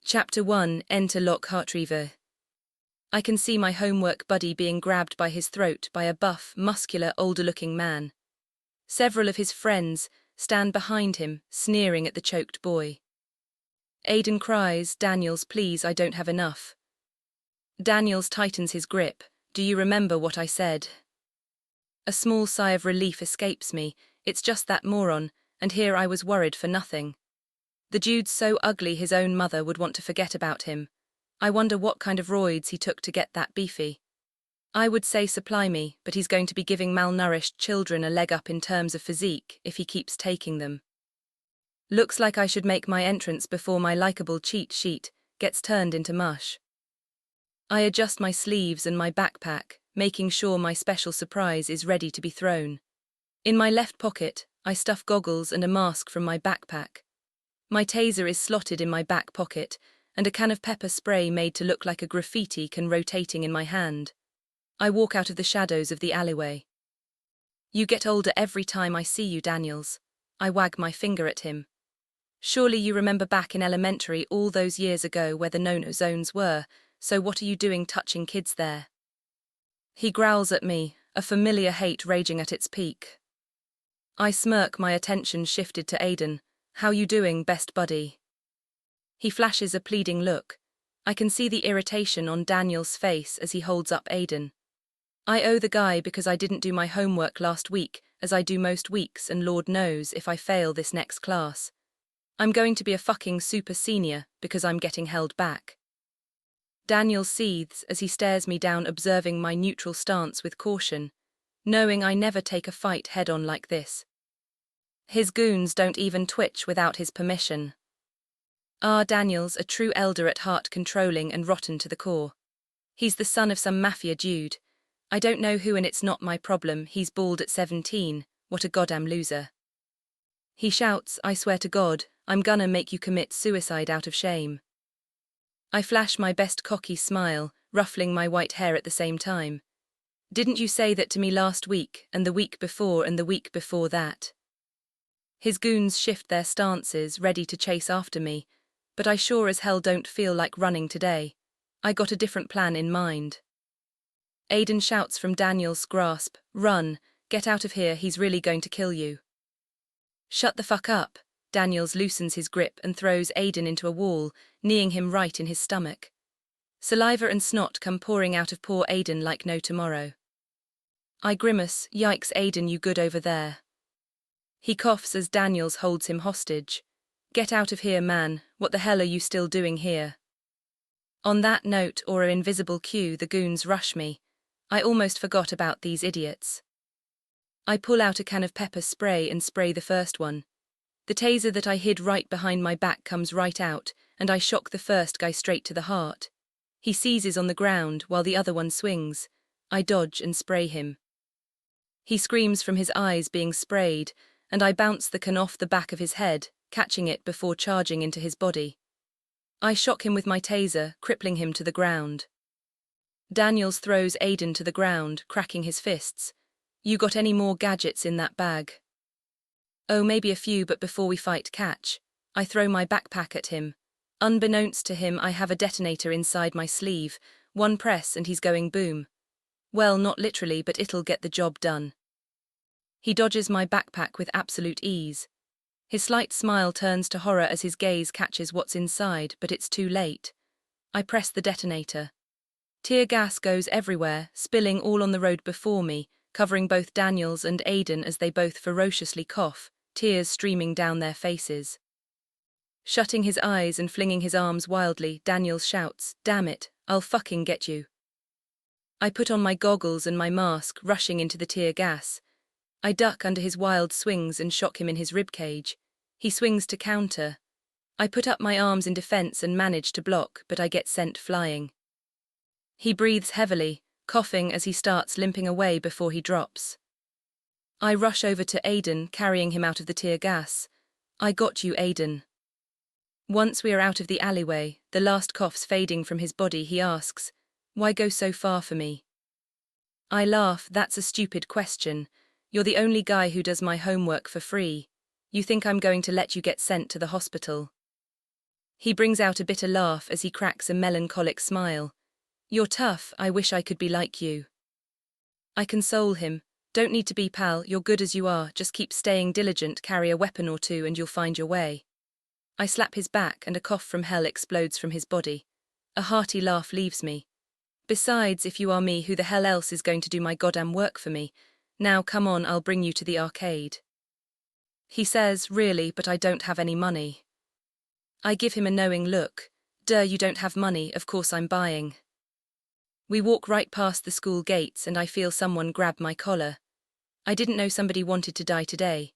Chapter 1. Enter Lock Heartreaver. I can see my homework buddy being grabbed by his throat by a buff, muscular, older-looking man. Several of his friends stand behind him, sneering at the choked boy. Aiden cries, "Daniels, please, I don't have enough." Daniels tightens his grip. "Do you remember what I said?" A small sigh of relief escapes me. It's just that moron, and here I was worried for nothing. The dude's so ugly his own mother would want to forget about him. I wonder what kind of roids he took to get that beefy. I would say supply me, but he's going to be giving malnourished children a leg up in terms of physique if he keeps taking them. Looks like I should make my entrance before my likable cheat sheet gets turned into mush. I adjust my sleeves and my backpack, making sure my special surprise is ready to be thrown. In my left pocket, I stuff goggles and a mask from my backpack. My taser is slotted in my back pocket, and a can of pepper spray made to look like a graffiti can rotating in my hand. I walk out of the shadows of the alleyway. "You get older every time I see you, Daniels." I wag my finger at him. "Surely you remember back in elementary all those years ago where the no-no zones were, so what are you doing touching kids there?" He growls at me, a familiar hate raging at its peak. I smirk, my attention shifted to Aiden. "How you doing, best buddy?" He flashes a pleading look. I can see the irritation on Daniel's face as he holds up Aiden. I owe the guy because I didn't do my homework last week, as I do most weeks, and Lord knows if I fail this next class. I'm going to be a fucking super senior because I'm getting held back. Daniel seethes as he stares me down, observing my neutral stance with caution, knowing I never take a fight head-on like this. His goons don't even twitch without his permission. Daniel's a true elder at heart, controlling and rotten to the core. He's the son of some mafia dude. I don't know who, and it's not my problem. He's bald at 17, what a goddamn loser. He shouts, "I swear to God, I'm gonna make you commit suicide out of shame." I flash my best cocky smile, ruffling my white hair at the same time. "Didn't you say that to me last week, and the week before, and the week before that?" His goons shift their stances, ready to chase after me, but I sure as hell don't feel like running today. I got a different plan in mind. Aiden shouts from Daniel's grasp, "Run, get out of here, he's really going to kill you." "Shut the fuck up." Daniels loosens his grip and throws Aiden into a wall, kneeing him right in his stomach. Saliva and snot come pouring out of poor Aiden like no tomorrow. I grimace, "Yikes, Aiden, you good over there?" He coughs as Daniels holds him hostage. "Get out of here, man, what the hell are you still doing here?" On that note, or an invisible cue, the goons rush me. I almost forgot about these idiots. I pull out a can of pepper spray and spray the first one. The taser that I hid right behind my back comes right out, and I shock the first guy straight to the heart. He seizes on the ground while the other one swings. I dodge and spray him. He screams from his eyes being sprayed, and I bounce the can off the back of his head, catching it before charging into his body. I shock him with my taser, crippling him to the ground. Daniels throws Aiden to the ground, cracking his fists. "You got any more gadgets in that bag?" "Oh, maybe a few, but before we fight catch." I throw my backpack at him. Unbeknownst to him, I have a detonator inside my sleeve. One press and he's going boom. Well, not literally, but it'll get the job done. He dodges my backpack with absolute ease. His slight smile turns to horror as his gaze catches what's inside, but it's too late. I press the detonator. Tear gas goes everywhere, spilling all on the road before me, covering both Daniels and Aiden as they both ferociously cough, tears streaming down their faces. Shutting his eyes and flinging his arms wildly, Daniels shouts, "Damn it, I'll fucking get you." I put on my goggles and my mask, rushing into the tear gas. I duck under his wild swings and shock him in his ribcage. He swings to counter. I put up my arms in defense and manage to block, but I get sent flying. He breathes heavily, coughing as he starts limping away before he drops. I rush over to Aiden, carrying him out of the tear gas. "I got you, Aiden." Once we are out of the alleyway, the last coughs fading from his body, he asks, "Why go so far for me?" I laugh, "That's a stupid question. You're the only guy who does my homework for free. You think I'm going to let you get sent to the hospital?" He brings out a bitter laugh as he cracks a melancholic smile. You're tough, I wish I could be like you. I console him. Don't need to be, pal, you're good as you are, just keep staying diligent, carry a weapon or two and you'll find your way. I slap his back and a cough from hell explodes from his body. A hearty laugh leaves me. Besides, if you are me, who the hell else is going to do my goddamn work for me? Now come on, I'll bring you to the arcade. He says, really, but I don't have any money. I give him a knowing look. Duh, you don't have money, of course I'm buying. We walk right past the school gates and I feel someone grab my collar. I didn't know somebody wanted to die today.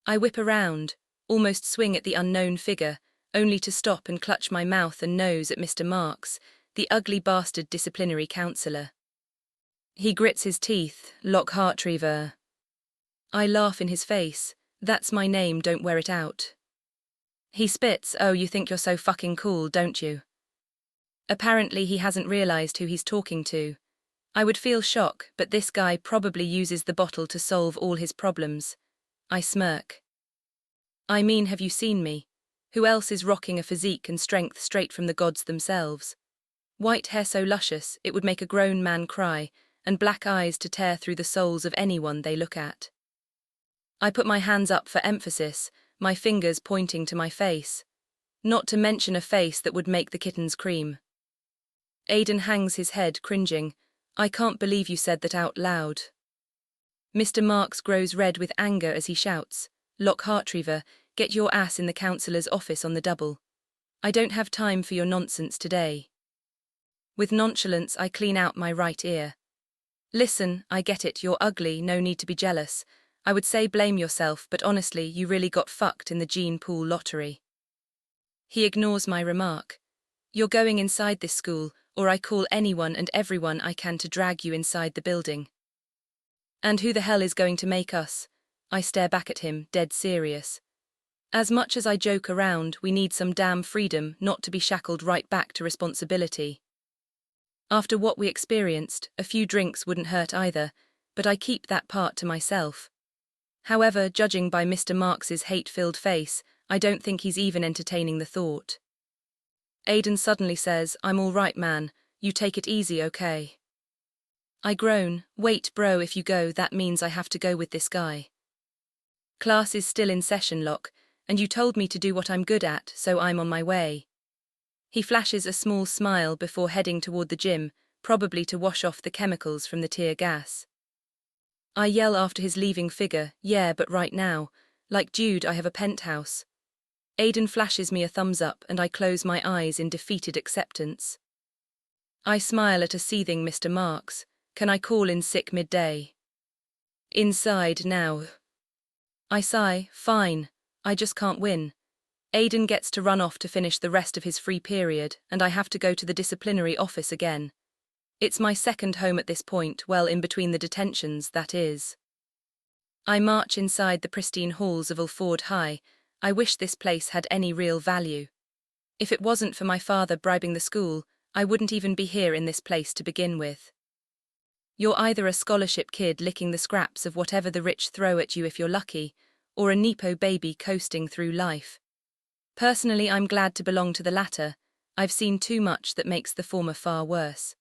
I whip around, almost swing at the unknown figure, only to stop and clutch my mouth and nose at Mr. Marks, the ugly bastard disciplinary counselor. He grits his teeth. Lock Heartreaver. I laugh in his face. That's my name, don't wear it out. He spits. Oh, you think you're so fucking cool, don't you? Apparently he hasn't realized who he's talking to. I would feel shock, but this guy probably uses the bottle to solve all his problems. I smirk. I mean, have you seen me? Who else is rocking a physique and strength straight from the gods themselves? White hair so luscious it would make a grown man cry, and black eyes to tear through the souls of anyone they look at. I put my hands up for emphasis, my fingers pointing to my face. Not to mention a face that would make the kittens cream. Aiden hangs his head, cringing. I can't believe you said that out loud. Mr. Marks grows red with anger as he shouts, Lock Heartreaver, get your ass in the counselor's office on the double. I don't have time for your nonsense today. With nonchalance, I clean out my right ear. Listen, I get it, you're ugly, no need to be jealous. I would say blame yourself, but honestly, you really got fucked in the gene pool lottery. He ignores my remark. You're going inside this school, or I call anyone and everyone I can to drag you inside the building. And who the hell is going to make us? I stare back at him, dead serious. As much as I joke around, we need some damn freedom not to be shackled right back to responsibility. After what we experienced, a few drinks wouldn't hurt either, but I keep that part to myself. However, judging by Mr. Marks's hate-filled face, I don't think he's even entertaining the thought. Aiden suddenly says, I'm all right, man, you take it easy, okay? I groan, wait bro, if you go that means I have to go with this guy. Class is still in session, Lock, and you told me to do what I'm good at, so I'm on my way. He flashes a small smile before heading toward the gym, probably to wash off the chemicals from the tear gas. I yell after his leaving figure, yeah, but right now, like Jude, I have a penthouse. Aiden flashes me a thumbs up and I close my eyes in defeated acceptance. I smile at a seething Mr. Marks. Can I call in sick midday? Inside now. I sigh, fine, I just can't win. Aiden gets to run off to finish the rest of his free period and I have to go to the disciplinary office again. It's my second home at this point, well in between the detentions, that is. I march inside the pristine halls of Alford High. I wish this place had any real value. If it wasn't for my father bribing the school, I wouldn't even be here in this place to begin with. You're either a scholarship kid licking the scraps of whatever the rich throw at you if you're lucky, or a Nepo baby coasting through life. Personally, I'm glad to belong to the latter. I've seen too much that makes the former far worse.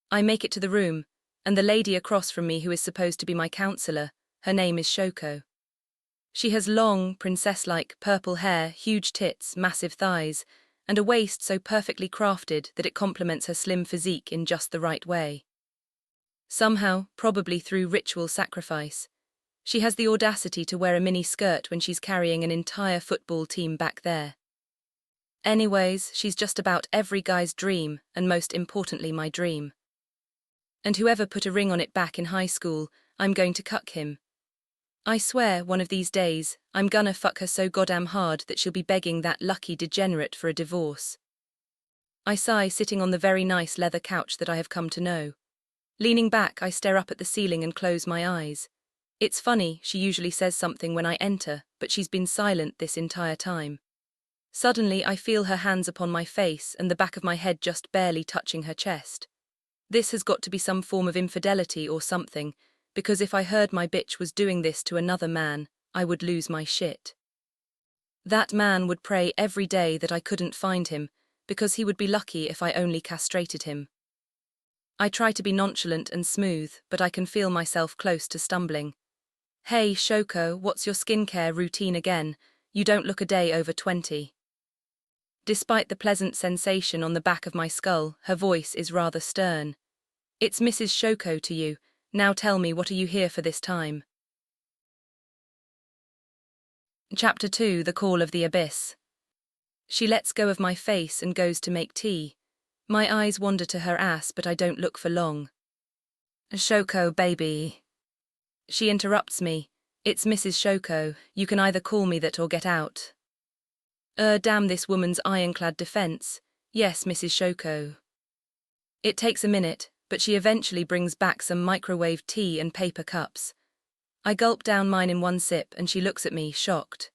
I make it to the room, and the lady across from me who is supposed to be my counselor, her name is Shoko. She has long, princess-like, purple hair, huge tits, massive thighs, and a waist so perfectly crafted that it complements her slim physique in just the right way. Somehow, probably through ritual sacrifice, she has the audacity to wear a mini skirt when she's carrying an entire football team back there. Anyways, she's just about every guy's dream, and most importantly my dream. And whoever put a ring on it back in high school, I'm going to cuck him. I swear, one of these days, I'm gonna fuck her so goddamn hard that she'll be begging that lucky degenerate for a divorce. I sigh, sitting on the very nice leather couch that I have come to know. Leaning back, I stare up at the ceiling and close my eyes. It's funny, she usually says something when I enter, but she's been silent this entire time. Suddenly, I feel her hands upon my face and the back of my head just barely touching her chest. This has got to be some form of infidelity or something, because if I heard my bitch was doing this to another man, I would lose my shit. That man would pray every day that I couldn't find him, because he would be lucky if I only castrated him. I try to be nonchalant and smooth, but I can feel myself close to stumbling. Hey, Shoko, what's your skincare routine again? You don't look a day over 20. Despite the pleasant sensation on the back of my skull, her voice is rather stern. It's Mrs. Shoko to you. Now tell me, what are you here for this time? Chapter 2, The Call of the Abyss. She lets go of my face and goes to make tea. My eyes wander to her ass, but I don't look for long. Shoko, baby. She interrupts me. It's Mrs. Shoko. You can either call me that or get out. Damn this woman's ironclad defense. Yes, Mrs. Shoko. It takes a minute, but she eventually brings back some microwave tea and paper cups. I gulp down mine in one sip and she looks at me, shocked.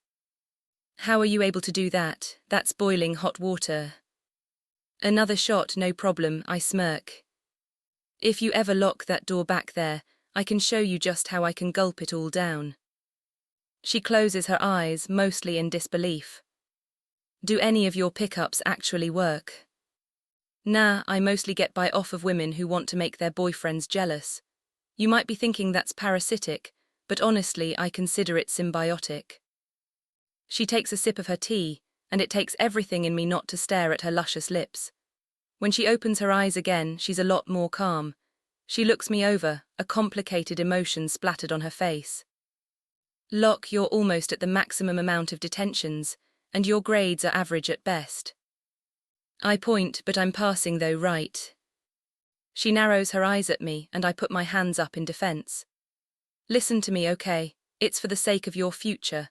How are you able to do that? That's boiling hot water. Another shot, no problem, I smirk. If you ever lock that door back there, I can show you just how I can gulp it all down. She closes her eyes, mostly in disbelief. Do any of your pickups actually work? Nah, I mostly get by off of women who want to make their boyfriends jealous. You might be thinking that's parasitic, but honestly, I consider it symbiotic. She takes a sip of her tea, and it takes everything in me not to stare at her luscious lips. When she opens her eyes again, she's a lot more calm. She looks me over, a complicated emotion splattered on her face. Lock, you're almost at the maximum amount of detentions, and your grades are average at best. I point, but I'm passing though, right? She narrows her eyes at me, and I put my hands up in defense. Listen to me, okay? It's for the sake of your future.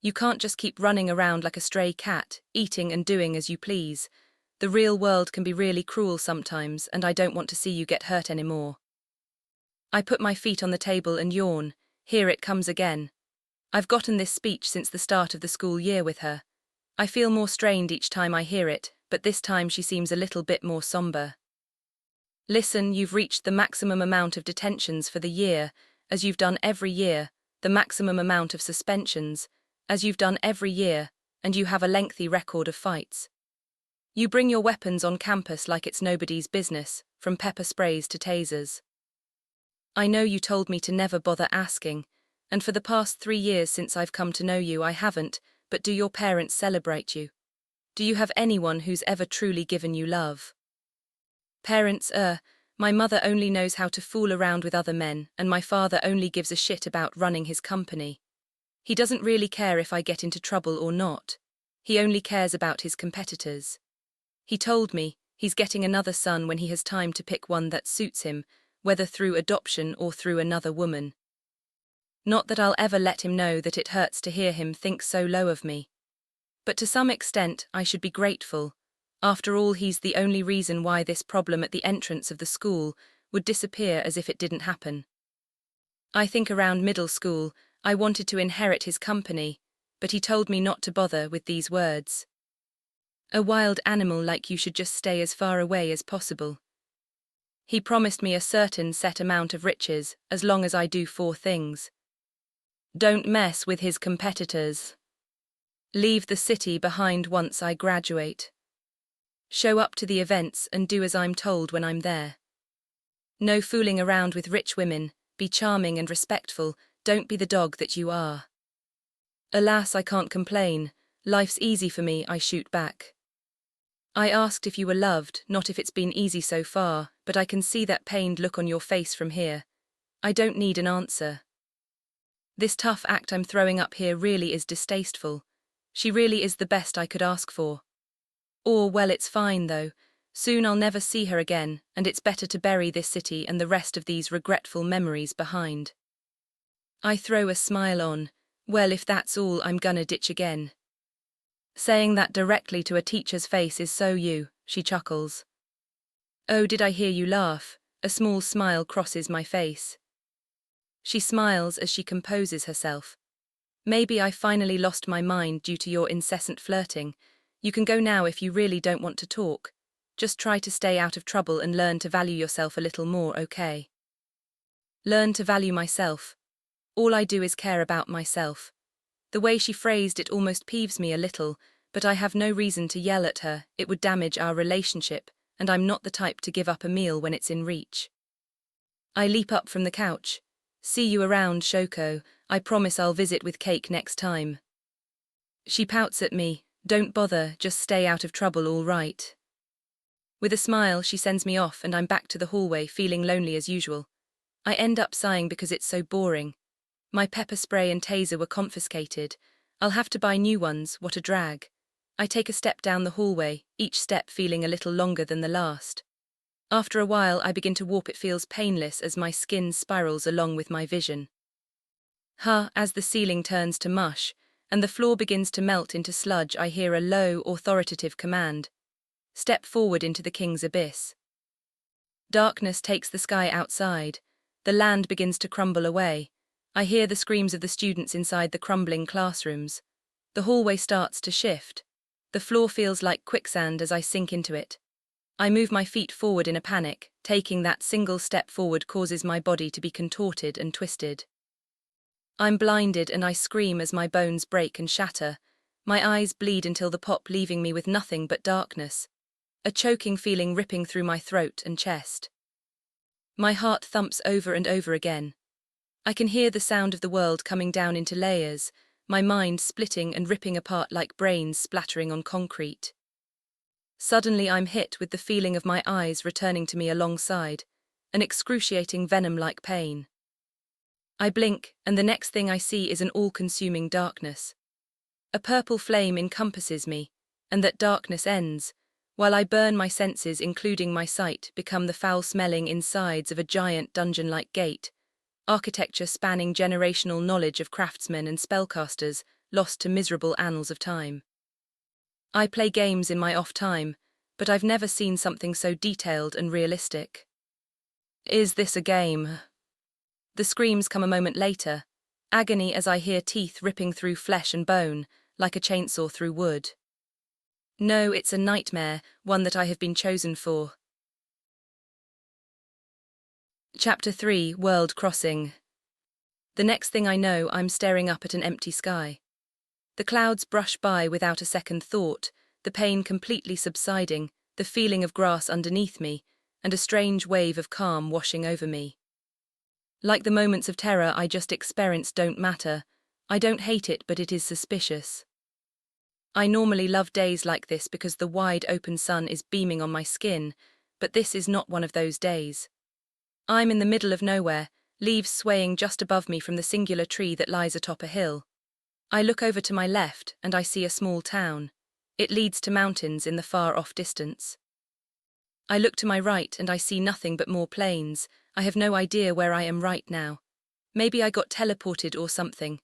You can't just keep running around like a stray cat, eating and doing as you please. The real world can be really cruel sometimes, and I don't want to see you get hurt anymore. I put my feet on the table and yawn. Here it comes again. I've gotten this speech since the start of the school year with her. I feel more strained each time I hear it, but this time she seems a little bit more somber. Listen, you've reached the maximum amount of detentions for the year, as you've done every year, the maximum amount of suspensions, as you've done every year, and you have a lengthy record of fights. You bring your weapons on campus like it's nobody's business, from pepper sprays to tasers. I know you told me to never bother asking, and for the past 3 years since I've come to know you I haven't, but do your parents celebrate you? Do you have anyone who's ever truly given you love? Parents, my mother only knows how to fool around with other men, and my father only gives a shit about running his company. He doesn't really care if I get into trouble or not. He only cares about his competitors. He told me he's getting another son when he has time to pick one that suits him, whether through adoption or through another woman. Not that I'll ever let him know that it hurts to hear him think so low of me. But to some extent, I should be grateful. After all, he's the only reason why this problem at the entrance of the school would disappear as if it didn't happen. I think around middle school, I wanted to inherit his company, but he told me not to bother with these words. A wild animal like you should just stay as far away as possible. He promised me a certain set amount of riches as long as I do 4 things. Don't mess with his competitors. Leave the city behind once I graduate. Show up to the events and do as I'm told when I'm there. No fooling around with rich women, be charming and respectful, don't be the dog that you are. Alas, I can't complain, life's easy for me, I shoot back. I asked if you were loved, not if it's been easy so far, but I can see that pained look on your face from here. I don't need an answer. This tough act I'm throwing up here really is distasteful. She really is the best I could ask for. Or, well, it's fine though. Soon I'll never see her again, and it's better to bury this city and the rest of these regretful memories behind. I throw a smile on. Well, if that's all, I'm gonna ditch again. Saying that directly to a teacher's face is so you, she chuckles. Oh, did I hear you laugh? A small smile crosses my face. She smiles as she composes herself. Maybe I finally lost my mind due to your incessant flirting. You can go now if you really don't want to talk. Just try to stay out of trouble and learn to value yourself a little more, okay? Learn to value myself. All I do is care about myself. The The way she phrased it almost peeves me a little, but I have no reason to yell at her, it would damage our relationship, and I'm not the type to give up a meal when it's in reach. I leap up from the couch. See you around, Shoko. I promise I'll visit with cake next time. She pouts at me. Don't bother, just stay out of trouble, all right. With a smile, she sends me off and I'm back to the hallway feeling lonely as usual. I end up sighing because it's so boring. My pepper spray and taser were confiscated. I'll have to buy new ones, what a drag. I take a step down the hallway, each step feeling a little longer than the last. After a while I begin to warp. It feels painless as my skin spirals along with my vision. As the ceiling turns to mush, and the floor begins to melt into sludge, I hear a low, authoritative command. Step forward into the king's abyss. Darkness takes the sky outside. The land begins to crumble away. I hear the screams of the students inside the crumbling classrooms. The hallway starts to shift. The floor feels like quicksand as I sink into it. I move my feet forward in a panic. Taking that single step forward causes my body to be contorted and twisted. I'm blinded and I scream as my bones break and shatter. My eyes bleed until the pop, leaving me with nothing but darkness. A choking feeling ripping through my throat and chest. My heart thumps over and over again. I can hear the sound of the world coming down into layers, my mind splitting and ripping apart like brains splattering on concrete. Suddenly I'm hit with the feeling of my eyes returning to me alongside, an excruciating venom-like pain. I blink, and the next thing I see is an all-consuming darkness. A purple flame encompasses me, and that darkness ends, while I burn my senses, including my sight, become the foul-smelling insides of a giant dungeon-like gate, architecture spanning generational knowledge of craftsmen and spellcasters lost to miserable annals of time. I play games in my off time, but I've never seen something so detailed and realistic. Is this a game? The screams come a moment later, agony as I hear teeth ripping through flesh and bone, like a chainsaw through wood. No, it's a nightmare, one that I have been chosen for. Chapter 3, World Crossing. The next thing I know, I'm staring up at an empty sky. The clouds brush by without a second thought, the pain completely subsiding, the feeling of grass underneath me, and a strange wave of calm washing over me. Like the moments of terror I just experienced don't matter. I don't hate it, but it is suspicious. I normally love days like this because the wide open sun is beaming on my skin, but this is not one of those days. I'm in the middle of nowhere, leaves swaying just above me from the singular tree that lies atop a hill. I look over to my left and I see a small town. It leads to mountains in the far-off distance. I look to my right and I see nothing but more plains. I have no idea where I am right now. Maybe I got teleported or something.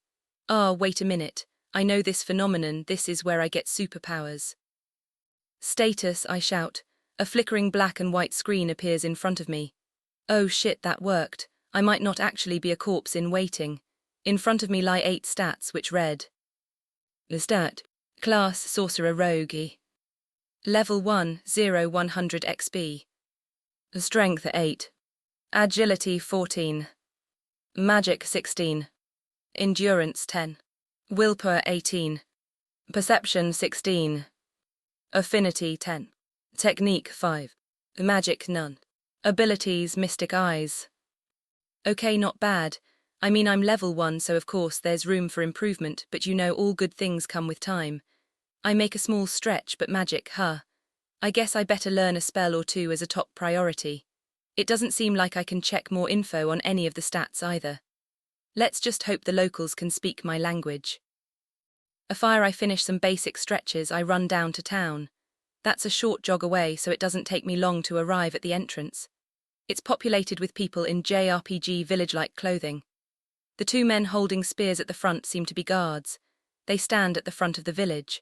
Wait a minute. I know this phenomenon, this is where I get superpowers. Status, I shout. A flickering black and white screen appears in front of me. Oh shit, that worked. I might not actually be a corpse in waiting. In front of me lie 8 stats which read. The stat. Class Sorcerer Rogue. Level 1, 0-100 XP. Strength 8. Agility 14. Magic 16. Endurance 10. Willpower 18. Perception 16. Affinity 10. Technique 5. Magic none. Abilities Mystic Eyes. Okay, not bad. I mean, I'm level 1, so of course there's room for improvement, but you know all good things come with time. I make a small stretch, but magic, I guess I better learn a spell or two as a top priority. It doesn't seem like I can check more info on any of the stats either. Let's just hope the locals can speak my language. After I finish some basic stretches, I run down to town. That's a short jog away, so it doesn't take me long to arrive at the entrance. It's populated with people in JRPG village-like clothing. The 2 men holding spears at the front seem to be guards. They stand at the front of the village.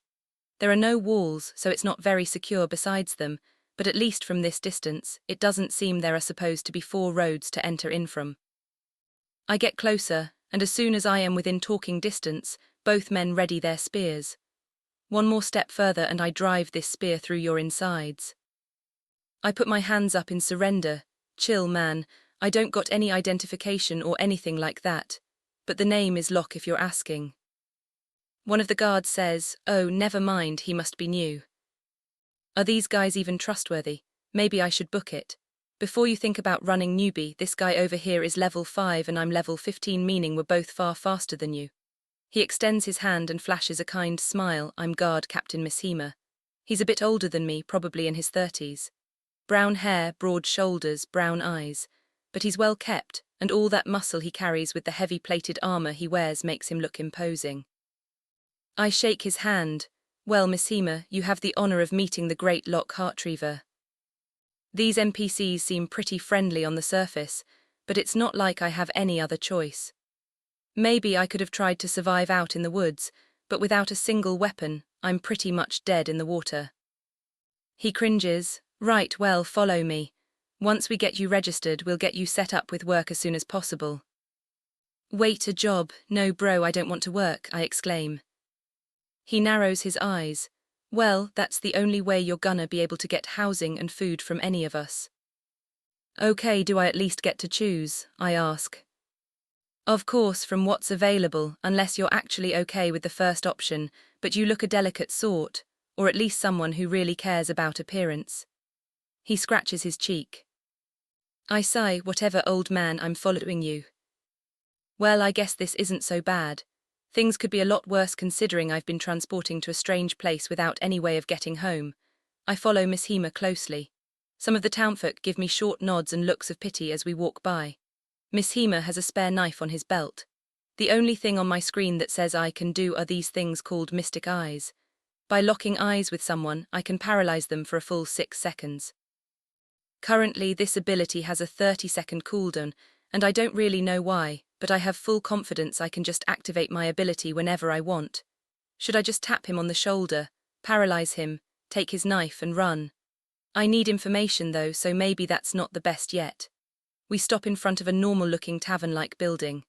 There are no walls, so it's not very secure besides them, but at least from this distance, it doesn't seem there are supposed to be 4 roads to enter in from. I get closer, and as soon as I am within talking distance, both men ready their spears. One more step further and I drive this spear through your insides. I put my hands up in surrender. Chill, man, I don't got any identification or anything like that. But the name is Lock if you're asking. One of the guards says, "Oh, never mind, he must be new." Are these guys even trustworthy? Maybe I should book it. Before you think about running, newbie, this guy over here is level 5 and I'm level 15, meaning we're both far faster than you. He extends his hand and flashes a kind smile. I'm guard Captain Mishima. He's a bit older than me, probably in his 30s. Brown hair, broad shoulders, brown eyes. But he's well kept, and all that muscle he carries with the heavy plated armor he wears makes him look imposing. I shake his hand. Well, Mishima, you have the honor of meeting the great Lock Heartreaver. These NPCs seem pretty friendly on the surface, but it's not like I have any other choice. Maybe I could have tried to survive out in the woods, but without a single weapon, I'm pretty much dead in the water. He cringes. Right, well, follow me. Once we get you registered, we'll get you set up with work as soon as possible. Wait, a job? No, bro, I don't want to work, I exclaim. He narrows his eyes. Well, that's the only way you're gonna be able to get housing and food from any of us. Okay, do I at least get to choose? I ask. Of course, from what's available, unless you're actually okay with the first option, but you look a delicate sort, or at least someone who really cares about appearance. He scratches his cheek. I sigh. Whatever, old man, I'm following you. Well, I guess this isn't so bad. Things could be a lot worse considering I've been transporting to a strange place without any way of getting home. I follow Mishima closely. Some of the townfolk give me short nods and looks of pity as we walk by. Mishima has a spare knife on his belt. The only thing on my screen that says I can do are these things called mystic eyes. By locking eyes with someone, I can paralyze them for a full 6 seconds. Currently, this ability has a 30-second cooldown, and I don't really know why, but I have full confidence I can just activate my ability whenever I want. Should I just tap him on the shoulder, paralyze him, take his knife and run? I need information though, so maybe that's not the best yet. We stop in front of a normal-looking tavern-like building.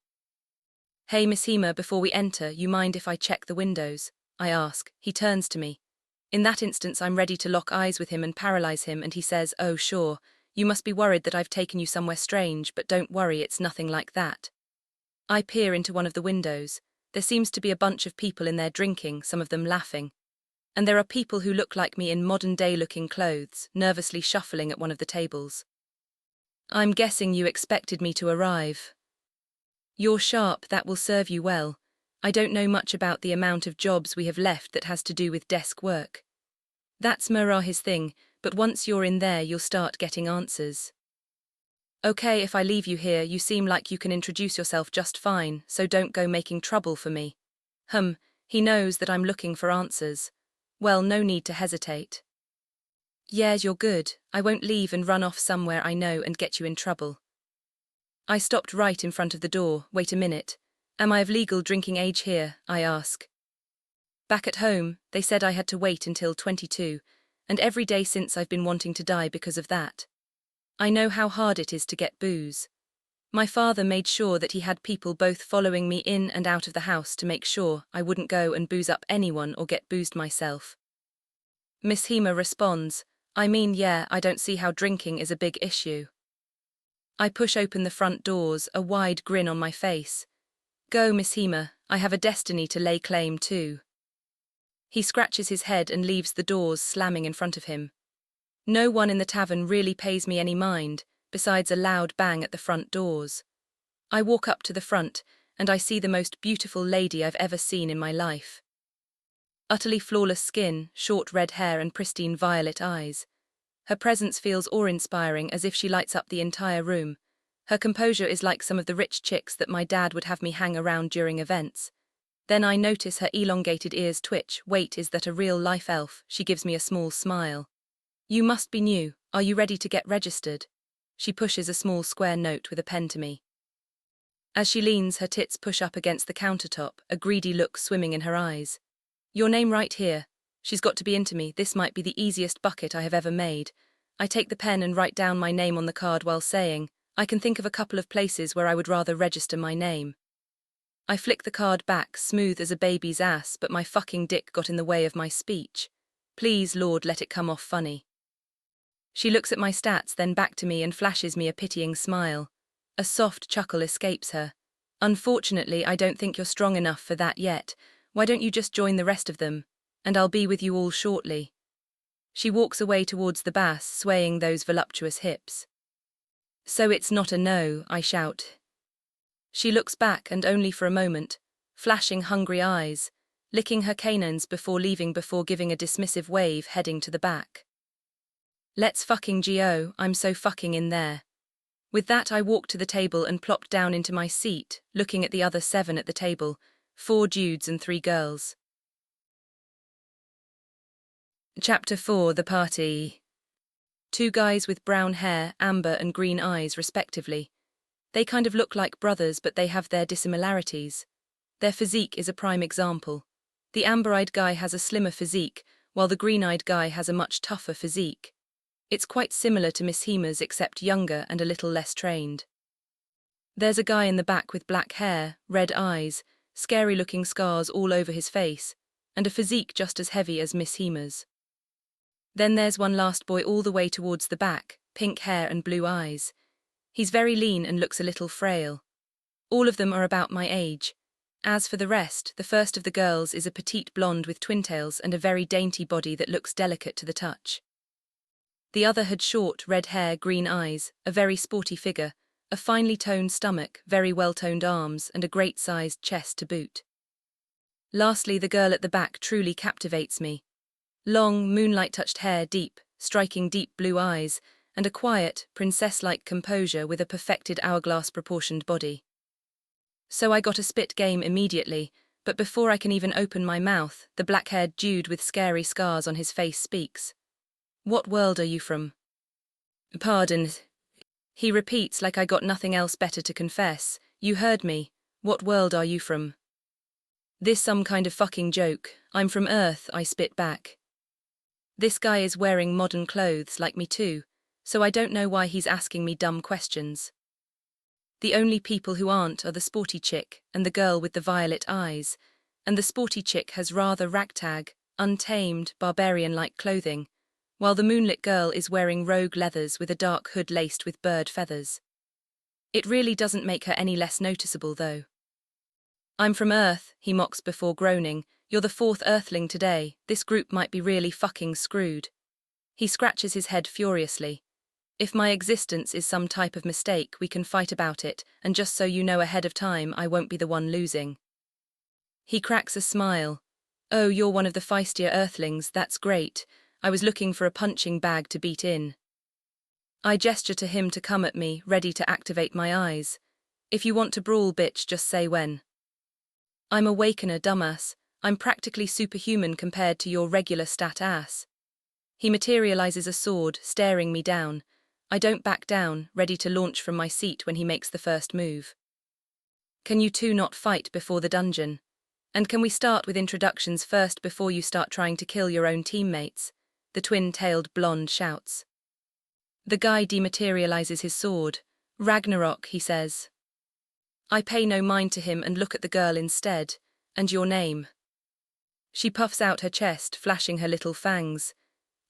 Hey Mishima, before we enter, you mind if I check the windows? I ask. He turns to me. In that instance, I'm ready to lock eyes with him and paralyze him, and he says, "Oh sure, you must be worried that I've taken you somewhere strange, but don't worry, it's nothing like that." I peer into one of the windows. There seems to be a bunch of people in there drinking, some of them laughing. And there are people who look like me in modern-day-looking clothes, nervously shuffling at one of the tables. I'm guessing you expected me to arrive. You're sharp, that will serve you well. I don't know much about the amount of jobs we have left that has to do with desk work. That's Murahi's thing, but once you're in there you'll start getting answers. Okay, if I leave you here, you seem like you can introduce yourself just fine, so don't go making trouble for me. He knows that I'm looking for answers. Well, no need to hesitate. Yeah, you're good. I won't leave and run off somewhere I know and get you in trouble. I stopped right in front of the door. Wait a minute. Am I of legal drinking age here? I ask. Back at home, they said I had to wait until 22, and every day since I've been wanting to die because of that. I know how hard it is to get booze. My father made sure that he had people both following me in and out of the house to make sure I wouldn't go and booze up anyone or get boozed myself. Mishima responds, I mean, yeah, I don't see how drinking is a big issue. I push open the front doors, a wide grin on my face. Go, Mishima, I have a destiny to lay claim to. He scratches his head and leaves the doors slamming in front of him. No one in the tavern really pays me any mind, besides a loud bang at the front doors. I walk up to the front, and I see the most beautiful lady I've ever seen in my life. Utterly flawless skin, short red hair and pristine violet eyes. Her presence feels awe-inspiring, as if she lights up the entire room. Her composure is like some of the rich chicks that my dad would have me hang around during events. Then I notice her elongated ears twitch. Wait, is that a real-life elf? She gives me a small smile. You must be new. Are you ready to get registered? She pushes a small square note with a pen to me. As she leans, her tits push up against the countertop, a greedy look swimming in her eyes. Your name right here. She's got to be into me. This might be the easiest bucket I have ever made. I take the pen and write down my name on the card while saying, I can think of a couple of places where I would rather register my name. I flick the card back, smooth as a baby's ass, but my fucking dick got in the way of my speech. Please, Lord, let it come off funny. She looks at my stats, then back to me and flashes me a pitying smile. A soft chuckle escapes her. Unfortunately, I don't think you're strong enough for that yet. Why don't you just join the rest of them, and I'll be with you all shortly. She walks away towards the bass, swaying those voluptuous hips. So it's not a no, I shout. She looks back, and only for a moment, flashing hungry eyes, licking her canines before leaving, before giving a dismissive wave, heading to the back. Let's fucking go, I'm so fucking in there. With that I walked to the table and plopped down into my seat, looking at the other 7 at the table, 4 dudes and 3 girls. Chapter 4: The Party. 2 guys with brown hair, amber and green eyes respectively. They kind of look like brothers, but they have their dissimilarities. Their physique is a prime example. The amber-eyed guy has a slimmer physique, while the green-eyed guy has a much tougher physique. It's quite similar to Miss Hima's, except younger and a little less trained. There's a guy in the back with black hair, red eyes, scary-looking scars all over his face, and a physique just as heavy as Miss Hima's. Then there's one last boy all the way towards the back, pink hair and blue eyes. He's very lean and looks a little frail. All of them are about my age. As for the rest, the first of the girls is a petite blonde with twintails and a very dainty body that looks delicate to the touch. The other had short, red hair, green eyes, a very sporty figure, a finely toned stomach, very well-toned arms, and a great-sized chest to boot. Lastly, the girl at the back truly captivates me. Long, moonlight-touched hair, striking deep blue eyes, and a quiet, princess-like composure with a perfected hourglass-proportioned body. So I got a spit game immediately, but before I can even open my mouth, the black-haired dude with scary scars on his face speaks. What world are you from? Pardon. He repeats like I got nothing else better to confess. You heard me. What world are you from? This some kind of fucking joke. I'm from Earth, I spit back. This guy is wearing modern clothes like me too, so I don't know why he's asking me dumb questions. The only people who aren't are the sporty chick and the girl with the violet eyes, and the sporty chick has rather ragtag, untamed, barbarian-like clothing, while the moonlit girl is wearing rogue leathers with a dark hood laced with bird feathers. It really doesn't make her any less noticeable, though. I'm from Earth, he mocks before groaning. You're the 4th Earthling today. This group might be really fucking screwed. He scratches his head furiously. If my existence is some type of mistake, we can fight about it, and just so you know ahead of time, I won't be the one losing. He cracks a smile. Oh, you're one of the feistier Earthlings, that's great. I was looking for a punching bag to beat in. I gesture to him to come at me, ready to activate my eyes. If you want to brawl, bitch, just say when. I'm awakener, dumbass. I'm practically superhuman compared to your regular stat ass. He materializes a sword, staring me down. I don't back down, ready to launch from my seat when he makes the first move. Can you two not fight before the dungeon? And can we start with introductions first before you start trying to kill your own teammates? The twin-tailed blonde shouts. The guy dematerializes his sword. Ragnarok, he says. I pay no mind to him and look at the girl instead. And your name? She puffs out her chest, flashing her little fangs.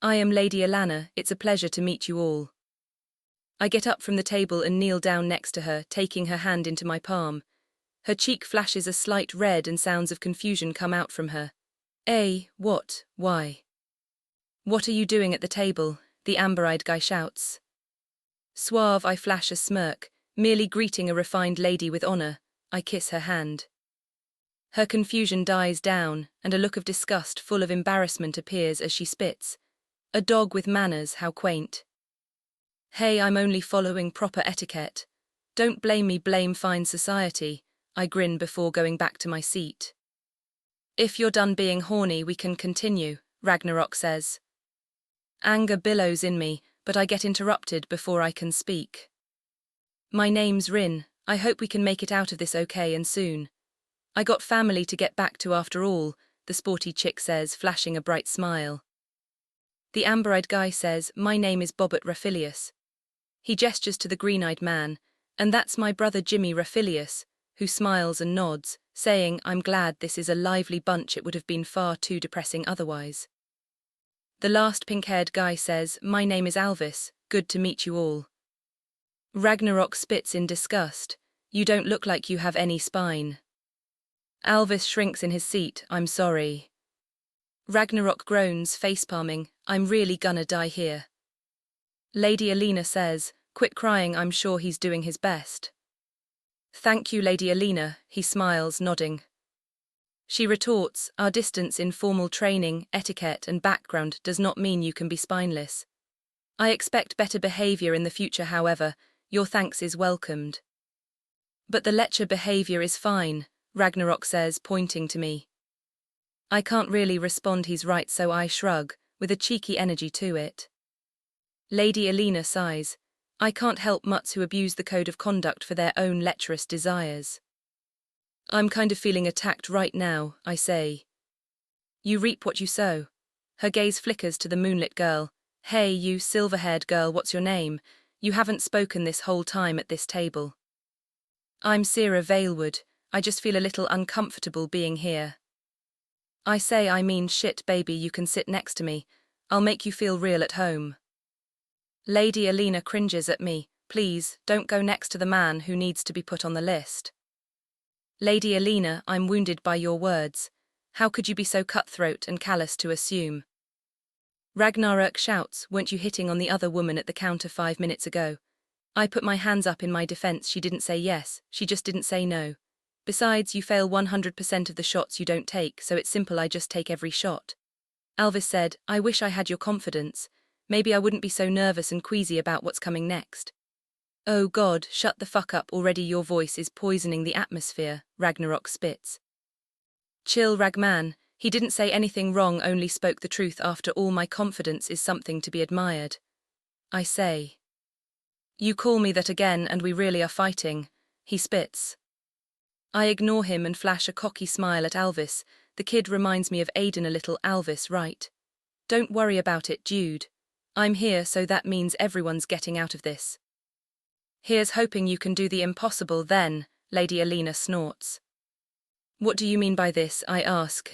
I am Lady Alana, it's a pleasure to meet you all. I get up from the table and kneel down next to her, taking her hand into my palm. Her cheek flashes a slight red and sounds of confusion come out from her. What? Why? What are you doing at the table? The amber-eyed guy shouts. Suave, I flash a smirk, merely greeting a refined lady with honor. I kiss her hand. Her confusion dies down, and a look of disgust full of embarrassment appears as she spits. A dog with manners, how quaint. Hey, I'm only following proper etiquette. Don't blame me, blame fine society. I grin before going back to my seat. If you're done being horny, we can continue, Ragnarok says. Anger billows in me, but I get interrupted before I can speak. My name's Rin. I hope we can make it out of this okay and soon. I got family to get back to after all, the sporty chick says, flashing a bright smile. The amber-eyed guy says, my name is Bobbert Raphilius. He gestures to the green-eyed man, and that's my brother Jimmy Raphilius, who smiles and nods, saying, I'm glad this is a lively bunch, it would have been far too depressing otherwise. The last pink-haired guy says, my name is Alvis, good to meet you all. Ragnarok spits in disgust, you don't look like you have any spine. Alvis shrinks in his seat. I'm sorry. Ragnarok groans, facepalming. I'm really gonna die here. Lady Alina says, quit crying, I'm sure he's doing his best. Thank you, Lady Alina, he smiles, nodding. She retorts, our distance in formal training, etiquette and background does not mean you can be spineless. I expect better behavior in the future, however, your thanks is welcomed. But the lecture behavior is fine, Ragnarok says, pointing to me. I can't really respond, he's right, so I shrug, with a cheeky energy to it. Lady Alina sighs, I can't help mutts who abuse the code of conduct for their own lecherous desires. I'm kind of feeling attacked right now, I say. You reap what you sow. Her gaze flickers to the moonlit girl. Hey, you silver-haired girl, what's your name? You haven't spoken this whole time at this table. I'm Sierra Valewood, I just feel a little uncomfortable being here. I say, I mean shit, baby, you can sit next to me. I'll make you feel real at home. Lady Alina cringes at me. Please, don't go next to the man who needs to be put on the list. Lady Alina, I'm wounded by your words. How could you be so cutthroat and callous to assume? Ragnarok shouts, weren't you hitting on the other woman at the counter 5 minutes ago? I put my hands up in my defense, she didn't say yes, she just didn't say no. Besides, you fail 100% of the shots you don't take, so it's simple, I just take every shot. Alvis said, I wish I had your confidence. Maybe I wouldn't be so nervous and queasy about what's coming next. Oh God, shut the fuck up already, your voice is poisoning the atmosphere, Ragnarok spits. Chill, Ragman, he didn't say anything wrong, only spoke the truth. After all, my confidence is something to be admired. I say. You call me that again and we really are fighting, he spits. I ignore him and flash a cocky smile at Alvis. The kid reminds me of Aiden a little. Alvis, right? Don't worry about it, Jude. I'm here, so that means everyone's getting out of this. Here's hoping you can do the impossible then, Lady Alina snorts. What do you mean by this, I ask.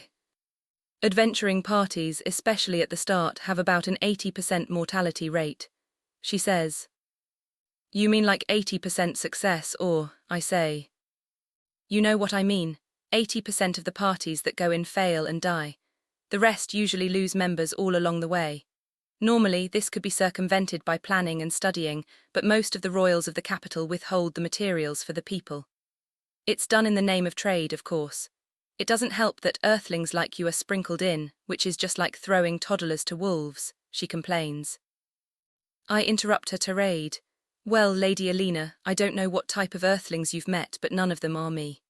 Adventuring parties, especially at the start, have about an 80% mortality rate, she says. You mean like 80% success, or, I say. You know what I mean, 80% of the parties that go in fail and die. The rest usually lose members all along the way. Normally, this could be circumvented by planning and studying, but most of the royals of the capital withhold the materials for the people. It's done in the name of trade, of course. It doesn't help that earthlings like you are sprinkled in, which is just like throwing toddlers to wolves, she complains. I interrupt her tirade. Well, Lady Alina, I don't know what type of earthlings you've met, but none of them are me.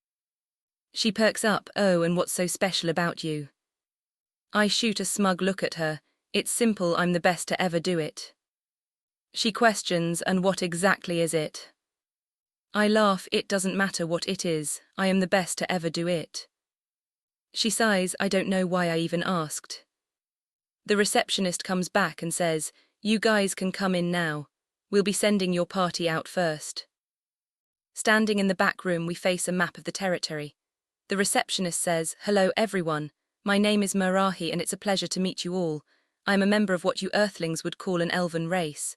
She perks up. Oh, and what's so special about you? I shoot a smug look at her. It's simple, I'm the best to ever do it. She questions, and what exactly is it? I laugh, it doesn't matter what it is, I am the best to ever do it. She sighs, I don't know why I even asked. The receptionist comes back and says, you guys can come in now. We'll be sending your party out first. Standing in the back room, we face a map of the territory. The receptionist says, hello everyone, my name is Marahi and it's a pleasure to meet you all. I am a member of what you earthlings would call an elven race.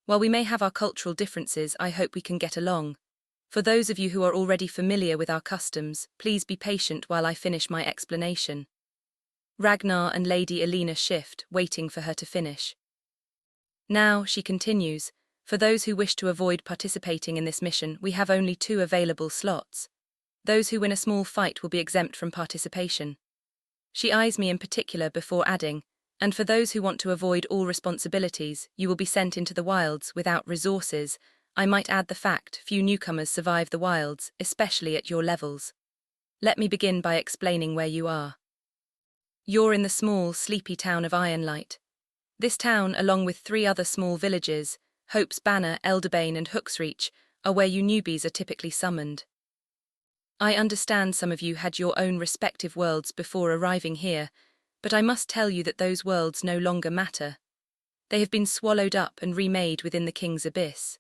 While we may have our cultural differences, I hope we can get along. For those of you who are already familiar with our customs, please be patient while I finish my explanation. Ragnar and Lady Alina shift, waiting for her to finish. Now, she continues, for those who wish to avoid participating in this mission, we have only 2 available slots. Those who win a small fight will be exempt from participation. She eyes me in particular before adding, and for those who want to avoid all responsibilities, you will be sent into the wilds without resources. I might add the fact few newcomers survive the wilds, especially at your levels. Let me begin by explaining where you are. You're in the small, sleepy town of Ironlight. This town, along with 3 other small villages, Hope's Banner, Elderbane and Hooksreach, are where you newbies are typically summoned. I understand some of you had your own respective worlds before arriving here, but I must tell you that those worlds no longer matter. They have been swallowed up and remade within the King's Abyss.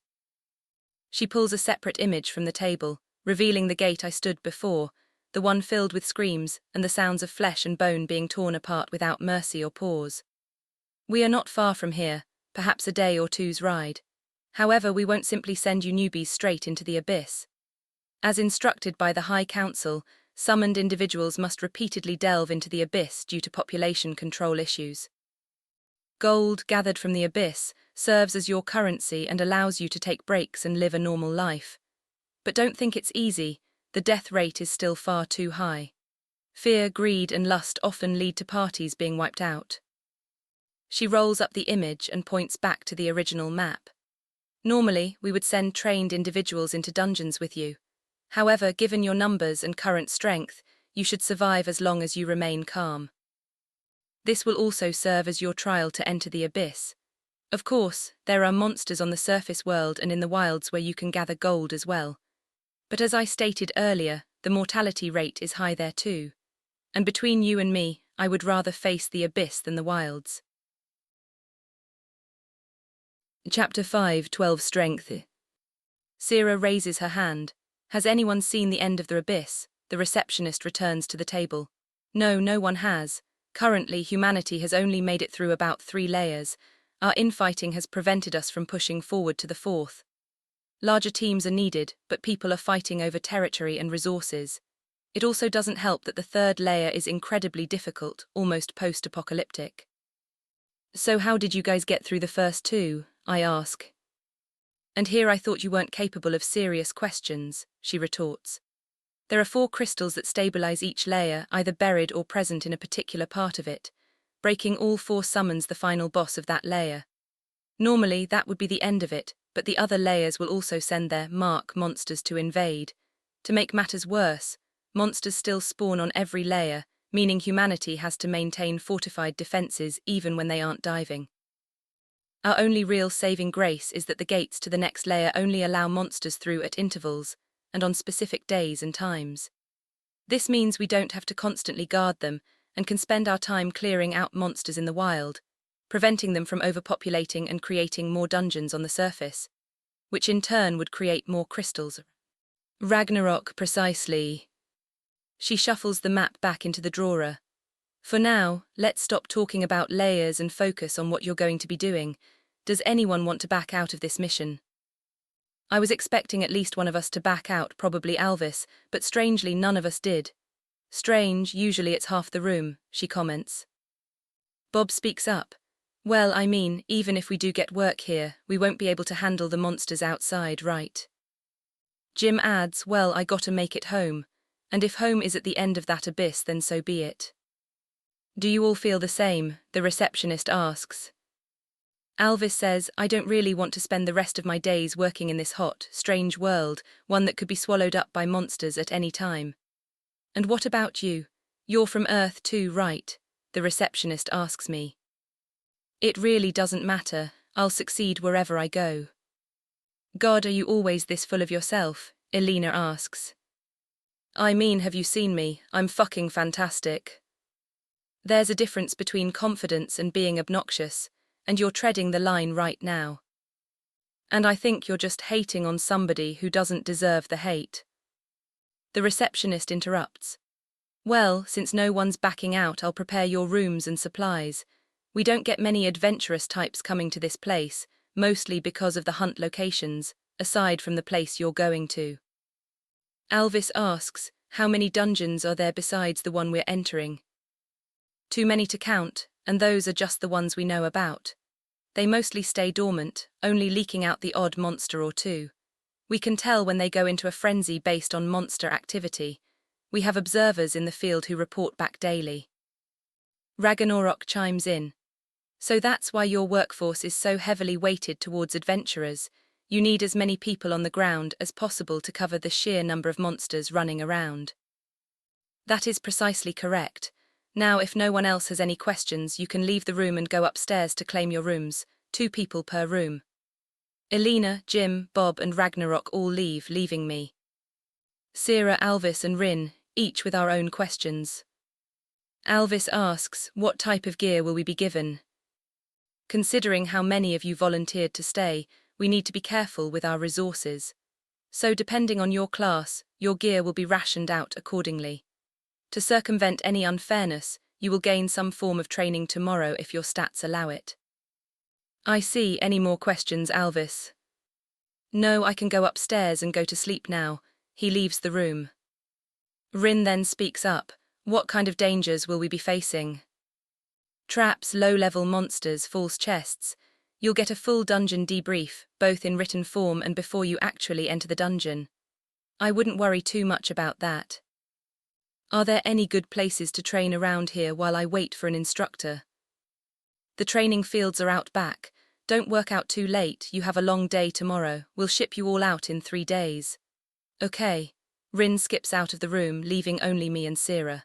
She pulls a separate image from the table, revealing the gate I stood before, the one filled with screams and the sounds of flesh and bone being torn apart without mercy or pause. We are not far from here, perhaps a day or two's ride. However, we won't simply send you newbies straight into the abyss. As instructed by the High Council, summoned individuals must repeatedly delve into the abyss due to population control issues. Gold, gathered from the abyss, serves as your currency and allows you to take breaks and live a normal life. But don't think it's easy, the death rate is still far too high. Fear, greed, and lust often lead to parties being wiped out. She rolls up the image and points back to the original map. Normally, we would send trained individuals into dungeons with you. However, given your numbers and current strength, you should survive as long as you remain calm. This will also serve as your trial to enter the abyss. Of course, there are monsters on the surface world and in the wilds where you can gather gold as well. But as I stated earlier, the mortality rate is high there too. And between you and me, I would rather face the abyss than the wilds. Chapter 5, 12 Strength. Sira raises her hand. Has anyone seen the end of the abyss? The receptionist returns to the table. No, no one has. Currently, humanity has only made it through about 3 layers. Our infighting has prevented us from pushing forward to the 4th. Larger teams are needed, but people are fighting over territory and resources. It also doesn't help that the 3rd layer is incredibly difficult, almost post-apocalyptic. So how did you guys get through the first 2? I ask. And here I thought you weren't capable of serious questions, she retorts. There are 4 crystals that stabilize each layer, either buried or present in a particular part of it. Breaking all 4 summons the final boss of that layer. Normally, that would be the end of it, but the other layers will also send their mark monsters to invade. To make matters worse, monsters still spawn on every layer, meaning humanity has to maintain fortified defenses even when they aren't diving. Our only real saving grace is that the gates to the next layer only allow monsters through at intervals, and on specific days and times. This means we don't have to constantly guard them, and can spend our time clearing out monsters in the wild, preventing them from overpopulating and creating more dungeons on the surface, which in turn would create more crystals. Ragnarok, precisely. She shuffles the map back into the drawer. For now, let's stop talking about layers and focus on what you're going to be doing. Does anyone want to back out of this mission? I was expecting at least one of us to back out, probably Alvis, but strangely none of us did. Strange, usually it's half the room, she comments. Bob speaks up. Well, I mean, even if we do get work here, we won't be able to handle the monsters outside, right? Jim adds, well, I gotta make it home. And if home is at the end of that abyss, then so be it. Do you all feel the same? The receptionist asks. Alvis says, I don't really want to spend the rest of my days working in this hot, strange world, one that could be swallowed up by monsters at any time. And what about you? You're from Earth too, right? The receptionist asks me. It really doesn't matter, I'll succeed wherever I go. God, are you always this full of yourself? Elena asks. I mean, have you seen me? I'm fucking fantastic. There's a difference between confidence and being obnoxious, and you're treading the line right now. And I think you're just hating on somebody who doesn't deserve the hate. The receptionist interrupts. Well, since no one's backing out, I'll prepare your rooms and supplies. We don't get many adventurous types coming to this place, mostly because of the hunt locations, aside from the place you're going to. Alvis asks, how many dungeons are there besides the one we're entering? Too many to count, and those are just the ones we know about. They mostly stay dormant, only leaking out the odd monster or 2. We can tell when they go into a frenzy based on monster activity. We have observers in the field who report back daily. Ragnarok chimes in. So that's why your workforce is so heavily weighted towards adventurers. You need as many people on the ground as possible to cover the sheer number of monsters running around. That is precisely correct. Now, if no one else has any questions, you can leave the room and go upstairs to claim your rooms, 2 people per room. Elena, Jim, Bob and Ragnarok all leave, leaving me. Sira, Alvis and Rin, each with our own questions. Alvis asks, what type of gear will we be given? Considering how many of you volunteered to stay, we need to be careful with our resources. So depending on your class, your gear will be rationed out accordingly. To circumvent any unfairness, you will gain some form of training tomorrow if your stats allow it. I see. Any more questions, Alvis? No, I can go upstairs and go to sleep now. He leaves the room. Rin then speaks up. What kind of dangers will we be facing? Traps, low-level monsters, false chests. You'll get a full dungeon debrief, both in written form and before you actually enter the dungeon. I wouldn't worry too much about that. Are there any good places to train around here while I wait for an instructor? The training fields are out back. Don't work out too late, you have a long day tomorrow. We'll ship you all out in 3 days. Okay. Rin skips out of the room, leaving only me and Sira.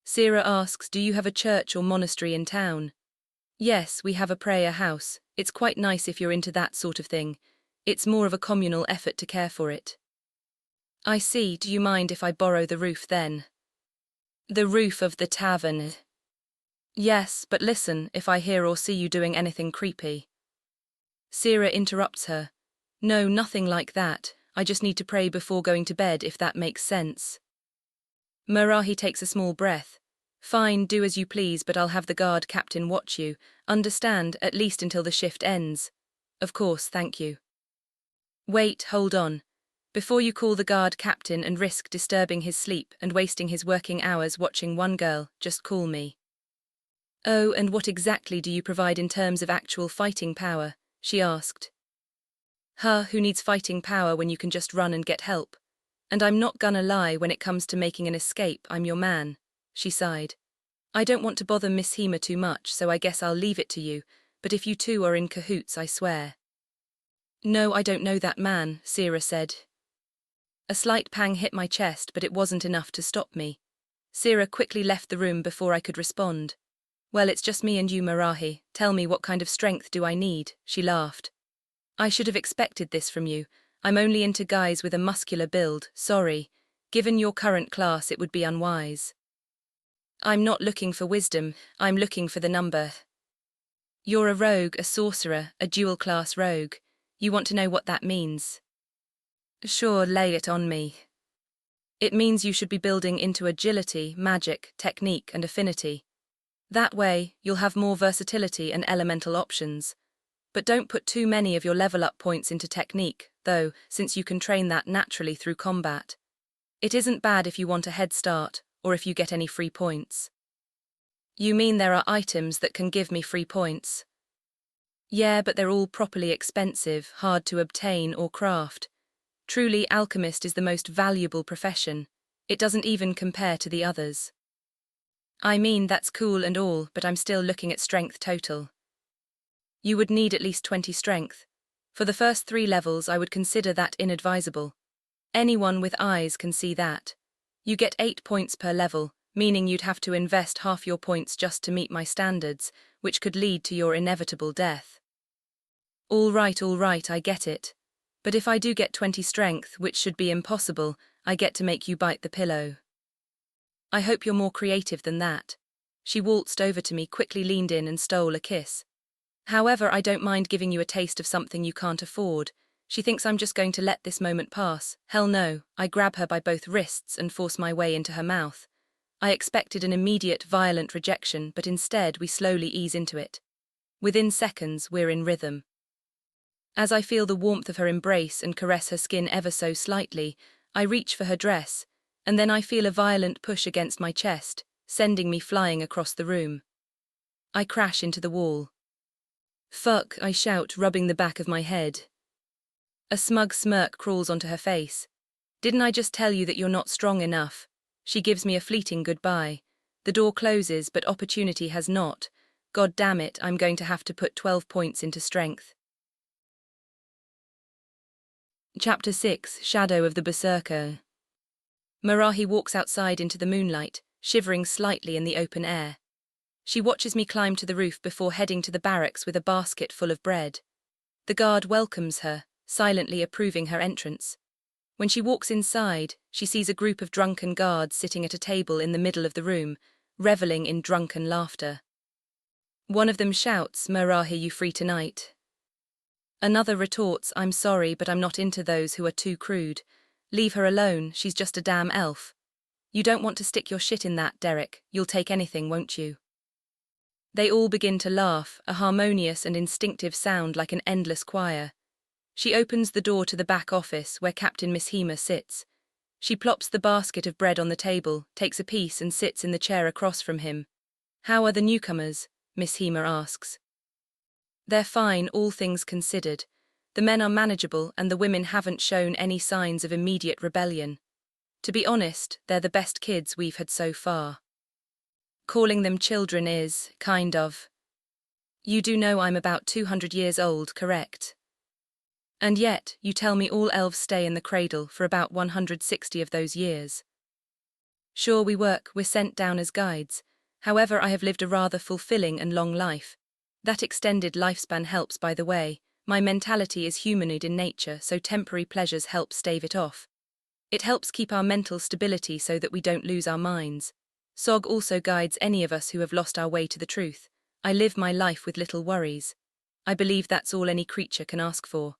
Sira asks, do you have a church or monastery in town? Yes, we have a prayer house. It's quite nice if you're into that sort of thing. It's more of a communal effort to care for it. I see, do you mind if I borrow the roof then? The roof of the tavern. Yes, but listen, if I hear or see you doing anything creepy. Sira interrupts her. No, nothing like that. I just need to pray before going to bed, if that makes sense. Marahi takes a small breath. Fine, do as you please, but I'll have the guard captain watch you. Understand, at least until the shift ends. Of course, thank you. Wait, hold on. Before you call the guard captain and risk disturbing his sleep and wasting his working hours watching one girl, just call me. Oh, and what exactly do you provide in terms of actual fighting power? She asked. Who needs fighting power when you can just run and get help? And I'm not gonna lie, when it comes to making an escape, I'm your man, she sighed. I don't want to bother Miss Hema too much, so I guess I'll leave it to you, but if you two are in cahoots, I swear. No, I don't know that man, Sira said. A slight pang hit my chest, but it wasn't enough to stop me. Sira quickly left the room before I could respond. Well, it's just me and you, Marahi. Tell me, what kind of strength do I need? She laughed. I should have expected this from you. I'm only into guys with a muscular build, sorry. Given your current class, it would be unwise. I'm not looking for wisdom, I'm looking for the number. You're a rogue, a sorcerer, a dual-class rogue. You want to know what that means? Sure, lay it on me. It means you should be building into agility, magic, technique, and affinity. That way, you'll have more versatility and elemental options. But don't put too many of your level-up points into technique, though, since you can train that naturally through combat. It isn't bad if you want a head start, or if you get any free points. You mean there are items that can give me free points? Yeah, but they're all properly expensive, hard to obtain or craft. Truly, alchemist is the most valuable profession. It doesn't even compare to the others. I mean, that's cool and all, but I'm still looking at strength total. You would need at least 20 strength. For the first 3 levels, I would consider that inadvisable. Anyone with eyes can see that. You get 8 points per level, meaning you'd have to invest half your points just to meet my standards, which could lead to your inevitable death. All right, I get it. But if I do get 20 strength, which should be impossible, I get to make you bite the pillow. I hope you're more creative than that. She waltzed over to me, quickly leaned in and stole a kiss. However, I don't mind giving you a taste of something you can't afford. She thinks I'm just going to let this moment pass. Hell no, I grab her by both wrists and force my way into her mouth. I expected an immediate, violent rejection, but instead we slowly ease into it. Within seconds, we're in rhythm. As I feel the warmth of her embrace and caress her skin ever so slightly, I reach for her dress, and then I feel a violent push against my chest, sending me flying across the room. I crash into the wall. Fuck, I shout, rubbing the back of my head. A smug smirk crawls onto her face. Didn't I just tell you that you're not strong enough? She gives me a fleeting goodbye. The door closes, but opportunity has not. God damn it, I'm going to have to put 12 points into strength. Chapter 6, Shadow of the Berserker. Marahi walks outside into the moonlight, shivering slightly in the open air. She watches me climb to the roof before heading to the barracks with a basket full of bread. The guard welcomes her, silently approving her entrance. When she walks inside, she sees a group of drunken guards sitting at a table in the middle of the room, reveling in drunken laughter. One of them shouts, "Marahi, you free tonight?" Another retorts, "I'm sorry, but I'm not into those who are too crude. Leave her alone, she's just a damn elf." "You don't want to stick your shit in that, Derek. You'll take anything, won't you?" They all begin to laugh, a harmonious and instinctive sound like an endless choir. She opens the door to the back office where Captain Miss Hema sits. She plops the basket of bread on the table, takes a piece and sits in the chair across from him. How are the newcomers? Miss Hema asks. They're fine, all things considered. The men are manageable and the women haven't shown any signs of immediate rebellion. To be honest, they're the best kids we've had so far. Calling them children is, kind of. You do know I'm about 200 years old, correct? And yet, you tell me all elves stay in the cradle for about 160 of those years. Sure, we're sent down as guides. However, I have lived a rather fulfilling and long life. That extended lifespan helps, by the way. My mentality is humanoid in nature, so temporary pleasures help stave it off. It helps keep our mental stability so that we don't lose our minds. SOG also guides any of us who have lost our way to the truth. I live my life with little worries. I believe that's all any creature can ask for.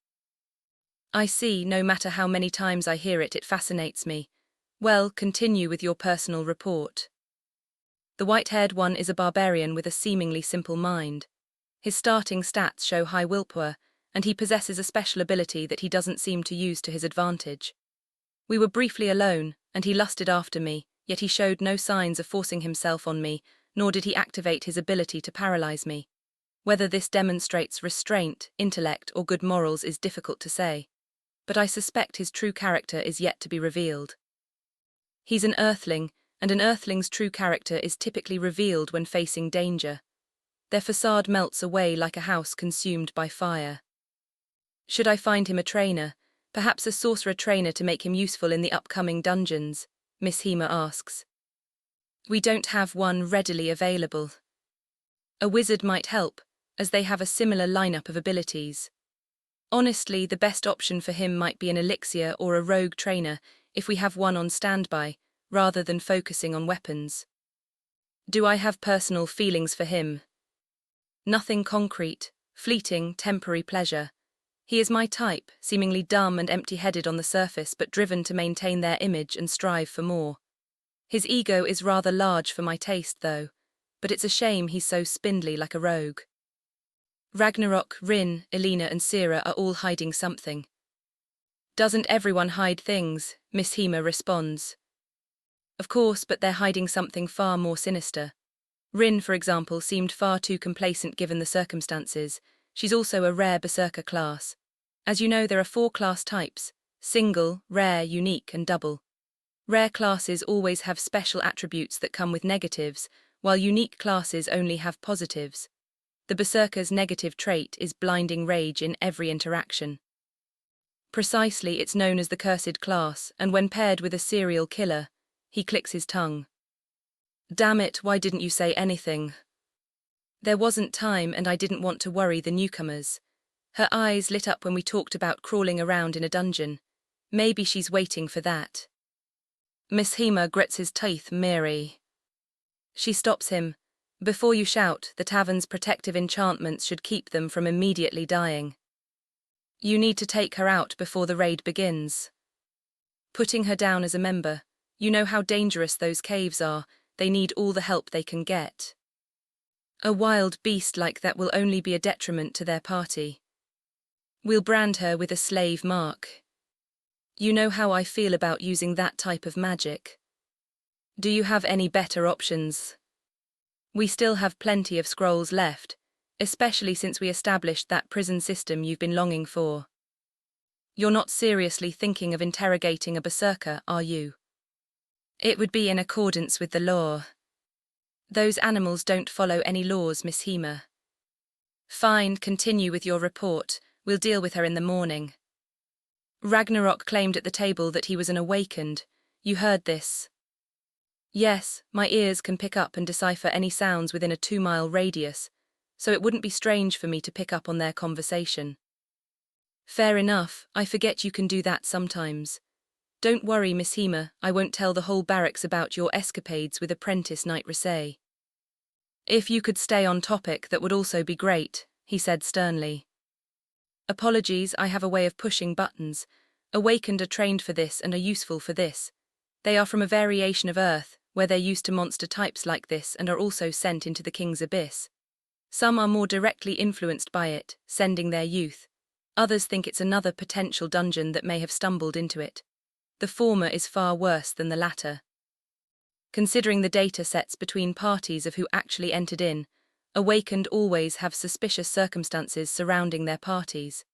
I see, no matter how many times I hear it, it fascinates me. Well, continue with your personal report. The white-haired one is a barbarian with a seemingly simple mind. His starting stats show high willpower, and he possesses a special ability that he doesn't seem to use to his advantage. We were briefly alone, and he lusted after me, yet he showed no signs of forcing himself on me, nor did he activate his ability to paralyze me. Whether this demonstrates restraint, intellect, or good morals is difficult to say. But I suspect his true character is yet to be revealed. He's an earthling, and an earthling's true character is typically revealed when facing danger. Their facade melts away like a house consumed by fire. Should I find him a trainer, perhaps a sorcerer trainer to make him useful in the upcoming dungeons? Miss Hema asks. We don't have one readily available. A wizard might help, as they have a similar lineup of abilities. Honestly, the best option for him might be an elixir or a rogue trainer if we have one on standby, rather than focusing on weapons. Do I have personal feelings for him? Nothing concrete, fleeting, temporary pleasure. He is my type, seemingly dumb and empty-headed on the surface but driven to maintain their image and strive for more. His ego is rather large for my taste, though, but it's a shame he's so spindly like a rogue. Ragnarok, Rin, Elena and Sira are all hiding something. Doesn't everyone hide things? Miss Hema responds. Of course, but they're hiding something far more sinister. Rin, for example, seemed far too complacent given the circumstances. She's also a rare berserker class. As you know, there are 4 class types: single, rare, unique and double. Rare classes always have special attributes that come with negatives, while unique classes only have positives. The berserker's negative trait is blinding rage in every interaction. Precisely, it's known as the cursed class, and when paired with a serial killer, he clicks his tongue. Damn it, why didn't you say anything? There wasn't time and I didn't want to worry the newcomers. Her eyes lit up when we talked about crawling around in a dungeon. Maybe she's waiting for that. Miss Hema grits his teeth, Mary. She stops him. Before you shout, the tavern's protective enchantments should keep them from immediately dying. You need to take her out before the raid begins. Putting her down as a member, you know how dangerous those caves are, they need all the help they can get. A wild beast like that will only be a detriment to their party. We'll brand her with a slave mark. You know how I feel about using that type of magic. Do you have any better options? We still have plenty of scrolls left, especially since we established that prison system you've been longing for. You're not seriously thinking of interrogating a berserker, are you? It would be in accordance with the law. Those animals don't follow any laws, Miss Hema. Fine, continue with your report. We'll deal with her in the morning. Ragnarok claimed at the table that he was an awakened. You heard this? Yes, my ears can pick up and decipher any sounds within a 2-mile radius, so it wouldn't be strange for me to pick up on their conversation. Fair enough, I forget you can do that sometimes. Don't worry, Miss Hema, I won't tell the whole barracks about your escapades with apprentice Knight Risay. If you could stay on topic, that would also be great, he said sternly. Apologies, I have a way of pushing buttons. Awakened are trained for this and are useful for this. They are from a variation of Earth, where they're used to monster types like this and are also sent into the King's Abyss. Some are more directly influenced by it, sending their youth. Others think it's another potential dungeon that may have stumbled into it. The former is far worse than the latter. Considering the data sets between parties of who actually entered in, awakened always have suspicious circumstances surrounding their parties.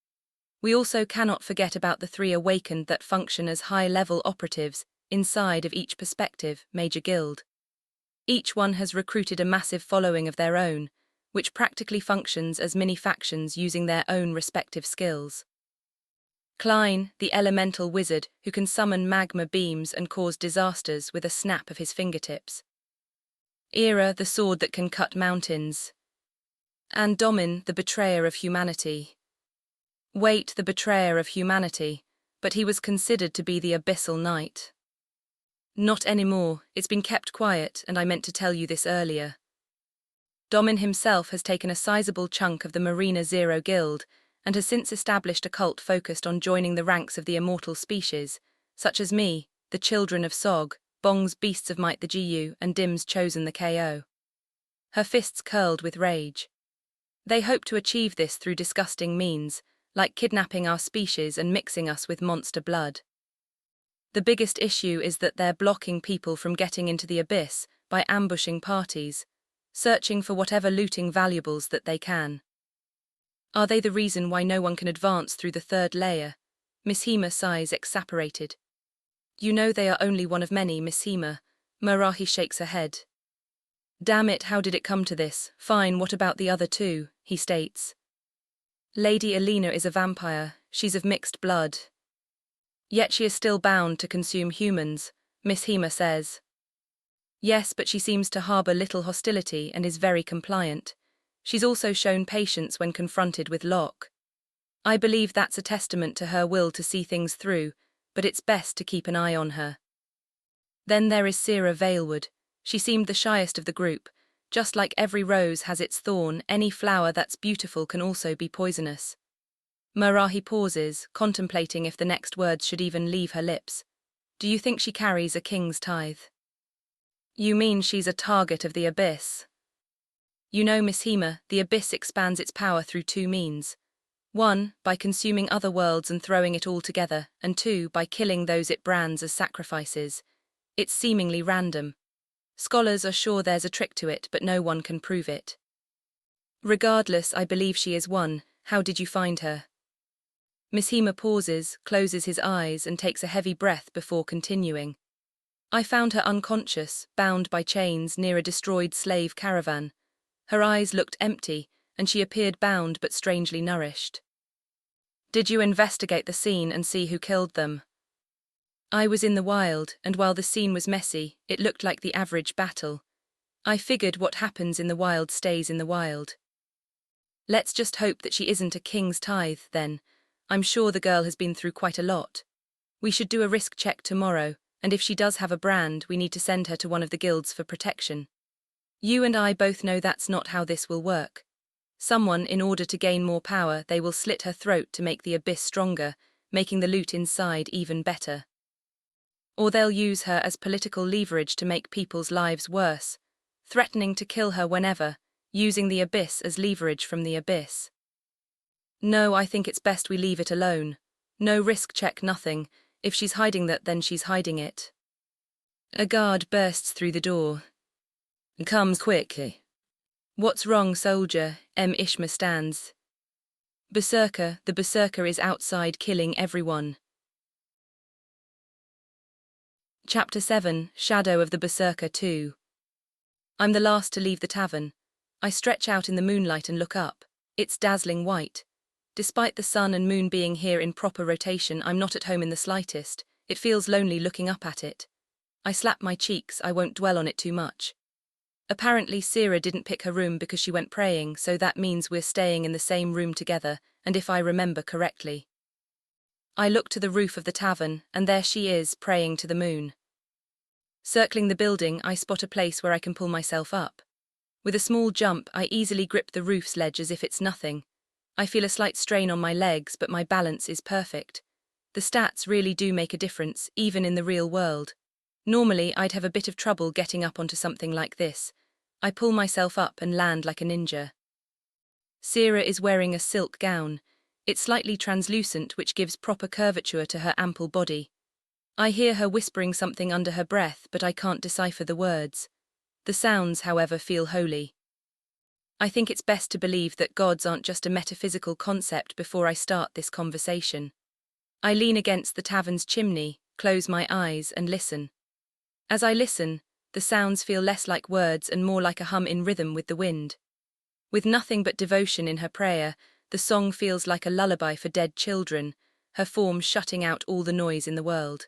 We also cannot forget about the 3 awakened that function as high-level operatives inside of each perspective major guild. Each one has recruited a massive following of their own, which practically functions as mini-factions using their own respective skills. Klein, the elemental wizard who can summon magma beams and cause disasters with a snap of his fingertips. Era, the sword that can cut mountains. And Domin, the betrayer of humanity. Wait, the betrayer of humanity, but he was considered to be the abyssal knight. Not anymore, it's been kept quiet, and I meant to tell you this earlier. Domin himself has taken a sizable chunk of the Marina Zero Guild, and has since established a cult focused on joining the ranks of the immortal species, such as me, the children of Sog, Bong's beasts of might the GU, and Dim's chosen the KO. Her fists curled with rage. They hope to achieve this through disgusting means, like kidnapping our species and mixing us with monster blood. The biggest issue is that they're blocking people from getting into the abyss by ambushing parties, searching for whatever looting valuables that they can. Are they the reason why no one can advance through the 3rd layer? Miss Hema sighs exasperated. You know they are only one of many, Miss Hema. Marahi shakes her head. Damn it, how did it come to this? Fine, what about the other 2, he states. Lady Alina is a vampire, she's of mixed blood. Yet she is still bound to consume humans, Miss Hema says. Yes, but she seems to harbour little hostility and is very compliant. She's also shown patience when confronted with Lock. I believe that's a testament to her will to see things through, but it's best to keep an eye on her. Then there is Sierra Valewood. She seemed the shyest of the group. Just like every rose has its thorn, any flower that's beautiful can also be poisonous. Marahi pauses, contemplating if the next words should even leave her lips. Do you think she carries a king's tithe? You mean she's a target of the abyss? You know, Miss Hema, the abyss expands its power through 2 means. 1, by consuming other worlds and throwing it all together, and 2, by killing those it brands as sacrifices. It's seemingly random. Scholars are sure there's a trick to it, but no one can prove it. Regardless, I believe she is one. How did you find her? Miss Hema pauses, closes his eyes, and takes a heavy breath before continuing. I found her unconscious, bound by chains near a destroyed slave caravan. Her eyes looked empty, and she appeared bound but strangely nourished. Did you investigate the scene and see who killed them? I was in the wild, and while the scene was messy, it looked like the average battle. I figured what happens in the wild stays in the wild. Let's just hope that she isn't a king's tithe, then. I'm sure the girl has been through quite a lot. We should do a risk check tomorrow, and if she does have a brand, we need to send her to one of the guilds for protection. You and I both know that's not how this will work. Someone, in order to gain more power, they will slit her throat to make the abyss stronger, making the loot inside even better. Or they'll use her as political leverage to make people's lives worse, threatening to kill her whenever, using the abyss as leverage from the abyss. No, I think it's best we leave it alone. No risk check, nothing. If she's hiding that, then she's hiding it. A guard bursts through the door. Comes quickly. What's wrong, soldier? Ishma stands. Berserker, the berserker is outside killing everyone. Chapter 7, Shadow of the Berserker 2. I'm the last to leave the tavern. I stretch out in the moonlight and look up. It's dazzling white. Despite the sun and moon being here in proper rotation, I'm not at home in the slightest. It feels lonely looking up at it. I slap my cheeks, I won't dwell on it too much. Apparently Sierra didn't pick her room because she went praying, so that means we're staying in the same room together, and if I remember correctly. I look to the roof of the tavern, and there she is, praying to the moon. Circling the building, I spot a place where I can pull myself up. With a small jump, I easily grip the roof's ledge as if it's nothing. I feel a slight strain on my legs, but my balance is perfect. The stats really do make a difference, even in the real world. Normally, I'd have a bit of trouble getting up onto something like this. I pull myself up and land like a ninja. Sierra is wearing a silk gown. It's slightly translucent, which gives proper curvature to her ample body. I hear her whispering something under her breath, but I can't decipher the words. The sounds, however, feel holy. I think it's best to believe that gods aren't just a metaphysical concept before I start this conversation. I lean against the tavern's chimney, close my eyes, and listen. As I listen, the sounds feel less like words and more like a hum in rhythm with the wind. With nothing but devotion in her prayer, the song feels like a lullaby for dead children, her form shutting out all the noise in the world.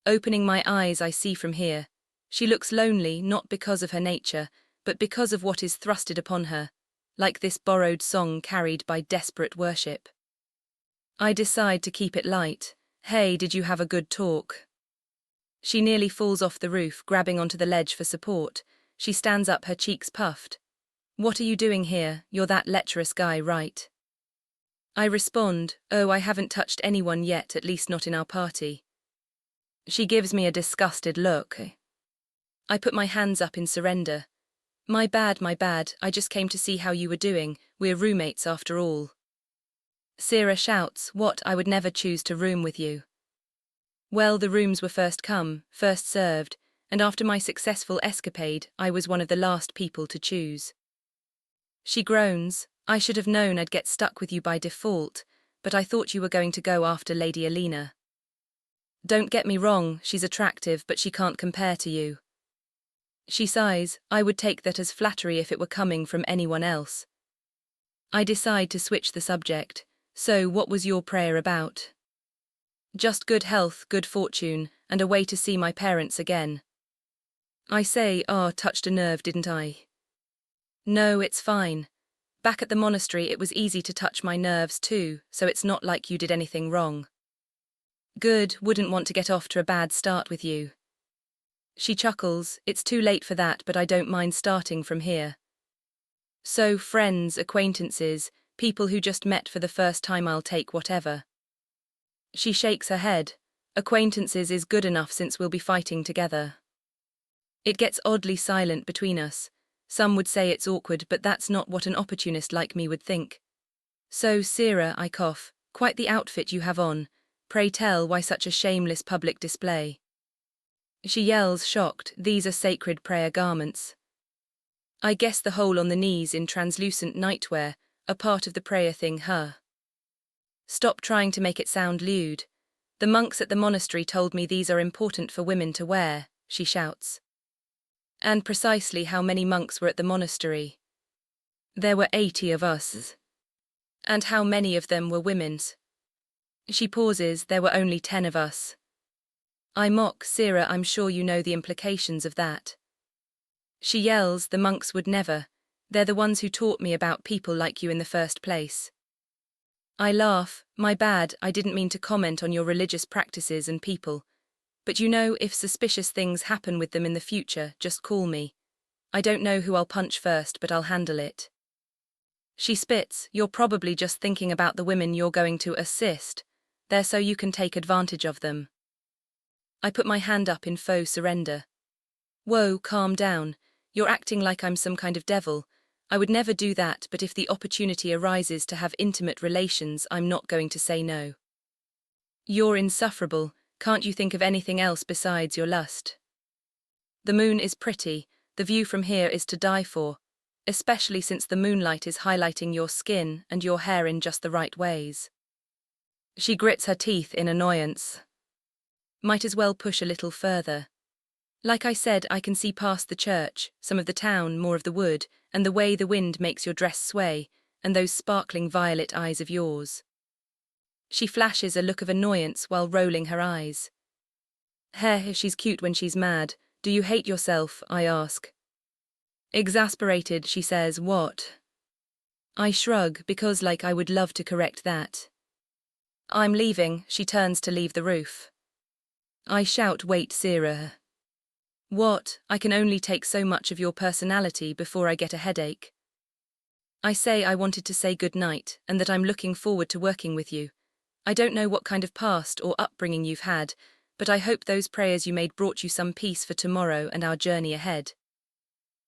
Opening my eyes, I see from here. She looks lonely, not because of her nature, but because of what is thrusted upon her, like this borrowed song carried by desperate worship. I decide to keep it light. Hey, did you have a good talk? She nearly falls off the roof, grabbing onto the ledge for support. She stands up, her cheeks puffed. What are you doing here? You're that lecherous guy, right? I respond, oh, I haven't touched anyone yet, at least not in our party. She gives me a disgusted look. I put my hands up in surrender. My bad, I just came to see how you were doing, we're roommates after all. Sira shouts, what, I would never choose to room with you. Well, the rooms were first come, first served, and after my successful escapade, I was one of the last people to choose. She groans, I should have known I'd get stuck with you by default, but I thought you were going to go after Lady Alina. Don't get me wrong, she's attractive, but she can't compare to you. She sighs, I would take that as flattery if it were coming from anyone else. I decide to switch the subject. So, what was your prayer about? Just good health, good fortune, and a way to see my parents again. I say, touched a nerve, didn't I? No, it's fine. Back at the monastery it was easy to touch my nerves too, so it's not like you did anything wrong. Good, wouldn't want to get off to a bad start with you. She chuckles, it's too late for that, but I don't mind starting from here. So, friends, acquaintances, people who just met for the first time, I'll take whatever. She shakes her head. Acquaintances is good enough since we'll be fighting together. It gets oddly silent between us. Some would say it's awkward, but that's not what an opportunist like me would think. So, Sira, I cough, quite the outfit you have on. Pray tell, why such a shameless public display? She yells, shocked, these are sacred prayer garments. I guess the hole on the knees in translucent nightwear, a part of the prayer thing, huh? Stop trying to make it sound lewd. The monks at the monastery told me these are important for women to wear, she shouts. And precisely how many monks were at the monastery? There were 80 of us. And how many of them were women's? She pauses, there were only 10 of us. I mock, Sira, I'm sure you know the implications of that. She yells, the monks would never. They're the ones who taught me about people like you in the first place. I laugh, my bad, I didn't mean to comment on your religious practices and people. But you know, if suspicious things happen with them in the future, just call me. I don't know who I'll punch first, but I'll handle it. She spits, you're probably just thinking about the women you're going to assist. They're so you can take advantage of them. I put my hand up in faux surrender. Whoa, calm down. You're acting like I'm some kind of devil. I would never do that, but if the opportunity arises to have intimate relations, I'm not going to say no. You're insufferable, can't you think of anything else besides your lust? The moon is pretty, the view from here is to die for, especially since the moonlight is highlighting your skin and your hair in just the right ways. She grits her teeth in annoyance. Might as well push a little further. Like I said, I can see past the church, some of the town, more of the wood, and the way the wind makes your dress sway, and those sparkling violet eyes of yours. She flashes a look of annoyance while rolling her eyes. Heh, she's cute when she's mad. Do you hate yourself? I ask. Exasperated, she says, what? I shrug, because I would love to correct that. I'm leaving, she turns to leave the roof. I shout, wait, Sira. What? I can only take so much of your personality before I get a headache. I say I wanted to say good night, and that I'm looking forward to working with you. I don't know what kind of past or upbringing you've had, but I hope those prayers you made brought you some peace for tomorrow and our journey ahead.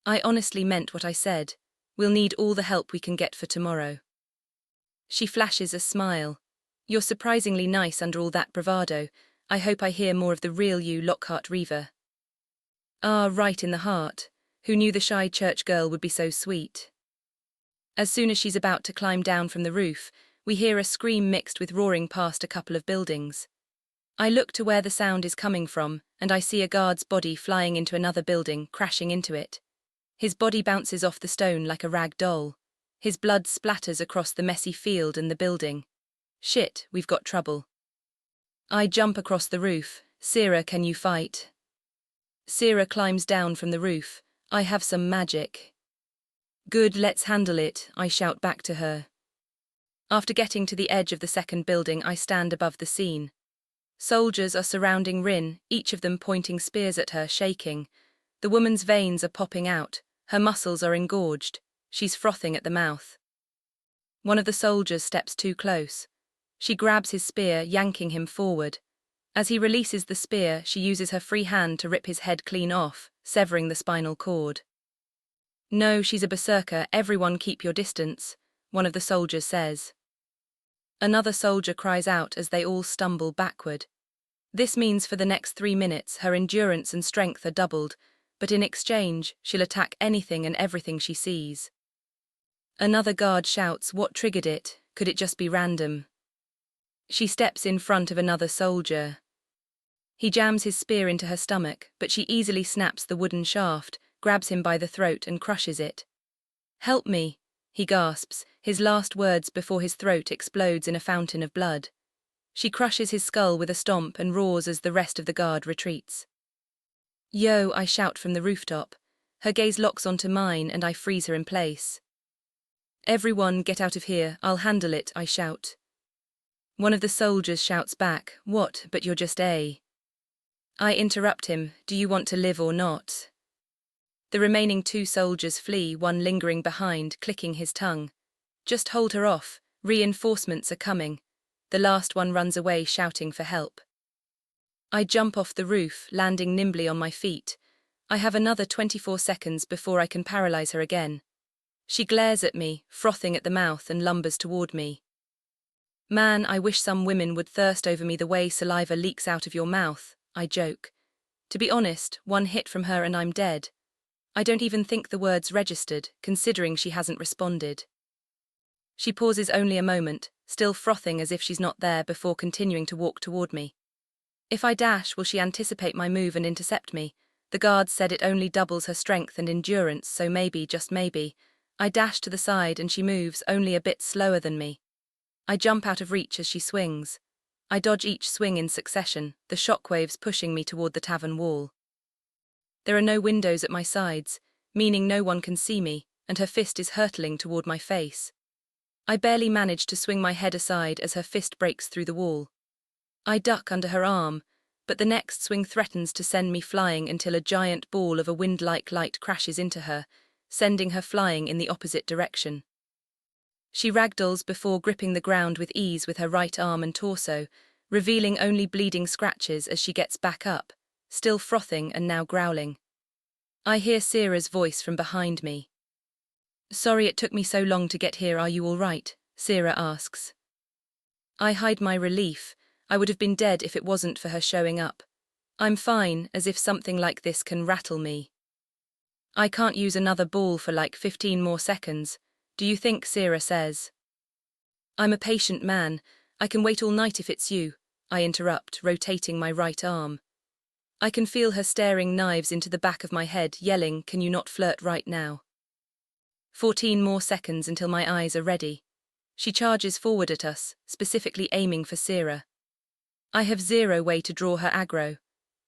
I honestly meant what I said. We'll need all the help we can get for tomorrow. She flashes a smile. You're surprisingly nice under all that bravado. I hope I hear more of the real you, Lock Heartreaver. Ah, right in the heart. Who knew the shy church girl would be so sweet? As soon as she's about to climb down from the roof, we hear a scream mixed with roaring past a couple of buildings. I look to where the sound is coming from, and I see a guard's body flying into another building, crashing into it. His body bounces off the stone like a rag doll. His blood splatters across the messy field and the building. Shit, we've got trouble. I jump across the roof. Sira, can you fight? Sira climbs down from the roof. I have some magic. Good, let's handle it, I shout back to her. After getting to the edge of the second building, I stand above the scene. Soldiers are surrounding Rin, each of them pointing spears at her, shaking. The woman's veins are popping out, her muscles are engorged, she's frothing at the mouth. One of the soldiers steps too close. She grabs his spear, yanking him forward. As he releases the spear, she uses her free hand to rip his head clean off, severing the spinal cord. No, she's a berserker, everyone keep your distance, one of the soldiers says. Another soldier cries out as they all stumble backward. This means for the next 3 minutes her endurance and strength are doubled, but in exchange she'll attack anything and everything she sees. Another guard shouts, what triggered it? Could it just be random? She steps in front of another soldier. He jams his spear into her stomach, but she easily snaps the wooden shaft, grabs him by the throat and crushes it. Help me, he gasps, his last words before his throat explodes in a fountain of blood. She crushes his skull with a stomp and roars as the rest of the guard retreats. Yo, I shout from the rooftop. Her gaze locks onto mine and I freeze her in place. Everyone get out of here, I'll handle it, I shout. One of the soldiers shouts back, what, but you're just a... I interrupt him, do you want to live or not? The remaining 2 soldiers flee, one lingering behind, clicking his tongue. Just hold her off, reinforcements are coming. The last one runs away shouting for help. I jump off the roof, landing nimbly on my feet. I have another 24 seconds before I can paralyze her again. She glares at me, frothing at the mouth, and lumbers toward me. Man, I wish some women would thirst over me the way saliva leaks out of your mouth, I joke. To be honest, one hit from her and I'm dead. I don't even think the words registered, considering she hasn't responded. She pauses only a moment, still frothing as if she's not there, before continuing to walk toward me. If I dash, will she anticipate my move and intercept me? The guards said it only doubles her strength and endurance, so maybe, just maybe. I dash to the side and she moves, only a bit slower than me. I jump out of reach as she swings. I dodge each swing in succession, the shockwaves pushing me toward the tavern wall. There are no windows at my sides, meaning no one can see me, and her fist is hurtling toward my face. I barely manage to swing my head aside as her fist breaks through the wall. I duck under her arm, but the next swing threatens to send me flying until a giant ball of a wind-like light crashes into her, sending her flying in the opposite direction. She ragdolls before gripping the ground with ease with her right arm and torso, revealing only bleeding scratches as she gets back up, still frothing and now growling. I hear Sira's voice from behind me. Sorry it took me so long to get here, are you all right? Sira asks. I hide my relief. I would have been dead if it wasn't for her showing up. I'm fine, as if something like this can rattle me. I can't use another ball for like 15 more seconds. Do you think? Sira says. I'm a patient man. I can wait all night if it's you, I interrupt, rotating my right arm. I can feel her staring knives into the back of my head, yelling, can you not flirt right now? 14 more seconds until my eyes are ready. She charges forward at us, specifically aiming for Sira. I have zero way to draw her aggro.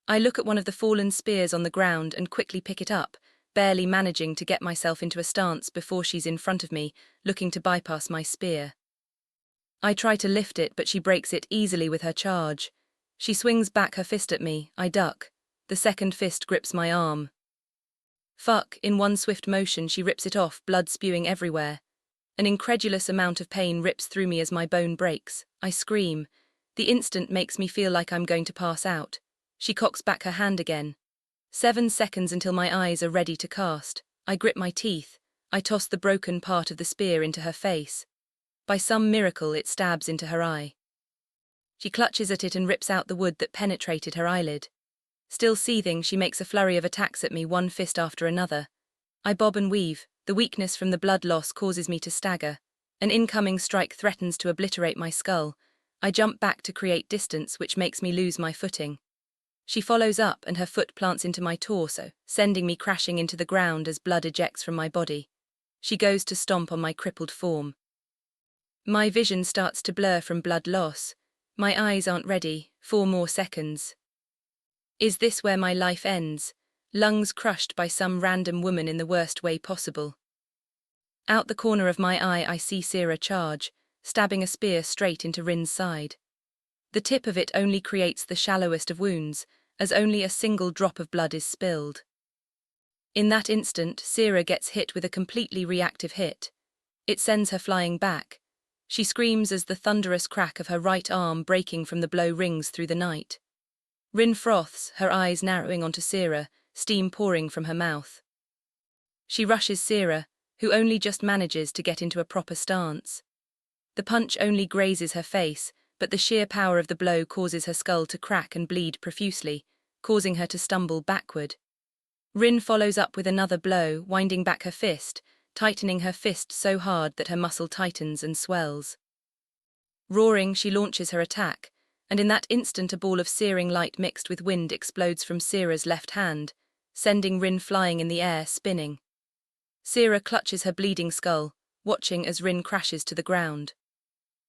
I look at one of the fallen spears on the ground and quickly pick it up, barely managing to get myself into a stance before she's in front of me, looking to bypass my spear. I try to lift it, but she breaks it easily with her charge. She swings back her fist at me, I duck. The second fist grips my arm. Fuck, in one swift motion she rips it off, blood spewing everywhere. An incredulous amount of pain rips through me as my bone breaks. I scream. The instant makes me feel like I'm going to pass out. She cocks back her hand again. 7 seconds until my eyes are ready to cast. I grip my teeth. I toss the broken part of the spear into her face. By some miracle it stabs into her eye. She clutches at it and rips out the wood that penetrated her eyelid. Still seething, she makes a flurry of attacks at me, one fist after another. I bob and weave. The weakness from the blood loss causes me to stagger. An incoming strike threatens to obliterate my skull. I jump back to create distance, which makes me lose my footing. She follows up and her foot plants into my torso, sending me crashing into the ground as blood ejects from my body. She goes to stomp on my crippled form. My vision starts to blur from blood loss. My eyes aren't ready. 4 more seconds. Is this where my life ends? Lungs crushed by some random woman in the worst way possible. Out the corner of my eye I see Sira charge, stabbing a spear straight into Rin's side. The tip of it only creates the shallowest of wounds, as only a single drop of blood is spilled. In that instant, Sira gets hit with a completely reactive hit. It sends her flying back. She screams as the thunderous crack of her right arm breaking from the blow rings through the night. Rin froths, her eyes narrowing onto Sira, steam pouring from her mouth. She rushes Sira, who only just manages to get into a proper stance. The punch only grazes her face, but the sheer power of the blow causes her skull to crack and bleed profusely, causing her to stumble backward. Rin follows up with another blow, winding back her fist, tightening her fist so hard that her muscle tightens and swells. Roaring, she launches her attack, and in that instant a ball of searing light mixed with wind explodes from Sira's left hand, sending Rin flying in the air, spinning. Sira clutches her bleeding skull, watching as Rin crashes to the ground.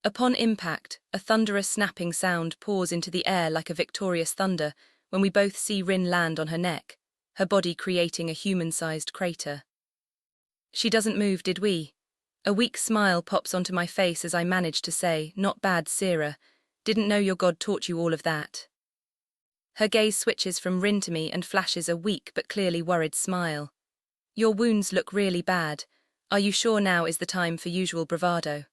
Upon impact, a thunderous snapping sound pours into the air like a victorious thunder when we both see Rin land on her neck, her body creating a human-sized crater. She doesn't move, did we? A weak smile pops onto my face as I manage to say, "Not bad, Sira. Didn't know your god taught you all of that." Her gaze switches from Rin to me and flashes a weak but clearly worried smile. "Your wounds look really bad. Are you sure now is the time for usual bravado?"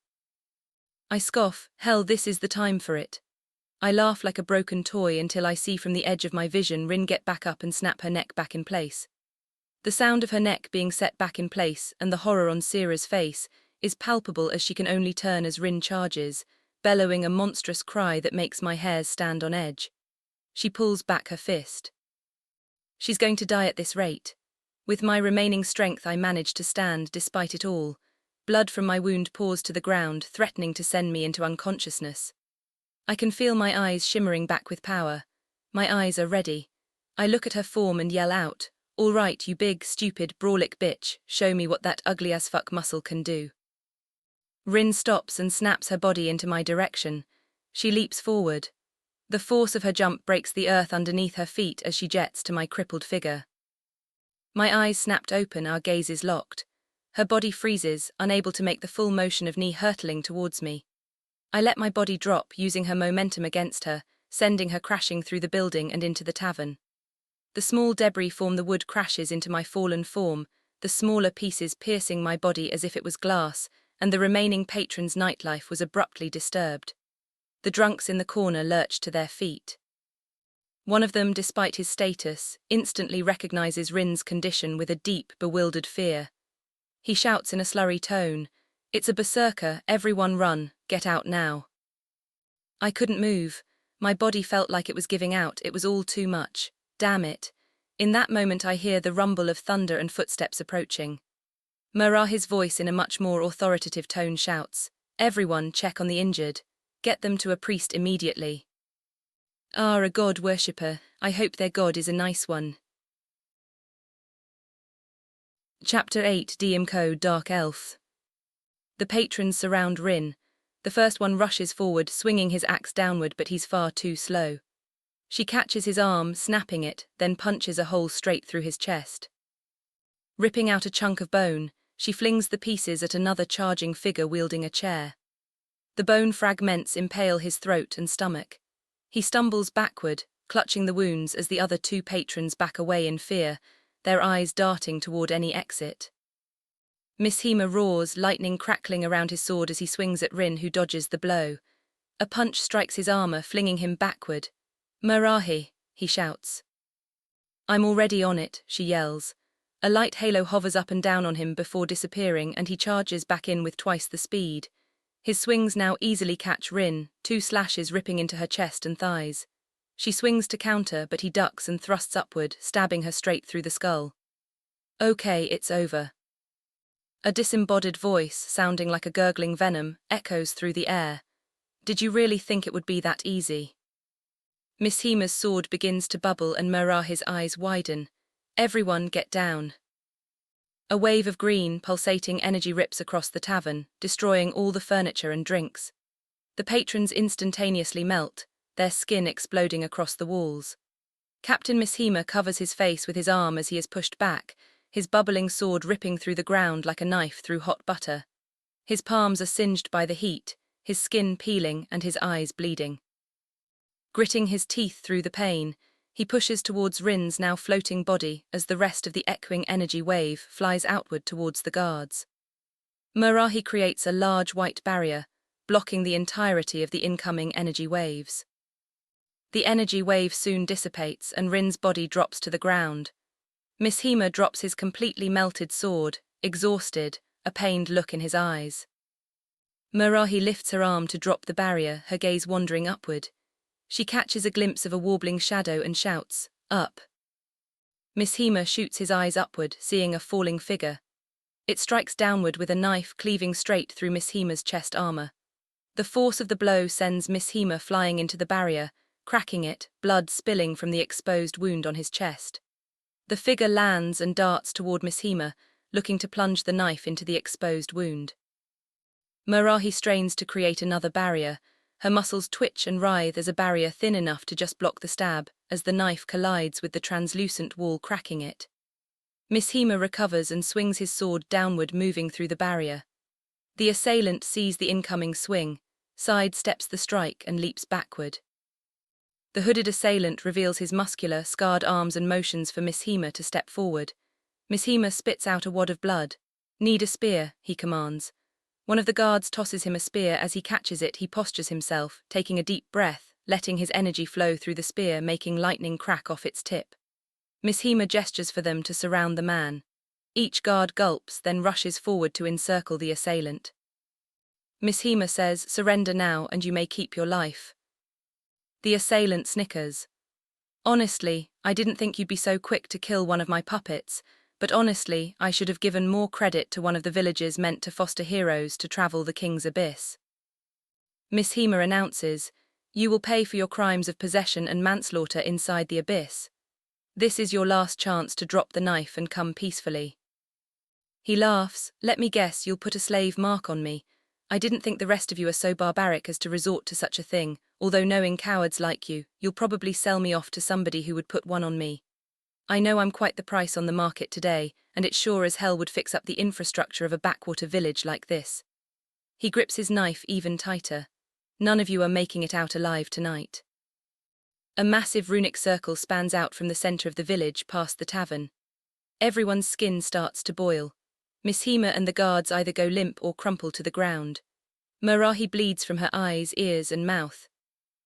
I scoff, "Hell, this is the time for it." I laugh like a broken toy until I see from the edge of my vision Rin get back up and snap her neck back in place. The sound of her neck being set back in place and the horror on Sira's face is palpable as she can only turn as Rin charges, bellowing a monstrous cry that makes my hairs stand on edge. She pulls back her fist. She's going to die at this rate. With my remaining strength I manage to stand despite it all. Blood from my wound pours to the ground, threatening to send me into unconsciousness. I can feel my eyes shimmering back with power. My eyes are ready. I look at her form and yell out, "All right, you big, stupid, brawlic bitch, show me what that ugly-as-fuck muscle can do." Rin stops and snaps her body into my direction. She leaps forward. The force of her jump breaks the earth underneath her feet as she jets to my crippled figure. My eyes snapped open, our gazes locked. Her body freezes, unable to make the full motion of knee hurtling towards me. I let my body drop, using her momentum against her, sending her crashing through the building and into the tavern. The small debris from the wood crashes into my fallen form, the smaller pieces piercing my body as if it was glass, and the remaining patrons' nightlife was abruptly disturbed. The drunks in the corner lurched to their feet. One of them, despite his status, instantly recognizes Rin's condition with a deep, bewildered fear. He shouts in a slurry tone, "It's a berserker, everyone run, get out now." I couldn't move. My body felt like it was giving out, it was all too much. Damn it. In that moment I hear the rumble of thunder and footsteps approaching. Marahi's voice in a much more authoritative tone shouts, "Everyone check on the injured. Get them to a priest immediately." Ah, a god worshipper. I hope their god is a nice one. Chapter 8, DMCO Dark Elf. The patrons surround Rin. The first one rushes forward, swinging his axe downward, but he's far too slow. She catches his arm, snapping it, then punches a hole straight through his chest. Ripping out a chunk of bone, she flings the pieces at another charging figure wielding a chair. The bone fragments impale his throat and stomach. He stumbles backward, clutching the wounds as the other 2 patrons back away in fear, their eyes darting toward any exit. Mishima roars, lightning crackling around his sword as he swings at Rin, who dodges the blow. A punch strikes his armor, flinging him backward. "Marahi," he shouts. "I'm already on it," she yells. A light halo hovers up and down on him before disappearing, and he charges back in with twice the speed. His swings now easily catch Rin, 2 slashes ripping into her chest and thighs. She swings to counter, but he ducks and thrusts upward, stabbing her straight through the skull. Okay, it's over. A disembodied voice, sounding like a gurgling venom, echoes through the air. Did you really think it would be that easy? Miss Hima's sword begins to bubble and Murahi's eyes widen. Everyone get down. A wave of green, pulsating energy rips across the tavern, destroying all the furniture and drinks. The patrons instantaneously melt, their skin exploding across the walls. Captain Miss Hima covers his face with his arm as he is pushed back, his bubbling sword ripping through the ground like a knife through hot butter. His palms are singed by the heat, his skin peeling and his eyes bleeding. Gritting his teeth through the pain, he pushes towards Rin's now floating body as the rest of the echoing energy wave flies outward towards the guards. Murahi creates a large white barrier, blocking the entirety of the incoming energy waves. The energy wave soon dissipates and Rin's body drops to the ground. Miss Hima drops his completely melted sword, exhausted, a pained look in his eyes. Murahi lifts her arm to drop the barrier, her gaze wandering upward. She catches a glimpse of a warbling shadow and shouts, "Up!" Miss Hima shoots his eyes upward, seeing a falling figure. It strikes downward with a knife cleaving straight through Miss Hima's chest armor. The force of the blow sends Miss Hima flying into the barrier, cracking it, blood spilling from the exposed wound on his chest. The figure lands and darts toward Miss Hima, looking to plunge the knife into the exposed wound. Murahi strains to create another barrier. Her muscles twitch and writhe as a barrier thin enough to just block the stab, as the knife collides with the translucent wall, cracking it. Miss Hima recovers and swings his sword downward, moving through the barrier. The assailant sees the incoming swing, sidesteps the strike and leaps backward. The hooded assailant reveals his muscular, scarred arms and motions for Miss Hima to step forward. Miss Hima spits out a wad of blood. "Need a spear," he commands. One of the guards tosses him a spear. As he catches it, he postures himself, taking a deep breath, letting his energy flow through the spear, making lightning crack off its tip. Miss Hima gestures for them to surround the man. Each guard gulps, then rushes forward to encircle the assailant. Miss Hima says, "Surrender now and you may keep your life." The assailant snickers. "Honestly, I didn't think you'd be so quick to kill one of my puppets. But honestly, I should have given more credit to one of the villages meant to foster heroes to travel the King's Abyss." Miss Hima announces, "You will pay for your crimes of possession and manslaughter inside the Abyss. This is your last chance to drop the knife and come peacefully." He laughs. "Let me guess, you'll put a slave mark on me. I didn't think the rest of you are so barbaric as to resort to such a thing, although knowing cowards like you, you'll probably sell me off to somebody who would put one on me. I know I'm quite the price on the market today, and it sure as hell would fix up the infrastructure of a backwater village like this." He grips his knife even tighter. "None of you are making it out alive tonight." A massive runic circle spans out from the center of the village past the tavern. Everyone's skin starts to boil. Miss Hima and the guards either go limp or crumple to the ground. Murahi bleeds from her eyes, ears, and mouth.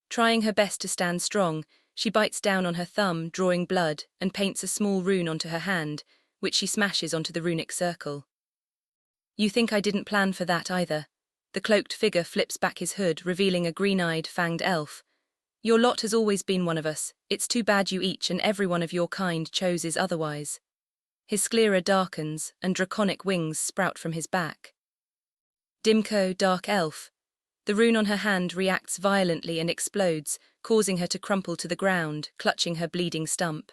Trying her best to stand strong, she bites down on her thumb, drawing blood, and paints a small rune onto her hand, which she smashes onto the runic circle. "You think I didn't plan for that either?" The cloaked figure flips back his hood, revealing a green-eyed, fanged elf. "Your lot has always been one of us. It's too bad you each and every one of your kind chooses otherwise." His sclera darkens, and draconic wings sprout from his back. DMCO, dark elf. The rune on her hand reacts violently and explodes, causing her to crumple to the ground, clutching her bleeding stump.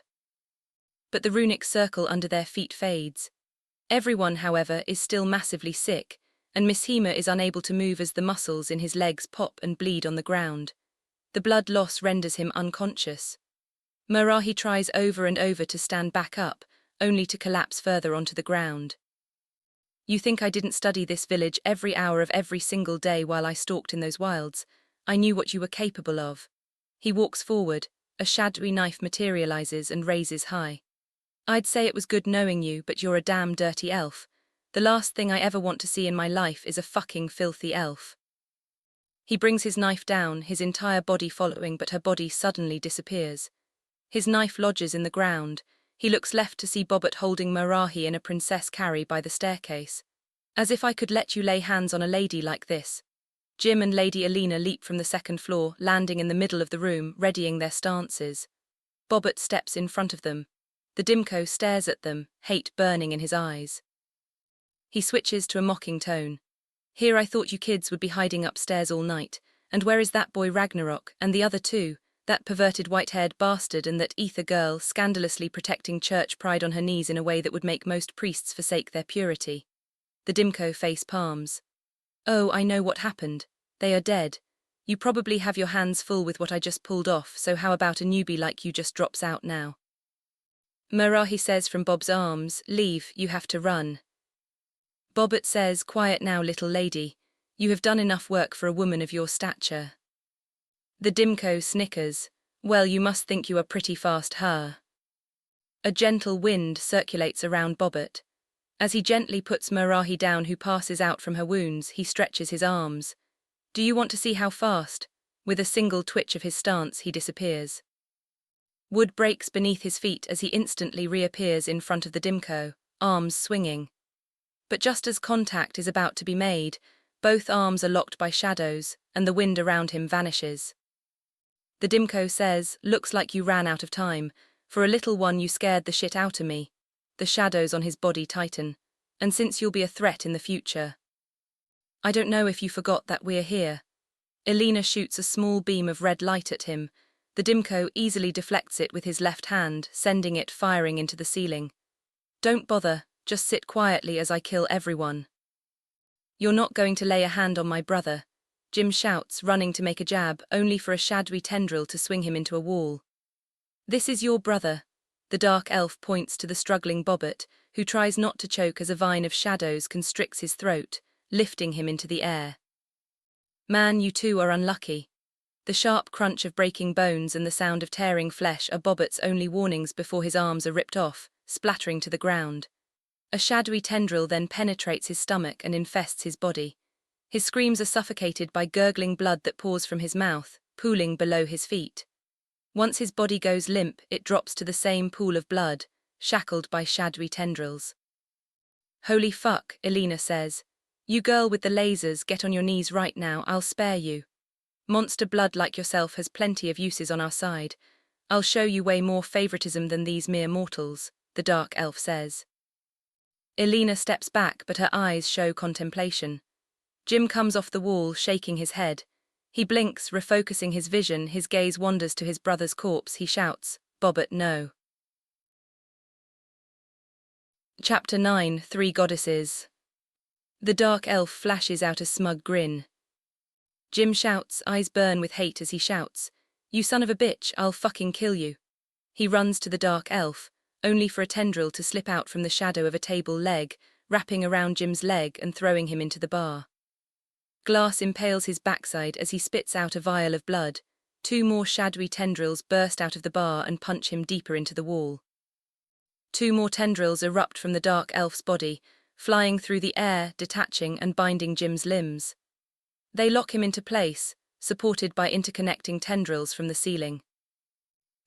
But the runic circle under their feet fades. Everyone, however, is still massively sick, and Miss Hima is unable to move as the muscles in his legs pop and bleed on the ground. The blood loss renders him unconscious. Murahi tries over and over to stand back up, only to collapse further onto the ground. "You think I didn't study this village every hour of every single day while I stalked in those wilds? I knew what you were capable of." He walks forward, a shadowy knife materializes and raises high. "I'd say it was good knowing you, but you're a damn dirty elf. The last thing I ever want to see in my life is a fucking filthy elf." He brings his knife down, his entire body following, but her body suddenly disappears. His knife lodges in the ground. He looks left to see Bobbert holding Murahi in a princess carry by the staircase. "As if I could let you lay hands on a lady like this." Jim and Lady Alina leap from the second floor, landing in the middle of the room, readying their stances. Bobbert steps in front of them. The DMCO stares at them, hate burning in his eyes. He switches to a mocking tone. Here I thought you kids would be hiding upstairs all night, and where is that boy Ragnarok, and the other two, that perverted white-haired bastard and that ether girl scandalously protecting church pride on her knees in a way that would make most priests forsake their purity. The DMCO face palms. Oh, I know what happened. They are dead. You probably have your hands full with what I just pulled off, so how about a newbie like you just drops out now? Marahi says from Bob's arms, leave, you have to run. Bobbert says, quiet now, little lady. You have done enough work for a woman of your stature. The DMCO snickers. Well, you must think you are pretty fast, huh? A gentle wind circulates around Bobbert. As he gently puts Marahi down, who passes out from her wounds, he stretches his arms. Do you want to see how fast? With a single twitch of his stance, he disappears. Wood breaks beneath his feet as he instantly reappears in front of the DMCO, arms swinging. But just as contact is about to be made, both arms are locked by shadows, and the wind around him vanishes. The DMCO says, looks like you ran out of time. For a little one you scared the shit out of me. The shadows on his body tighten. And since you'll be a threat in the future. I don't know if you forgot that we're here. Alina shoots a small beam of red light at him. The DMCO easily deflects it with his left hand, sending it firing into the ceiling. Don't bother, just sit quietly as I kill everyone. You're not going to lay a hand on my brother, Jim shouts, running to make a jab, only for a shadowy tendril to swing him into a wall. This is your brother. The dark elf points to the struggling Bobbert, who tries not to choke as a vine of shadows constricts his throat, lifting him into the air. Man, you two are unlucky. The sharp crunch of breaking bones and the sound of tearing flesh are Bobbert's only warnings before his arms are ripped off, splattering to the ground. A shadowy tendril then penetrates his stomach and infests his body. His screams are suffocated by gurgling blood that pours from his mouth, pooling below his feet. Once his body goes limp, it drops to the same pool of blood, shackled by shadowy tendrils. Holy fuck, Alina says. You girl with the lasers, get on your knees right now, I'll spare you. Monster blood like yourself has plenty of uses on our side. I'll show you way more favoritism than these mere mortals, the dark elf says. Alina steps back, but her eyes show contemplation. Jim comes off the wall, shaking his head. He blinks, refocusing his vision, his gaze wanders to his brother's corpse, he shouts, Bobbert, no. Chapter 9, 3 Goddesses. The dark elf flashes out a smug grin. Jim shouts, eyes burn with hate as he shouts, you son of a bitch, I'll fucking kill you. He runs to the dark elf, only for a tendril to slip out from the shadow of a table leg, wrapping around Jim's leg and throwing him into the bar. Glass impales his backside as he spits out a vial of blood. 2 more shadowy tendrils burst out of the bar and punch him deeper into the wall. 2 more tendrils erupt from the dark elf's body, flying through the air, detaching and binding Jim's limbs. They lock him into place, supported by interconnecting tendrils from the ceiling.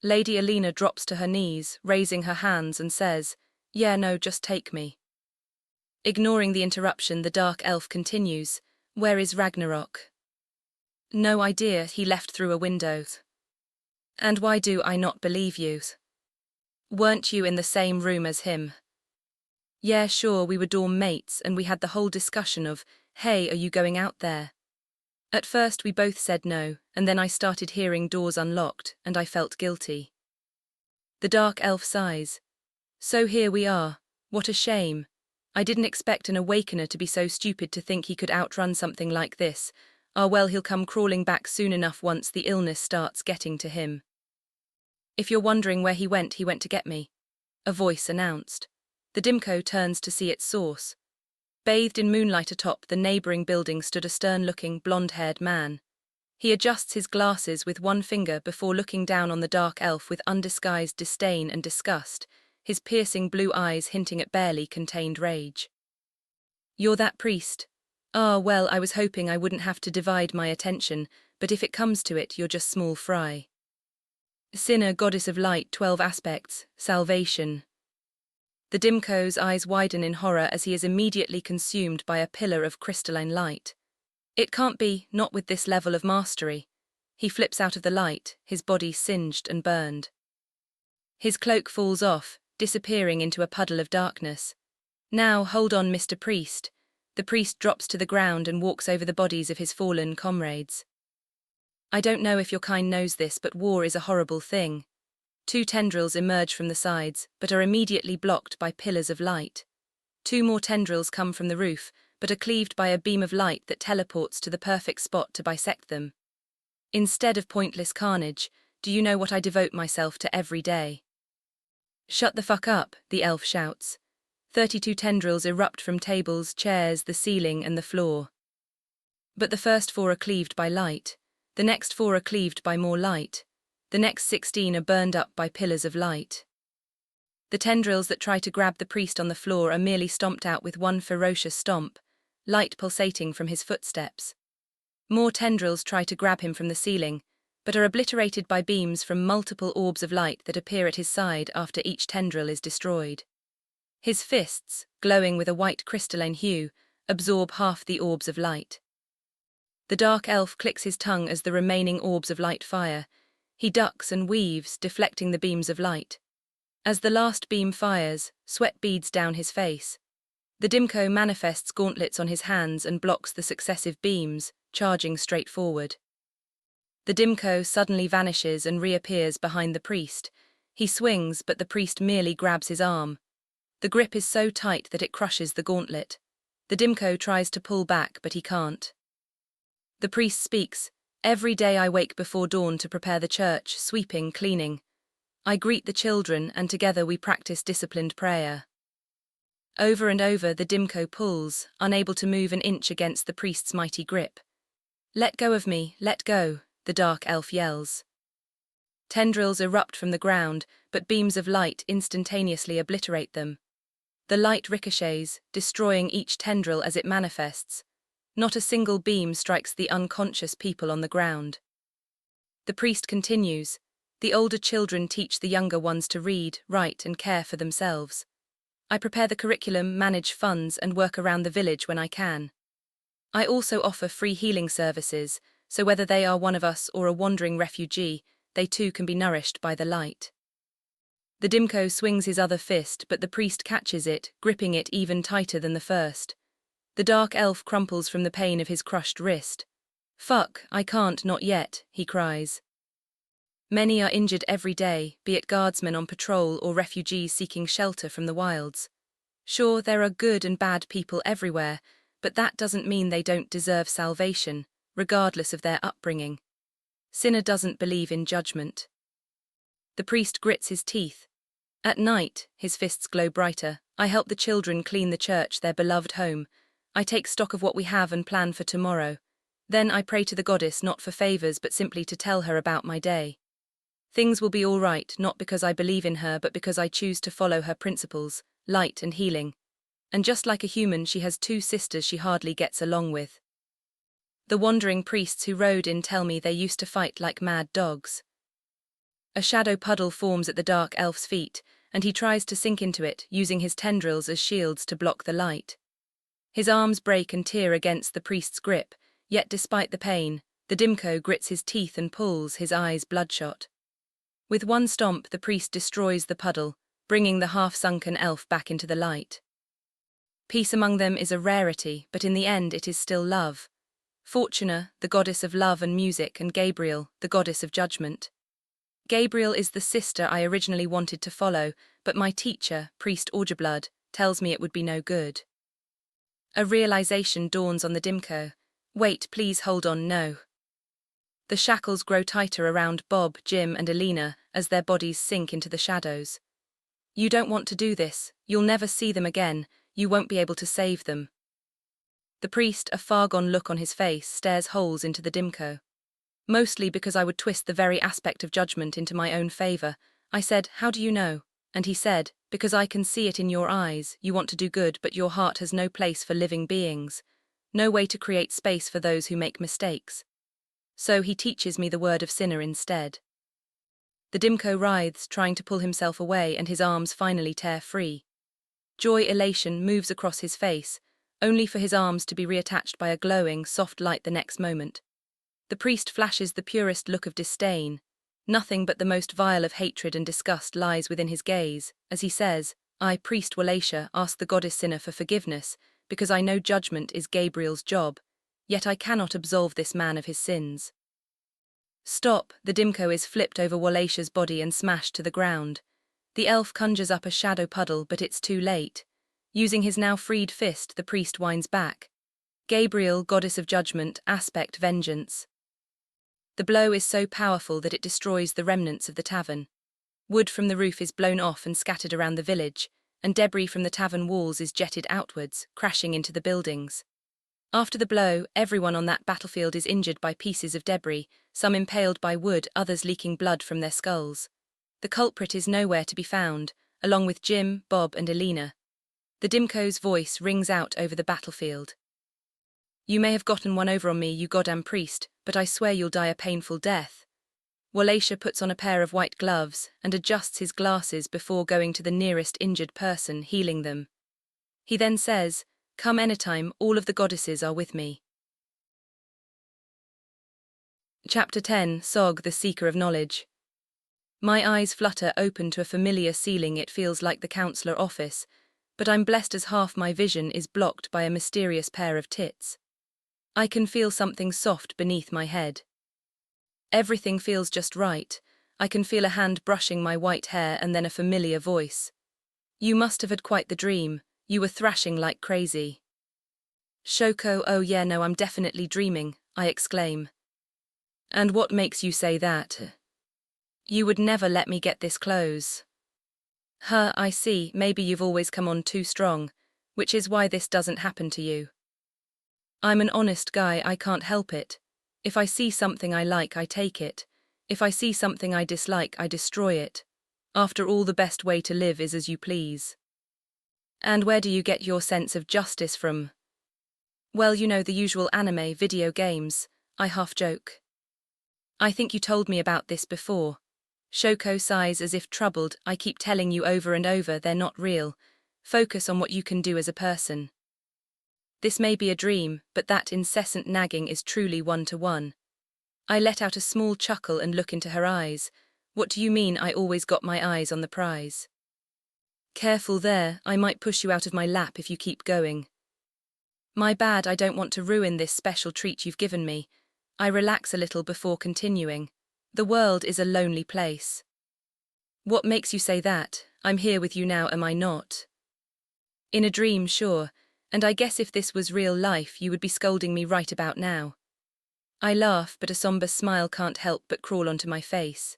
Lady Alina drops to her knees, raising her hands and says, yeah, no, just take me. Ignoring the interruption, the dark elf continues, where is Ragnarok? No idea, he left through a window. And why do I not believe you? Weren't you in the same room as him? Yeah, sure, we were dorm mates and we had the whole discussion of, hey, are you going out there? At first we both said no, and then I started hearing doors unlocked, and I felt guilty. The dark elf sighs. So here we are. What a shame. I didn't expect an awakener to be so stupid to think he could outrun something like this. Ah well, he'll come crawling back soon enough once the illness starts getting to him. If you're wondering where he went to get me. A voice announced. The DMCO turns to see its source. Bathed in moonlight atop the neighbouring building stood a stern-looking, blonde-haired man. He adjusts his glasses with one finger before looking down on the dark elf with undisguised disdain and disgust, his piercing blue eyes hinting at barely contained rage. You're that priest? Ah, well, I was hoping I wouldn't have to divide my attention, but if it comes to it, you're just small fry. Sinner, goddess of light, 12 aspects, salvation. The DMCO's eyes widen in horror as he is immediately consumed by a pillar of crystalline light. It can't be, not with this level of mastery. He flips out of the light, his body singed and burned. His cloak falls off, disappearing into a puddle of darkness. Now, hold on, Mr. Priest. The priest drops to the ground and walks over the bodies of his fallen comrades. I don't know if your kind knows this, but war is a horrible thing. 2 tendrils emerge from the sides, but are immediately blocked by pillars of light. 2 more tendrils come from the roof, but are cleaved by a beam of light that teleports to the perfect spot to bisect them. Instead of pointless carnage, do you know what I devote myself to every day? Shut the fuck up, the elf shouts. 32 tendrils erupt from tables, chairs, the ceiling, and the floor. But the first 4 are cleaved by light. The next 4 are cleaved by more light. The next 16 are burned up by pillars of light. The tendrils that try to grab the priest on the floor are merely stomped out with one ferocious stomp, light pulsating from his footsteps. More tendrils try to grab him from the ceiling, but are obliterated by beams from multiple orbs of light that appear at his side after each tendril is destroyed. His fists, glowing with a white crystalline hue, absorb half the orbs of light. The dark elf clicks his tongue as the remaining orbs of light fire. He ducks and weaves, deflecting the beams of light. As the last beam fires, sweat beads down his face. The DMCO manifests gauntlets on his hands and blocks the successive beams, charging straight forward. The DMCO suddenly vanishes and reappears behind the priest. He swings, but the priest merely grabs his arm. The grip is so tight that it crushes the gauntlet. The DMCO tries to pull back, but he can't. The priest speaks, "Every day I wake before dawn to prepare the church, sweeping, cleaning. I greet the children, and together we practice disciplined prayer." Over and over the DMCO pulls, unable to move an inch against the priest's mighty grip. "Let go of me, let go," the dark elf yells. Tendrils erupt from the ground, but beams of light instantaneously obliterate them. The light ricochets, destroying each tendril as it manifests. Not a single beam strikes the unconscious people on the ground. The priest continues. The older children teach the younger ones to read, write, and care for themselves. I prepare the curriculum, manage funds, and work around the village when I can. I also offer free healing services, so whether they are one of us or a wandering refugee, they too can be nourished by the light. The DMCO swings his other fist, but the priest catches it, gripping it even tighter than the first. The dark elf crumples from the pain of his crushed wrist. "Fuck, I can't, not yet," he cries. Many are injured every day, be it guardsmen on patrol or refugees seeking shelter from the wilds. Sure, there are good and bad people everywhere, but that doesn't mean they don't deserve salvation, regardless of their upbringing. Sinner doesn't believe in judgment. The priest grits his teeth. At night, his fists glow brighter. I help the children clean the church, their beloved home. I take stock of what we have and plan for tomorrow. Then I pray to the goddess not for favors but simply to tell her about my day. Things will be all right, not because I believe in her but because I choose to follow her principles, light and healing. And just like a human, she has 2 sisters she hardly gets along with. The wandering priests who rode in tell me they used to fight like mad dogs. A shadow puddle forms at the dark elf's feet, and he tries to sink into it, using his tendrils as shields to block the light. His arms break and tear against the priest's grip, yet despite the pain, the DMCO grits his teeth and pulls, his eyes bloodshot. With one stomp, the priest destroys the puddle, bringing the half-sunken elf back into the light. Peace among them is a rarity, but in the end it is still love. Fortuna, the goddess of love and music, and Gabriel, the goddess of judgment. Gabriel is the sister I originally wanted to follow, but my teacher, Priest Orgeblood, tells me it would be no good. A realization dawns on the DMCO. Wait, please hold on, no. The shackles grow tighter around Bob, Jim, and Alina as their bodies sink into the shadows. You don't want to do this, you'll never see them again, you won't be able to save them. The priest, a far-gone look on his face, stares holes into the DMCO. Mostly because I would twist the very aspect of judgment into my own favor. I said, "How do you know?" And he said, "Because I can see it in your eyes, you want to do good but your heart has no place for living beings. No way to create space for those who make mistakes. So he teaches me the word of sinner instead." The DMCO writhes, trying to pull himself away, and his arms finally tear free. Joy elation moves across his face. only for his arms to be reattached by a glowing, soft light the next moment. The priest flashes the purest look of disdain. Nothing but the most vile of hatred and disgust lies within his gaze, as he says, I, priest Walacia, ask the goddess Sinner for forgiveness, because I know judgment is Gabriel's job, yet I cannot absolve this man of his sins. Stop, the DMCO is flipped over Walacia's body and smashed to the ground. The elf conjures up a shadow puddle, but it's too late. Using his now freed fist, the priest winds back. Gabriel, goddess of judgment, aspect vengeance. The blow is so powerful that it destroys the remnants of the tavern. Wood from the roof is blown off and scattered around the village, and debris from the tavern walls is jetted outwards, crashing into the buildings. After the blow, everyone on that battlefield is injured by pieces of debris, some impaled by wood, others leaking blood from their skulls. The culprit is nowhere to be found, along with Jim, Bob and Elena. The DMCO's voice rings out over the battlefield. You may have gotten one over on me, you goddamn priest, but I swear you'll die a painful death. Walacia puts on a pair of white gloves and adjusts his glasses before going to the nearest injured person, healing them. He then says, Come anytime, all of the goddesses are with me. Chapter 10, Sog, the Seeker of Knowledge. My eyes flutter open to a familiar ceiling. It feels like the counselor office, but I'm blessed as half my vision is blocked by a mysterious pair of tits. I can feel something soft beneath my head. Everything feels just right. I can feel a hand brushing my white hair and then a familiar voice. You must have had quite the dream. You were thrashing like crazy. Shoko, oh yeah, no, I'm definitely dreaming, I exclaim. And what makes you say that? You would never let me get this close. I see, maybe you've always come on too strong, which is why this doesn't happen to you. I'm an honest guy, I can't help it. If I see something I like, I take it. If I see something I dislike, I destroy it. After all, the best way to live is as you please. And where do you get your sense of justice from? Well, you know, the usual anime, video games, I half joke. I think you told me about this before. Shoko sighs as if troubled. I keep telling you over and over they're not real. Focus on what you can do as a person. This may be a dream, but that incessant nagging is truly one-to-one. I let out a small chuckle and look into her eyes. What do you mean I always got my eyes on the prize? Careful there, I might push you out of my lap if you keep going. My bad, I don't want to ruin this special treat you've given me. I relax a little before continuing. The world is a lonely place. What makes you say that? I'm here with you now, am I not? In a dream, sure, and I guess if this was real life you would be scolding me right about now. I laugh, but a somber smile can't help but crawl onto my face.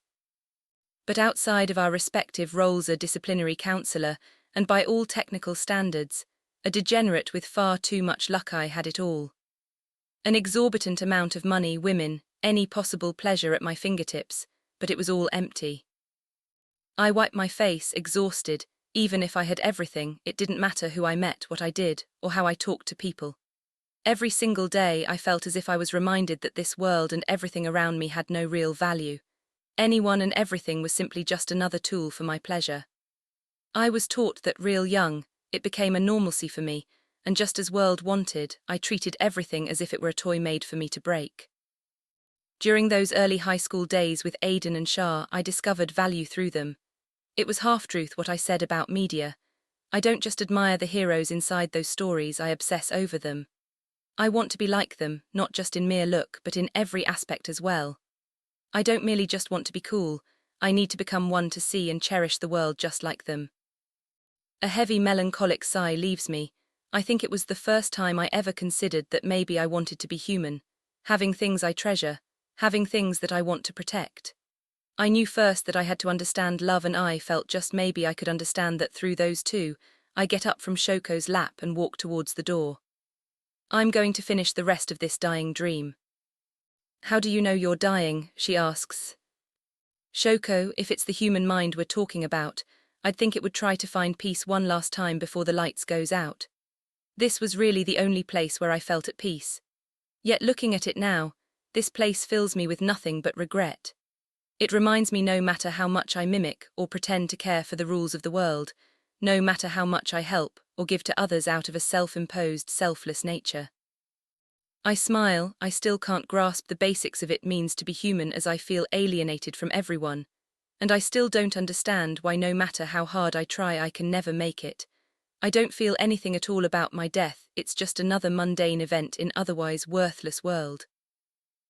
But outside of our respective roles, a disciplinary counselor, and by all technical standards, a degenerate with far too much luck, I had it all. An exorbitant amount of money, women, any possible pleasure at my fingertips, but it was all empty. I wiped my face, exhausted. Even if I had everything, it didn't matter who I met, what I did, or how I talked to people. Every single day I felt as if I was reminded that this world and everything around me had no real value. Anyone and everything was simply just another tool for my pleasure. I was taught that real young, it became a normalcy for me, and just as world wanted, I treated everything as if it were a toy made for me to break. During those early high school days with Aiden and Shah, I discovered value through them. It was half-truth what I said about media. I don't just admire the heroes inside those stories, I obsess over them. I want to be like them, not just in mere look, but in every aspect as well. I don't merely just want to be cool, I need to become one to see and cherish the world just like them. A heavy melancholic sigh leaves me. I think it was the first time I ever considered that maybe I wanted to be human, having things I treasure, having things that I want to protect. I knew first that I had to understand love, and I felt just maybe I could understand that through those two. I get up from Shoko's lap and walk towards the door. I'm going to finish the rest of this dying dream. How do you know you're dying? She asks. Shoko, if it's the human mind we're talking about, I'd think it would try to find peace one last time before the lights goes out. This was really the only place where I felt at peace. Yet looking at it now, this place fills me with nothing but regret. It reminds me no matter how much I mimic or pretend to care for the rules of the world, no matter how much I help or give to others out of a self-imposed, selfless nature. I smile, I still can't grasp the basics of it means to be human as I feel alienated from everyone, and I still don't understand why no matter how hard I try I can never make it. I don't feel anything at all about my death, it's just another mundane event in otherwise worthless world.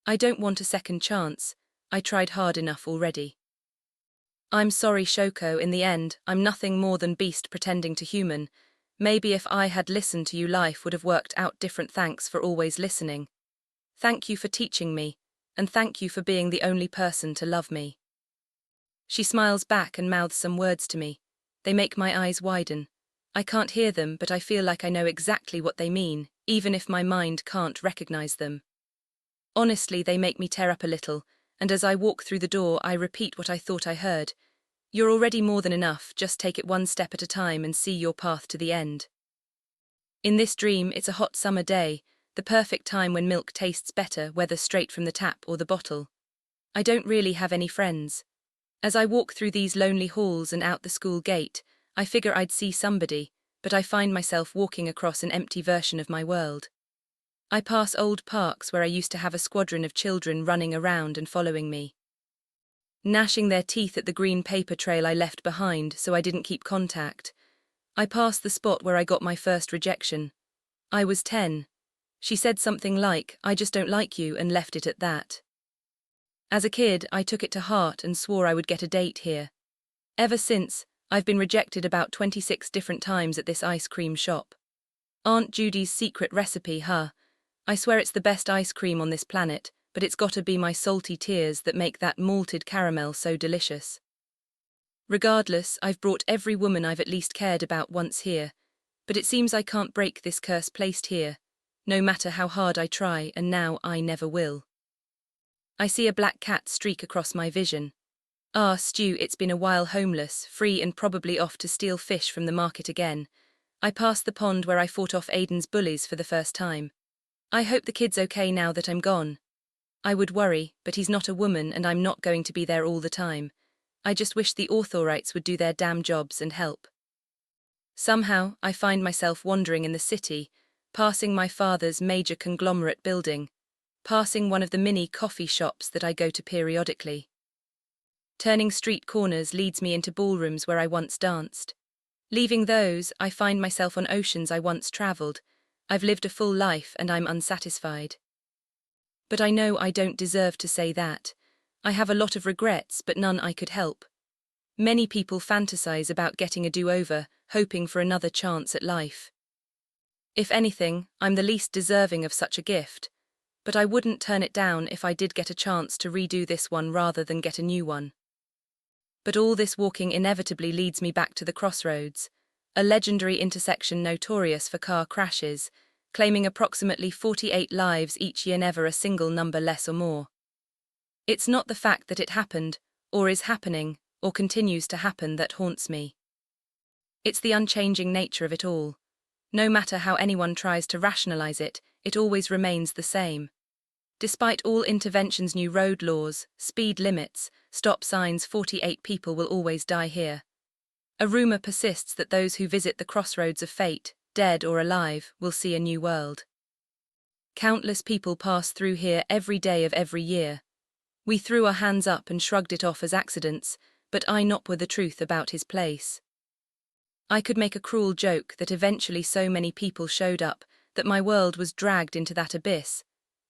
I don't want a second chance, I tried hard enough already. I'm sorry Shoko, in the end, I'm nothing more than beast pretending to human. Maybe if I had listened to you life would have worked out different. Thanks for always listening. Thank you for teaching me, and thank you for being the only person to love me. She smiles back and mouths some words to me. They make my eyes widen. I can't hear them, but I feel like I know exactly what they mean, even if my mind can't recognize them. Honestly, they make me tear up a little, and as I walk through the door I repeat what I thought I heard. You're already more than enough, just take it one step at a time and see your path to the end. In this dream, it's a hot summer day, the perfect time when milk tastes better, whether straight from the tap or the bottle. I don't really have any friends. As I walk through these lonely halls and out the school gate, I figure I'd see somebody, but I find myself walking across an empty version of my world. I pass old parks where I used to have a squadron of children running around and following me, gnashing their teeth at the green paper trail I left behind so I didn't keep contact. I pass the spot where I got my first rejection. I was 10. She said something like, "I just don't like you," and left it at that. As a kid, I took it to heart and swore I would get a date here. Ever since, I've been rejected about 26 different times at this ice cream shop. Aunt Judy's secret recipe, huh? I swear it's the best ice cream on this planet, but it's gotta be my salty tears that make that malted caramel so delicious. Regardless, I've brought every woman I've at least cared about once here, but it seems I can't break this curse placed here, no matter how hard I try, and now I never will. I see a black cat streak across my vision. Ah, Stu, it's been a while homeless, free and probably off to steal fish from the market again. I pass the pond where I fought off Aiden's bullies for the first time. I hope the kid's okay now that I'm gone. I would worry, but he's not a woman and I'm not going to be there all the time. I just wish the authorities would do their damn jobs and help. Somehow, I find myself wandering in the city, passing my father's major conglomerate building, passing one of the mini coffee shops that I go to periodically. Turning street corners leads me into ballrooms where I once danced. Leaving those, I find myself on oceans I once traveled. I've lived a full life and I'm unsatisfied. But I know I don't deserve to say that. I have a lot of regrets, but none I could help. Many people fantasize about getting a do-over, hoping for another chance at life. If anything, I'm the least deserving of such a gift, but I wouldn't turn it down if I did get a chance to redo this one rather than get a new one. But all this walking inevitably leads me back to the crossroads, a legendary intersection notorious for car crashes, claiming approximately 48 lives each year, never a single number less or more. It's not the fact that it happened, or is happening, or continues to happen that haunts me. It's the unchanging nature of it all. No matter how anyone tries to rationalize it, it always remains the same. Despite all interventions, new road laws, speed limits, stop signs, 48 people will always die here. A rumor persists that those who visit the crossroads of fate, dead or alive, will see a new world. Countless people pass through here every day of every year. We threw our hands up and shrugged it off as accidents, but I not were the truth about his place. I could make a cruel joke that eventually so many people showed up that my world was dragged into that abyss,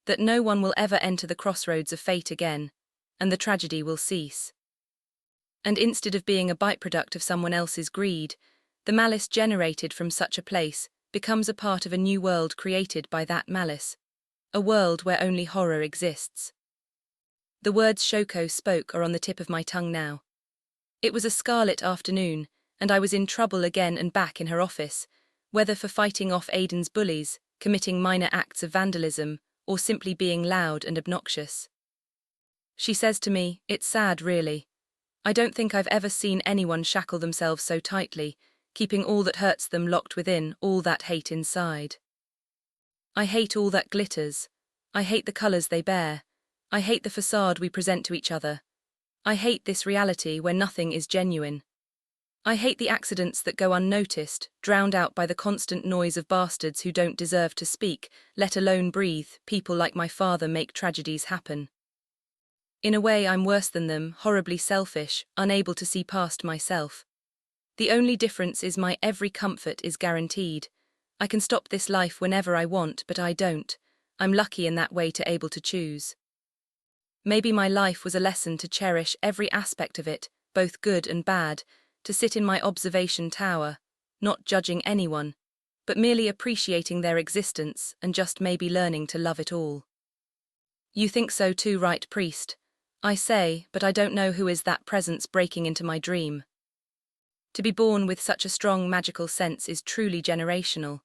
that no one will ever enter the crossroads of fate again, and the tragedy will cease. And instead of being a byproduct of someone else's greed, the malice generated from such a place becomes a part of a new world created by that malice, a world where only horror exists. The words Shoko spoke are on the tip of my tongue now. It was a scarlet afternoon, and I was in trouble again and back in her office, whether for fighting off Aiden's bullies, committing minor acts of vandalism, or simply being loud and obnoxious. She says to me, "It's sad, really. I don't think I've ever seen anyone shackle themselves so tightly, keeping all that hurts them locked within, all that hate inside. I hate all that glitters. I hate the colors they bear. I hate the facade we present to each other. I hate this reality where nothing is genuine. I hate the accidents that go unnoticed, drowned out by the constant noise of bastards who don't deserve to speak, let alone breathe. People like my father make tragedies happen. In a way, I'm worse than them, horribly selfish, unable to see past myself. The only difference is my every comfort is guaranteed. I can stop this life whenever I want, but I don't. I'm lucky in that way to able to choose. Maybe my life was a lesson to cherish every aspect of it, both good and bad, to sit in my observation tower, not judging anyone, but merely appreciating their existence and just maybe learning to love it all. You think so too, right, priest? I say, but I don't know who is that presence breaking into my dream. To be born with such a strong magical sense is truly generational.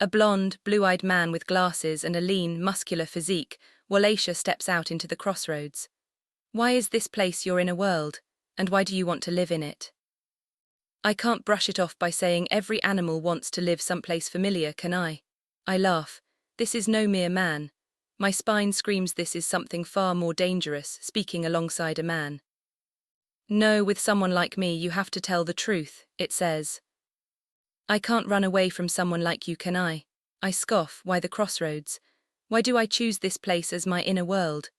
A blonde, blue-eyed man with glasses and a lean, muscular physique, Walacia steps out into the crossroads. Why is this place your inner world, and why do you want to live in it? I can't brush it off by saying every animal wants to live someplace familiar, can I? I laugh. This is no mere man. My spine screams this is something far more dangerous, speaking alongside a man. No, with someone like me you have to tell the truth, it says. I can't run away from someone like you, can I? I scoff. Why the crossroads? Why do I choose this place as my inner world?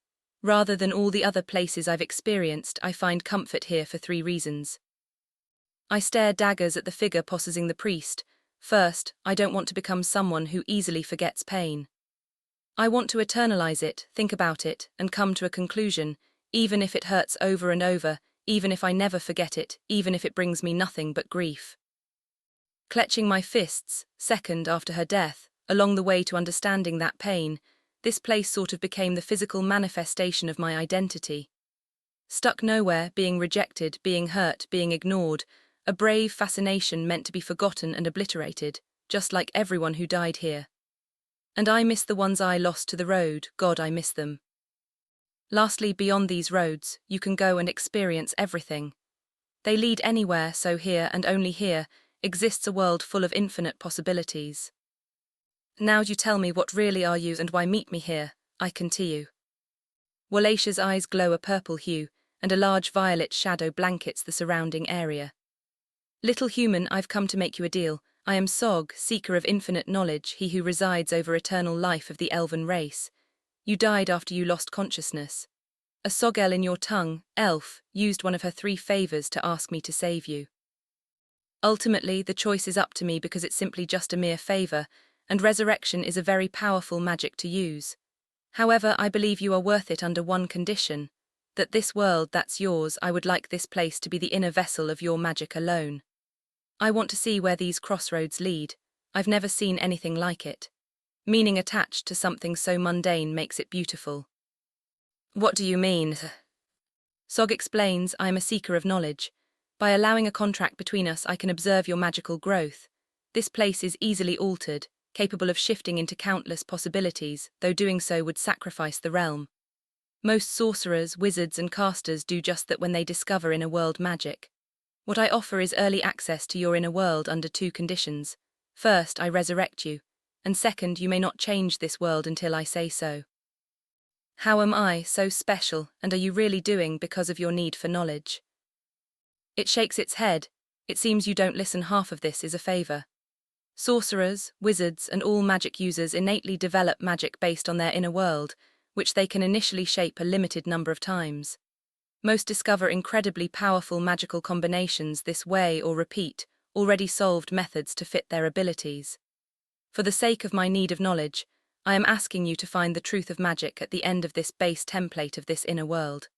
Rather than all the other places I've experienced, I find comfort here for 3 reasons. I stare daggers at the figure possessing the priest. First, I don't want to become someone who easily forgets pain. I want to eternalize it, think about it, and come to a conclusion, even if it hurts over and over, even if I never forget it, even if it brings me nothing but grief. Clenching my fists, second after her death, along the way to understanding that pain, this place sort of became the physical manifestation of my identity. Stuck nowhere, being rejected, being hurt, being ignored, a brave fascination meant to be forgotten and obliterated, just like everyone who died here. And I miss the ones I lost to the road, God, I miss them. Lastly, beyond these roads, you can go and experience everything. They lead anywhere, so here and only here exists a world full of infinite possibilities. Now you tell me what really are you and why meet me here, I continue. Walacia's eyes glow a purple hue, and a large violet shadow blankets the surrounding area. Little human, I've come to make you a deal. I am Sog, seeker of infinite knowledge, he who resides over eternal life of the elven race. You died after you lost consciousness. A Sogel in your tongue, elf, used one of her 3 favors to ask me to save you. Ultimately, the choice is up to me because it's simply just a mere favor, and resurrection is a very powerful magic to use. However, I believe you are worth it under one condition, that this world that's yours, I would like this place to be the inner vessel of your magic alone. I want to see where these crossroads lead. I've never seen anything like it. Meaning attached to something so mundane makes it beautiful. What do you mean? Sog explains, I am a seeker of knowledge. By allowing a contract between us, I can observe your magical growth. This place is easily altered, capable of shifting into countless possibilities, though doing so would sacrifice the realm. Most sorcerers, wizards, and casters do just that when they discover inner world magic. What I offer is early access to your inner world under 2 conditions. First, I resurrect you, and second, you may not change this world until I say so. How am I so special, and are you really doing because of your need for knowledge? It shakes its head. It seems you don't listen. Half of this is a favor. Sorcerers, wizards, and all magic users innately develop magic based on their inner world, which they can initially shape a limited number of times. Most discover incredibly powerful magical combinations this way or repeat already solved methods to fit their abilities. For the sake of my need of knowledge, I am asking you to find the truth of magic at the end of this base template of this inner world.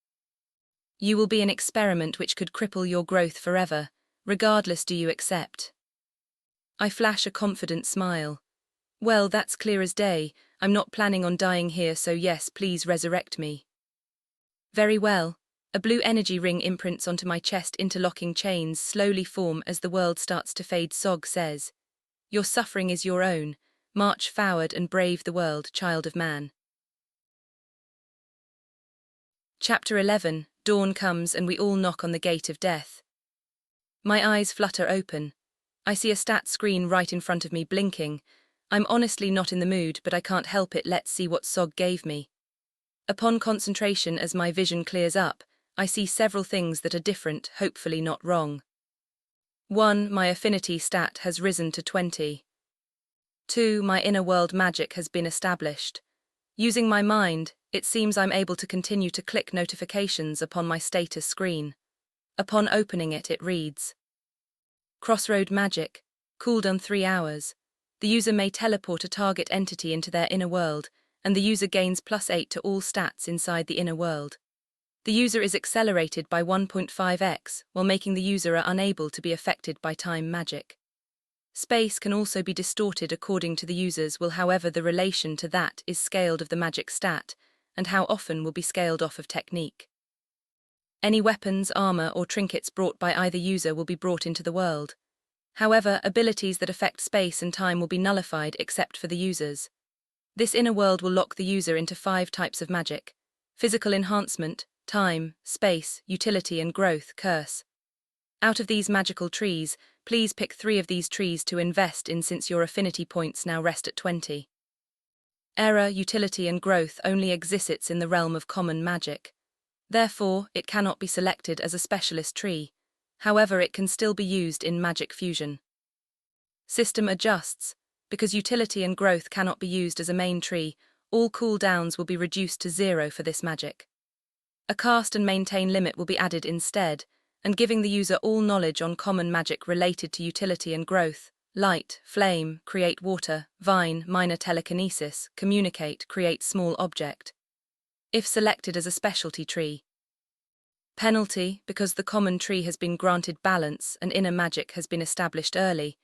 You will be an experiment which could cripple your growth forever, regardless. Do you accept? I flash a confident smile. Well, that's clear as day. I'm not planning on dying here, so yes, please resurrect me. Very well. A blue energy ring imprints onto my chest. Interlocking chains slowly form as the world starts to fade. Sog says, your suffering is your own. March forward and brave the world, child of man. Chapter 11. Dawn comes and we all knock on the gate of death. My eyes flutter open. I see a stat screen right in front of me blinking. I'm honestly not in the mood, but I can't help it. Let's see what Sog gave me. Upon concentration, as my vision clears up, I see several things that are different, hopefully not wrong. 1. My affinity stat has risen to 20. 2. My inner world magic has been established. Using my mind, it seems I'm able to continue to click notifications upon my status screen. Upon opening it, it reads: Crossroad magic, cooldown 3 hours. The user may teleport a target entity into their inner world, and the user gains +8 to all stats inside the inner world. The user is accelerated by 1.5x, while making the user unable to be affected by time magic. Space can also be distorted according to the user's will, however the relation to that is scaled of the magic stat, and how often will be scaled off of technique. Any weapons, armor, or trinkets brought by either user will be brought into the world. However, abilities that affect space and time will be nullified except for the users. This inner world will lock the user into 5 types of magic: physical enhancement, time, space, utility, and growth, curse. Out of these magical trees, please pick 3 of these trees to invest in, since your affinity points now rest at 20. Error, utility, and growth only exists in the realm of common magic. Therefore, it cannot be selected as a specialist tree. However, it can still be used in magic fusion. System adjusts. Because utility and growth cannot be used as a main tree, all cooldowns will be reduced to 0 for this magic. A cast and maintain limit will be added instead, and giving the user all knowledge on common magic related to utility and growth: light, flame, create water, vine, minor telekinesis, communicate, create small object. If selected as a specialty tree. Penalty: because the common tree has been granted balance and inner magic has been established early,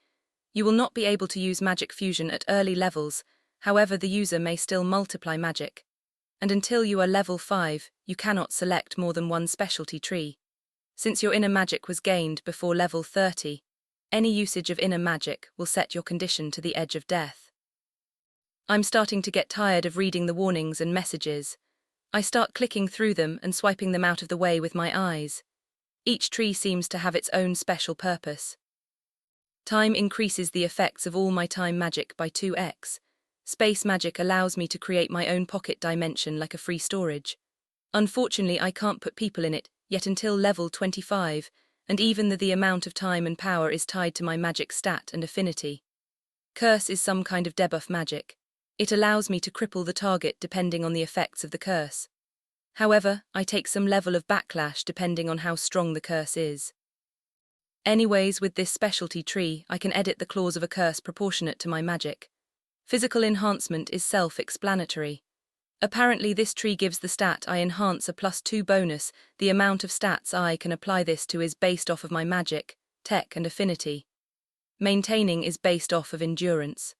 you will not be able to use magic fusion at early levels. However, the user may still multiply magic. And until you are level 5, you cannot select more than one specialty tree. Since your inner magic was gained before level 30, any usage of inner magic will set your condition to the edge of death. I'm starting to get tired of reading the warnings and messages. I start clicking through them and swiping them out of the way with my eyes. Each tree seems to have its own special purpose. Time increases the effects of all my time magic by 2x. Space magic allows me to create my own pocket dimension like a free storage. Unfortunately, I can't put people in it yet until level 25, and even the amount of time and power is tied to my magic stat and affinity. Curse is some kind of debuff magic. It allows me to cripple the target depending on the effects of the curse. However, I take some level of backlash depending on how strong the curse is. Anyways, with this specialty tree, I can edit the clause of a curse proportionate to my magic. Physical enhancement is self-explanatory. Apparently this tree gives the stat I enhance a +2 bonus. The amount of stats I can apply this to is based off of my magic, tech, and affinity. Maintaining is based off of endurance.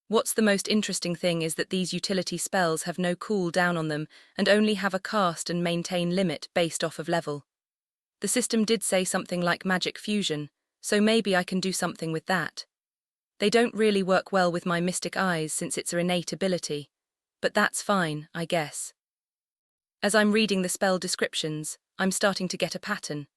What's the most interesting thing is that these utility spells have no cooldown on them and only have a cast and maintain limit based off of level. The system did say something like magic fusion, so maybe I can do something with that. They don't really work well with my mystic eyes since it's an innate ability, but that's fine, I guess. As I'm reading the spell descriptions, I'm starting to get a pattern.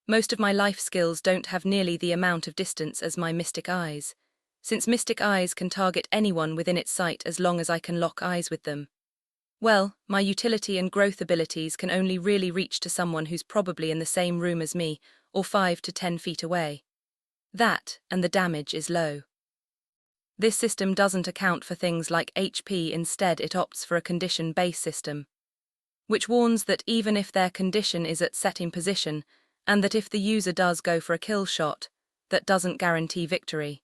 Most of my life skills don't have nearly the amount of distance as my mystic eyes, since mystic eyes can target anyone within its sight as long as I can lock eyes with them. Well, my utility and growth abilities can only really reach to someone who's probably in the same room as me, or 5 to 10 feet away. That, and the damage is low. This system doesn't account for things like HP, instead it opts for a condition-based system, which warns that even if their condition is at setting position, and that if the user does go for a kill shot, that doesn't guarantee victory.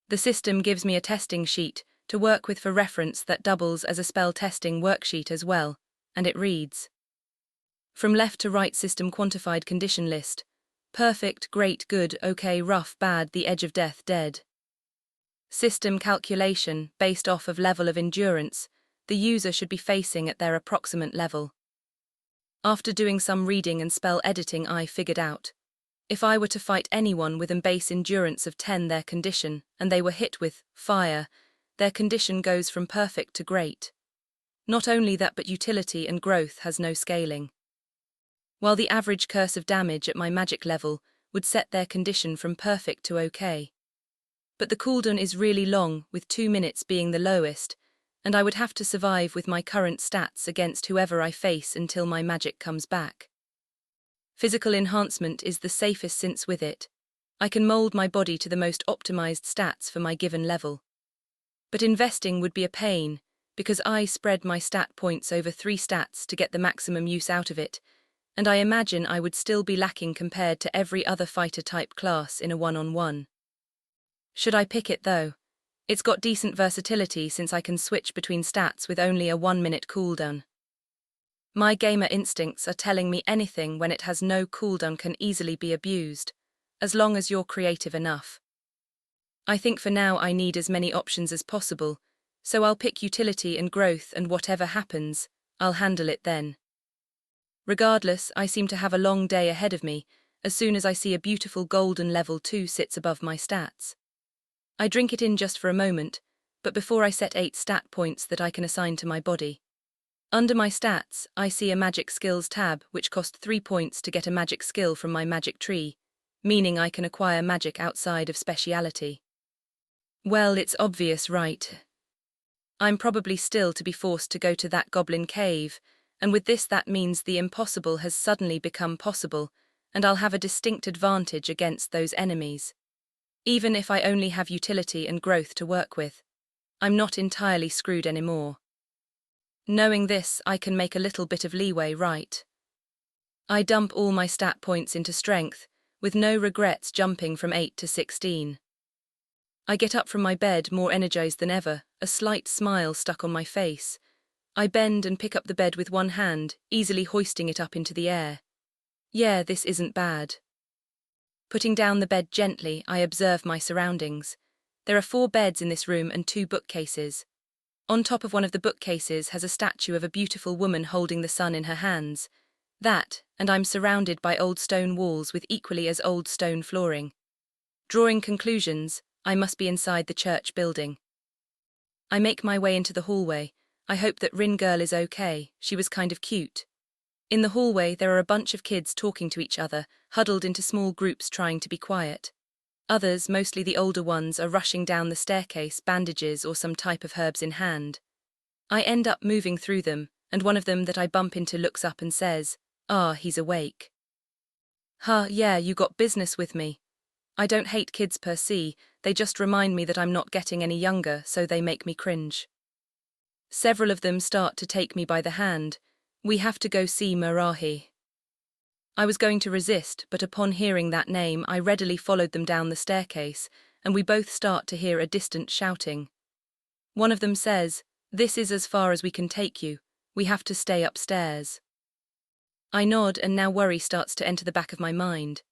The system gives me a testing sheet to work with for reference that doubles as a spell testing worksheet as well, and it reads: from left to right, system quantified condition list: perfect, great, good, okay, rough, bad, the edge of death, dead. System calculation, based off of level of endurance, the user should be facing at their approximate level. After doing some reading and spell editing, I figured out, if I were to fight anyone with a base endurance of 10, their condition, and they were hit with fire, their condition goes from perfect to great. Not only that, but utility and growth has no scaling. While the average curse of damage at my magic level would set their condition from perfect to okay. But the cooldown is really long, with 2 minutes being the lowest, and I would have to survive with my current stats against whoever I face until my magic comes back. Physical enhancement is the safest, since with it, I can mold my body to the most optimized stats for my given level. But investing would be a pain, because I spread my stat points over 3 stats to get the maximum use out of it, and I imagine I would still be lacking compared to every other fighter-type class in a one-on-one. Should I pick it though? It's got decent versatility since I can switch between stats with only a 1-minute cooldown. My gamer instincts are telling me anything when it has no cooldown can easily be abused, as long as you're creative enough. I think for now I need as many options as possible, so I'll pick utility and growth, and whatever happens, I'll handle it then. Regardless, I seem to have a long day ahead of me, as soon as I see a beautiful golden level 2 sits above my stats. I drink it in just for a moment, but before I set 8 stat points that I can assign to my body. Under my stats, I see a magic skills tab which cost 3 points to get a magic skill from my magic tree, meaning I can acquire magic outside of speciality. Well, it's obvious, right? I'm probably still to be forced to go to that goblin cave, and with this that means the impossible has suddenly become possible, and I'll have a distinct advantage against those enemies. Even if I only have utility and growth to work with, I'm not entirely screwed anymore. Knowing this, I can make a little bit of leeway, right? I dump all my stat points into strength, with no regrets jumping from 8 to 16. I get up from my bed more energized than ever, a slight smile stuck on my face. I bend and pick up the bed with one hand, easily hoisting it up into the air. Yeah, this isn't bad. Putting down the bed gently, I observe my surroundings. There are 4 beds in this room and 2 bookcases. On top of one of the bookcases has a statue of a beautiful woman holding the sun in her hands. That, and I'm surrounded by old stone walls with equally as old stone flooring. Drawing conclusions, I must be inside the church building. I make my way into the hallway. I hope that Rin girl is okay, she was kind of cute. In the hallway there are a bunch of kids talking to each other, huddled into small groups trying to be quiet. Others, mostly the older ones, are rushing down the staircase, bandages or some type of herbs in hand. I end up moving through them, and one of them that I bump into looks up and says, "Ah, he's awake." Huh, yeah, you got business with me. I don't hate kids per se, they just remind me that I'm not getting any younger, so they make me cringe. Several of them start to take me by the hand. We have to go see Marahi. I was going to resist, but upon hearing that name I readily followed them down the staircase, and we both start to hear a distant shouting. One of them says, "This is as far as we can take you, we have to stay upstairs." I nod, and now worry starts to enter the back of my mind.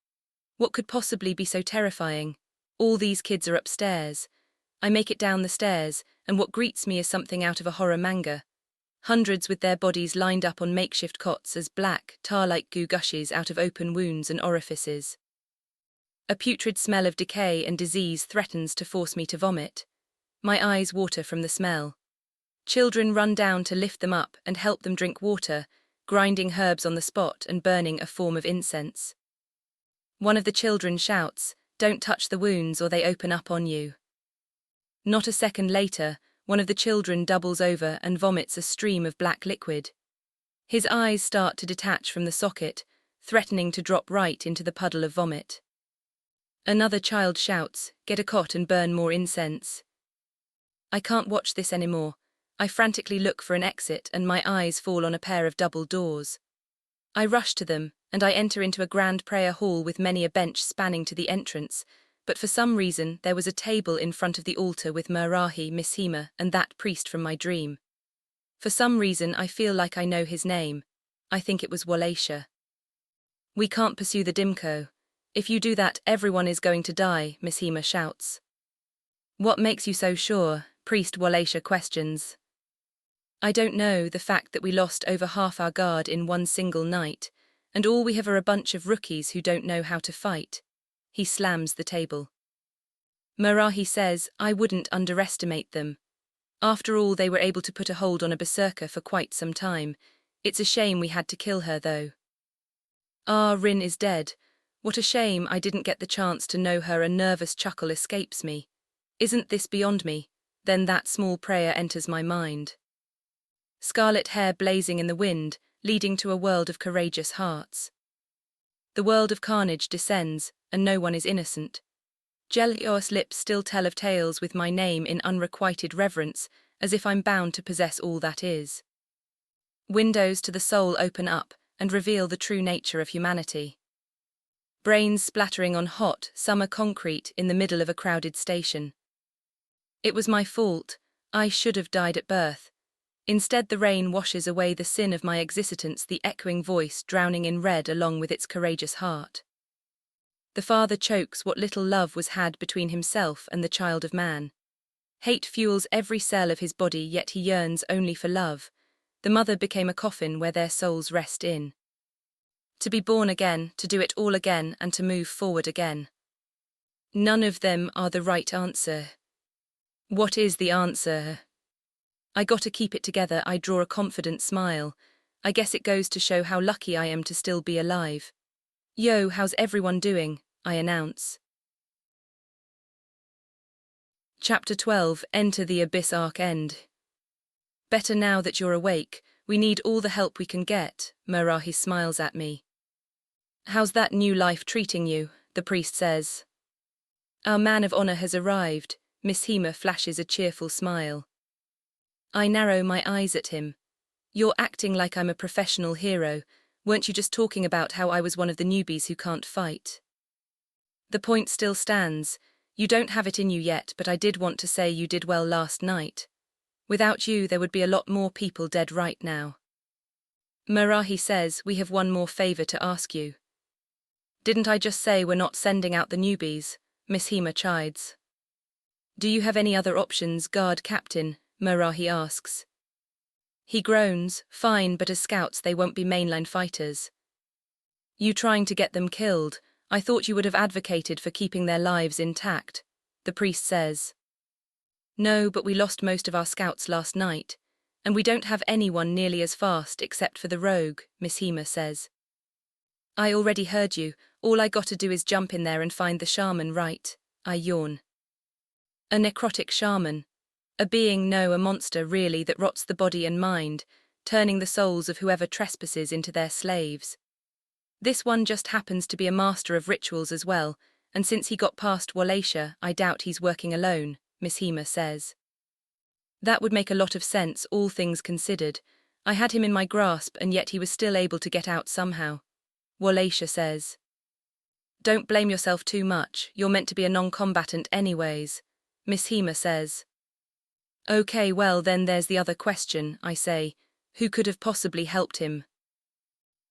What could possibly be so terrifying? All these kids are upstairs. I make it down the stairs, and what greets me is something out of a horror manga. Hundreds with their bodies lined up on makeshift cots as black, tar-like goo gushes out of open wounds and orifices. A putrid smell of decay and disease threatens to force me to vomit. My eyes water from the smell. Children run down to lift them up and help them drink water, grinding herbs on the spot and burning a form of incense. One of the children shouts, "Don't touch the wounds or they open up on you." Not a second later, one of the children doubles over and vomits a stream of black liquid. His eyes start to detach from the socket, threatening to drop right into the puddle of vomit. Another child shouts, "Get a cot and burn more incense." I can't watch this anymore. I frantically look for an exit and my eyes fall on a pair of double doors. I rush to them, and I enter into a grand prayer hall with many a bench spanning to the entrance, but for some reason there was a table in front of the altar with Marahi, Mishima, and that priest from my dream. For some reason I feel like I know his name. I think it was Walaisha. "We can't pursue the DMCO. If you do that, everyone is going to die," Mishima shouts. "What makes you so sure?" Priest Walaisha questions. "I don't know, the fact that we lost over half our guard in one single night, and all we have are a bunch of rookies who don't know how to fight." He slams the table. Marahi says, "I wouldn't underestimate them. After all, they were able to put a hold on a berserker for quite some time. It's a shame we had to kill her, though." "Ah, Rin is dead. What a shame I didn't get the chance to know her." A nervous chuckle escapes me. Isn't this beyond me? Then that small prayer enters my mind. Scarlet hair blazing in the wind, leading to a world of courageous hearts. The world of carnage descends, and no one is innocent. Jellios lips still tell of tales with my name in unrequited reverence, as if I'm bound to possess all that is. Windows to the soul open up and reveal the true nature of humanity. Brains splattering on hot, summer concrete in the middle of a crowded station. It was my fault. I should have died at birth. Instead, the rain washes away the sin of my existence, the echoing voice drowning in red along with its courageous heart. The father chokes what little love was had between himself and the child of man. Hate fuels every cell of his body, yet he yearns only for love. The mother became a coffin where their souls rest in. To be born again, to do it all again, and to move forward again. None of them are the right answer. What is the answer? I gotta keep it together. I draw a confident smile. I guess it goes to show how lucky I am to still be alive. Yo, how's everyone doing? I announce. Chapter 12, Enter the Abyss Arc End. Better now that you're awake. We need all the help we can get. Marahi smiles at me. How's that new life treating you? The priest says. Our man of honor has arrived. Miss Hema flashes a cheerful smile. I narrow my eyes at him. You're acting like I'm a professional hero. Weren't you just talking about how I was one of the newbies who can't fight? The point still stands. You don't have it in you yet, but I did want to say you did well last night. Without you, there would be a lot more people dead right now. Marahi says, we have one more favor to ask you. Didn't I just say we're not sending out the newbies? Miss Hema chides. Do you have any other options, guard captain? Marahi asks. He groans, fine, but as scouts they won't be mainline fighters. You trying to get them killed? I thought you would have advocated for keeping their lives intact, the priest says. No, but we lost most of our scouts last night, and we don't have anyone nearly as fast except for the rogue, Miss Hema says. I already heard you. All I gotta do is jump in there and find the shaman, right? I yawn. A necrotic shaman. A being, no, a monster really, that rots the body and mind, turning the souls of whoever trespasses into their slaves. This one just happens to be a master of rituals as well, and since he got past Wallachia, I doubt he's working alone, Miss Hema says. That would make a lot of sense, all things considered. I had him in my grasp and yet he was still able to get out somehow. Wallachia says. Don't blame yourself too much, you're meant to be a non-combatant anyways, Miss Hema says. Okay, well then there's the other question, I say. Who could have possibly helped him?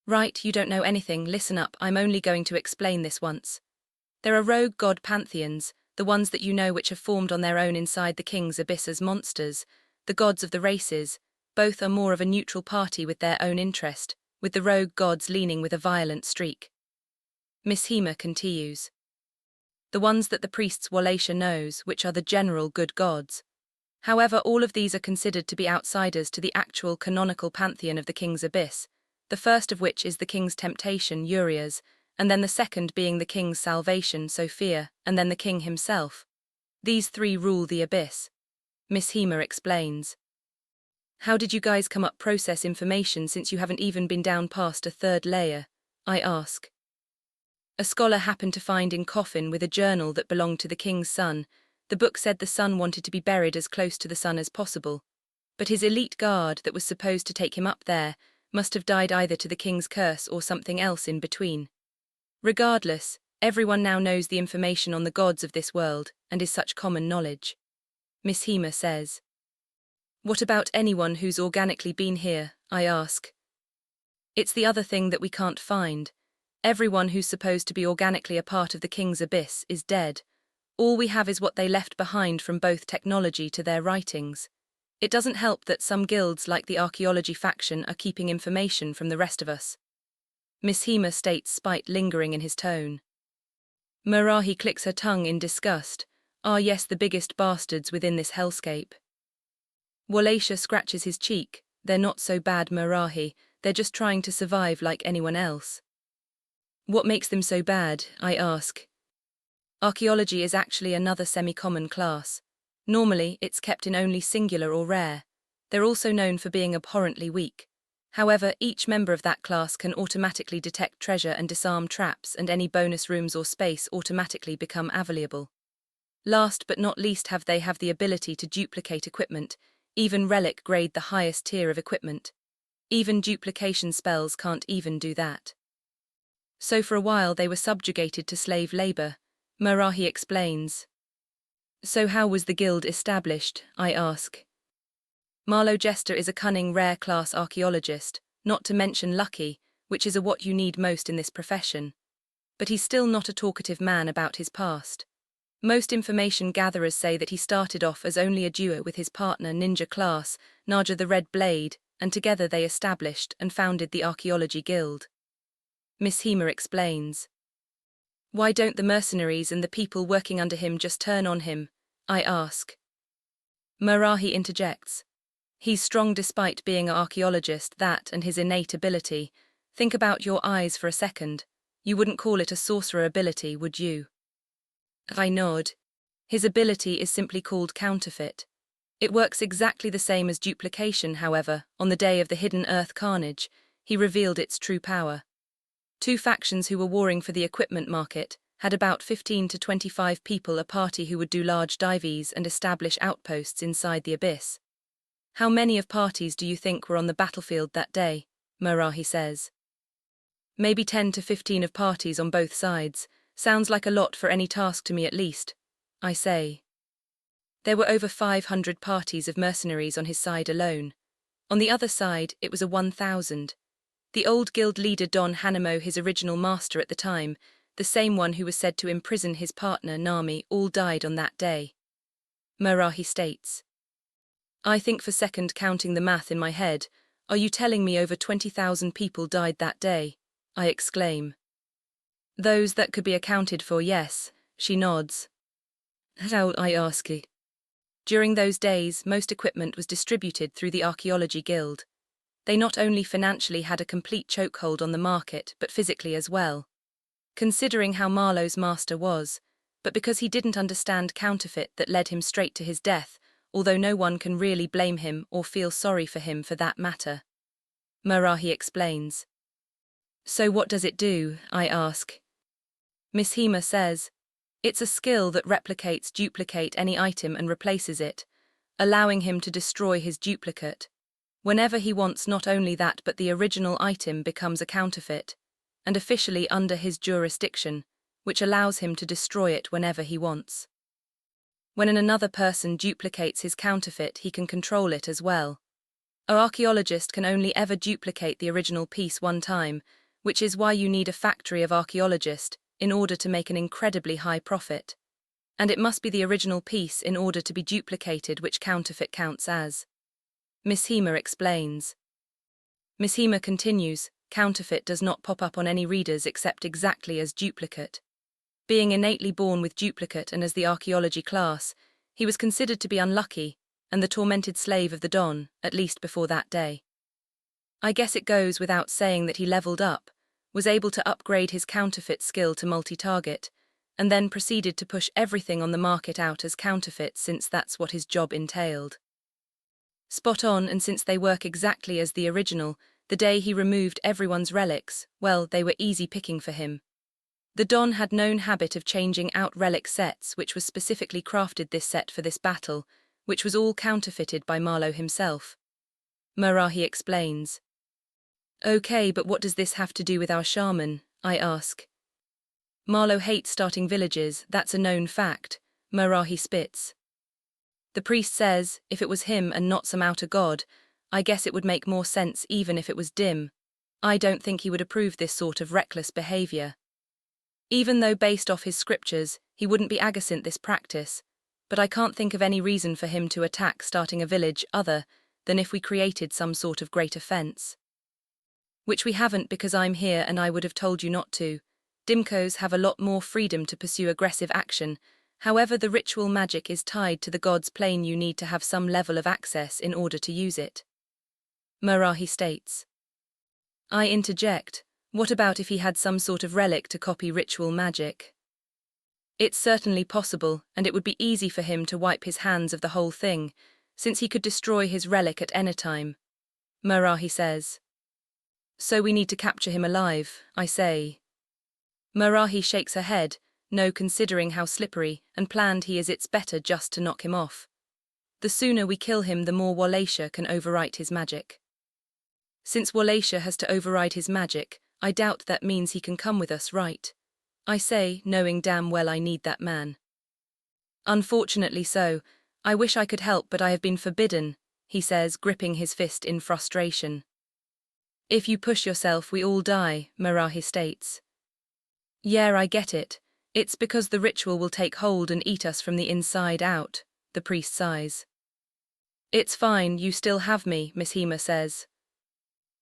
Right, you don't know anything, listen up, I'm only going to explain this once. There are rogue god pantheons, the ones that you know which have formed on their own inside the king's abyss as monsters, the gods of the races. Both are more of a neutral party with their own interest, with the rogue gods leaning with a violent streak. Miss Hema continues. The ones that the priest's Wallachia knows, which are the general good gods. However, all of these are considered to be outsiders to the actual canonical pantheon of the king's abyss, the first of which is the king's temptation, Urias, and then the second being the king's salvation, Sophia, and then the king himself. These three rule the abyss. Miss Hema explains. How did you guys come up process information since you haven't even been down past a third layer? I ask. A scholar happened to find in coffin with a journal that belonged to the king's son. The book said the son wanted to be buried as close to the sun as possible, but his elite guard that was supposed to take him up there must have died either to the king's curse or something else in between. Regardless, everyone now knows the information on the gods of this world and is such common knowledge. Miss Hema says. What about anyone who's organically been here? I ask. It's the other thing that we can't find. Everyone who's supposed to be organically a part of the king's abyss is dead. All we have is what they left behind from both technology to their writings. It doesn't help that some guilds like the archaeology faction are keeping information from the rest of us. Miss Hema states, spite lingering in his tone. Marahi clicks her tongue in disgust. Ah yes, the biggest bastards within this hellscape. Wallachia scratches his cheek. They're not so bad, Marahi, they're just trying to survive like anyone else. What makes them so bad? I ask. Archaeology is actually another semi-common class. Normally, it's kept in only singular or rare. They're also known for being abhorrently weak. However, each member of that class can automatically detect treasure and disarm traps, and any bonus rooms or space automatically become available. Last but not least, they have the ability to duplicate equipment, even relic grade, the highest tier of equipment. Even duplication spells can't even do that. So for a while they were subjugated to slave labor, Marahi explains. So how was the guild established, I ask. Marlowe Jester is a cunning rare class archaeologist, not to mention lucky, which is what you need most in this profession. But he's still not a talkative man about his past. Most information gatherers say that he started off as only a duo with his partner Ninja Class, Naja the Red Blade, and together they established and founded the Archaeology Guild. Miss Hema explains. Why don't the mercenaries and the people working under him just turn on him, I ask. Marahi interjects. He's strong despite being an archaeologist, that and his innate ability. Think about your eyes for a second. You wouldn't call it a sorcerer ability, would you? I nod. His ability is simply called counterfeit. It works exactly the same as duplication, however. On the day of the Hidden Earth carnage, he revealed its true power. Two factions who were warring for the equipment market had about 15 to 25 people, a party who would do large dives and establish outposts inside the abyss. How many of parties do you think were on the battlefield that day? Marahi says. Maybe 10 to 15 of parties on both sides. Sounds like a lot for any task to me at least, I say. There were over 500 parties of mercenaries on his side alone. On the other side, it was a 1,000. The old guild leader Don Hanamo, his original master at the time, the same one who was said to imprison his partner Nami, all died on that day. Marahi states. I think for second, counting the math in my head, are you telling me over 20,000 people died that day? I exclaim. Those that could be accounted for, yes, she nods. How, I ask. During those days, most equipment was distributed through the Archaeology Guild. They not only financially had a complete chokehold on the market, but physically as well. Considering how Marlowe's master was, but because he didn't understand counterfeit, that led him straight to his death, although no one can really blame him or feel sorry for him for that matter. Marahi explains. So what does it do, I ask. Miss Hema says, it's a skill that duplicate any item and replaces it, allowing him to destroy his duplicate. Whenever he wants, not only that but the original item becomes a counterfeit, and officially under his jurisdiction, which allows him to destroy it whenever he wants. When another person duplicates his counterfeit, he can control it as well. An archaeologist can only ever duplicate the original piece one time, which is why you need a factory of archaeologists in order to make an incredibly high profit. And it must be the original piece in order to be duplicated, which counterfeit counts as. Miss Hema explains. Miss Hema continues, counterfeit does not pop up on any readers except exactly as duplicate. Being innately born with duplicate and as the archaeology class, he was considered to be unlucky and the tormented slave of the Don, at least before that day. I guess it goes without saying that he leveled up, was able to upgrade his counterfeit skill to multi-target, and then proceeded to push everything on the market out as counterfeit, since that's what his job entailed. Spot on, and since they work exactly as the original, the day he removed everyone's relics, well, they were easy picking for him. The Don had known habit of changing out relic sets, which was specifically crafted this set for this battle, which was all counterfeited by Marlowe himself. Marahi explains. Okay, but what does this have to do with our shaman? I ask. Marlowe hates starting villages, that's a known fact, Marahi spits. The priest says, if it was him and not some outer god, I guess it would make more sense even if it was Dim. I don't think he would approve this sort of reckless behavior. Even though based off his scriptures, he wouldn't be against this practice, but I can't think of any reason for him to attack starting a village other than if we created some sort of great offense. Which we haven't, because I'm here and I would have told you not to. DMCOs have a lot more freedom to pursue aggressive action, however the ritual magic is tied to the god's plane, you need to have some level of access in order to use it. Marahi states. I interject. What about if he had some sort of relic to copy ritual magic? It's certainly possible, and it would be easy for him to wipe his hands of the whole thing, since he could destroy his relic at any time. Marahi says. So we need to capture him alive, I say. Marahi shakes her head, no, considering how slippery and planned he is, it's better just to knock him off. The sooner we kill him, the more Wallachia can overwrite his magic. Since Wallachia has to override his magic, I doubt that means he can come with us, right? I say, knowing damn well I need that man. Unfortunately so. I wish I could help, but I have been forbidden, he says, gripping his fist in frustration. If you push yourself, we all die, Marahi states. Yeah, I get it. It's because the ritual will take hold and eat us from the inside out, the priest sighs. It's fine, you still have me, Miss Hema says.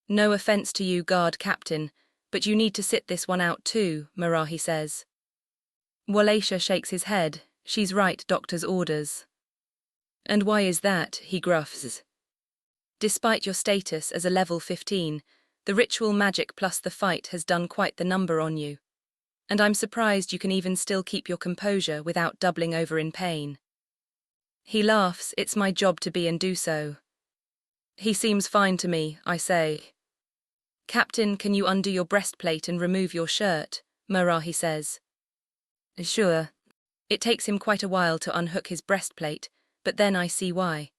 No offense to you, guard captain, but you need to sit this one out too, Marahi says. Wallachia shakes his head. She's right, doctor's orders. And why is that, he gruffs. Despite your status as a level 15, the ritual magic plus the fight has done quite the number on you. And I'm surprised you can even still keep your composure without doubling over in pain. He laughs, it's my job to be and do so. He seems fine to me, I say. Captain, can you undo your breastplate and remove your shirt? Marahi says. Sure. It takes him quite a while to unhook his breastplate, but then I see why.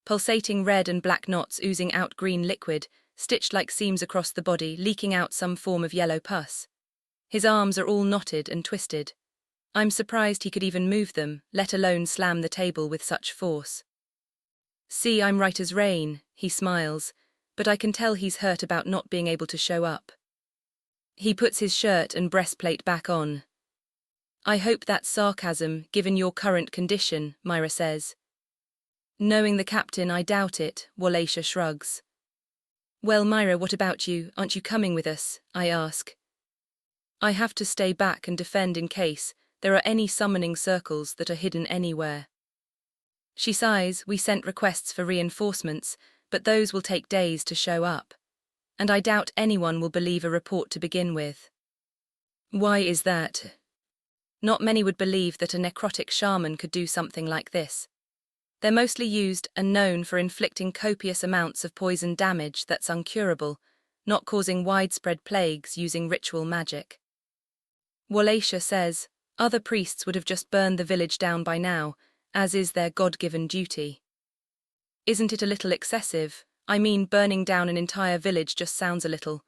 Pulsating red and black knots oozing out green liquid, stitched like seams across the body, leaking out some form of yellow pus. His arms are all knotted and twisted. I'm surprised he could even move them, let alone slam the table with such force. See, I'm right as rain, he smiles, but I can tell he's hurt about not being able to show up. He puts his shirt and breastplate back on. I hope that's sarcasm, given your current condition, Myra says. Knowing the captain, I doubt it, Wallachia shrugs. Well, Myra, what about you? Aren't you coming with us? I ask. I have to stay back and defend in case there are any summoning circles that are hidden anywhere. She sighs. We sent requests for reinforcements, but those will take days to show up. And I doubt anyone will believe a report to begin with. Why is that? Not many would believe that a necrotic shaman could do something like this. They're mostly used and known for inflicting copious amounts of poison damage that's uncurable, not causing widespread plagues using ritual magic. Wallachia says, other priests would have just burned the village down by now, as is their God-given duty. Isn't it a little excessive? I mean, burning down an entire village just sounds a little,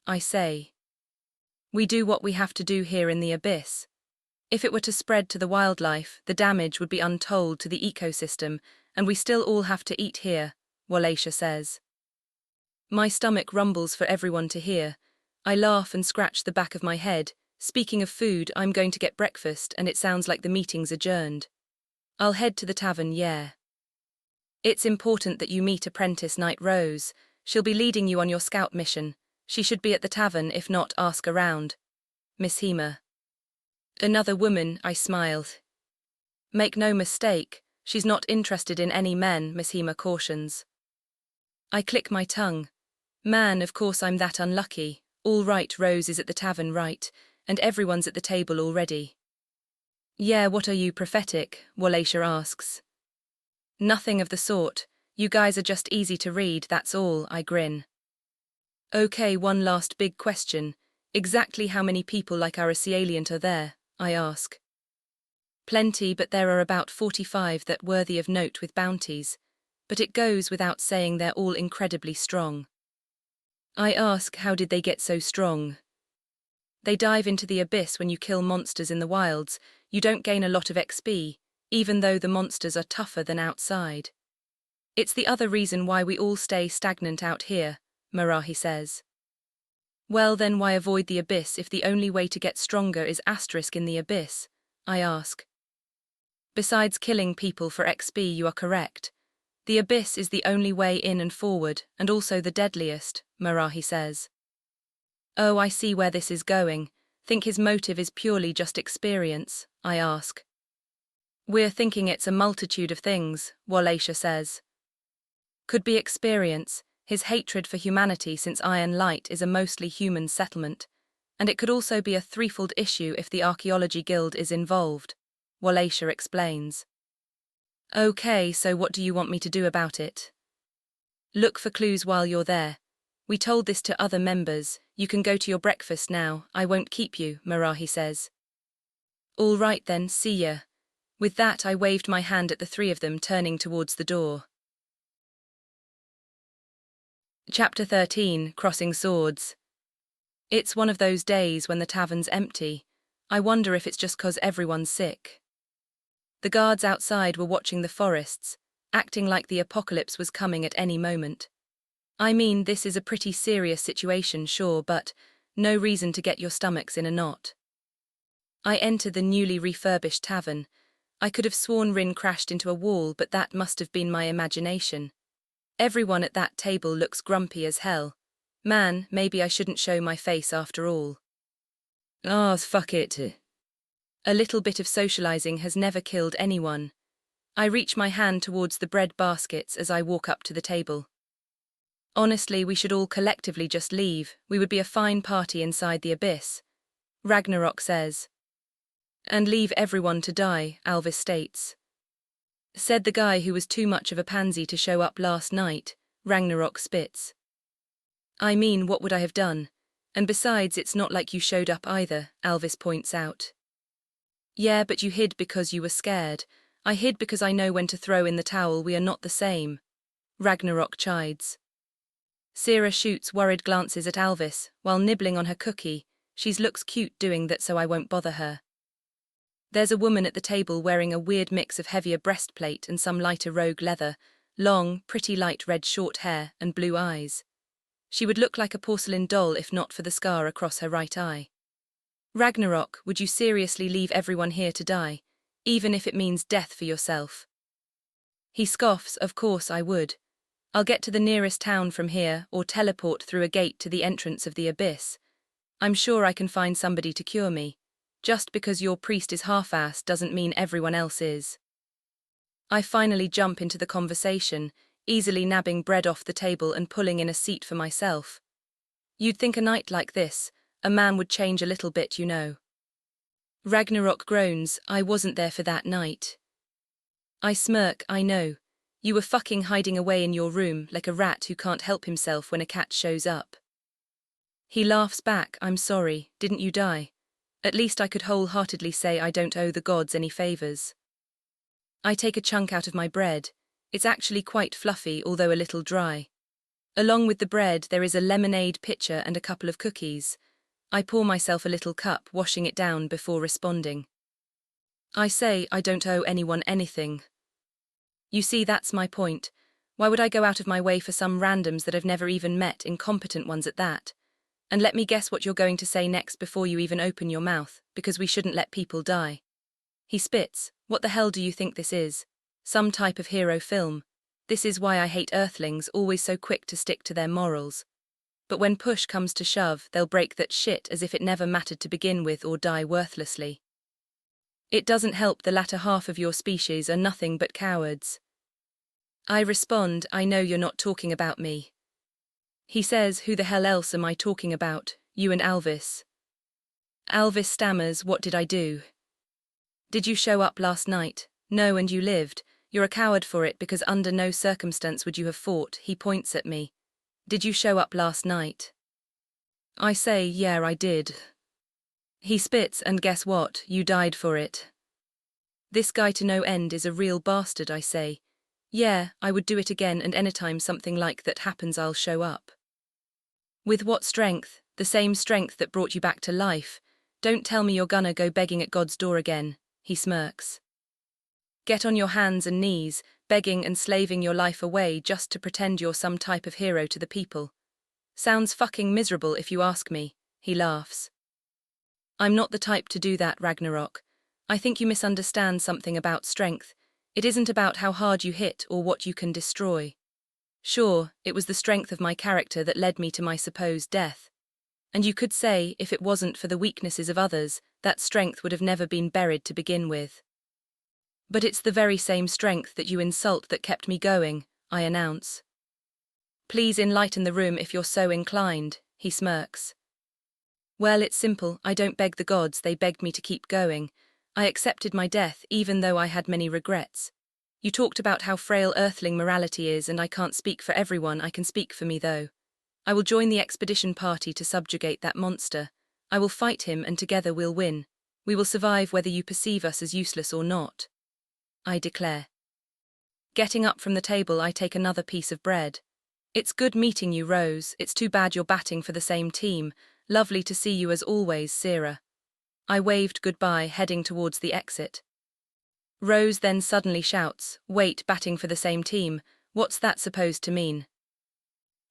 I say. We do what we have to do here in the abyss. If it were to spread to the wildlife, the damage would be untold to the ecosystem, and we still all have to eat here, Wallachia says. My stomach rumbles for everyone to hear. I laugh and scratch the back of my head. Speaking of food, I'm going to get breakfast and it sounds like the meeting's adjourned. I'll head to the tavern, yeah. It's important that you meet Apprentice Knight Rose. She'll be leading you on your scout mission. She should be at the tavern, if not, ask around. Miss Hema. Another woman, I smiled. Make no mistake, she's not interested in any men, Miss Hema cautions. I click my tongue. Man, of course I'm that unlucky. All right, Rose is at the tavern, right, and everyone's at the table already. Yeah, what are you, prophetic? Wallachia asks. Nothing of the sort. You guys are just easy to read, that's all, I grin. Okay, one last big question. Exactly how many people like our assailant are there? I ask. Plenty, but there are about 45 that worthy of note with bounties. But it goes without saying they're all incredibly strong. I ask, how did they get so strong? They dive into the abyss when you kill monsters in the wilds. You don't gain a lot of XP, even though the monsters are tougher than outside. It's the other reason why we all stay stagnant out here, Marahi says. Well then why avoid the abyss if the only way to get stronger is asterisk in the abyss? I ask. Besides killing people for XP, you are correct. The abyss is the only way in and forward, and also the deadliest, Marahi says. Oh, I see where this is going. Think his motive is purely just experience, I ask. We're thinking it's a multitude of things, Wallachia says. Could be experience, his hatred for humanity since Iron Light is a mostly human settlement, and it could also be a threefold issue if the Archaeology Guild is involved, Wallachia explains. Okay, so what do you want me to do about it? Look for clues while you're there. We told this to other members. You can go to your breakfast now, I won't keep you, Marahi says. All right then, see ya. With that I waved my hand at the three of them, turning towards the door. Chapter 13, Crossing Swords. It's one of those days when the tavern's empty. I wonder if it's just 'cause everyone's sick. The guards outside were watching the forests, acting like the apocalypse was coming at any moment. I mean, this is a pretty serious situation, sure, but no reason to get your stomachs in a knot. I entered the newly refurbished tavern. I could have sworn Rin crashed into a wall, but that must have been my imagination. Everyone at that table looks grumpy as hell. Man, maybe I shouldn't show my face after all. Ah, fuck it. A little bit of socializing has never killed anyone. I reach my hand towards the bread baskets as I walk up to the table. Honestly, we should all collectively just leave. We would be a fine party inside the abyss. Ragnarok says. And leave everyone to die, Alvis states. Said the guy who was too much of a pansy to show up last night, Ragnarok spits. I mean, what would I have done? And besides, it's not like you showed up either, Alvis points out. Yeah, but you hid because you were scared. I hid because I know when to throw in the towel. We are not the same. Ragnarok chides. Sira shoots worried glances at Alvis, while nibbling on her cookie. She looks cute doing that, so I won't bother her. There's a woman at the table wearing a weird mix of heavier breastplate and some lighter rogue leather, long, pretty light red short hair and blue eyes. She would look like a porcelain doll if not for the scar across her right eye. Ragnarok, would you seriously leave everyone here to die, even if it means death for yourself? He scoffs. Of course I would. I'll get to the nearest town from here or teleport through a gate to the entrance of the abyss. I'm sure I can find somebody to cure me. Just because your priest is half-assed doesn't mean everyone else is. I finally jump into the conversation, easily nabbing bread off the table and pulling in a seat for myself. You'd think a night like this, a man would change a little bit, you know. Ragnarok groans. I wasn't there for that night. I smirk. I know. You were fucking hiding away in your room like a rat who can't help himself when a cat shows up. He laughs back. I'm sorry, didn't you die? At least I could wholeheartedly say I don't owe the gods any favors. I take a chunk out of my bread. It's actually quite fluffy, although a little dry. Along with the bread there is a lemonade pitcher and a couple of cookies. I pour myself a little cup, washing it down before responding. I say I don't owe anyone anything. You see, that's my point. Why would I go out of my way for some randoms that I've never even met, incompetent ones at that? And let me guess what you're going to say next before you even open your mouth, because we shouldn't let people die. He spits. What the hell do you think this is? Some type of hero film? This is why I hate Earthlings, always so quick to stick to their morals. But when push comes to shove, they'll break that shit as if it never mattered to begin with or die worthlessly. It doesn't help the latter half of your species are nothing but cowards. I respond, I know you're not talking about me. He says, who the hell else am I talking about, you and Alvis? Alvis stammers, what did I do? Did you show up last night? No, and you lived. You're a coward for it because under no circumstance would you have fought. He points at me. Did you show up last night? I say, yeah, I did. He spits, and guess what? You died for it. This guy to no end is a real bastard, I say. Yeah, I would do it again, and anytime something like that happens I'll show up. With what strength? The same strength that brought you back to life. Don't tell me you're gonna go begging at God's door again, he smirks. Get on your hands and knees, begging and slaving your life away just to pretend you're some type of hero to the people. Sounds fucking miserable if you ask me, he laughs. I'm not the type to do that, Ragnarok. I think you misunderstand something about strength. It isn't about how hard you hit or what you can destroy. Sure, it was the strength of my character that led me to my supposed death. And you could say, if it wasn't for the weaknesses of others, that strength would have never been buried to begin with. But it's the very same strength that you insult that kept me going, I announce. Please enlighten the room if you're so inclined, he smirks. Well, it's simple, I don't beg the gods, they begged me to keep going. I accepted my death, even though I had many regrets. You talked about how frail earthling morality is, and I can't speak for everyone, I can speak for me though. I will join the expedition party to subjugate that monster. I will fight him and together we'll win. We will survive whether you perceive us as useless or not. I declare. Getting up from the table, I take another piece of bread. It's good meeting you, Rose. It's too bad you're batting for the same team. Lovely to see you as always, Sarah. I waved goodbye, heading towards the exit. Rose then suddenly shouts, "Wait, batting for the same team? What's that supposed to mean?"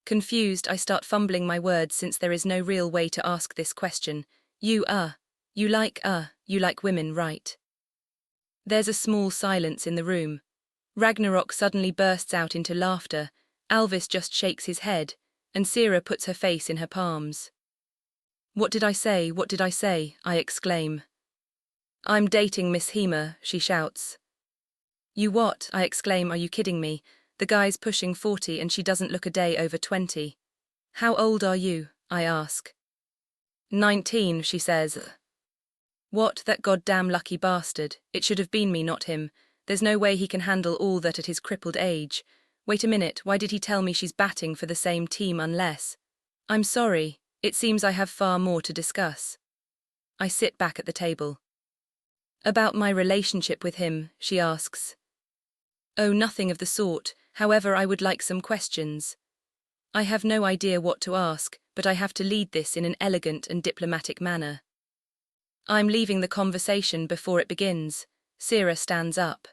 Confused, I start fumbling my words since there is no real way to ask this question. You like women, right? There's a small silence in the room. Ragnarok suddenly bursts out into laughter, Alvis just shakes his head, and Sarah puts her face in her palms. What did I say? What did I say? I exclaim. I'm dating Miss Hema, she shouts. You what? I exclaim, are you kidding me? The guy's pushing 40 and she doesn't look a day over 20. How old are you? I ask. 19, she says. What, that goddamn lucky bastard. It should have been me, not him. There's no way he can handle all that at his crippled age. Wait a minute, why did he tell me she's batting for the same team unless? I'm sorry, it seems I have far more to discuss. I sit back at the table. About my relationship with him, she asks. Oh, nothing of the sort, however I would like some questions. I have no idea what to ask, but I have to lead this in an elegant and diplomatic manner. I'm leaving the conversation before it begins. Sarah stands up.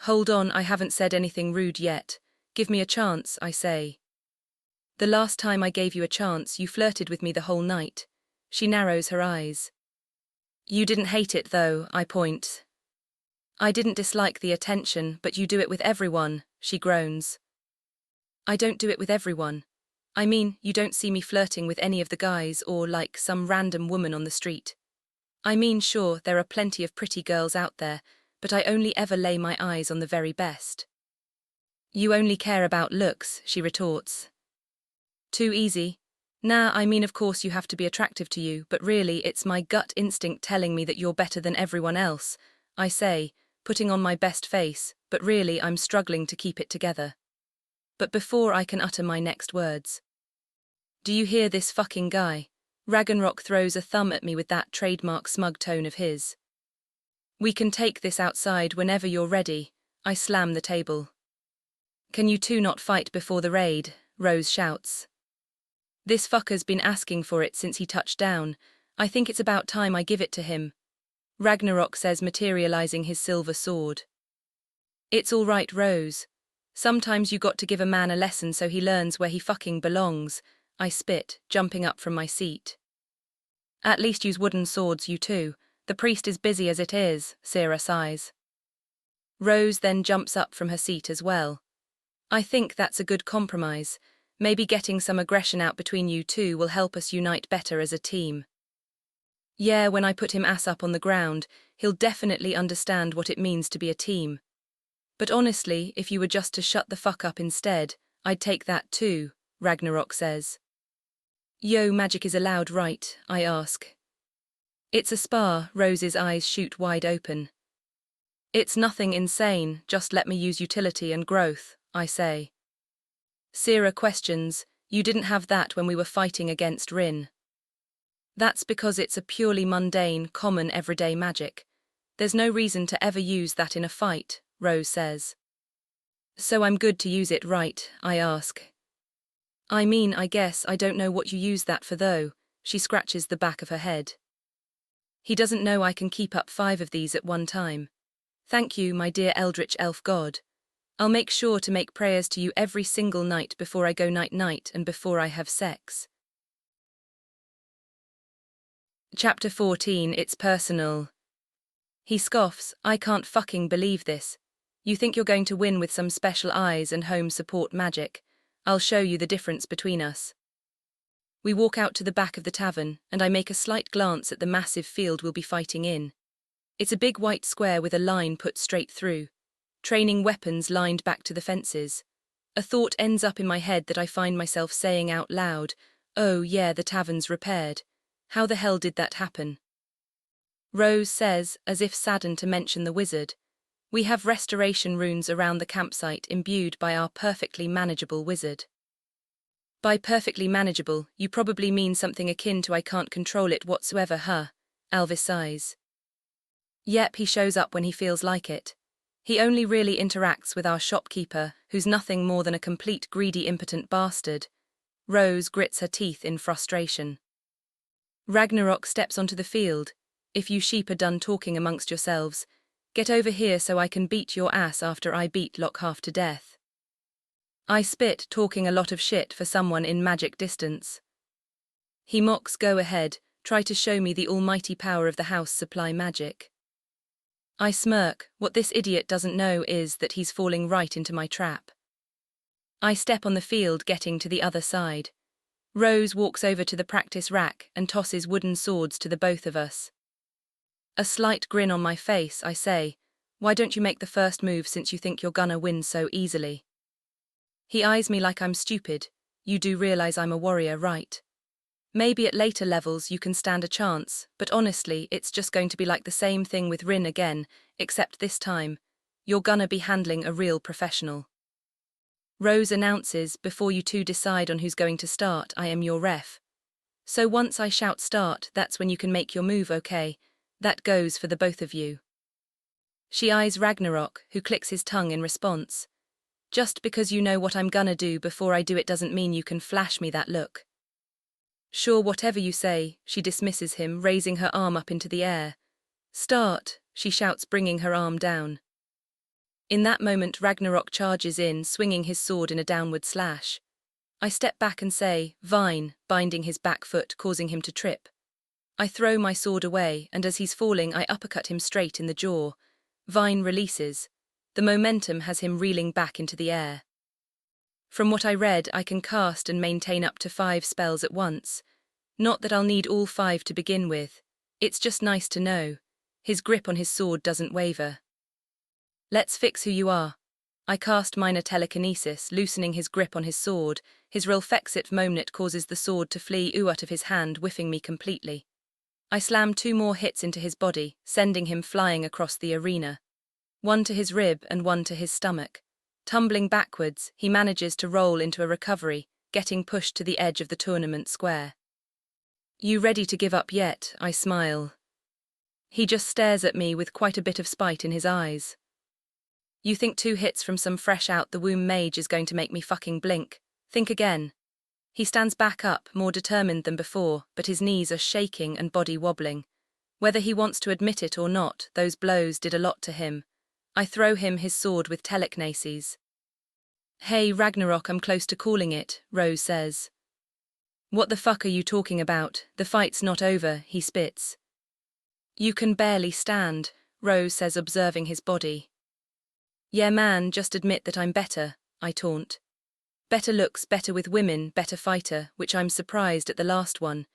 Hold on, I haven't said anything rude yet. Give me a chance, I say. The last time I gave you a chance, you flirted with me the whole night. She narrows her eyes. You didn't hate it though, I point. I didn't dislike the attention, but you do it with everyone, she groans. I don't do it with everyone. I mean, you don't see me flirting with any of the guys or like some random woman on the street. I mean, sure, there are plenty of pretty girls out there, but I only ever lay my eyes on the very best. You only care about looks, she retorts. Too easy. Nah, I mean, of course you have to be attractive to you, but really it's my gut instinct telling me that you're better than everyone else, I say, putting on my best face, but really I'm struggling to keep it together. But before I can utter my next words. Do you hear this fucking guy? Ragnarok throws a thumb at me with that trademark smug tone of his. We can take this outside whenever you're ready, I slam the table. Can you two not fight before the raid? Rose shouts. This fucker's been asking for it since he touched down. I think it's about time I give it to him. Ragnarok says, materializing his silver sword. It's all right, Rose. Sometimes you got to give a man a lesson so he learns where he fucking belongs, I spit, jumping up from my seat. At least use wooden swords, you two. The priest is busy as it is, Sarah sighs. Rose then jumps up from her seat as well. I think that's a good compromise. Maybe getting some aggression out between you two will help us unite better as a team. Yeah, when I put him ass up on the ground, he'll definitely understand what it means to be a team. But honestly, if you were just to shut the fuck up instead, I'd take that too, Ragnarok says. Yo, magic is allowed, right? I ask. It's a spa, Rose's eyes shoot wide open. It's nothing insane, just let me use utility and growth, I say. Sarah questions, you didn't have that when we were fighting against Rin. That's because it's a purely mundane, common everyday magic. There's no reason to ever use that in a fight, Rose says. So I'm good to use it, right? I ask. I mean, I guess I don't know what you use that for though, she scratches the back of her head. He doesn't know I can keep up 5 of these at one time. Thank you, my dear eldritch elf god. I'll make sure to make prayers to you every single night before I go night-night and before I have sex. Chapter 14, It's Personal. He scoffs, I can't fucking believe this. You think you're going to win with some special eyes and home support magic. I'll show you the difference between us. We walk out to the back of the tavern, and I make a slight glance at the massive field we'll be fighting in. It's a big white square with a line put straight through. Training weapons lined back to the fences. A thought ends up in my head that I find myself saying out loud, oh yeah, the tavern's repaired. How the hell did that happen? Rose says, as if saddened to mention the wizard. We have restoration runes around the campsite imbued by our perfectly manageable wizard. By perfectly manageable, you probably mean something akin to I can't control it whatsoever, huh? Alvis sighs. Yep, he shows up when he feels like it. He only really interacts with our shopkeeper, who's nothing more than a complete greedy impotent bastard. Rose grits her teeth in frustration. Ragnarok steps onto the field. If you sheep are done talking amongst yourselves, get over here so I can beat your ass after I beat Lockheart to death. I spit, talking a lot of shit for someone in magic distance. He mocks, go ahead, try to show me the almighty power of the house supply magic. I smirk, what this idiot doesn't know is that he's falling right into my trap. I step on the field, getting to the other side. Rose walks over to the practice rack and tosses wooden swords to the both of us. A slight grin on my face, I say, why don't you make the first move since you think you're gonna win so easily? He eyes me like I'm stupid. You do realize I'm a warrior, right? Maybe at later levels you can stand a chance, but honestly, it's just going to be like the same thing with Rin again, except this time, you're gonna be handling a real professional. Rose announces, before you two decide on who's going to start, I am your ref. So once I shout start, that's when you can make your move, okay? That goes for the both of you. She eyes Ragnarok, who clicks his tongue in response. Just because you know what I'm gonna do before I do it doesn't mean you can flash me that look. Sure, whatever you say, she dismisses him, raising her arm up into the air. Start, she shouts, bringing her arm down. In that moment, Ragnarok charges in, swinging his sword in a downward slash. I step back and say, Vine, binding his back foot, causing him to trip. I throw my sword away, and as he's falling, I uppercut him straight in the jaw. Vine releases. The momentum has him reeling back into the air. From what I read, I can cast and maintain up to 5 spells at once. Not that I'll need all 5 to begin with. It's just nice to know. His grip on his sword doesn't waver. Let's fix who you are. I cast minor telekinesis, loosening his grip on his sword. His Rilfexit moment causes the sword to flee out of his hand, whiffing me completely. I slam 2 more hits into his body, sending him flying across the arena. 1 to his rib and 1 to his stomach. Tumbling backwards, he manages to roll into a recovery, getting pushed to the edge of the tournament square. You ready to give up yet? I smile. He just stares at me with quite a bit of spite in his eyes. You think 2 hits from some fresh out the womb mage is going to make me fucking blink? Think again. He stands back up, more determined than before, but his knees are shaking and body wobbling. Whether he wants to admit it or not, those blows did a lot to him. I throw him his sword with telekinesis. Hey Ragnarok, I'm close to calling it, Rose says. What the fuck are you talking about? The fight's not over, he spits. You can barely stand, Rose says, observing his body. Yeah man, just admit that I'm better, I taunt. Better looks, better with women, better fighter, which I'm surprised at the last one.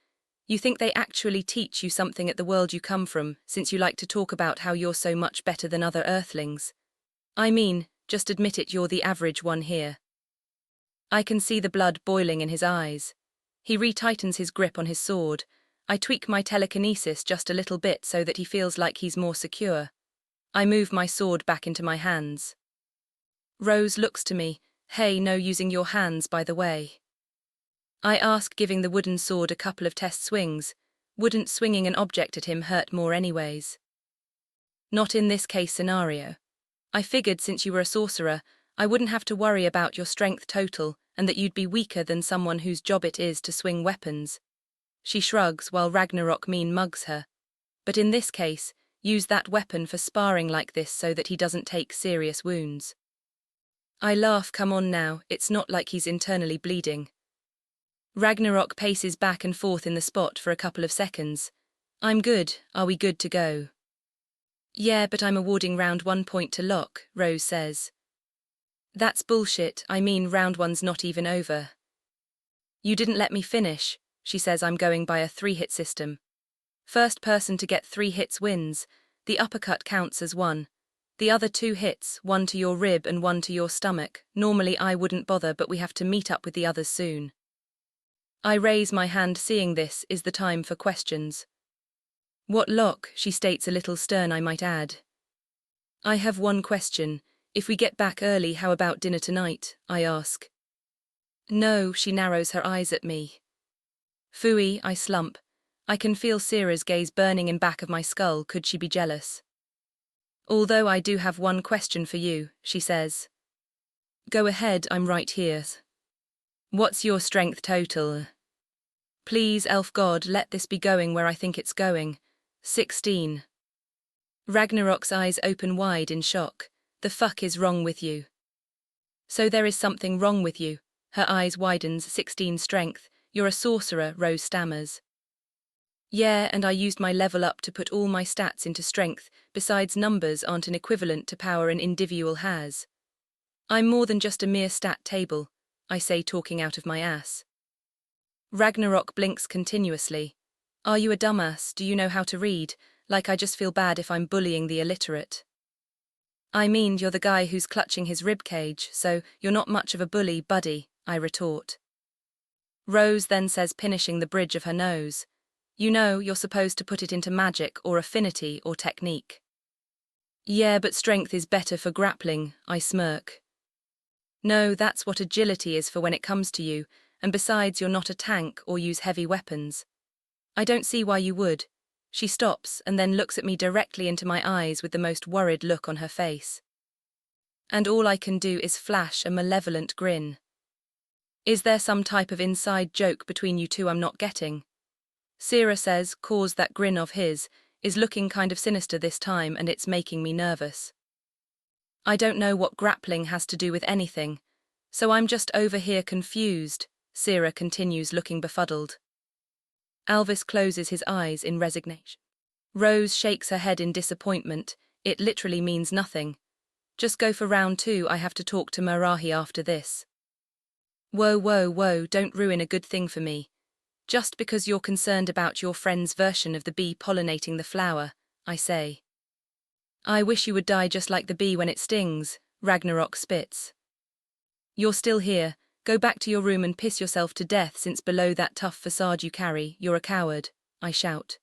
You think they actually teach you something at the world you come from, since you like to talk about how you're so much better than other earthlings? I mean, just admit it, you're the average one here. I can see the blood boiling in his eyes. He retightens his grip on his sword. I tweak my telekinesis just a little bit so that he feels like he's more secure. I move my sword back into my hands. Rose looks to me. Hey, no using your hands, by the way. I ask, giving the wooden sword a couple of test swings. Wouldn't swinging an object at him hurt more anyways? Not in this case scenario. I figured since you were a sorcerer, I wouldn't have to worry about your strength total and that you'd be weaker than someone whose job it is to swing weapons. She shrugs while Ragnarok mean mugs her. But in this case, use that weapon for sparring like this so that he doesn't take serious wounds. I laugh, come on now, it's not like he's internally bleeding. Ragnarok paces back and forth in the spot for a couple of seconds. I'm good, are we good to go? Yeah, but I'm awarding round 1 point to Lock, Rose says. That's bullshit, I mean round 1's not even over. You didn't let me finish, she says. I'm going by a 3-hit system. First person to get 3 hits wins, the uppercut counts as 1. The other 2 hits, 1 to your rib and 1 to your stomach. Normally I wouldn't bother, but we have to meet up with the others soon. I raise my hand, seeing this is the time for questions. What Lock? She states, a little stern I might add. I have one question. If we get back early, how about dinner tonight? I ask. No, she narrows her eyes at me. Phooey, I slump. I can feel Sierra's gaze burning in back of my skull. Could she be jealous? Although I do have one question for you, she says. Go ahead, I'm right here. What's your strength total? Please, elf god, let this be going where I think it's going. 16. Ragnarok's eyes open wide in shock. The fuck is wrong with you? So there is something wrong with you. Her eyes widens. 16 strength. You're a sorcerer, Rose stammers. Yeah, and I used my level up to put all my stats into strength, besides numbers aren't an equivalent to power an individual has. I'm more than just a mere stat table, I say, talking out of my ass. Ragnarok blinks continuously. Are you a dumbass? Do you know how to read? Like I just feel bad if I'm bullying the illiterate. I mean, you're the guy who's clutching his ribcage, so you're not much of a bully, buddy, I retort. Rose then says, pinishing the bridge of her nose. You know, you're supposed to put it into magic or affinity or technique. Yeah, but strength is better for grappling, I smirk. No, that's what agility is for when it comes to you, and besides you're not a tank or use heavy weapons. I don't see why you would. She stops and then looks at me directly into my eyes with the most worried look on her face. And all I can do is flash a malevolent grin. Is there some type of inside joke between you two I'm not getting? Sierra says, cause that grin of his is looking kind of sinister this time and it's making me nervous. I don't know what grappling has to do with anything, so I'm just over here confused, Sierra continues, looking befuddled. Alvis closes his eyes in resignation. Rose shakes her head in disappointment. It literally means nothing. Just go for round 2, I have to talk to Marahi after this. Whoa, don't ruin a good thing for me. Just because you're concerned about your friend's version of the bee pollinating the flower, I say. I wish you would die just like the bee when it stings, Ragnarok spits. You're still here, go back to your room and piss yourself to death since below that tough facade you carry, you're a coward, I shout.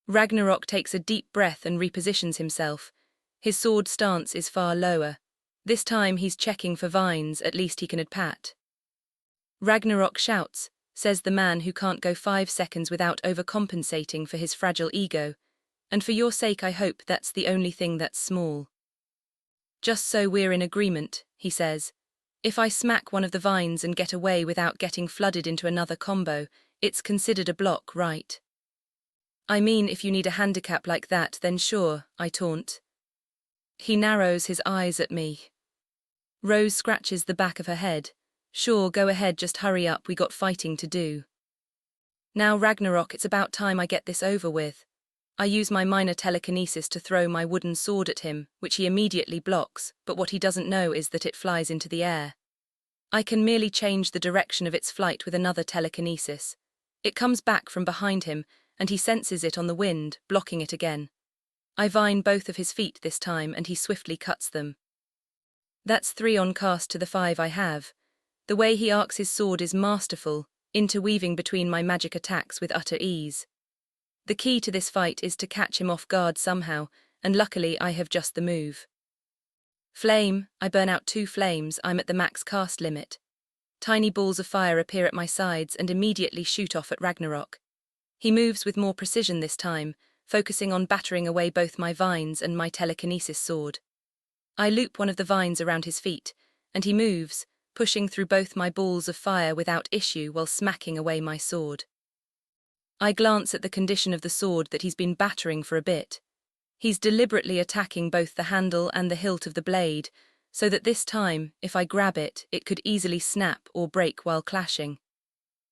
Ragnarok takes a deep breath and repositions himself. His sword stance is far lower. This time he's checking for vines, at least he can pat. Ragnarok shouts, says the man who can't go 5 seconds without overcompensating for his fragile ego, and for your sake I hope that's the only thing that's small. Just so we're in agreement, he says. If I smack one of the vines and get away without getting flooded into another combo, it's considered a block, right? I mean, if you need a handicap like that, then sure, I taunt. He narrows his eyes at me. Rose scratches the back of her head. Sure, go ahead, just hurry up, we got fighting to do. Now Ragnarok, it's about time I get this over with. I use my minor telekinesis to throw my wooden sword at him, which he immediately blocks, but what he doesn't know is that it flies into the air. I can merely change the direction of its flight with another telekinesis. It comes back from behind him, and he senses it on the wind, blocking it again. I vine both of his feet this time, and he swiftly cuts them. That's 3 on cast to the 5 I have. The way he arcs his sword is masterful, interweaving between my magic attacks with utter ease. The key to this fight is to catch him off guard somehow, and luckily I have just the move. Flame, I burn out 2 flames, I'm at the max cast limit. Tiny balls of fire appear at my sides and immediately shoot off at Ragnarok. He moves with more precision this time, focusing on battering away both my vines and my telekinesis sword. I loop one of the vines around his feet, and he moves, pushing through both my balls of fire without issue while smacking away my sword. I glance at the condition of the sword that he's been battering for a bit. He's deliberately attacking both the handle and the hilt of the blade, so that this time, if I grab it, it could easily snap or break while clashing.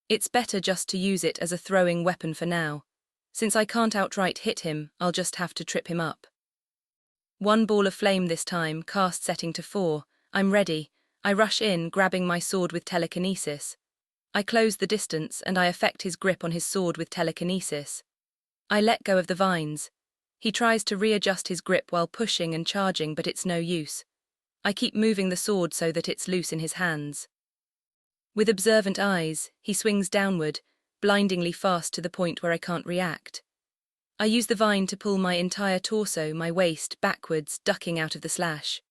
It's better just to use it as a throwing weapon for now. Since I can't outright hit him, I'll just have to trip him up. 1 ball of flame this time, cast setting to 4. I'm ready. I rush in, grabbing my sword with telekinesis. I close the distance and I affect his grip on his sword with telekinesis. I let go of the vines. He tries to readjust his grip while pushing and charging, but it's no use. I keep moving the sword so that it's loose in his hands. With observant eyes, he swings downward, blindingly fast to the point where I can't react. I use the vine to pull my entire torso, my waist, backwards, ducking out of the slash.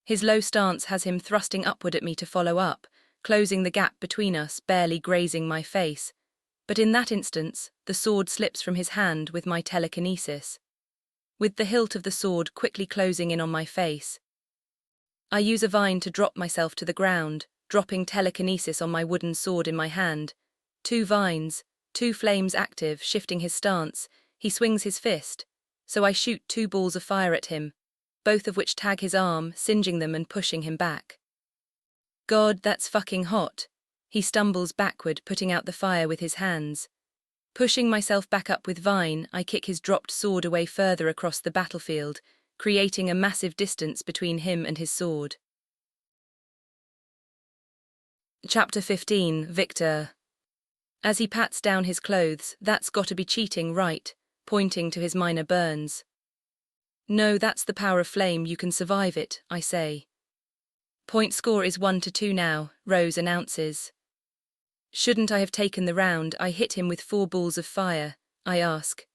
His low stance has him thrusting upward at me to follow up, closing the gap between us, barely grazing my face. But in that instance, the sword slips from his hand with my telekinesis. With the hilt of the sword quickly closing in on my face, I use a vine to drop myself to the ground, dropping telekinesis on my wooden sword in my hand. 2 vines, 2 flames active, shifting his stance. He swings his fist, so I shoot 2 balls of fire at him, both of which tag his arm, singeing them and pushing him back. God, that's fucking hot. He stumbles backward, putting out the fire with his hands. Pushing myself back up with vine, I kick his dropped sword away further across the battlefield, creating a massive distance between him and his sword. Chapter 15, Victor. As he pats down his clothes, "That's gotta be cheating, right?" pointing to his minor burns. "No, that's the power of flame, you can survive it," I say. "Point score is 1-2 now," Rose announces. "Shouldn't I have taken the round? I hit him with 4 balls of fire," I ask.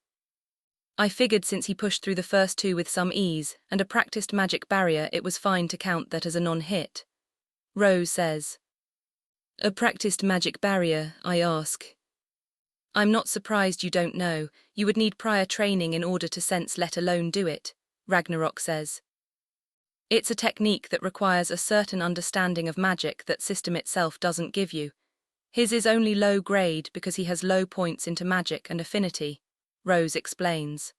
I figured since he pushed through the first 2 with some ease, and a practiced magic barrier, it was fine to count that as a non-hit. Rose says. "A practiced magic barrier?" I ask. "I'm not surprised you don't know. You would need prior training in order to sense, let alone do it," Ragnarok says. "It's a technique that requires a certain understanding of magic that system itself doesn't give you. His is only low grade because he has low points into magic and affinity," Rose explains.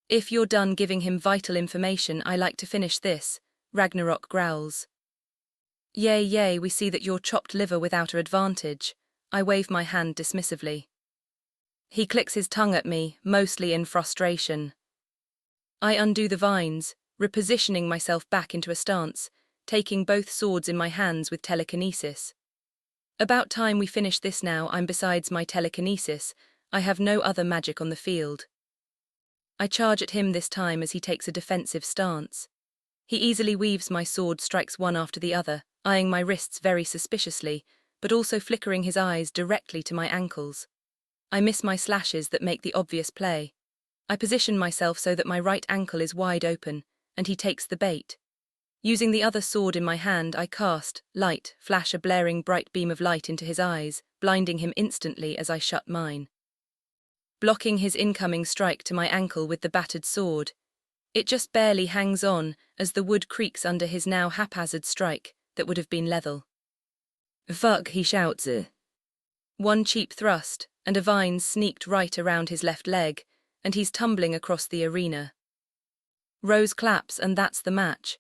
"If you're done giving him vital information, I like to finish this," Ragnarok growls. Yay, we see that you're chopped liver without an advantage," I wave my hand dismissively. He clicks his tongue at me, mostly in frustration. I undo the vines, repositioning myself back into a stance, taking both swords in my hands with telekinesis. About time we finish this now. I'm besides my telekinesis, I have no other magic on the field. I charge at him this time as he takes a defensive stance. He easily weaves my sword, strikes one after the other, eyeing my wrists very suspiciously, but also flickering his eyes directly to my ankles. I miss my slashes that make the obvious play. I position myself so that my right ankle is wide open, and he takes the bait. Using the other sword in my hand, I cast light, flash a blaring bright beam of light into his eyes, blinding him instantly as I shut mine. Blocking his incoming strike to my ankle with the battered sword, it just barely hangs on as the wood creaks under his now haphazard strike that would have been lethal. "Fuck," he shouts. One cheap thrust, and a vine sneaked right around his left leg, and he's tumbling across the arena. Rose claps, and that's the match.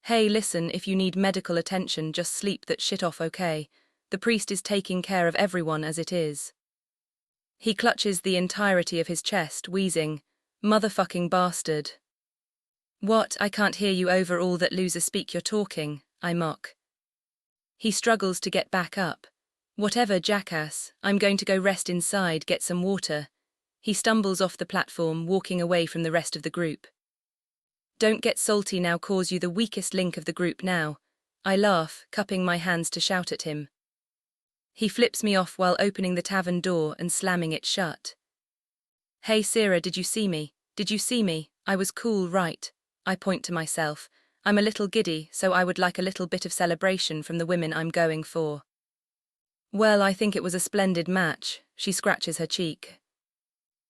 "Hey, listen, if you need medical attention, just sleep that shit off, okay? The priest is taking care of everyone as it is." He clutches the entirety of his chest, wheezing, "Motherfucking bastard." "What? I can't hear you over all that loser speak you're talking," I mock. He struggles to get back up. "Whatever, jackass, I'm going to go rest inside, get some water." He stumbles off the platform, walking away from the rest of the group. "Don't get salty now, cause you the weakest link of the group now." I laugh, cupping my hands to shout at him. He flips me off while opening the tavern door and slamming it shut. "Hey Sarah, did you see me? Did you see me? I was cool, right?" I point to myself. "I'm a little giddy, so I would like a little bit of celebration from the women I'm going for." "Well, I think it was a splendid match," she scratches her cheek.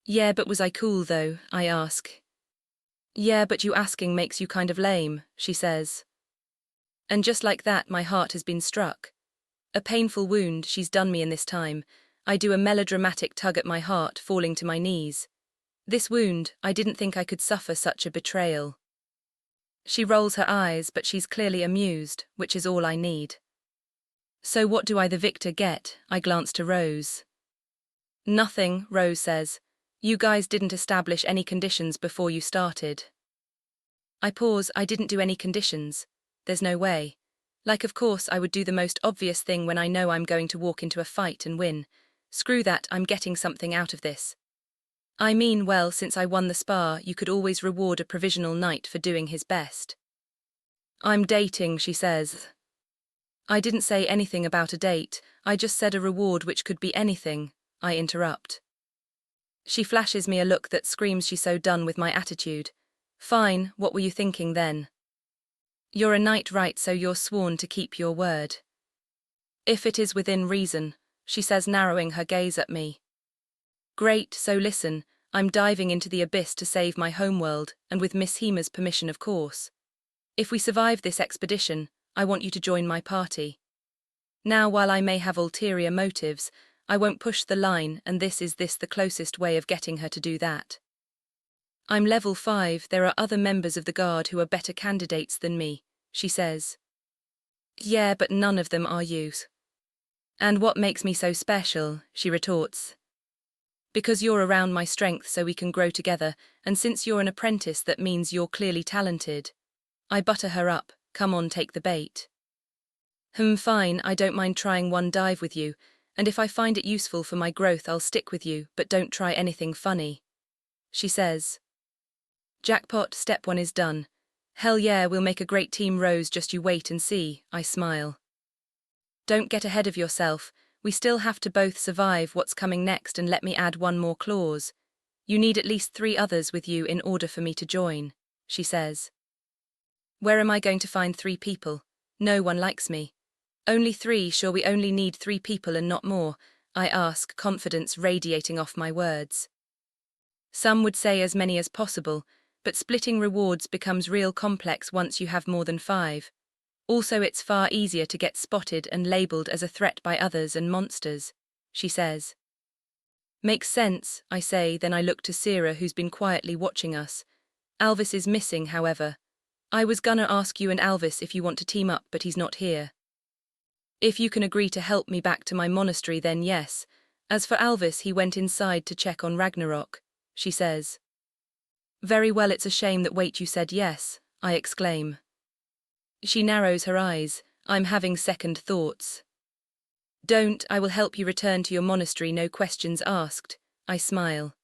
"Yeah, but was I cool though?" I ask. "Yeah, but you asking makes you kind of lame," she says. And just like that, my heart has been struck. A painful wound she's done me in this time. I do a melodramatic tug at my heart, falling to my knees. This wound, I didn't think I could suffer such a betrayal. She rolls her eyes, but she's clearly amused, which is all I need. "So what do I the victor get?" I glance to Rose. "Nothing," Rose says. "You guys didn't establish any conditions before you started." I pause. I didn't do any conditions. There's no way. Like, of course I would do the most obvious thing when I know I'm going to walk into a fight and win. Screw that, I'm getting something out of this. I mean, well, since I won the spar, you could always reward a provisional knight for doing his best. "I'm dating," she says. I didn't say anything about a date, I just said a reward which could be anything, I interrupt. She flashes me a look that screams she's so done with my attitude. "Fine, what were you thinking then?" "You're a knight, right, so you're sworn to keep your word." If it is within reason, she says, narrowing her gaze at me. Great, so listen, I'm diving into the abyss to save my homeworld, and with Miss Hima's permission, of course. If we survive this expedition, I want you to join my party. Now, while I may have ulterior motives, I won't push the line, and this is the closest way of getting her to do that. I'm level 5, there are other members of the guard who are better candidates than me, she says. Yeah, but none of them are you. And what makes me so special, she retorts. Because you're around my strength so we can grow together, and since you're an apprentice that means you're clearly talented. I butter her up, come on, take the bait. Fine, I don't mind trying one dive with you, and if I find it useful for my growth I'll stick with you, but don't try anything funny. She says. Jackpot, step 1 is done. Hell yeah, we'll make a great team, Rose, just you wait and see, I smile. Don't get ahead of yourself, we still have to both survive what's coming next, and let me add one more clause. You need at least 3 others with you in order for me to join, she says. Where am I going to find 3 people? No one likes me. Only 3, sure, we only need 3 people and not more, I ask, confidence radiating off my words. Some would say as many as possible, but splitting rewards becomes real complex once you have more than 5. Also, it's far easier to get spotted and labelled as a threat by others and monsters, she says. Makes sense, I say, then I look to Sierra, who's been quietly watching us. Alvis is missing, however. I was gonna ask you and Alvis if you want to team up, but he's not here. If you can agree to help me back to my monastery, then yes. As for Alvis, he went inside to check on Ragnarok, she says. Very well, it's a shame that you said yes, I exclaim. She narrows her eyes, I'm having second thoughts. Don't, I will help you return to your monastery, no questions asked, I smile.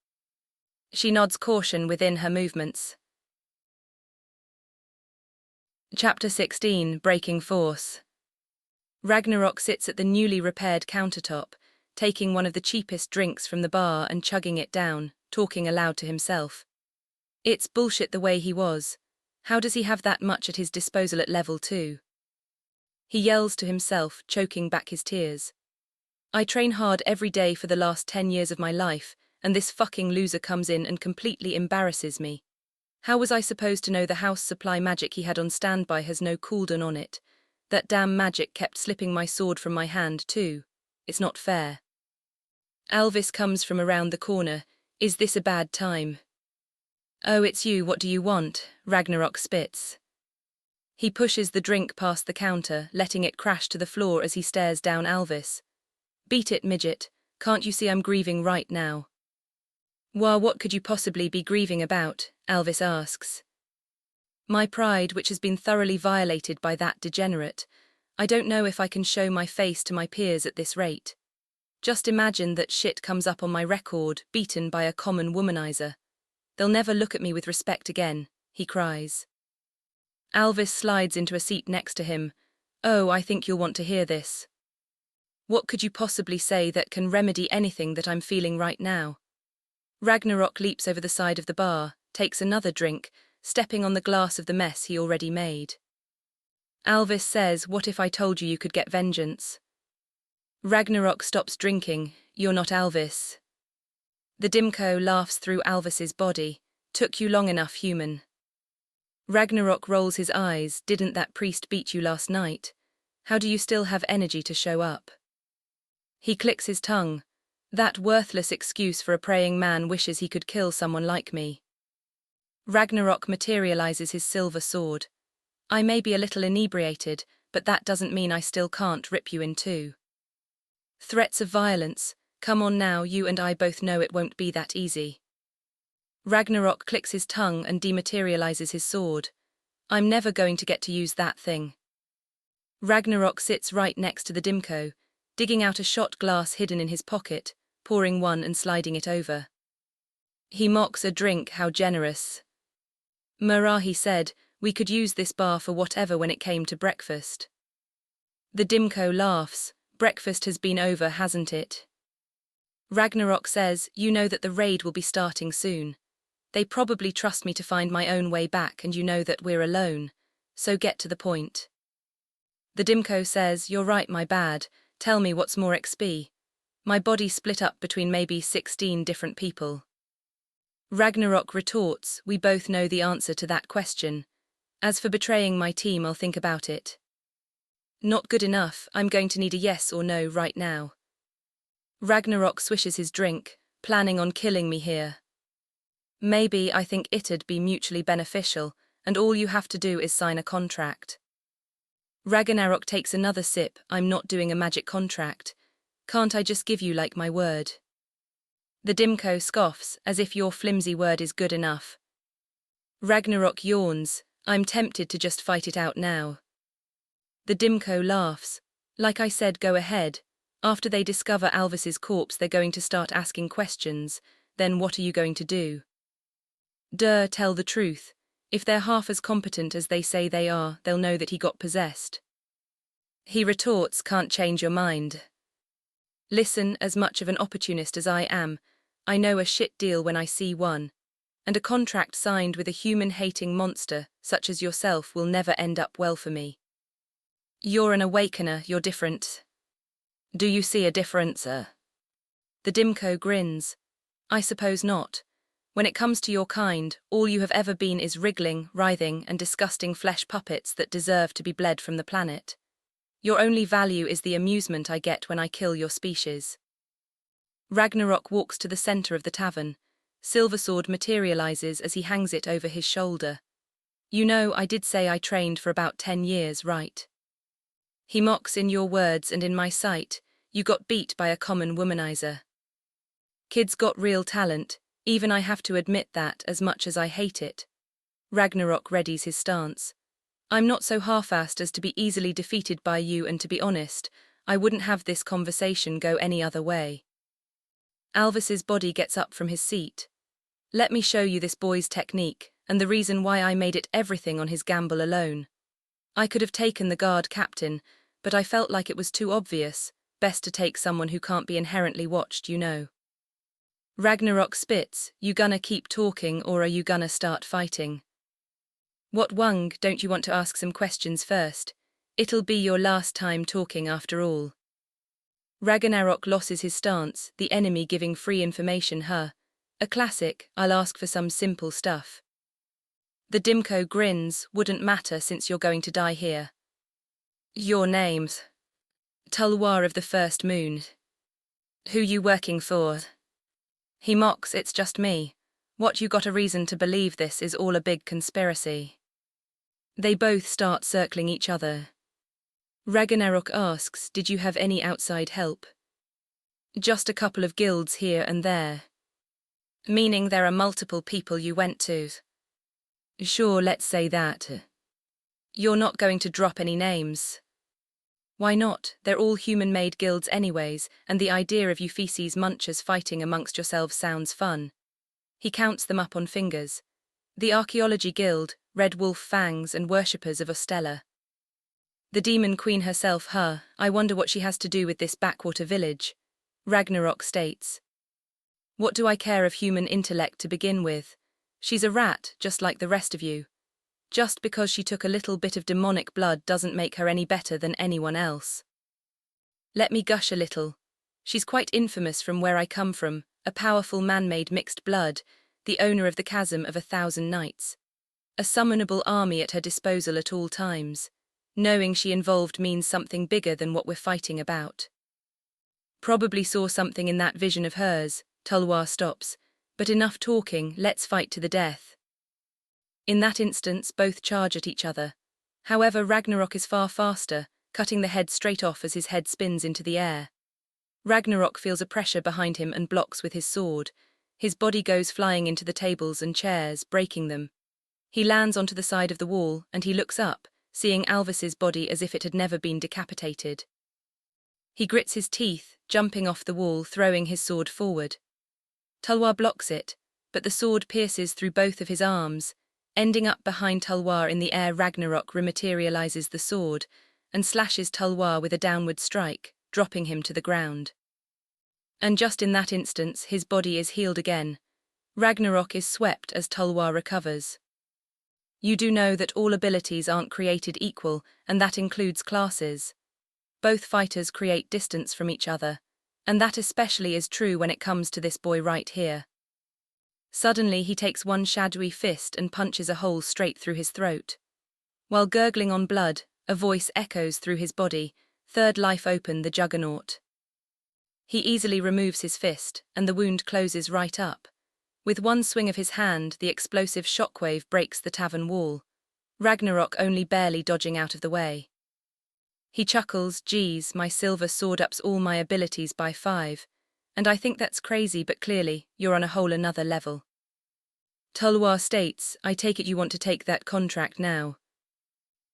She nods caution within her movements. Chapter 16, Breaking Force. Ragnarok sits at the newly repaired countertop, taking one of the cheapest drinks from the bar and chugging it down, talking aloud to himself. It's bullshit the way he was. How does he have that much at his disposal at level 2? He yells to himself, choking back his tears. I train hard every day for the last 10 years of my life, and this fucking loser comes in and completely embarrasses me. How was I supposed to know the house supply magic he had on standby has no cooldown on it? That damn magic kept slipping my sword from my hand too. It's not fair. Alvis comes from around the corner. Is this a bad time? Oh, it's you, what do you want? Ragnarok spits. He pushes the drink past the counter, letting it crash to the floor as he stares down Alvis. Beat it, midget, can't you see I'm grieving right now? Well, what could you possibly be grieving about? Alvis asks. My pride, which has been thoroughly violated by that degenerate. I don't know if I can show my face to my peers at this rate. Just imagine that shit comes up on my record, beaten by a common womanizer. They'll never look at me with respect again, he cries. Alvis slides into a seat next to him. Oh, I think you'll want to hear this. What could you possibly say that can remedy anything that I'm feeling right now? Ragnarok leaps over the side of the bar, takes another drink, stepping on the glass of the mess he already made. Alvis says, what if I told you could get vengeance? Ragnarok stops drinking. You're not Alvis. The DMCO laughs through Alvis's body. Took you long enough, human. Ragnarok rolls his eyes. Didn't that priest beat you last night? How do you still have energy to show up? He clicks his tongue. That worthless excuse for a praying man wishes he could kill someone like me. Ragnarok materializes his silver sword. I may be a little inebriated, but that doesn't mean I still can't rip you in two. Threats of violence. Come on now, you and I both know it won't be that easy. Ragnarok clicks his tongue and dematerializes his sword. I'm never going to get to use that thing. Ragnarok sits right next to the DMCO, digging out a shot glass hidden in his pocket, pouring one and sliding it over. He mocks a drink, how generous. Marahi said, we could use this bar for whatever when it came to breakfast. The DMCO laughs. Breakfast has been over, hasn't it? Ragnarok says, you know that the raid will be starting soon. They probably trust me to find my own way back, and you know that we're alone. So get to the point. The DMCO says, you're right, my bad. Tell me what's more XP. My body split up between maybe 16 different people. Ragnarok retorts, we both know the answer to that question. As for betraying my team, I'll think about it. Not good enough, I'm going to need a yes or no right now. Ragnarok swishes his drink, planning on killing me here. Maybe I think it'd be mutually beneficial, and all you have to do is sign a contract. Ragnarok takes another sip, I'm not doing a magic contract. Can't I just give you like my word? The DMCO scoffs, as if your flimsy word is good enough. Ragnarok yawns, I'm tempted to just fight it out now. The DMCO laughs. Like I said, go ahead. After they discover Alvis's corpse, they're going to start asking questions. Then what are you going to do? Tell the truth. If they're half as competent as they say they are, they'll know that he got possessed. He retorts, can't change your mind. Listen, as much of an opportunist as I am, I know a shit deal when I see one. And a contract signed with a human-hating monster, such as yourself, will never end up well for me. You're an awakener, you're different. Do you see a difference, The DMCO grins. I suppose not. When it comes to your kind, all you have ever been is wriggling, writhing, and disgusting flesh puppets that deserve to be bled from the planet. Your only value is the amusement I get when I kill your species. Ragnarok walks to the center of the tavern. Silversword materializes as he hangs it over his shoulder. You know, I did say I trained for about 10 years, right? He mocks, in your words and in my sight, you got beat by a common womanizer. Kid's got real talent, even I have to admit that, as much as I hate it. Ragnarok readies his stance. I'm not so half-assed as to be easily defeated by you, and to be honest, I wouldn't have this conversation go any other way. Alvis's body gets up from his seat. Let me show you this boy's technique, and the reason why I made it everything on his gamble alone. I could have taken the guard captain, but I felt like it was too obvious, best to take someone who can't be inherently watched, you know. Ragnarok spits, you gonna keep talking or are you gonna start fighting? What Wung, don't you want to ask some questions first? It'll be your last time talking after all. Ragnarok loses his stance, the enemy giving free information, a classic, I'll ask for some simple stuff. The DMCO grins, wouldn't matter since you're going to die here. Your name's Tulwar of the First Moon. Who you working for? He mocks, it's just me. What, you got a reason to believe this is all a big conspiracy? They both start circling each other. Ragnarok asks, did you have any outside help? Just a couple of guilds here and there. Meaning there are multiple people you went to? Sure, let's say that. You're not going to drop any names. Why not? They're all human-made guilds anyways, and the idea of you feces munchers fighting amongst yourselves sounds fun. He counts them up on fingers. The Archaeology Guild, Red Wolf Fangs, and Worshippers of Ostella. The Demon Queen herself, I wonder what she has to do with this backwater village. Ragnarok states. What do I care of human intellect to begin with? She's a rat, just like the rest of you. Just because she took a little bit of demonic blood doesn't make her any better than anyone else. Let me gush a little. She's quite infamous from where I come from, a powerful man-made mixed blood, the owner of the Chasm of 1,000 Knights. A summonable army at her disposal at all times. Knowing she involved means something bigger than what we're fighting about. Probably saw something in that vision of hers, Tulwar stops. But enough talking, let's fight to the death. In that instance, both charge at each other. However, Ragnarok is far faster, cutting the head straight off as his head spins into the air. Ragnarok feels a pressure behind him and blocks with his sword. His body goes flying into the tables and chairs, breaking them. He lands onto the side of the wall, and he looks up, seeing Alvis's body as if it had never been decapitated. He grits his teeth, jumping off the wall, throwing his sword forward. Tulwar blocks it, but the sword pierces through both of his arms. Ending up behind Tulwar in the air, Ragnarok rematerializes the sword and slashes Tulwar with a downward strike, dropping him to the ground. And just in that instance, his body is healed again. Ragnarok is swept as Tulwar recovers. You do know that all abilities aren't created equal, and that includes classes. Both fighters create distance from each other, and that especially is true when it comes to this boy right here. Suddenly he takes one shadowy fist and punches a hole straight through his throat. While gurgling on blood, a voice echoes through his body, "Third life open, the juggernaut." He easily removes his fist, and the wound closes right up. With one swing of his hand, the explosive shockwave breaks the tavern wall, Ragnarok only barely dodging out of the way. He chuckles, "Geez, my silver sword ups all my abilities by 5, and I think that's crazy, but clearly, you're on a whole another level." Tulwar states, "I take it you want to take that contract now."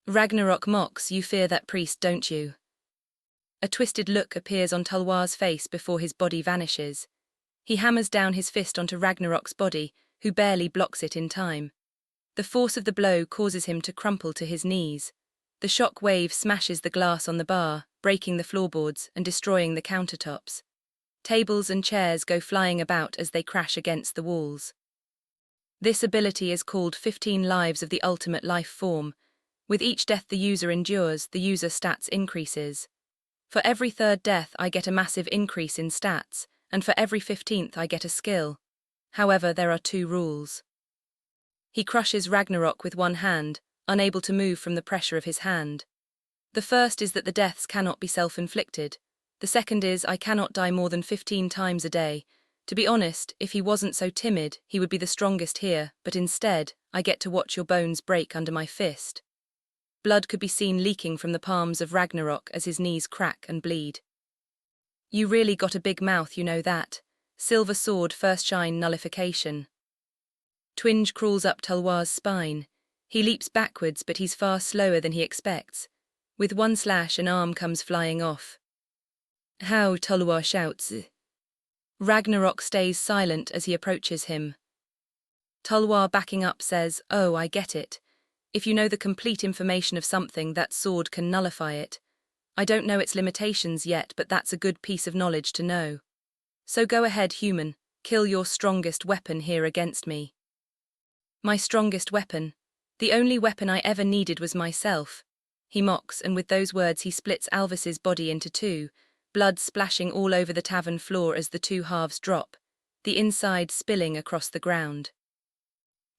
Ragnarok mocks, "You fear that priest, don't you?" A twisted look appears on Tulwar's face before his body vanishes. He hammers down his fist onto Ragnarok's body, who barely blocks it in time. The force of the blow causes him to crumple to his knees. The shock wave smashes the glass on the bar, breaking the floorboards and destroying the countertops. Tables and chairs go flying about as they crash against the walls. This ability is called 15 Lives of the Ultimate Life Form. With each death the user endures, the user stats increases. For every third death I get a massive increase in stats, and for every 15th I get a skill. However, there are 2 rules. He crushes Ragnarok with one hand, unable to move from the pressure of his hand. The first is that the deaths cannot be self-inflicted. The second is I cannot die more than 15 times a day. To be honest, if he wasn't so timid, he would be the strongest here, but instead, I get to watch your bones break under my fist. Blood could be seen leaking from the palms of Ragnarok as his knees crack and bleed. "You really got a big mouth, you know that. Silver sword first shine nullification." Twinge crawls up Tulwar's spine. He leaps backwards, but he's far slower than he expects. With one slash, an arm comes flying off. "How?" Tulwar shouts. Ragnarok stays silent as he approaches him. Tulwar, backing up, says, "Oh, I get it. If you know the complete information of something, that sword can nullify it. I don't know its limitations yet, but that's a good piece of knowledge to know. So go ahead, human, kill your strongest weapon here against me." "My strongest weapon? The only weapon I ever needed was myself," he mocks, and with those words he splits Alvis's body into 2, blood splashing all over the tavern floor as the 2 halves drop, the inside spilling across the ground.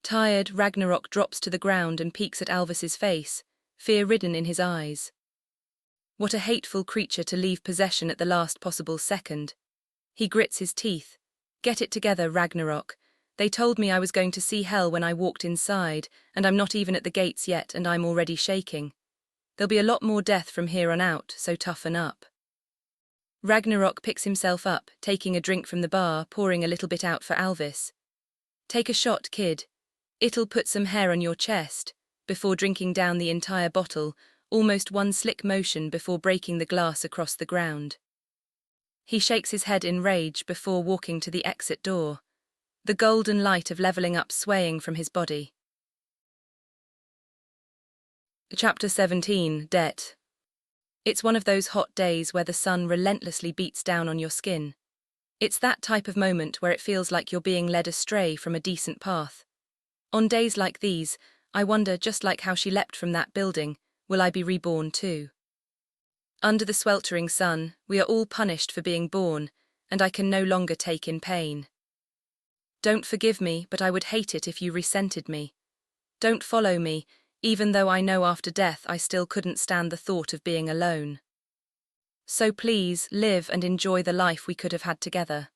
Tired, Ragnarok drops to the ground and peeks at Alvis's face, fear-ridden in his eyes. What a hateful creature to leave possession at the last possible second. He grits his teeth. "Get it together, Ragnarok. They told me I was going to see hell when I walked inside, and I'm not even at the gates yet, and I'm already shaking. There'll be a lot more death from here on out, so toughen up." Ragnarok picks himself up, taking a drink from the bar, pouring a little bit out for Alvis. "Take a shot, kid. It'll put some hair on your chest," before drinking down the entire bottle, almost one slick motion before breaking the glass across the ground. He shakes his head in rage before walking to the exit door, the golden light of leveling up swaying from his body. Chapter 17, Debt. It's one of those hot days where the sun relentlessly beats down on your skin. It's that type of moment where it feels like you're being led astray from a decent path. On days like these, I wonder, just like how she leapt from that building, will I be reborn too? Under the sweltering sun, we are all punished for being born, and I can no longer take in pain. Don't forgive me, but I would hate it if you resented me. Don't follow me, even though I know after death I still couldn't stand the thought of being alone. So please, live and enjoy the life we could have had together.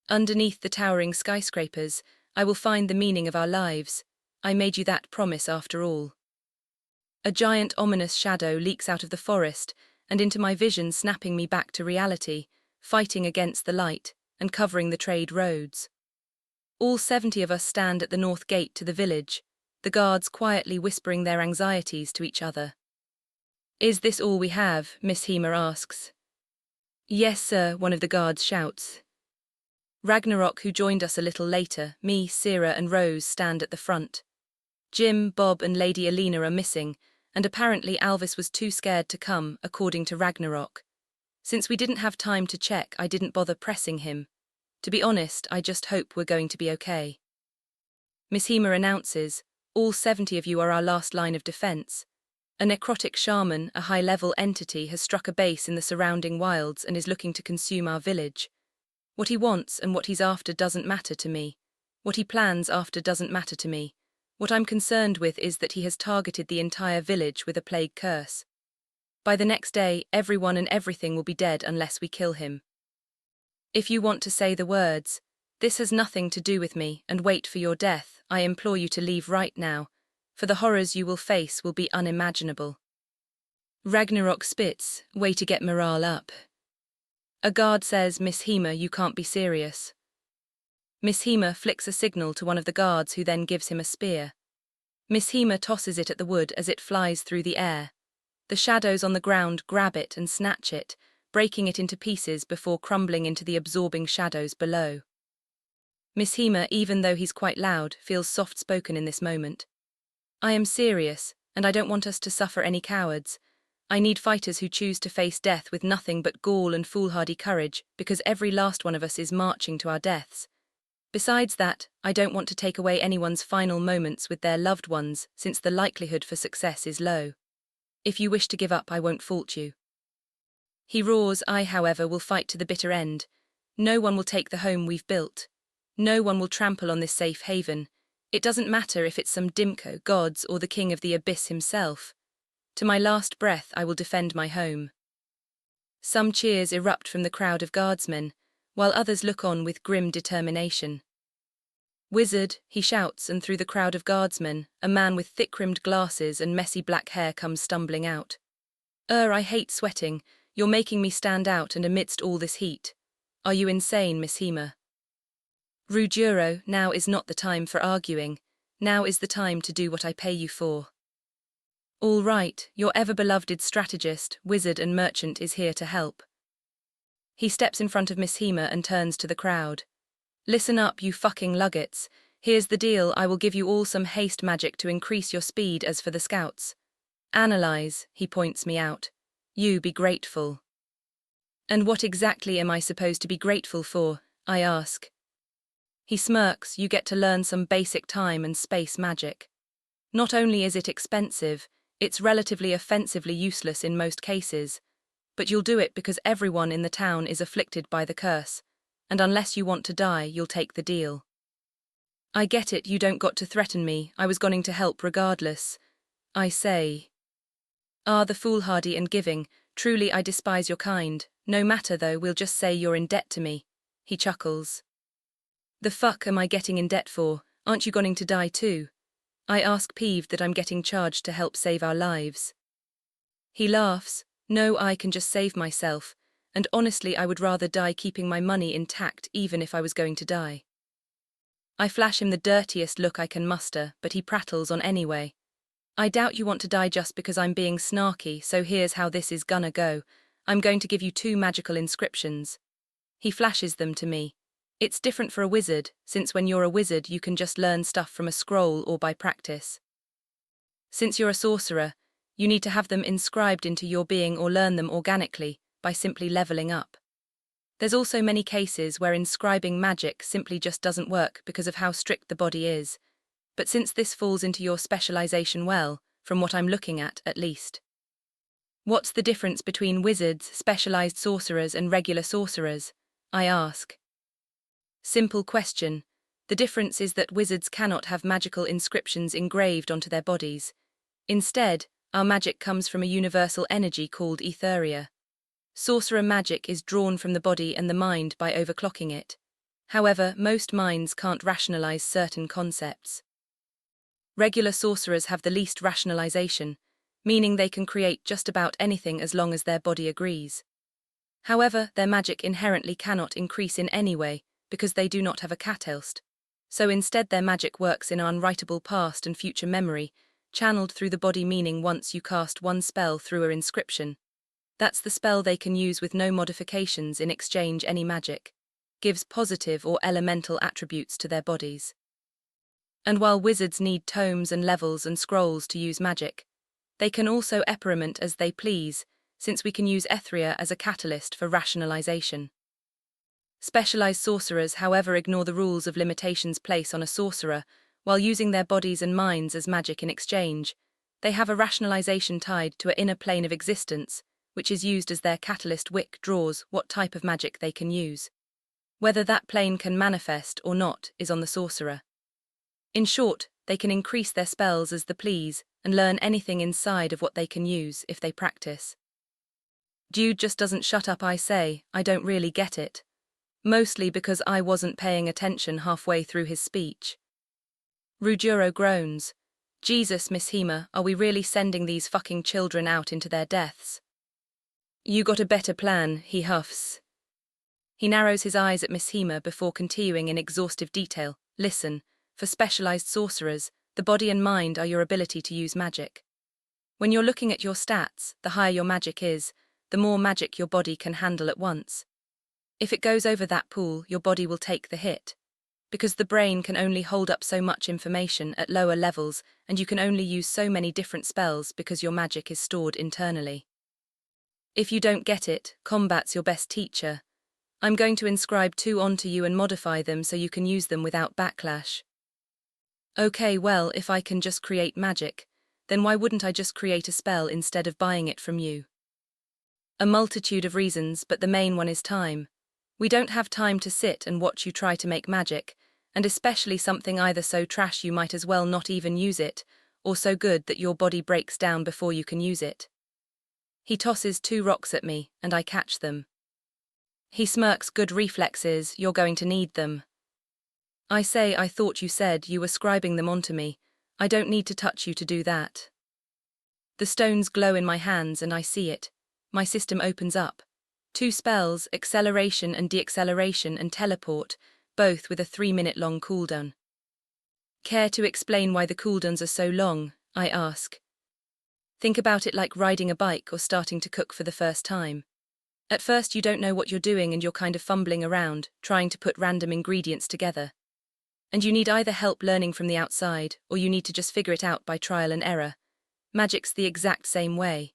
Underneath the towering skyscrapers, I will find the meaning of our lives. I made you that promise after all. A giant ominous shadow leaks out of the forest and into my vision, snapping me back to reality, fighting against the light and covering the trade roads. All 70 of us stand at the north gate to the village, the guards quietly whispering their anxieties to each other. "Is this all we have?" Miss Hema asks. "Yes, sir," one of the guards shouts. Ragnarok, who joined us a little later, me, Sarah and Rose stand at the front. Jim, Bob and Lady Alina are missing, and apparently Alvis was too scared to come, according to Ragnarok. Since we didn't have time to check, I didn't bother pressing him. To be honest, I just hope we're going to be okay. Miss Hema announces, "All 70 of you are our last line of defense," A necrotic shaman, a high-level entity, has struck a base in the surrounding wilds and is looking to consume our village. What he wants and what he's after doesn't matter to me. What he plans after doesn't matter to me. What I'm concerned with is that he has targeted the entire village with a plague curse. By the next day, everyone and everything will be dead unless we kill him. If you want to say the words, "This has nothing to do with me," and wait for your death, I implore you to leave right now, for the horrors you will face will be unimaginable. Ragnarok spits, way to get morale up. A guard says, "Miss Hema, you can't be serious." Miss Hema flicks a signal to one of the guards who then gives him a spear. Miss Hema tosses it at the wood as it flies through the air. The shadows on the ground grab it and snatch it, breaking it into pieces before crumbling into the absorbing shadows below. Miss Hema, even though he's quite loud, feels soft-spoken in this moment. I am serious, and I don't want us to suffer any cowards. I need fighters who choose to face death with nothing but gall and foolhardy courage, because every last one of us is marching to our deaths. Besides that, I don't want to take away anyone's final moments with their loved ones, since the likelihood for success is low. If you wish to give up, I won't fault you. He roars. I, however, will fight to the bitter end. No one will take the home we've built. No one will trample on this safe haven. It doesn't matter if it's some DMCO gods or the king of the abyss himself. To my last breath I will defend my home. Some cheers erupt from the crowd of guardsmen, while others look on with grim determination. "Wizard," he shouts, and through the crowd of guardsmen, a man with thick-rimmed glasses and messy black hair comes stumbling out. I hate sweating. You're making me stand out, and amidst all this heat. Are you insane, Miss Hema?" "Rujuro, now is not the time for arguing. Now is the time to do what I pay you for." "All right, your ever-beloved strategist, wizard and merchant is here to help." He steps in front of Miss Hema and turns to the crowd. "Listen up, you fucking luggets. Here's the deal. I will give you all some haste magic to increase your speed. As for the scouts, analyze," he points me out. "You be grateful." "And what exactly am I supposed to be grateful for?" I ask. He smirks. "You get to learn some basic time and space magic. Not only is it expensive, it's relatively offensively useless in most cases. But you'll do it because everyone in the town is afflicted by the curse, and unless you want to die, you'll take the deal." "I get it, you don't got to threaten me. I was going to help regardless," I say. The foolhardy and giving. "Truly I despise your kind. No matter though, we'll just say you're in debt to me." He chuckles. "The fuck am I getting in debt for? Aren't you going to die too?" I ask, peeved that I'm getting charged to help save our lives. He laughs. "No, I can just save myself, and honestly I would rather die keeping my money intact even if I was going to die." I flash him the dirtiest look I can muster, but he prattles on anyway. "I doubt you want to die just because I'm being snarky, so here's how this is gonna go. I'm going to give you 2 magical inscriptions." He flashes them to me. It's different for a wizard, since when you're a wizard you can just learn stuff from a scroll or by practice. Since you're a sorcerer, you need to have them inscribed into your being or learn them organically, by simply leveling up. There's also many cases where inscribing magic simply just doesn't work because of how strict the body is. But since this falls into your specialization well, from what I'm looking at least. "What's the difference between wizards, specialized sorcerers and regular sorcerers?" I ask. Simple question. The difference is that wizards cannot have magical inscriptions engraved onto their bodies. Instead, our magic comes from a universal energy called etheria. Sorcerer magic is drawn from the body and the mind by overclocking it. However, most minds can't rationalize certain concepts. Regular sorcerers have the least rationalization, meaning they can create just about anything as long as their body agrees. However, their magic inherently cannot increase in any way, because they do not have a catalyst. So instead their magic works in unwritable past and future memory, channeled through the body, meaning once you cast one spell through an inscription, that's the spell they can use with no modifications. In exchange, any magic gives positive or elemental attributes to their bodies. And while wizards need tomes and levels and scrolls to use magic, they can also experiment as they please, since we can use etheria as a catalyst for rationalization. Specialized sorcerers, however, ignore the rules of limitations place on a sorcerer, while using their bodies and minds as magic in exchange. They have a rationalization tied to an inner plane of existence, which is used as their catalyst wick draws what type of magic they can use. Whether that plane can manifest or not is on the sorcerer. In short, they can increase their spells as they please and learn anything inside of what they can use if they practice. Dude just doesn't shut up. I say, I don't really get it. Mostly because I wasn't paying attention halfway through his speech. Rujuro groans. Jesus, Miss Hema, are we really sending these fucking children out into their deaths? You got a better plan, he huffs. He narrows his eyes at Miss Hema before continuing in exhaustive detail. Listen, for specialized sorcerers, the body and mind are your ability to use magic. When you're looking at your stats, the higher your magic is, the more magic your body can handle at once. If it goes over that pool, your body will take the hit. Because the brain can only hold up so much information at lower levels, and you can only use so many different spells because your magic is stored internally. If you don't get it, combat's your best teacher. I'm going to inscribe 2 onto you and modify them so you can use them without backlash. Okay, well, if I can just create magic, then why wouldn't I just create a spell instead of buying it from you? A multitude of reasons, but the main one is time. We don't have time to sit and watch you try to make magic, and especially something either so trash you might as well not even use it, or so good that your body breaks down before you can use it. He tosses 2 rocks at me, and I catch them. He smirks. Good reflexes, you're going to need them. I say, I thought you said you were scribing them onto me. I don't need to touch you to do that. The stones glow in my hands and I see it. My system opens up. 2 spells, acceleration and deacceleration, and teleport, both with a 3-minute long cooldown. Care to explain why the cooldowns are so long? I ask. Think about it like riding a bike or starting to cook for the first time. At first you don't know what you're doing and you're kind of fumbling around, trying to put random ingredients together. And you need either help learning from the outside, or you need to just figure it out by trial and error. Magic's the exact same way.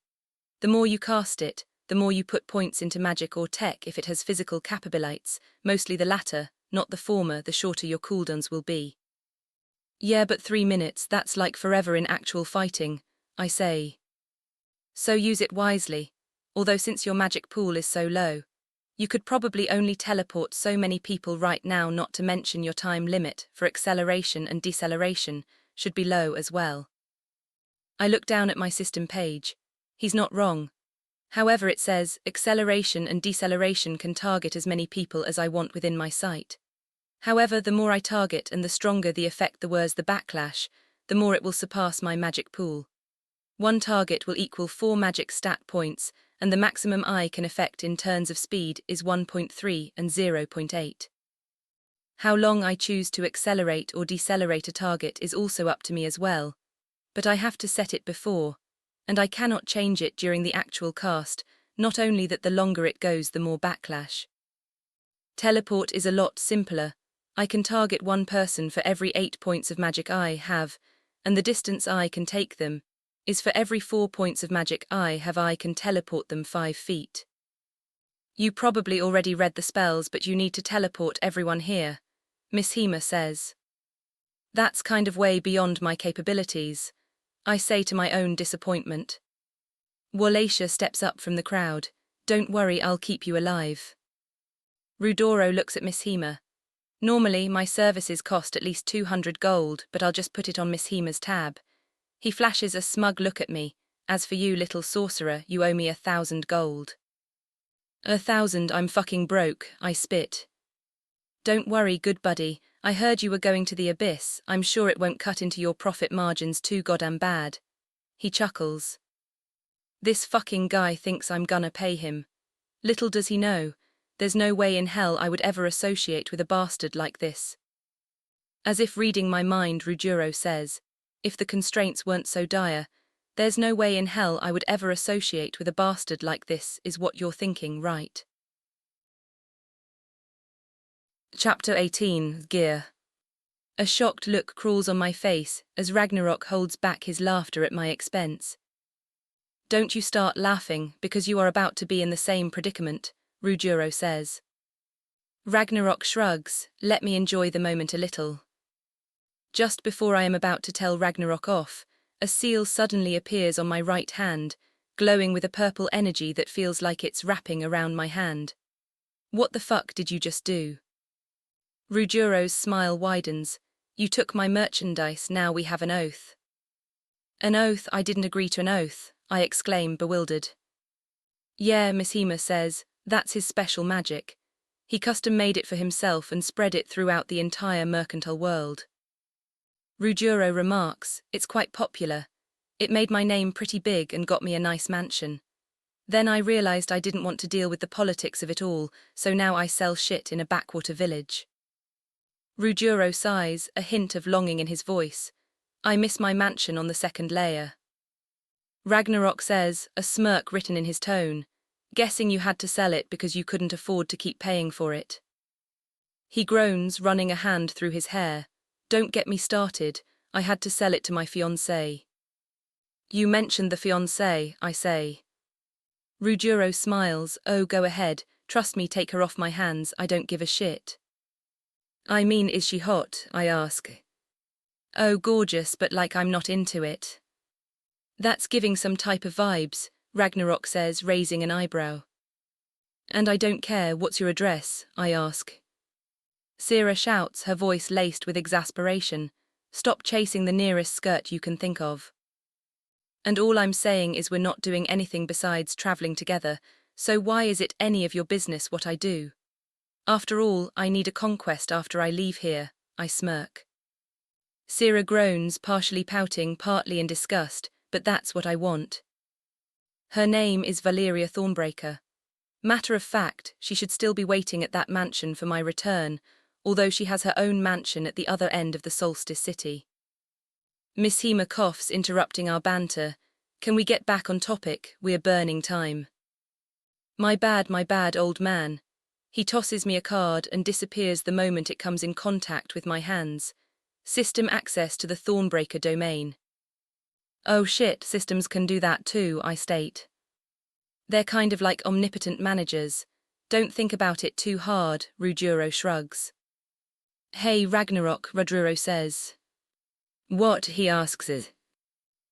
The more you cast it, the more you put points into magic or tech if it has physical capabilities, mostly the latter, not the former, the shorter your cooldowns will be. Yeah, but 3 minutes, that's like forever in actual fighting, I say. So use it wisely, although since your magic pool is so low, you could probably only teleport so many people right now, not to mention your time limit for acceleration and deceleration should be low as well. I look down at my system page. He's not wrong. However, it says, acceleration and deceleration can target as many people as I want within my sight. However, the more I target and the stronger the effect, the worse the backlash, the more it will surpass my magic pool. 1 target will equal 4 magic stat points, and the maximum I can affect in turns of speed is 1.3 and 0.8. How long I choose to accelerate or decelerate a target is also up to me as well, but I have to set it before, and I cannot change it during the actual cast, not only that the longer it goes the more backlash. Teleport is a lot simpler. I can target 1 person for every 8 points of magic I have, and the distance I can take them is for every 4 points of magic I have. I can teleport them 5 feet. You probably already read the spells, but you need to teleport everyone here, Miss Hema says. That's kind of way beyond my capabilities, I say to my own disappointment. Walacia steps up from the crowd. Don't worry, I'll keep you alive. Rudoro looks at Miss Hema. Normally, my services cost at least 200 gold, but I'll just put it on Miss Hema's tab. He flashes a smug look at me. As for you, little sorcerer, you owe me 1,000 gold. 1,000, I'm fucking broke, I spit. Don't worry, good buddy, I heard you were going to the abyss. I'm sure it won't cut into your profit margins too goddamn bad. He chuckles. This fucking guy thinks I'm gonna pay him. Little does he know, there's no way in hell I would ever associate with a bastard like this. As if reading my mind, Rujuro says, if the constraints weren't so dire, there's no way in hell I would ever associate with a bastard like this, is what you're thinking, right? Chapter 18, Gear. A shocked look crawls on my face as Ragnarok holds back his laughter at my expense. Don't you start laughing, because you are about to be in the same predicament, Rujuro says. Ragnarok shrugs, let me enjoy the moment a little. Just before I am about to tell Ragnarok off, A seal suddenly appears on my right hand, glowing with a purple energy that feels like it's wrapping around my hand. What the fuck did you just do? Rujuro's smile widens. You took my merchandise, now we have an oath. An oath? I didn't agree to an oath, I exclaim, bewildered. Yeah, Mishima says, that's his special magic. He custom-made it for himself and spread it throughout the entire mercantile world. Rujuro remarks, it's quite popular. It made my name pretty big and got me a nice mansion. Then I realized I didn't want to deal with the politics of it all, so now I sell shit in a backwater village. Rujuro sighs, a hint of longing in his voice. I miss my mansion on the second layer. Ragnarok says, a smirk written in his tone, guessing you had to sell it because you couldn't afford to keep paying for it. He groans, running a hand through his hair. Don't get me started, I had to sell it to my fiancé. You mentioned the fiancé, I say. Rujuro smiles, oh go ahead, trust me, take her off my hands, I don't give a shit. I mean, is she hot, I ask. Oh gorgeous, but like I'm not into it. That's giving some type of vibes, Ragnarok says, raising an eyebrow. And I don't care, what's your address, I ask. Sira shouts, her voice laced with exasperation. Stop chasing the nearest skirt you can think of. And all I'm saying is we're not doing anything besides traveling together, so why is it any of your business what I do? After all, I need a conquest after I leave here, I smirk. Sira groans, partially pouting, partly in disgust, but that's what I want. Her name is Valeria Thornbreaker. Matter of fact, she should still be waiting at that mansion for my return, although she has her own mansion at the other end of the Solstice City. Miss Hema coughs, interrupting our banter. Can we get back on topic? We're burning time. My bad, old man. He tosses me a card and disappears the moment it comes in contact with my hands. System access to the Thornbreaker domain. Oh shit, systems can do that too, I state. They're kind of like omnipotent managers. Don't think about it too hard, Rujuro shrugs. Hey Ragnarok, Rudruro says. What, he asks.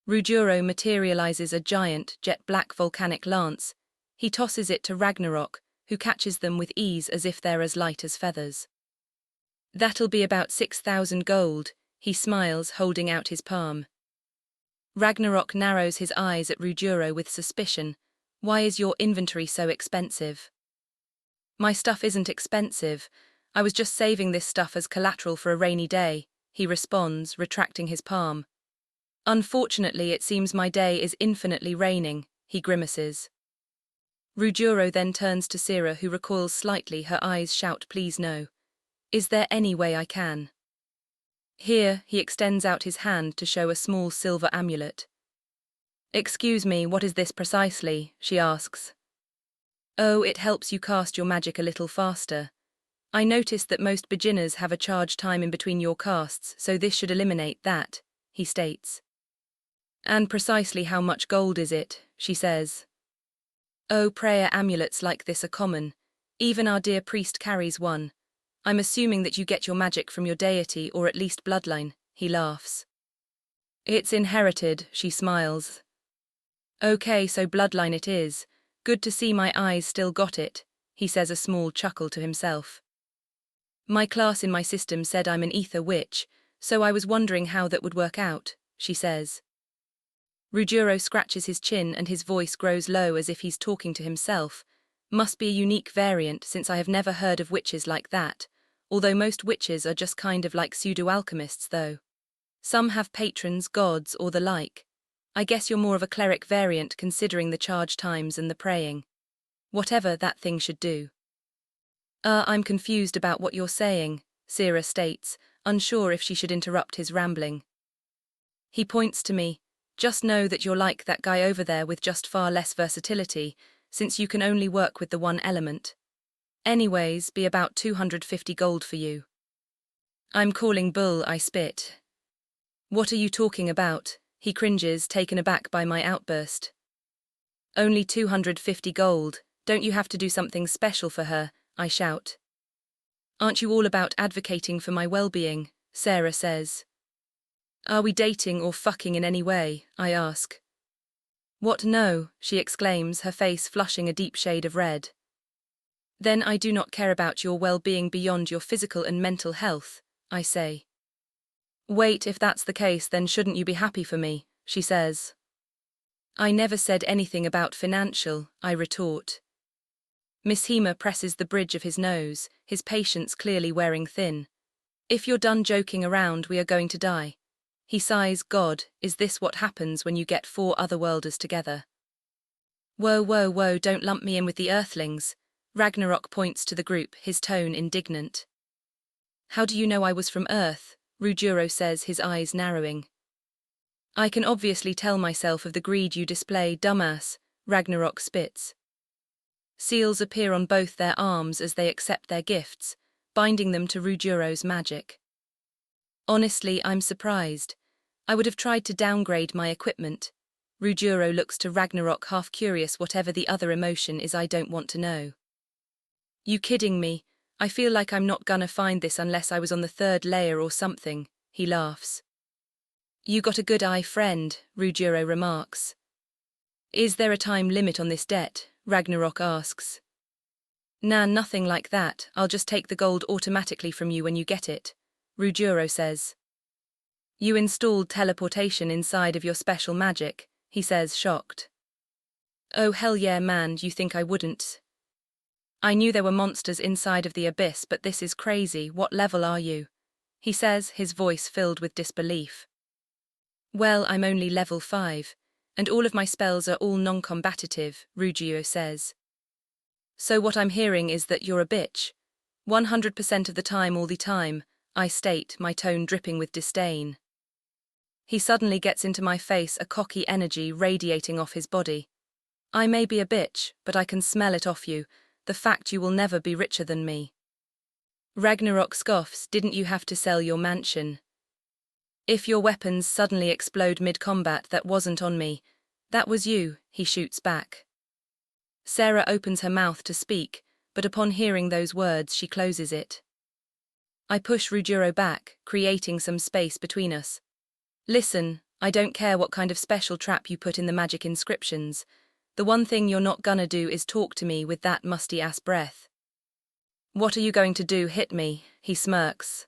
Rujuro materializes a giant, jet-black volcanic lance. He tosses it to Ragnarok, who catches them with ease as if they're as light as feathers. That'll be about 6,000 gold, he smiles, holding out his palm. Ragnarok narrows his eyes at Rujuro with suspicion. Why is your inventory so expensive? My stuff isn't expensive. I was just saving this stuff as collateral for a rainy day, he responds, retracting his palm. Unfortunately, it seems my day is infinitely raining, he grimaces. Rujuro then turns to Sira, who recoils slightly, her eyes shout, please no. Is there any way I can? Here, he extends out his hand to show a small silver amulet. Excuse me, what is this precisely? She asks. Oh, it helps you cast your magic a little faster. I noticed that most beginners have a charge time in between your casts, so this should eliminate that, he states. And precisely how much gold is it? She says. Oh, prayer amulets like this are common. Even our dear priest carries one. I'm assuming that you get your magic from your deity or at least bloodline, he laughs. It's inherited, she smiles. Okay, so bloodline it is. Good to see my eyes still got it, he says, a small chuckle to himself. My class in my system said I'm an ether witch, so I was wondering how that would work out, she says. Rujuro scratches his chin and his voice grows low as if he's talking to himself. Must be a unique variant since I have never heard of witches like that, although most witches are just kind of like pseudo-alchemists though. Some have patrons, gods, or the like. I guess you're more of a cleric variant considering the charge times and the praying. Whatever that thing should do. I'm confused about what you're saying, Sira states, unsure if she should interrupt his rambling. He points to me. Just know that you're like that guy over there with just far less versatility, since you can only work with the one element. Anyways, be about 250 gold for you. I'm calling bull, I spit. What are you talking about? He cringes, taken aback by my outburst. Only 250 gold, don't you have to do something special for her? I shout. Aren't you all about advocating for my well-being? Sarah says. Are we dating or fucking in any way? I ask. What, no, she exclaims, her face flushing a deep shade of red. Then I do not care about your well-being beyond your physical and mental health, I say. Wait, if that's the case, then shouldn't you be happy for me, she says. I never said anything about financial, I retort. Miss Hema presses the bridge of his nose, his patience clearly wearing thin. If you're done joking around, we are going to die. He sighs. God, is this what happens when you get 4 otherworlders together? Whoa, whoa, whoa, don't lump me in with the Earthlings. Ragnarok points to the group, his tone indignant. How do you know I was from Earth? Ruggiero says, his eyes narrowing. I can obviously tell myself of the greed you display, dumbass, Ragnarok spits. Seals appear on both their arms as they accept their gifts, binding them to Ruggiero's magic. Honestly, I'm surprised. I would have tried to downgrade my equipment. Ruggiero looks to Ragnarok, half curious whatever the other emotion is I don't want to know. You kidding me? I feel like I'm not gonna find this unless I was on the 3rd layer or something, he laughs. You got a good eye, friend, Ruggiero remarks. Is there a time limit on this debt? Ragnarok asks. Nah, nothing like that, I'll just take the gold automatically from you when you get it, Ruggiero says. You installed teleportation inside of your special magic, he says, shocked. Oh hell yeah, man, you think I wouldn't? I knew there were monsters inside of the abyss, but this is crazy. What level are you? He says, his voice filled with disbelief. Well, I'm only level 5, and all of my spells are all non-combative, Ruggiero says. So what I'm hearing is that you're a bitch. 100% of the time, all the time, I state, my tone dripping with disdain. He suddenly gets into my face, a cocky energy radiating off his body. I may be a bitch, but I can smell it off you, the fact you will never be richer than me. Ragnarok scoffs, didn't you have to sell your mansion? If your weapons suddenly explode mid-combat, that wasn't on me. That was you, he shoots back. Sarah opens her mouth to speak, but upon hearing those words she closes it. I push Ruggiero back, creating some space between us. Listen, I don't care what kind of special trap you put in the magic inscriptions. The one thing you're not gonna do is talk to me with that musty-ass breath. What are you going to do, hit me? He smirks.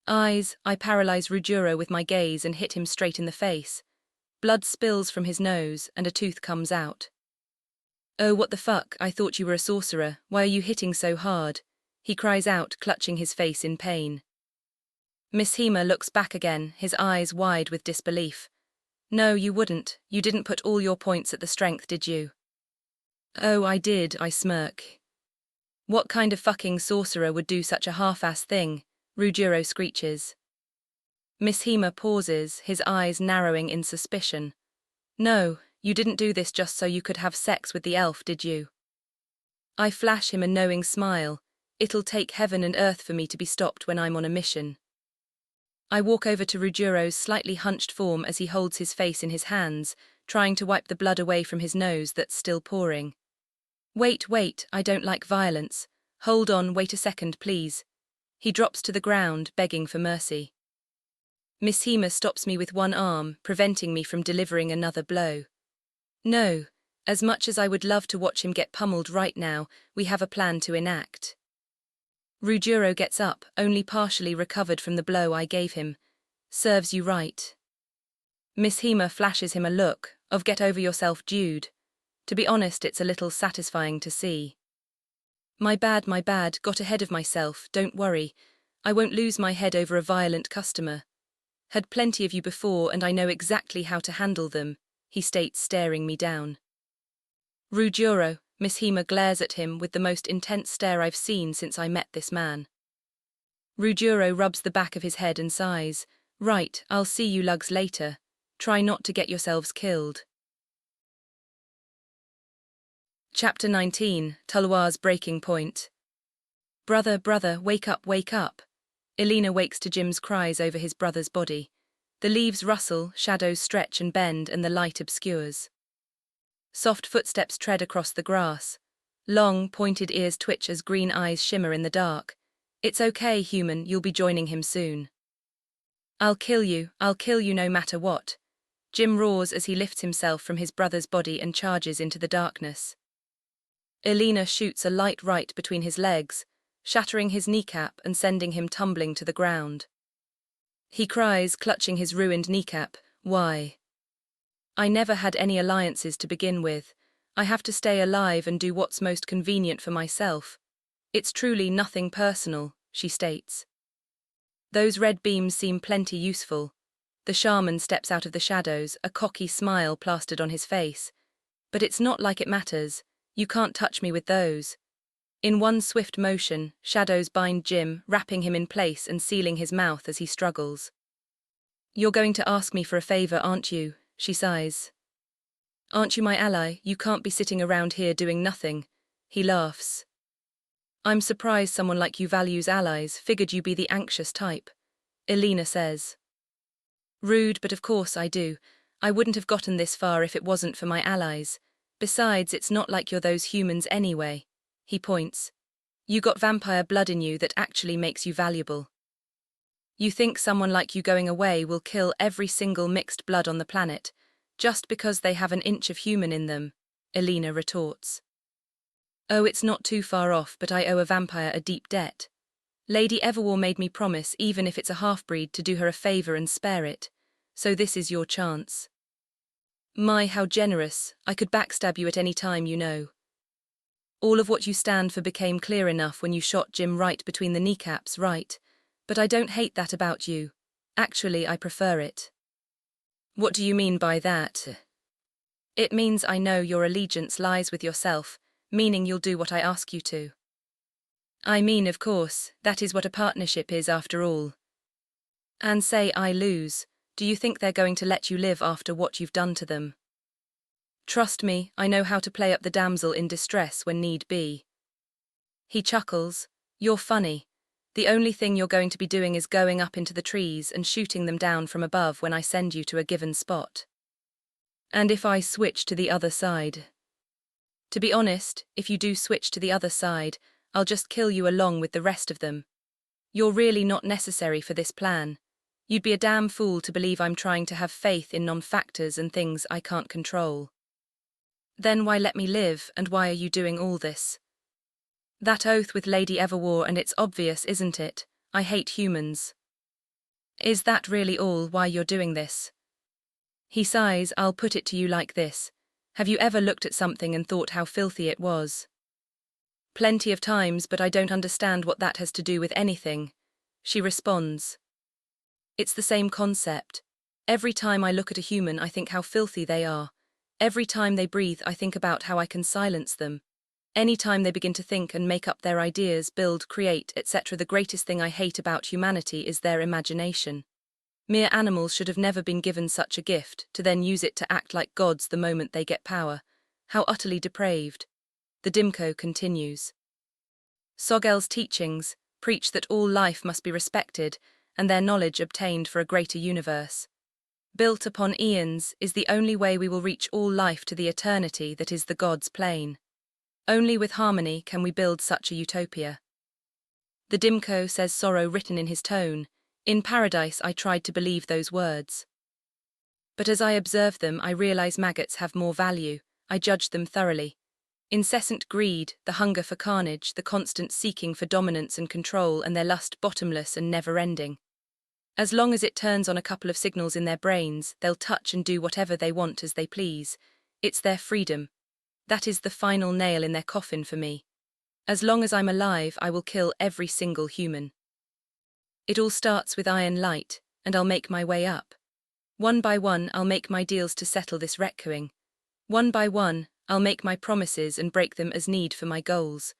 I paralyze Ruggiero with my gaze and hit him straight in the face. Blood spills from his nose and a tooth comes out. Oh, what the fuck, I thought you were a sorcerer, why are you hitting so hard? He cries out, clutching his face in pain. Miss Hema looks back again, his eyes wide with disbelief. No, you wouldn't. You didn't put all your points at the strength, did you? Oh, I did, I smirk. What kind of fucking sorcerer would do such a half-ass thing? Ruggiero screeches. Miss Hema pauses, his eyes narrowing in suspicion. No, you didn't do this just so you could have sex with the elf, did you? I flash him a knowing smile. It'll take heaven and earth for me to be stopped when I'm on a mission. I walk over to Ruggiero's slightly hunched form as he holds his face in his hands, trying to wipe the blood away from his nose that's still pouring. Wait, I don't like violence. Hold on, wait a second, please. He drops to the ground, begging for mercy. Miss Hema stops me with one arm, preventing me from delivering another blow. No, as much as I would love to watch him get pummeled right now, we have a plan to enact. Ruggiero gets up, only partially recovered from the blow I gave him. Serves you right. Miss Hema flashes him a look, of get over yourself, dude. To be honest, it's a little satisfying to see. My bad, got ahead of myself, don't worry. I won't lose my head over a violent customer. Had plenty of you before and I know exactly how to handle them, he states, staring me down. Ruggiero, Miss Hema glares at him with the most intense stare I've seen since I met this man. Ruggiero rubs the back of his head and sighs. Right, I'll see you lugs later. Try not to get yourselves killed. Chapter 19, Tulwar's Breaking Point. Brother, wake up. Elena wakes to Jim's cries over his brother's body. The leaves rustle, shadows stretch and bend, and the light obscures. Soft footsteps tread across the grass. Long, pointed ears twitch as green eyes shimmer in the dark. It's okay, human, you'll be joining him soon. I'll kill you no matter what. Jim roars as he lifts himself from his brother's body and charges into the darkness. Elena shoots a light right between his legs, shattering his kneecap and sending him tumbling to the ground. He cries, clutching his ruined kneecap, "Why? I never had any alliances to begin with. I have to stay alive and do what's most convenient for myself. It's truly nothing personal," she states. Those red beams seem plenty useful. The shaman steps out of the shadows, a cocky smile plastered on his face. "But it's not like it matters. You can't touch me with those." In one swift motion, shadows bind Jim, wrapping him in place and sealing his mouth as he struggles. "You're going to ask me for a favor, aren't you?" she sighs. "Aren't you my ally? You can't be sitting around here doing nothing." He laughs. "I'm surprised someone like you values allies, figured you be the anxious type," Elena says. "Rude, but of course I do. I wouldn't have gotten this far if it wasn't for my allies. Besides, it's not like you're those humans anyway." He points. "You got vampire blood in you that actually makes you valuable. You think someone like you going away will kill every single mixed blood on the planet, just because they have an inch of human in them," Elena retorts. "Oh, it's not too far off, but I owe a vampire a deep debt. Lady Everwar made me promise, even if it's a half-breed, to do her a favor and spare it. So this is your chance." "My, how generous. I could backstab you at any time, you know." "All of what you stand for became clear enough when you shot Jim right between the kneecaps, right? But I don't hate that about you. Actually, I prefer it." "What do you mean by that?" "It means I know your allegiance lies with yourself, meaning you'll do what I ask you to." "I mean, of course, that is what a partnership is after all." "And say I lose, do you think they're going to let you live after what you've done to them?" "Trust me, I know how to play up the damsel in distress when need be." He chuckles. "You're funny. The only thing you're going to be doing is going up into the trees and shooting them down from above when I send you to a given spot. And if I switch to the other side?" "To be honest, if you do switch to the other side, I'll just kill you along with the rest of them. You're really not necessary for this plan. You'd be a damn fool to believe I'm trying to have faith in non-factors and things I can't control." "Then why let me live, and why are you doing all this?" "That oath with Lady Everwar, and it's obvious, isn't it? I hate humans." "Is that really all why you're doing this?" He sighs. "I'll put it to you like this. Have you ever looked at something and thought how filthy it was?" "Plenty of times, but I don't understand what that has to do with anything," she responds. "It's the same concept. Every time I look at a human, I think how filthy they are. Every time they breathe, I think about how I can silence them. Any time they begin to think and make up their ideas, build, create, etc., the greatest thing I hate about humanity is their imagination. Mere animals should have never been given such a gift, to then use it to act like gods the moment they get power. How utterly depraved." The DMCO continues. "Sogel's teachings preach that all life must be respected, and their knowledge obtained for a greater universe. Built upon eons is the only way we will reach all life to the eternity that is the gods' plane. Only with harmony can we build such a utopia." The DMCO says, sorrow written in his tone. "In paradise I tried to believe those words. But as I observe them, I realize maggots have more value. I judge them thoroughly. Incessant greed, the hunger for carnage, the constant seeking for dominance and control, and their lust bottomless and never-ending. As long as it turns on a couple of signals in their brains, they'll touch and do whatever they want as they please. It's their freedom. That is the final nail in their coffin for me. As long as I'm alive, I will kill every single human. It all starts with iron light, and I'll make my way up. One by one, I'll make my deals to settle this wrecking. One by one, I'll make my promises and break them as need for my goals.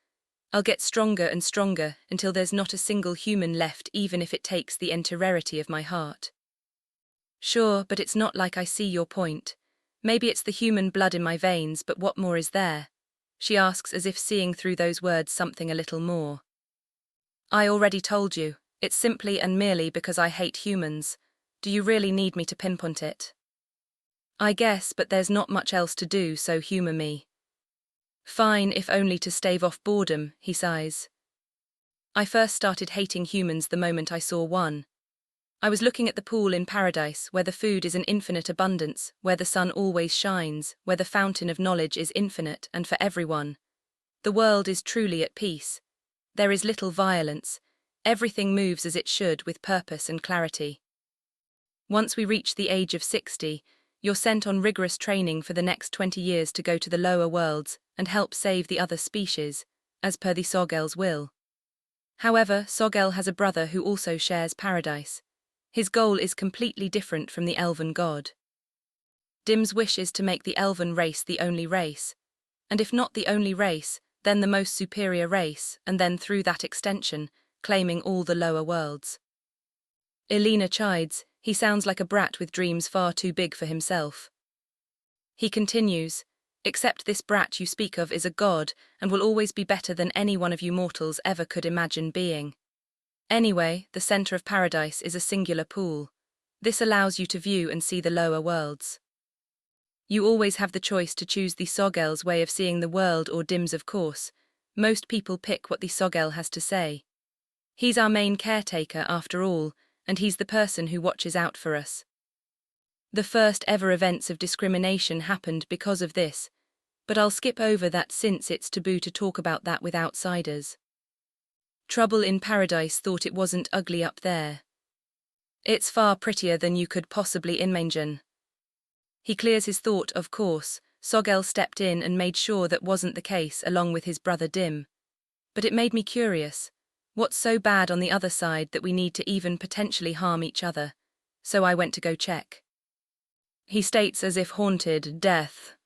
I'll get stronger and stronger until there's not a single human left, even if it takes the entirety of my heart." "Sure, but it's not like I see your point. Maybe it's the human blood in my veins, but what more is there?" she asks, as if seeing through those words something a little more. "I already told you. It's simply and merely because I hate humans. Do you really need me to pinpoint it?" "I guess, but there's not much else to do, so humor me." "Fine, if only to stave off boredom," he sighs. "I first started hating humans the moment I saw one. I was looking at the pool in paradise, where the food is an infinite abundance, where the sun always shines, where the fountain of knowledge is infinite and for everyone. The world is truly at peace. There is little violence. Everything moves as it should with purpose and clarity. Once we reach the age of 60, you're sent on rigorous training for the next 20 years to go to the lower worlds and help save the other species, as per the Sogel's will. However, Sogel has a brother who also shares paradise. His goal is completely different from the elven god. Dim's wish is to make the elven race the only race, and if not the only race, then the most superior race, and then through that extension, claiming all the lower worlds. Elena chides, he sounds like a brat with dreams far too big for himself. He continues, except this brat you speak of is a god, and will always be better than any one of you mortals ever could imagine being. Anyway, the center of paradise is a singular pool. This allows you to view and see the lower worlds. You always have the choice to choose the Sogel's way of seeing the world or Dim's, of course. Most people pick what the Sogel has to say. He's our main caretaker after all, and he's the person who watches out for us. The first ever events of discrimination happened because of this, but I'll skip over that since it's taboo to talk about that with outsiders. Trouble in Paradise thought it wasn't ugly up there. It's far prettier than you could possibly imagine. He clears his thought, of course. Sogel stepped in and made sure that wasn't the case along with his brother Dim. But it made me curious. What's so bad on the other side that we need to even potentially harm each other? So I went to go check. He states as if haunted, death.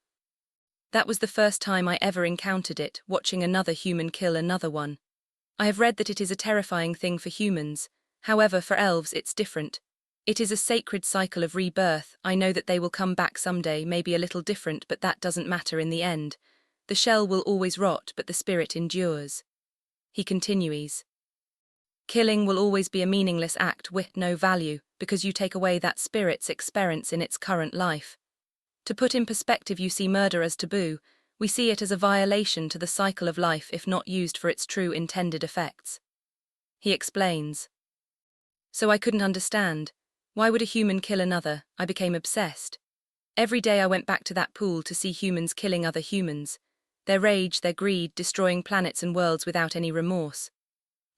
That was the first time I ever encountered it, watching another human kill another one. I have read that it is a terrifying thing for humans. However, for elves it's different. It is a sacred cycle of rebirth. I know that they will come back someday, maybe a little different, but that doesn't matter in the end. The shell will always rot, but the spirit endures. He continues. Killing will always be a meaningless act with no value, because you take away that spirit's experience in its current life. To put in perspective, you see murder as taboo. We see it as a violation to the cycle of life if not used for its true intended effects. He explains. So I couldn't understand. Why would a human kill another? I became obsessed. Every day I went back to that pool to see humans killing other humans. Their rage, their greed, destroying planets and worlds without any remorse.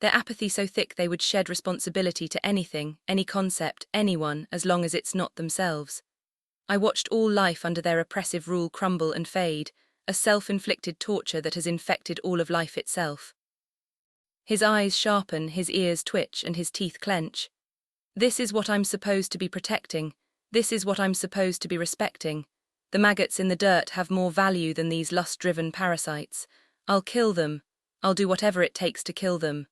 Their apathy so thick they would shed responsibility to anything, any concept, anyone, as long as it's not themselves. I watched all life under their oppressive rule crumble and fade, a self-inflicted torture that has infected all of life itself. His eyes sharpen, his ears twitch, and his teeth clench. This is what I'm supposed to be protecting. This is what I'm supposed to be respecting. The maggots in the dirt have more value than these lust-driven parasites. I'll kill them. I'll do whatever it takes to kill them.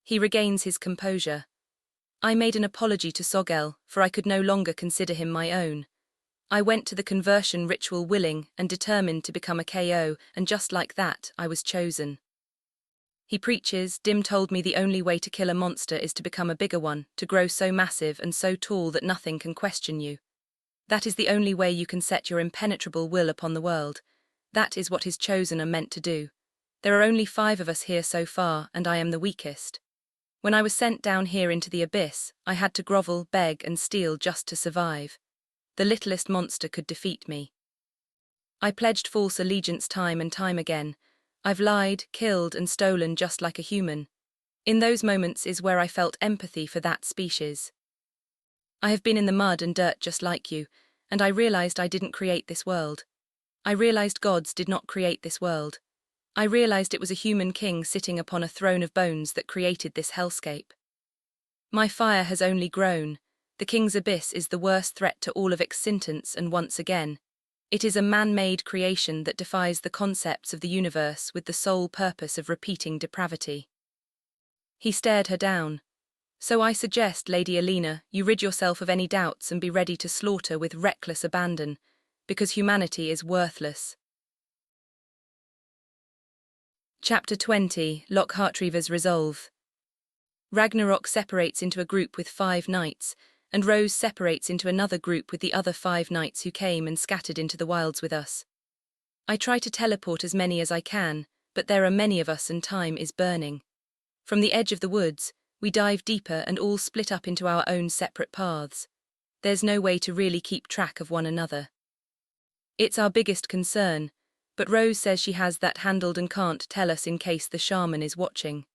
He regains his composure. I made an apology to Sogel, for I could no longer consider him my own. I went to the conversion ritual willing and determined to become a KO, and just like that, I was chosen. He preaches, Dim told me the only way to kill a monster is to become a bigger one, to grow so massive and so tall that nothing can question you. That is the only way you can set your impenetrable will upon the world. That is what his chosen are meant to do. There are only 5 of us here so far, and I am the weakest. When I was sent down here into the abyss, I had to grovel, beg, and steal just to survive. The littlest monster could defeat me. I pledged false allegiance time and time again. I've lied, killed, and stolen just like a human. In those moments is where I felt empathy for that species. I have been in the mud and dirt just like you, and I realized I didn't create this world. I realized gods did not create this world. I realized it was a human king sitting upon a throne of bones that created this hellscape. My fire has only grown. The king's abyss is the worst threat to all of existence, and once again, it is a man-made creation that defies the concepts of the universe with the sole purpose of repeating depravity. He stared her down. So I suggest, Lady Elena, you rid yourself of any doubts and be ready to slaughter with reckless abandon, because humanity is worthless. Chapter 20, Lock Heartreaver's Resolve. Ragnarok separates into a group with 5 knights, and Rose separates into another group with the other 5 knights who came and scattered into the wilds with us. I try to teleport as many as I can, but there are many of us and time is burning. From the edge of the woods, We dive deeper and all split up into our own separate paths. There's no way to really keep track of one another. It's our biggest concern, but Rose says she has that handled and can't tell us in case the shaman is watching.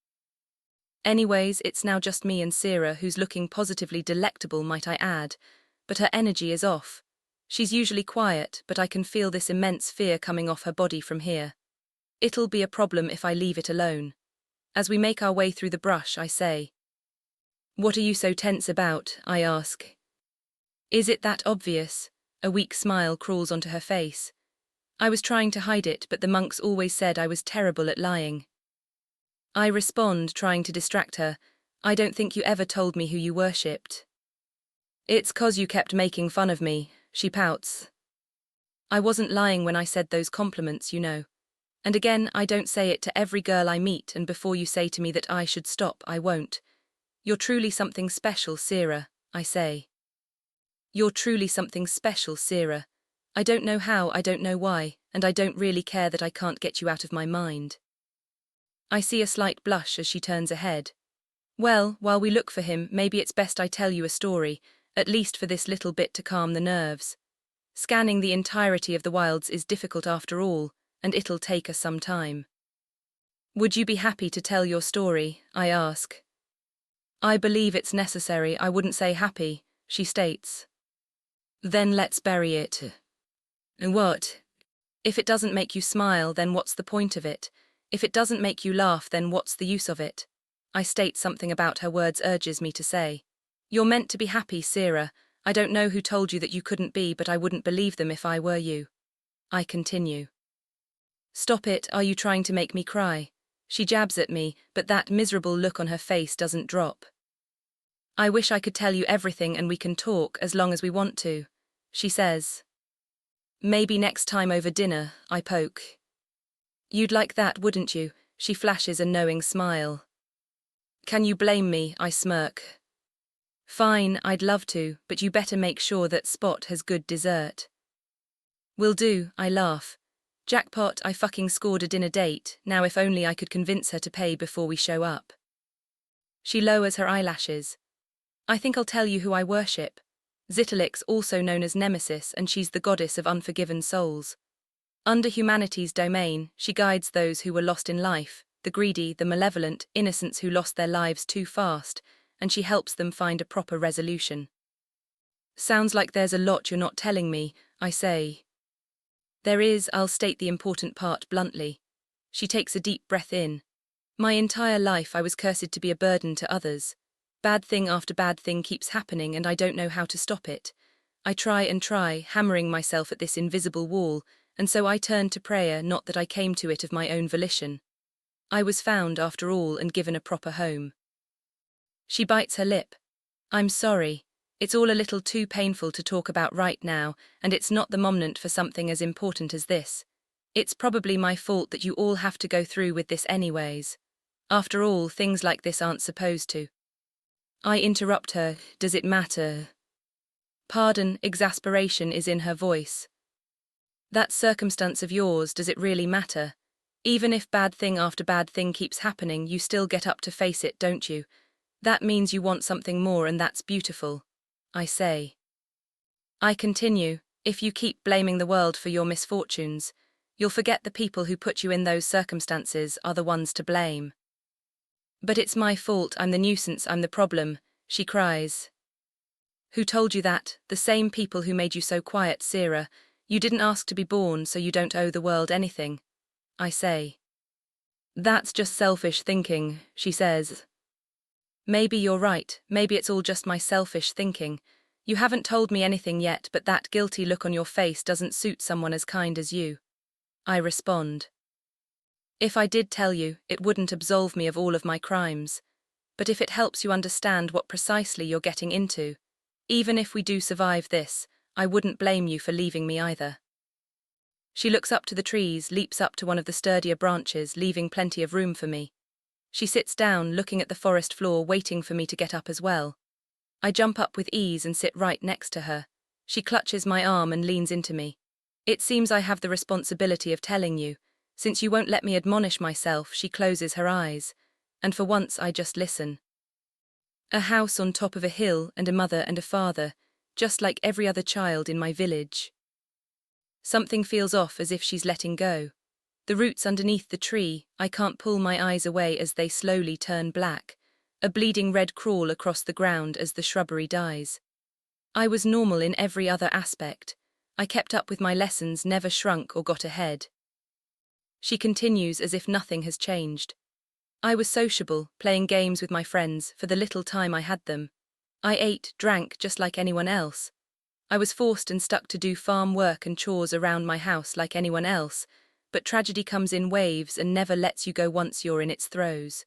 Anyways, it's now just me and Sierra, who's looking positively delectable, might I add, but her energy is off. She's usually quiet, but I can feel this immense fear coming off her body from here. It'll be a problem if I leave it alone. As we make our way through the brush, I say, "What are you so tense about?" I ask. "Is it that obvious?" A weak smile crawls onto her face. "I was trying to hide it, but the monks always said I was terrible at lying." I respond, trying to distract her. "I don't think you ever told me who you worshipped." "It's 'cause you kept making fun of me," she pouts. "I wasn't lying when I said those compliments, you know. And again, I don't say it to every girl I meet, and before you say to me that I should stop, I won't. You're truly something special, Sierra," I say. "You're truly something special, Sierra. I don't know how, I don't know why, and I don't really care that I can't get you out of my mind." I see a slight blush as she turns ahead. "Well, while we look for him, maybe it's best I tell you a story, at least for this little bit to calm the nerves. Scanning the entirety of the wilds is difficult after all, and it'll take us some time." "Would you be happy to tell your story?" I ask. "I believe it's necessary, I wouldn't say happy," she states. "Then let's bury it." "What? If it doesn't make you smile, then what's the point of it? If it doesn't make you laugh, then what's the use of it?" I state something about her words urges me to say. "You're meant to be happy, Sierra. I don't know who told you that you couldn't be, but I wouldn't believe them if I were you." I continue. "Stop it, are you trying to make me cry?" She jabs at me, but that miserable look on her face doesn't drop. "I wish I could tell you everything and we can talk as long as we want to," she says. "Maybe next time over dinner," I poke. "You'd like that, wouldn't you?" She flashes a knowing smile. "Can you blame me?" I smirk. "Fine, I'd love to, but you better make sure that Spot has good dessert." "Will do," I laugh. Jackpot, I fucking scored a dinner date, now if only I could convince her to pay before we show up. She lowers her eyelashes. "I think I'll tell you who I worship. Zitterlix, also known as Nemesis, and she's the goddess of unforgiven souls. Under humanity's domain, she guides those who were lost in life, the greedy, the malevolent, innocents who lost their lives too fast, and she helps them find a proper resolution." "Sounds like there's a lot you're not telling me," I say. "There is, I'll state the important part bluntly." She takes a deep breath in. "My entire life I was cursed to be a burden to others. Bad thing after bad thing keeps happening and I don't know how to stop it. I try and try, hammering myself at this invisible wall, and so I turned to prayer, not that I came to it of my own volition. I was found, after all, and given a proper home." She bites her lip. "I'm sorry. It's all a little too painful to talk about right now, and it's not the moment for something as important as this. It's probably my fault that you all have to go through with this anyways. After all, things like this aren't supposed to." I interrupt her. "Does it matter?" Pardon, exasperation is in her voice. "That circumstance of yours, does it really matter? Even if bad thing after bad thing keeps happening, you still get up to face it, don't you? That means you want something more, and that's beautiful," I say. I continue. "If you keep blaming the world for your misfortunes, you'll forget the people who put you in those circumstances are the ones to blame." "But it's my fault, I'm the nuisance, I'm the problem," she cries. "Who told you that? The same people who made you so quiet, Sierra. You didn't ask to be born, so you don't owe the world anything," I say. "That's just selfish thinking," she says. "Maybe you're right, maybe it's all just my selfish thinking. You haven't told me anything yet, but that guilty look on your face doesn't suit someone as kind as you," I respond. "If I did tell you, it wouldn't absolve me of all of my crimes. But if it helps you understand what precisely you're getting into, even if we do survive this, I wouldn't blame you for leaving me either." She looks up to the trees, leaps up to one of the sturdier branches, leaving plenty of room for me. She sits down, looking at the forest floor, waiting for me to get up as well. I jump up with ease and sit right next to her. She clutches my arm and leans into me. "It seems I have the responsibility of telling you. Since you won't let me admonish myself," she closes her eyes. "And for once I just listen." A house on top of a hill and a mother and a father, just like every other child in my village. Something feels off, as if she's letting go. The roots underneath the tree, I can't pull my eyes away as they slowly turn black. A bleeding red crawl across the ground as the shrubbery dies. I was normal in every other aspect. I kept up with my lessons, never shrunk or got ahead. She continues as if nothing has changed. I was sociable, playing games with my friends for the little time I had them. I ate, drank just like anyone else. I was forced and stuck to do farm work and chores around my house like anyone else, but tragedy comes in waves and never lets you go once you're in its throes.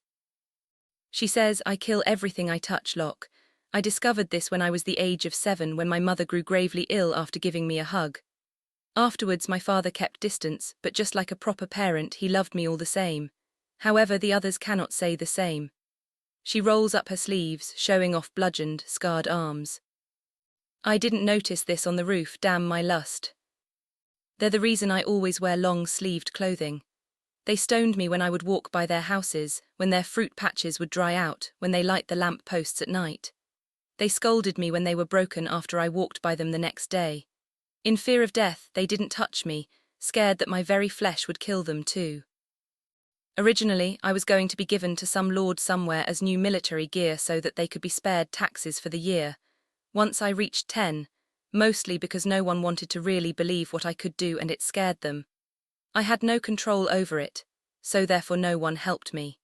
She says, I kill everything I touch, Lock. I discovered this when I was the age of 7, when my mother grew gravely ill after giving me a hug. Afterwards my father kept distance, but just like a proper parent he loved me all the same. However, the others cannot say the same. She rolls up her sleeves, showing off bludgeoned, scarred arms. I didn't notice this on the roof, damn my lust. They're the reason I always wear long-sleeved clothing. They stoned me when I would walk by their houses, when their fruit patches would dry out, when they light the lamp posts at night. They scolded me when they were broken after I walked by them the next day. In fear of death, they didn't touch me, scared that my very flesh would kill them too. Originally, I was going to be given to some lord somewhere as new military gear so that they could be spared taxes for the year. Once I reached 10, mostly because no one wanted to really believe what I could do and it scared them. I had no control over it, so therefore no one helped me.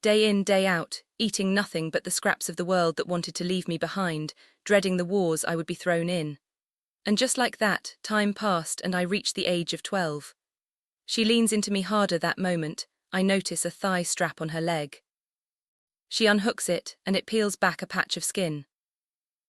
Day in, day out, eating nothing but the scraps of the world that wanted to leave me behind, dreading the wars I would be thrown in. And just like that, time passed and I reached the age of 12. She leans into me harder that moment. I notice a thigh strap on her leg. She unhooks it, and it peels back a patch of skin.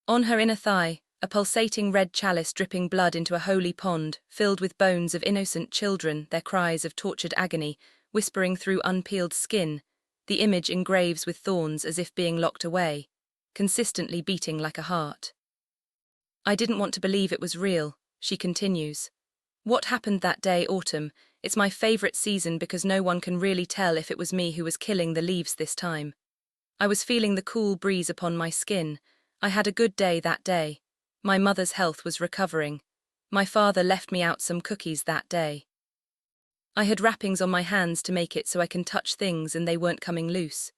On her inner thigh, a pulsating red chalice dripping blood into a holy pond, filled with bones of innocent children, their cries of tortured agony, whispering through unpeeled skin, the image engraves with thorns as if being locked away, consistently beating like a heart. I didn't want to believe it was real, she continues. What happened that day, autumn? It's my favorite season because no one can really tell if it was me who was killing the leaves this time. I was feeling the cool breeze upon my skin. I had a good day that day. My mother's health was recovering. My father left me out some cookies that day. I had wrappings on my hands to make it so I can touch things and they weren't coming loose.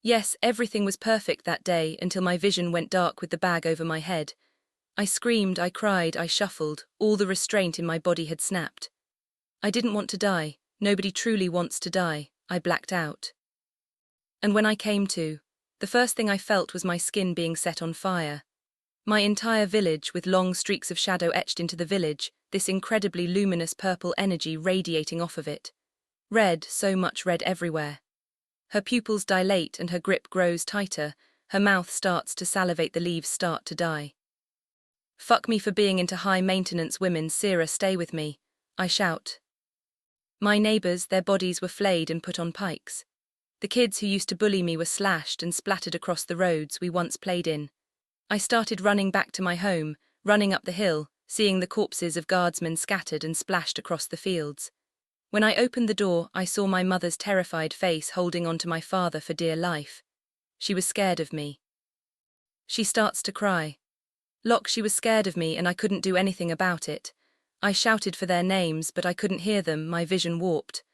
Yes, everything was perfect that day until my vision went dark with the bag over my head. I screamed, I cried, I shuffled, all the restraint in my body had snapped. I didn't want to die, nobody truly wants to die, I blacked out. And when I came to, the first thing I felt was my skin being set on fire. My entire village, with long streaks of shadow etched into the village, this incredibly luminous purple energy radiating off of it. Red, so much red everywhere. Her pupils dilate and her grip grows tighter, her mouth starts to salivate, the leaves start to die. Fuck me for being into high-maintenance women, Sira, stay with me, I shout. My neighbours, their bodies were flayed and put on pikes. The kids who used to bully me were slashed and splattered across the roads we once played in. I started running back to my home, running up the hill, seeing the corpses of guardsmen scattered and splashed across the fields. When I opened the door, I saw my mother's terrified face holding on to my father for dear life. She was scared of me. She starts to cry. Lock, she was scared of me and I couldn't do anything about it. I shouted for their names, but I couldn't hear them, my vision warped.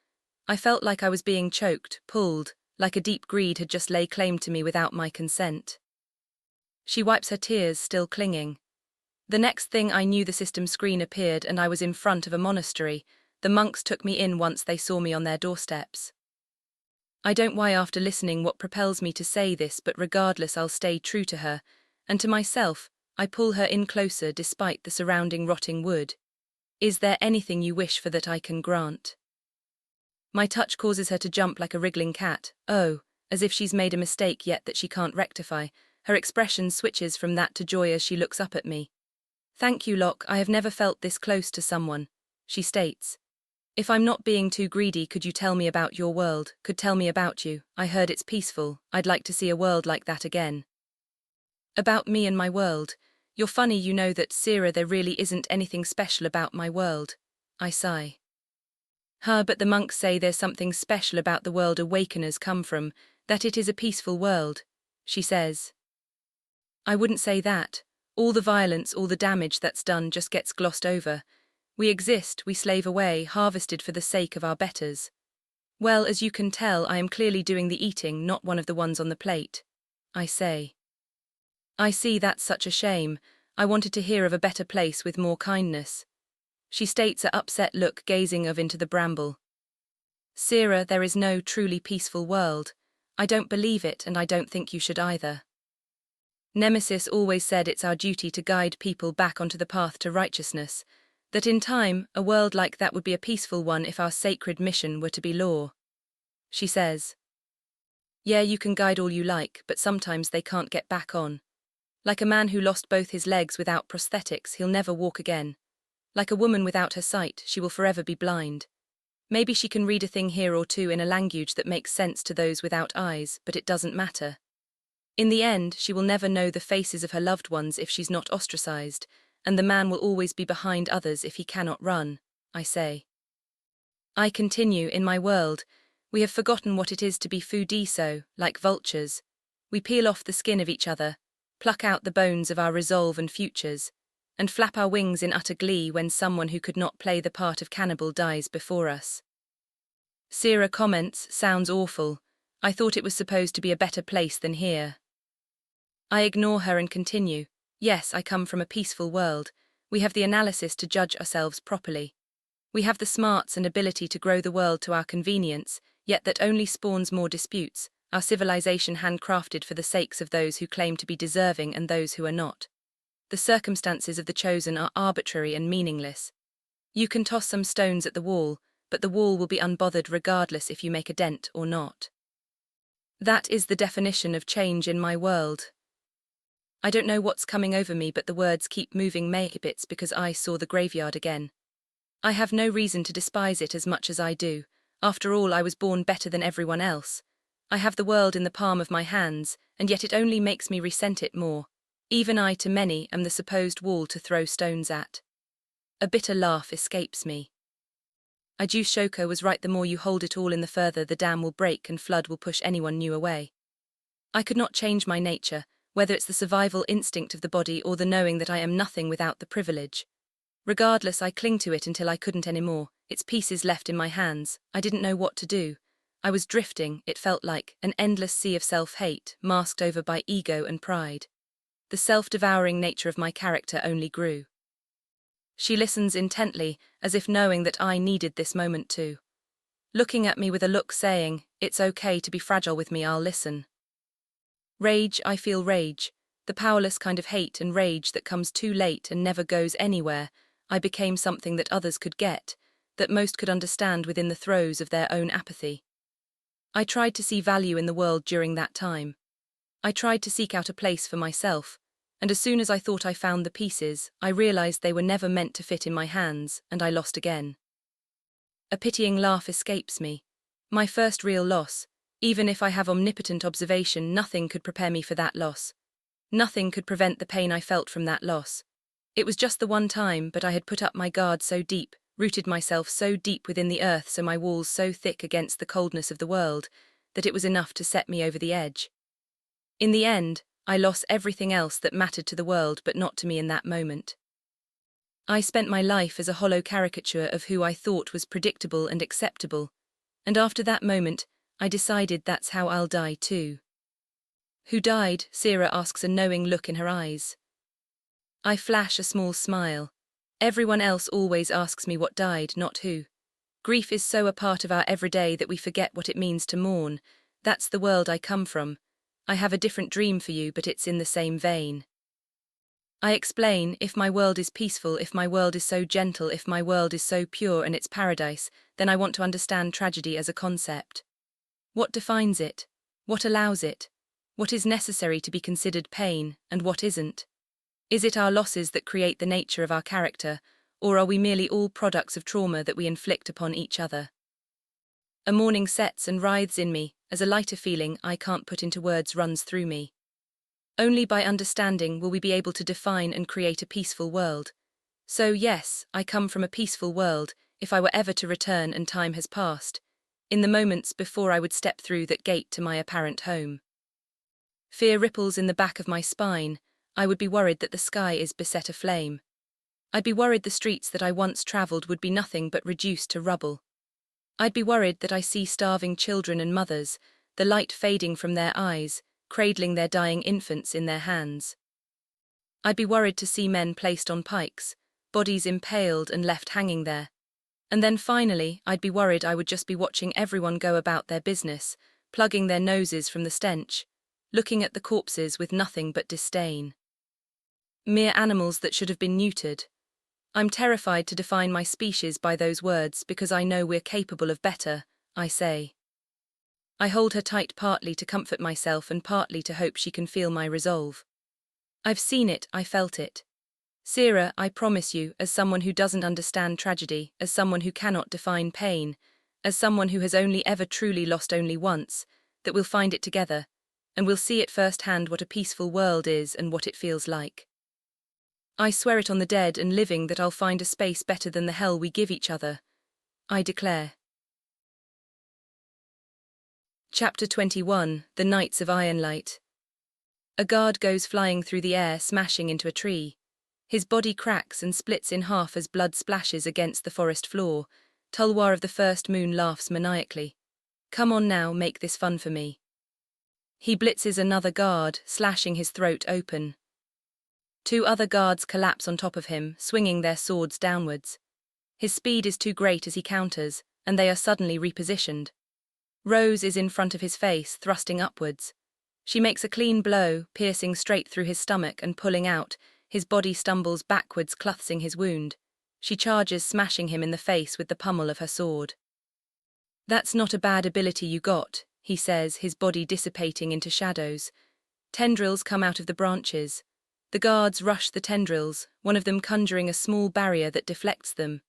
I felt like I was being choked, pulled, like a deep greed had just laid claim to me without my consent. She wipes her tears, still clinging. The next thing I knew, the system screen appeared and I was in front of a monastery. The monks took me in once they saw me on their doorsteps. I don't why after listening what propels me to say this, but regardless I'll stay true to her, and to myself, I pull her in closer despite the surrounding rotting wood. Is there anything you wish for that I can grant? My touch causes her to jump like a wriggling cat, as if she's made a mistake yet that she can't rectify. Her expression switches from that to joy as she looks up at me. Thank you, Lock, I have never felt this close to someone, she states. If I'm not being too greedy, could you tell me about your world, could tell me about you? I heard it's peaceful, I'd like to see a world like that again. About me and my world. You're funny, you know that, Sira, there really isn't anything special about my world. I sigh. But the monks say there's something special about the world awakeners come from, that it is a peaceful world. she says. I wouldn't say that. All the violence, all the damage that's done just gets glossed over. We exist, we slave away, harvested for the sake of our betters. Well, as you can tell, I am clearly doing the eating, not one of the ones on the plate. I say. I see, that's such a shame. I wanted to hear of a better place with more kindness. She states, a upset look gazing into the bramble. Sira, there is no truly peaceful world. I don't believe it, and I don't think you should either. Nemesis always said it's our duty to guide people back onto the path to righteousness, that in time, a world like that would be a peaceful one if our sacred mission were to be law. She says. Yeah, you can guide all you like, but sometimes they can't get back on. Like a man who lost both his legs without prosthetics, he'll never walk again. Like a woman without her sight, she will forever be blind. Maybe she can read a thing here or two in a language that makes sense to those without eyes, but it doesn't matter. In the end, she will never know the faces of her loved ones if she's not ostracized, and the man will always be behind others if he cannot run, I say. I continue, in my world, we have forgotten what it is to be fudiso, like vultures. We peel off the skin of each other, pluck out the bones of our resolve and futures, and flap our wings in utter glee when someone who could not play the part of cannibal dies before us. Sira comments, sounds awful. I thought it was supposed to be a better place than here. I ignore her and continue. Yes, I come from a peaceful world. We have the analysis to judge ourselves properly. We have the smarts and ability to grow the world to our convenience, yet that only spawns more disputes, our civilization handcrafted for the sakes of those who claim to be deserving and those who are not. The circumstances of the chosen are arbitrary and meaningless. You can toss some stones at the wall, but the wall will be unbothered regardless if you make a dent or not. That is the definition of change in my world. I don't know what's coming over me, but the words keep moving bits because I saw the graveyard again. I have no reason to despise it as much as I do. After all, I was born better than everyone else. I have the world in the palm of my hands, and yet it only makes me resent it more. Even I, to many, am the supposed wall to throw stones at. A bitter laugh escapes me. Shoko was right, the more you hold it all in, the further the dam will break and flood will push anyone new away. I could not change my nature, whether it's the survival instinct of the body or the knowing that I am nothing without the privilege. Regardless, I cling to it until I couldn't anymore, its pieces left in my hands. I didn't know what to do. I was drifting, it felt like, an endless sea of self-hate, masked over by ego and pride. The self-devouring nature of my character only grew. She listens intently, as if knowing that I needed this moment too. Looking at me with a look saying, it's okay to be fragile with me, I'll listen. Rage, I feel rage. The powerless kind of hate and rage that comes too late and never goes anywhere. I became something that others could get, that most could understand within the throes of their own apathy. I tried to see value in the world during that time. I tried to seek out a place for myself, and as soon as I thought I found the pieces, I realized they were never meant to fit in my hands, and I lost again. A pitying laugh escapes me. My first real loss. Even if I have omnipotent observation, nothing could prepare me for that loss. Nothing could prevent the pain I felt from that loss. It was just the one time, but I had put up my guard so deep, rooted myself so deep within the earth, so my walls so thick against the coldness of the world, that it was enough to set me over the edge. In the end, I lost everything else that mattered to the world but not to me in that moment. I spent my life as a hollow caricature of who I thought was predictable and acceptable, and after that moment, I decided that's how I'll die too. Who died? Sira asks, a knowing look in her eyes. I flash a small smile. Everyone else always asks me what died, not who. Grief is so a part of our everyday that we forget what it means to mourn. That's the world I come from. I have a different dream for you, but it's in the same vein. I explain, if my world is peaceful, if my world is so gentle, if my world is so pure and it's paradise, then I want to understand tragedy as a concept. What defines it? What allows it? What is necessary to be considered pain, and what isn't? Is it our losses that create the nature of our character, or are we merely all products of trauma that we inflict upon each other? A morning sets and writhes in me, as a lighter feeling I can't put into words runs through me. Only by understanding will we be able to define and create a peaceful world. So yes, I come from a peaceful world, if I were ever to return and time has passed, in the moments before I would step through that gate to my apparent home. Fear ripples in the back of my spine. I would be worried that the sky is beset aflame. I'd be worried the streets that I once travelled would be nothing but reduced to rubble. I'd be worried that I see starving children and mothers, the light fading from their eyes, cradling their dying infants in their hands. I'd be worried to see men placed on pikes, bodies impaled and left hanging there. And then finally, I'd be worried I would just be watching everyone go about their business, plugging their noses from the stench, looking at the corpses with nothing but disdain. Mere animals that should have been neutered. I'm terrified to define my species by those words because I know we're capable of better, I say. I hold her tight partly to comfort myself and partly to hope she can feel my resolve. I've seen it, I felt it. Sira, I promise you, as someone who doesn't understand tragedy, as someone who cannot define pain, as someone who has only ever truly lost only once, that we'll find it together, and we'll see at firsthand what a peaceful world is and what it feels like. I swear it on the dead and living that I'll find a space better than the hell we give each other. I declare. Chapter 21, The Knights of Ironlight. A guard goes flying through the air, smashing into a tree. His body cracks and splits in half as blood splashes against the forest floor. Tulwar of the First Moon laughs maniacally. Come on now, make this fun for me. He blitzes another guard, slashing his throat open. 2 other guards collapse on top of him, swinging their swords downwards. His speed is too great as he counters, and they are suddenly repositioned. Rose is in front of his face, thrusting upwards. She makes a clean blow, piercing straight through his stomach and pulling out. His body stumbles backwards, clutching his wound. She charges, smashing him in the face with the pummel of her sword. That's not a bad ability you got, he says, his body dissipating into shadows. Tendrils come out of the branches. The guards rush the tendrils, one of them conjuring a small barrier that deflects them.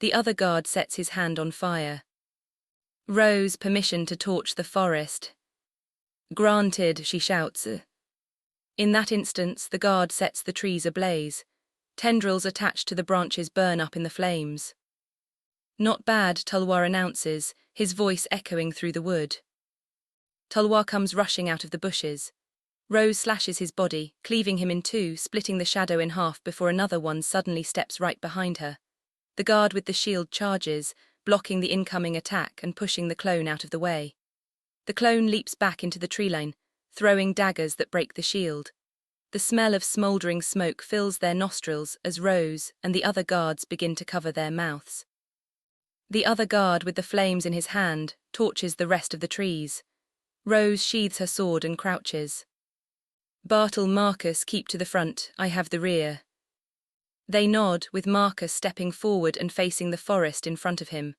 The other guard sets his hand on fire. Rose, permission to torch the forest. Granted, she shouts. In that instance, the guard sets the trees ablaze. Tendrils attached to the branches burn up in the flames. Not bad, Tulwar announces, his voice echoing through the wood. Tulwar comes rushing out of the bushes. Rose slashes his body, cleaving him in 2, splitting the shadow in half before another one suddenly steps right behind her. The guard with the shield charges, blocking the incoming attack and pushing the clone out of the way. The clone leaps back into the tree line, throwing daggers that break the shield. The smell of smouldering smoke fills their nostrils as Rose and the other guards begin to cover their mouths. The other guard with the flames in his hand torches the rest of the trees. Rose sheathes her sword and crouches. Bartle, Marcus, keep to the front, I have the rear. They nod, with Marcus stepping forward and facing the forest in front of him.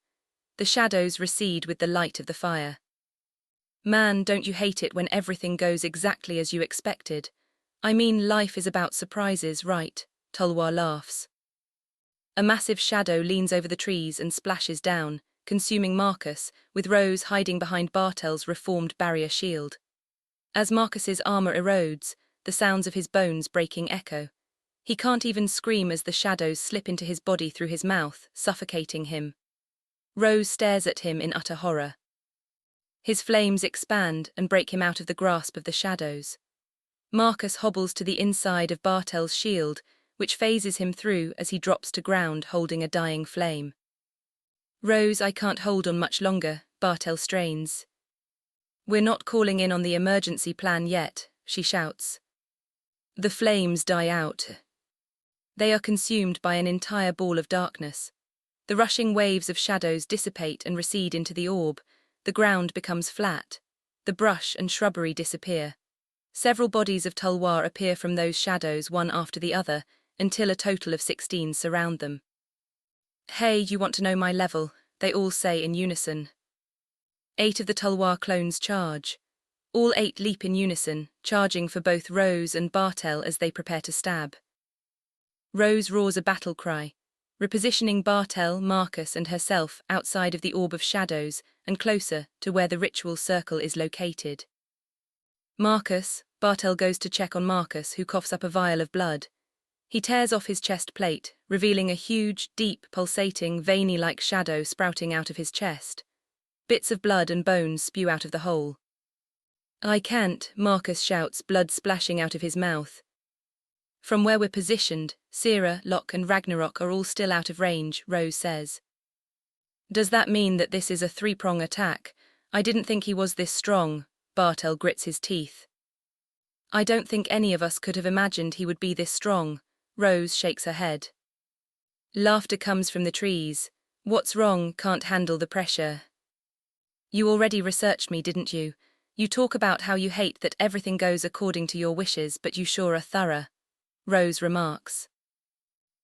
The shadows recede with the light of the fire. Man, don't you hate it when everything goes exactly as you expected? I mean, life is about surprises, right? Tulwar laughs. A massive shadow leans over the trees and splashes down, consuming Marcus, with Rose hiding behind Bartel's reformed barrier shield. As Marcus's armor erodes, the sounds of his bones breaking echo. He can't even scream as the shadows slip into his body through his mouth, suffocating him. Rose stares at him in utter horror. His flames expand and break him out of the grasp of the shadows. Marcus hobbles to the inside of Bartel's shield, which phases him through as he drops to ground holding a dying flame. Rose, I can't hold on much longer, Bartel strains. We're not calling in on the emergency plan yet, she shouts. The flames die out. They are consumed by an entire ball of darkness. The rushing waves of shadows dissipate and recede into the orb. The ground becomes flat. The brush and shrubbery disappear. Several bodies of Tulwar appear from those shadows one after the other, until a total of 16 surround them. Hey, you want to know my level? They all say in unison. 8 of the Tulwar clones charge. All 8 leap in unison, charging for both Rose and Bartel as they prepare to stab. Rose roars a battle cry, repositioning Bartel, Marcus and herself outside of the orb of shadows and closer to where the ritual circle is located. Bartel goes to check on Marcus, who coughs up a vial of blood. He tears off his chest plate, revealing a huge, deep, pulsating, veiny-like shadow sprouting out of his chest. Bits of blood and bones spew out of the hole. I can't, Marcus shouts, blood splashing out of his mouth. From where we're positioned, Sera, Lock and Ragnarok are all still out of range, Rose says. Does that mean that this is a three-prong attack? I didn't think he was this strong, Bartel grits his teeth. I don't think any of us could have imagined he would be this strong, Rose shakes her head. Laughter comes from the trees. What's wrong? Can't handle the pressure. You already researched me, didn't you? You talk about how you hate that everything goes according to your wishes, but you sure are thorough, Rose remarks.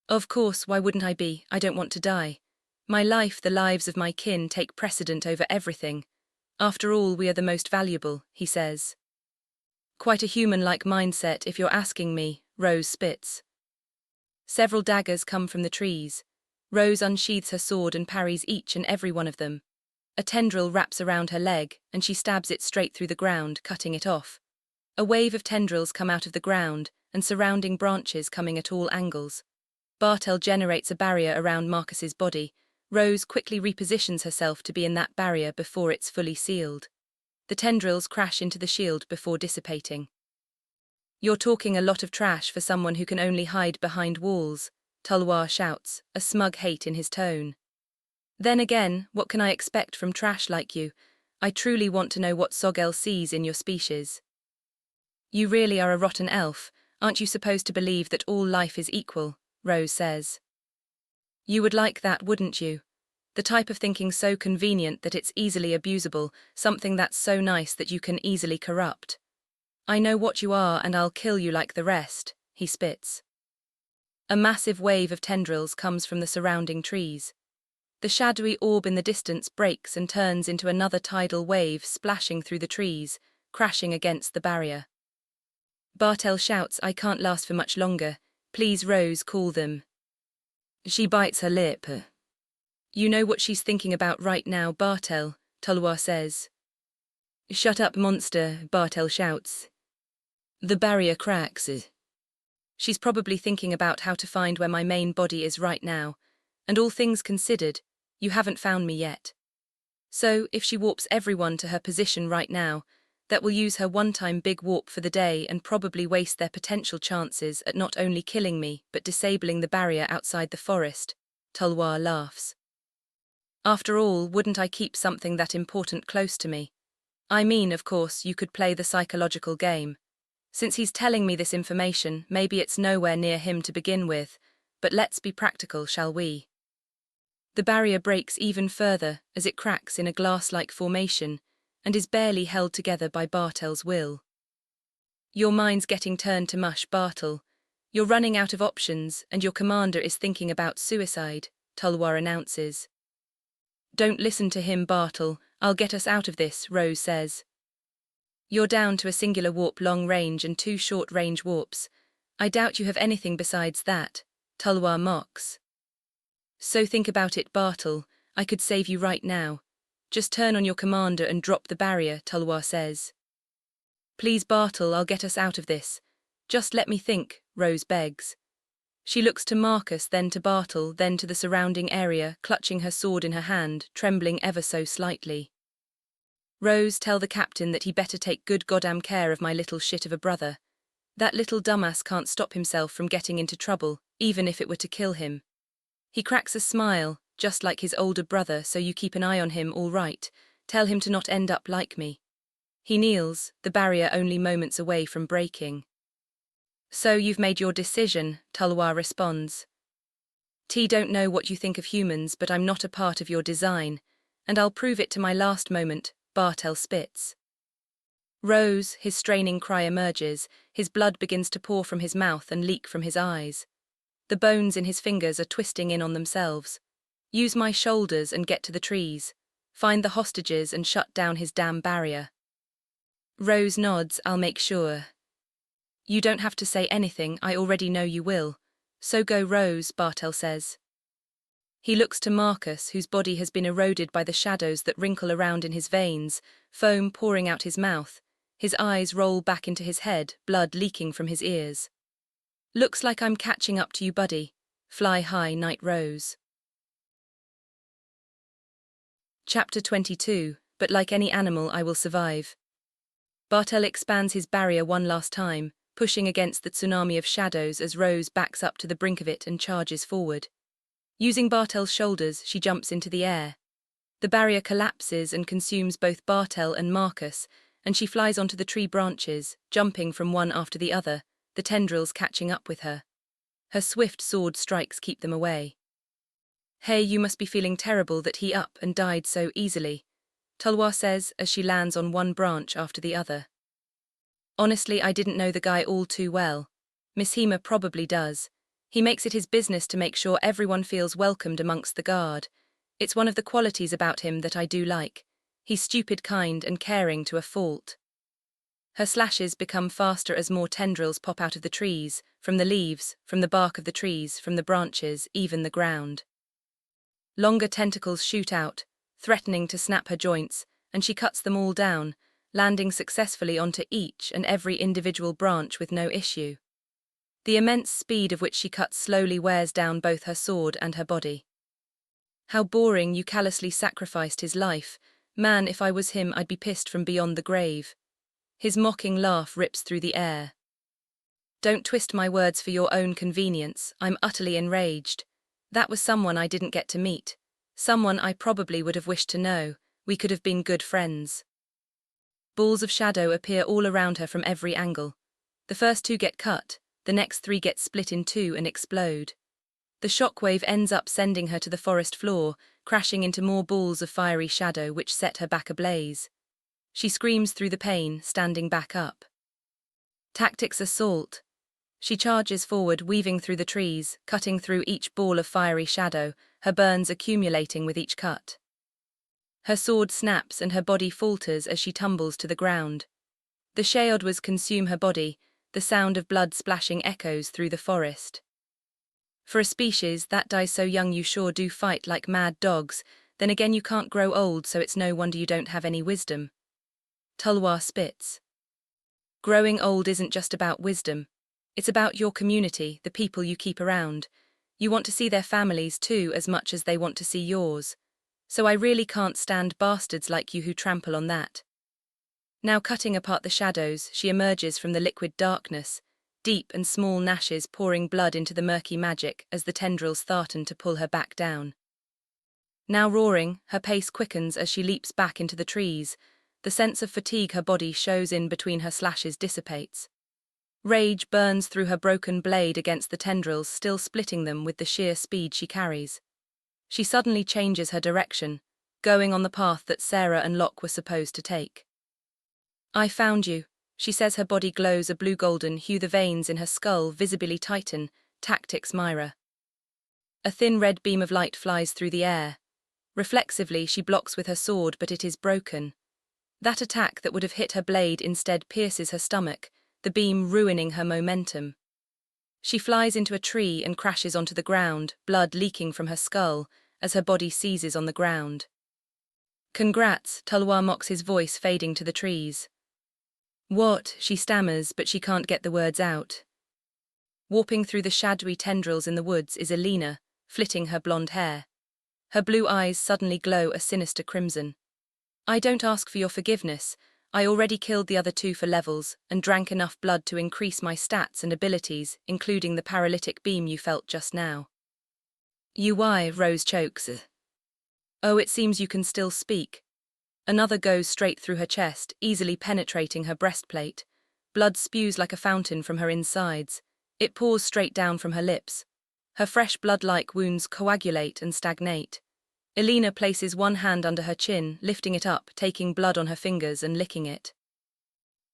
Of course, why wouldn't I be? I don't want to die. My life, the lives of my kin take precedent over everything. After all, we are the most valuable, he says. Quite a human-like mindset if you're asking me, Rose spits. Several daggers come from the trees. Rose unsheathes her sword and parries each and every one of them. A tendril wraps around her leg, and she stabs it straight through the ground, cutting it off. A wave of tendrils come out of the ground, and surrounding branches coming at all angles. Bartel generates a barrier around Marcus's body. Rose quickly repositions herself to be in that barrier before it's fully sealed. The tendrils crash into the shield before dissipating. You're talking a lot of trash for someone who can only hide behind walls, Tulwar shouts, a smug hate in his tone. Then again, what can I expect from trash like you? I truly want to know what Sogel sees in your species. You really are a rotten elf. Aren't you supposed to believe that all life is equal? Rose says. You would like that, wouldn't you? The type of thinking so convenient that it's easily abusable, something that's so nice that you can easily corrupt. I know what you are and I'll kill you like the rest, he spits. A massive wave of tendrils comes from the surrounding trees. The shadowy orb in the distance breaks and turns into another tidal wave splashing through the trees, crashing against the barrier. Bartel shouts, I can't last for much longer. Please, Rose, call them. She bites her lip. You know what she's thinking about right now, Bartel, Tulwar says. Shut up, monster, Bartel shouts. The barrier cracks. She's probably thinking about how to find where my main body is right now, and all things considered, you haven't found me yet. So, if she warps everyone to her position right now, that will use her one-time big warp for the day and probably waste their potential chances at not only killing me but disabling the barrier outside the forest, Tulwar laughs. After all, wouldn't I keep something that important close to me? I mean, of course, you could play the psychological game. Since he's telling me this information, maybe it's nowhere near him to begin with, but let's be practical, shall we? The barrier breaks even further as it cracks in a glass-like formation and is barely held together by Bartel's will. Your mind's getting turned to mush, Bartel. You're running out of options and your commander is thinking about suicide, Tulwar announces. Don't listen to him, Bartel. I'll get us out of this, Rose says. You're down to a singular warp long range and 2 short range warps. I doubt you have anything besides that, Tulwar mocks. So think about it, Bartel. I could save you right now. Just turn on your commander and drop the barrier, Tulwar says. Please, Bartel, I'll get us out of this. Just let me think, Rose begs. She looks to Marcus, then to Bartel, then to the surrounding area, clutching her sword in her hand, trembling ever so slightly. Rose, tell the captain that he better take good goddamn care of my little shit of a brother. That little dumbass can't stop himself from getting into trouble, even if it were to kill him. He cracks a smile, just like his older brother, so you keep an eye on him, all right. Tell him to not end up like me. He kneels, the barrier only moments away from breaking. So you've made your decision, Tulwar responds. Don't know what you think of humans, but I'm not a part of your design, and I'll prove it to my last moment, Bartel spits. Rose, his straining cry emerges, his blood begins to pour from his mouth and leak from his eyes. The bones in his fingers are twisting in on themselves. Use my shoulders and get to the trees. Find the hostages and shut down his damn barrier. Rose nods, I'll make sure. You don't have to say anything, I already know you will. So go, Rose, Bartel says. He looks to Marcus, whose body has been eroded by the shadows that wrinkle around in his veins, foam pouring out his mouth. His eyes roll back into his head, blood leaking from his ears. Looks like I'm catching up to you, buddy. Fly high, Night Rose. Chapter 22, but like any animal I will survive. Bartel expands his barrier one last time, pushing against the tsunami of shadows as Rose backs up to the brink of it and charges forward. Using Bartel's shoulders, she jumps into the air. The barrier collapses and consumes both Bartel and Marcus, and she flies onto the tree branches, jumping from one after the other, the tendrils catching up with her. Her swift sword strikes keep them away. "Hey, you must be feeling terrible that he up and died so easily," Tulwar says as she lands on one branch after the other. "Honestly, I didn't know the guy all too well. Miss Hema probably does. He makes it his business to make sure everyone feels welcomed amongst the guard. It's one of the qualities about him that I do like. He's stupid kind and caring to a fault." Her slashes become faster as more tendrils pop out of the trees, from the leaves, from the bark of the trees, from the branches, even the ground. Longer tentacles shoot out, threatening to snap her joints, and she cuts them all down, landing successfully onto each and every individual branch with no issue. The immense speed of which she cuts slowly wears down both her sword and her body. "How boring, you callously sacrificed his life. Man, if I was him, I'd be pissed from beyond the grave." His mocking laugh rips through the air. "Don't twist my words for your own convenience. I'm utterly enraged. That was someone I didn't get to meet. Someone I probably would have wished to know. We could have been good friends." Balls of shadow appear all around her from every angle. The first two get cut, the next three get split in two and explode. The shockwave ends up sending her to the forest floor, crashing into more balls of fiery shadow which set her back ablaze. She screams through the pain, standing back up. Tactics assault. She charges forward, weaving through the trees, cutting through each ball of fiery shadow, her burns accumulating with each cut. Her sword snaps and her body falters as she tumbles to the ground. The Sheodwas consume her body, the sound of blood splashing echoes through the forest. "For a species that dies so young, you sure do fight like mad dogs. Then again, you can't grow old, so it's no wonder you don't have any wisdom." Tulwar spits. "Growing old isn't just about wisdom. It's about your community, the people you keep around. You want to see their families too as much as they want to see yours. So I really can't stand bastards like you who trample on that." Now cutting apart the shadows, she emerges from the liquid darkness, deep and small gnashes pouring blood into the murky magic as the tendrils threaten to pull her back down. Now roaring, her pace quickens as she leaps back into the trees. The sense of fatigue her body shows in between her slashes dissipates. Rage burns through her broken blade against the tendrils, still splitting them with the sheer speed she carries. She suddenly changes her direction, going on the path that Sarah and Locke were supposed to take. "I found you," she says, her body glows a blue-golden hue, the veins in her skull visibly tighten. Tactics Myra. A thin red beam of light flies through the air. Reflexively, she blocks with her sword, but it is broken. That attack that would have hit her blade instead pierces her stomach, the beam ruining her momentum. She flies into a tree and crashes onto the ground, blood leaking from her skull as her body seizes on the ground. "Congrats," Tulwar mocks, his voice fading to the trees. "What?" she stammers, but she can't get the words out. Warping through the shadowy tendrils in the woods is Elena, flitting her blonde hair. Her blue eyes suddenly glow a sinister crimson. "I don't ask for your forgiveness. I already killed the other two for levels and drank enough blood to increase my stats and abilities, including the paralytic beam you felt just now." "Why?" Rose chokes. "Oh, it seems you can still speak." Another goes straight through her chest, easily penetrating her breastplate. Blood spews like a fountain from her insides. It pours straight down from her lips. Her fresh blood-like wounds coagulate and stagnate. Elena places one hand under her chin, lifting it up, taking blood on her fingers and licking it.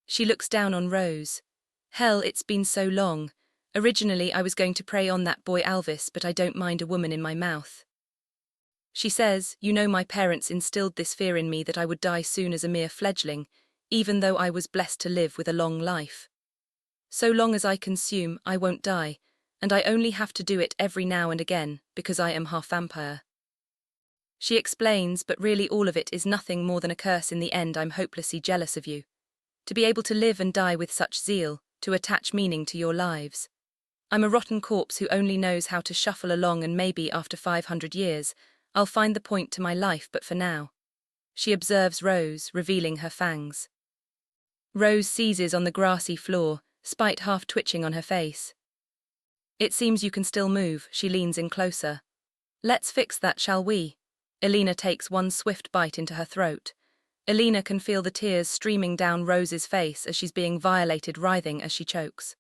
She looks down on Rose. "Hell, it's been so long. Originally I was going to prey on that boy Alvis, but I don't mind a woman in my mouth." She says, "You know, my parents instilled this fear in me that I would die soon as a mere fledgling, even though I was blessed to live with a long life. So long as I consume, I won't die, and I only have to do it every now and again, because I am half vampire." She explains, but really all of it is nothing more than a curse in the end. "I'm hopelessly jealous of you. To be able to live and die with such zeal, to attach meaning to your lives. I'm a rotten corpse who only knows how to shuffle along, and maybe after 500 years, I'll find the point to my life, but for now." She observes Rose, revealing her fangs. Rose seizes on the grassy floor, spite half twitching on her face. It seems you can still move, she leans in closer. Let's fix that, shall we? Elena takes one swift bite into her throat. Elena can feel the tears streaming down Rose's face as she's being violated, writhing as she chokes.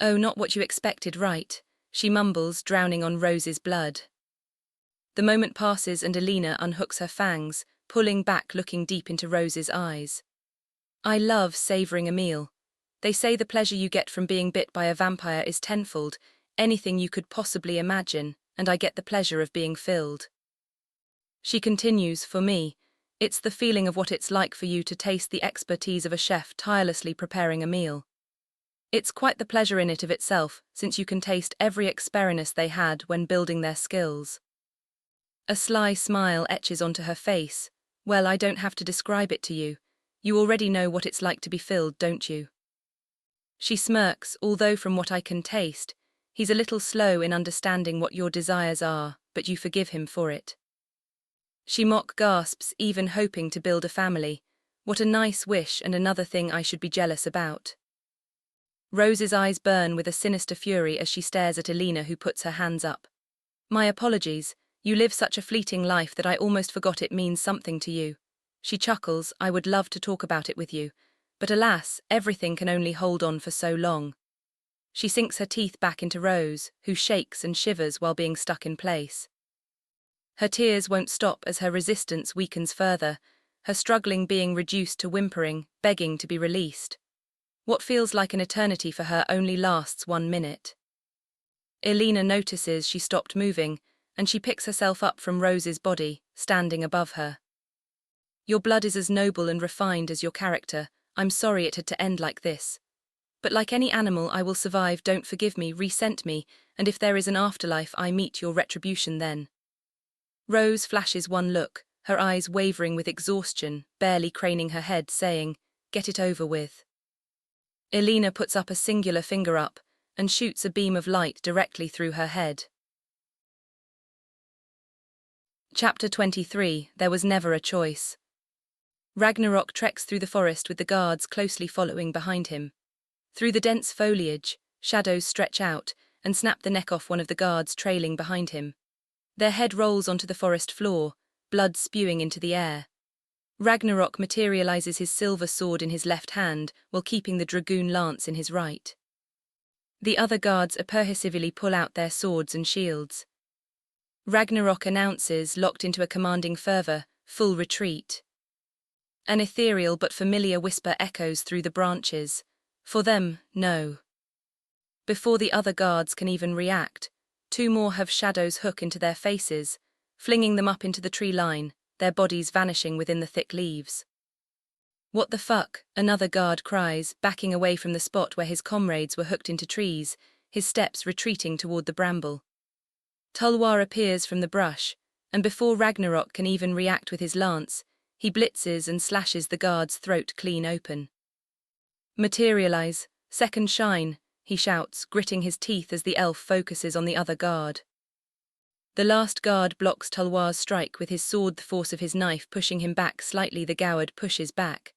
Oh, not what you expected, right? She mumbles, drowning on Rose's blood. The moment passes and Elena unhooks her fangs, pulling back, looking deep into Rose's eyes. I love savoring a meal. They say the pleasure you get from being bit by a vampire is tenfold, anything you could possibly imagine, and I get the pleasure of being filled. She continues, for me, it's the feeling of what it's like for you to taste the expertise of a chef tirelessly preparing a meal. It's quite the pleasure in it of itself, since you can taste every experiment they had when building their skills. A sly smile etches onto her face. Well, I don't have to describe it to you. You already know what it's like to be filled, don't you? She smirks, although from what I can taste, he's a little slow in understanding what your desires are, but you forgive him for it. She mock gasps, even hoping to build a family. What a nice wish, and another thing I should be jealous about. Rose's eyes burn with a sinister fury as she stares at Elena, who puts her hands up. My apologies, you live such a fleeting life that I almost forgot it means something to you. She chuckles, I would love to talk about it with you, but alas, everything can only hold on for so long. She sinks her teeth back into Rose, who shakes and shivers while being stuck in place. Her tears won't stop as her resistance weakens further, her struggling being reduced to whimpering, begging to be released. What feels like an eternity for her only lasts 1 minute. Elena notices she stopped moving, and she picks herself up from Rose's body, standing above her. Your blood is as noble and refined as your character. I'm sorry it had to end like this. But like any animal, I will survive. Don't forgive me, resent me, and if there is an afterlife, I meet your retribution then. Rose flashes one look, her eyes wavering with exhaustion, barely craning her head, saying, get it over with. Elena puts up a singular finger up and shoots a beam of light directly through her head. Chapter 23, There Was Never a Choice. Ragnarok treks through the forest with the guards closely following behind him. Through the dense foliage, shadows stretch out and snap the neck off one of the guards trailing behind him. Their head rolls onto the forest floor, blood spewing into the air. Ragnarok materializes his silver sword in his left hand while keeping the dragoon lance in his right. The other guards apprehensively pull out their swords and shields. Ragnarok announces, locked into a commanding fervor, full retreat. An ethereal but familiar whisper echoes through the branches. For them, no. Before the other guards can even react, 2 more have shadows hook into their faces, flinging them up into the tree line, their bodies vanishing within the thick leaves. What the fuck? Another guard cries, backing away from the spot where his comrades were hooked into trees, his steps retreating toward the bramble. Tulwar appears from the brush, and before Ragnarok can even react with his lance, he blitzes and slashes the guard's throat clean open. Materialize, second shine, he shouts, gritting his teeth as the elf focuses on the other guard. The last guard blocks Tulwar's strike with his sword, the force of his knife pushing him back slightly. The Goward pushes back.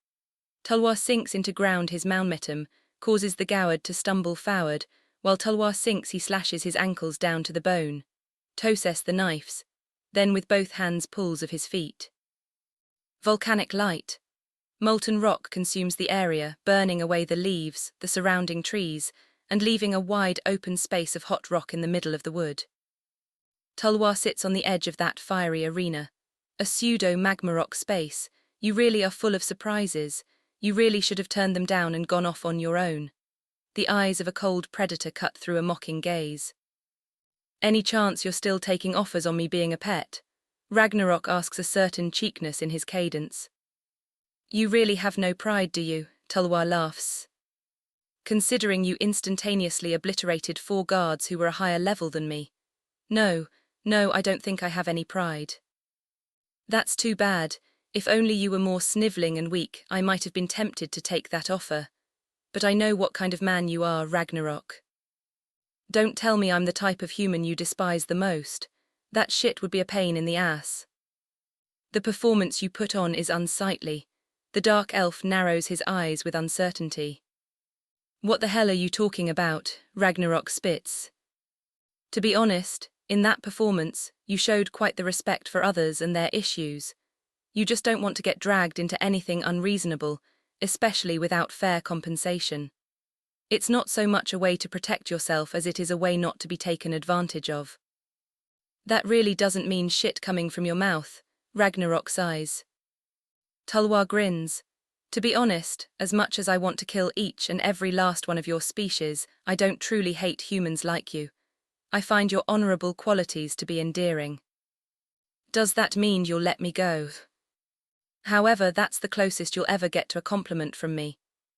Tulwar sinks into ground, his maunmetum causes the Goward to stumble forward. While Tulwar sinks, he slashes his ankles down to the bone. Toses the knifes, then with both hands pulls of his feet. Volcanic light. Molten rock consumes the area, burning away the leaves, the surrounding trees, and leaving a wide open space of hot rock in the middle of the wood. Tulwar sits on the edge of that fiery arena. A pseudo-magma rock space. You really are full of surprises. You really should have turned them down and gone off on your own. The eyes of a cold predator cut through a mocking gaze. Any chance you're still taking offers on me being a pet? Ragnarok asks, a certain cheekness in his cadence. You really have no pride, do you? Tulwar laughs. Considering you instantaneously obliterated 4 guards who were a higher level than me. No, I don't think I have any pride. That's too bad. If only you were more snivelling and weak, I might have been tempted to take that offer. But I know what kind of man you are, Ragnarok. Don't tell me I'm the type of human you despise the most. That shit would be a pain in the ass. The performance you put on is unsightly. The dark elf narrows his eyes with uncertainty. What the hell are you talking about? Ragnarok spits. To be honest, in that performance, you showed quite the respect for others and their issues. You just don't want to get dragged into anything unreasonable, especially without fair compensation. It's not so much a way to protect yourself as it is a way not to be taken advantage of. That really doesn't mean shit coming from your mouth, Ragnarok sighs. Tulwar grins. To be honest, as much as I want to kill each and every last one of your species, I don't truly hate humans like you. I find your honorable qualities to be endearing. Does that mean you'll let me go? However, that's the closest you'll ever get to a compliment from me.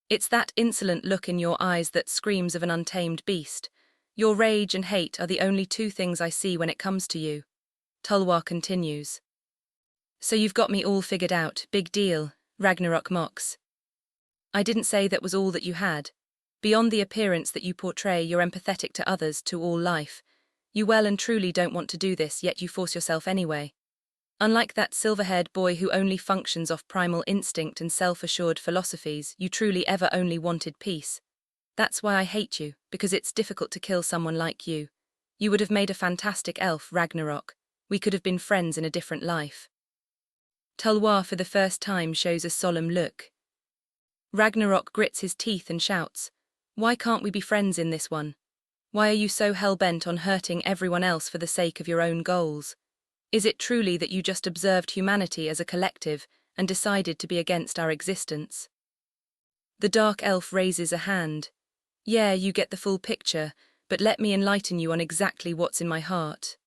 It's that insolent look in your eyes that screams of an untamed beast. Your rage and hate are the only two things I see when it comes to you. Tulwar continues. So you've got me all figured out, big deal, Ragnarok mocks. I didn't say that was all that you had. Beyond the appearance that you portray, you're empathetic to others, to all life. You well and truly don't want to do this, yet you force yourself anyway. Unlike that silver-haired boy who only functions off primal instinct and self-assured philosophies, you truly ever only wanted peace. That's why I hate you, because it's difficult to kill someone like you. You would have made a fantastic elf, Ragnarok. We could have been friends in a different life. Tulwar for the first time shows a solemn look. Ragnarok grits his teeth and shouts, "Why can't we be friends in this one? Why are you so hell-bent on hurting everyone else for the sake of your own goals? Is it truly that you just observed humanity as a collective and decided to be against our existence?" The dark elf raises a hand. Yeah, you get the full picture, but let me enlighten you on exactly what's in my heart.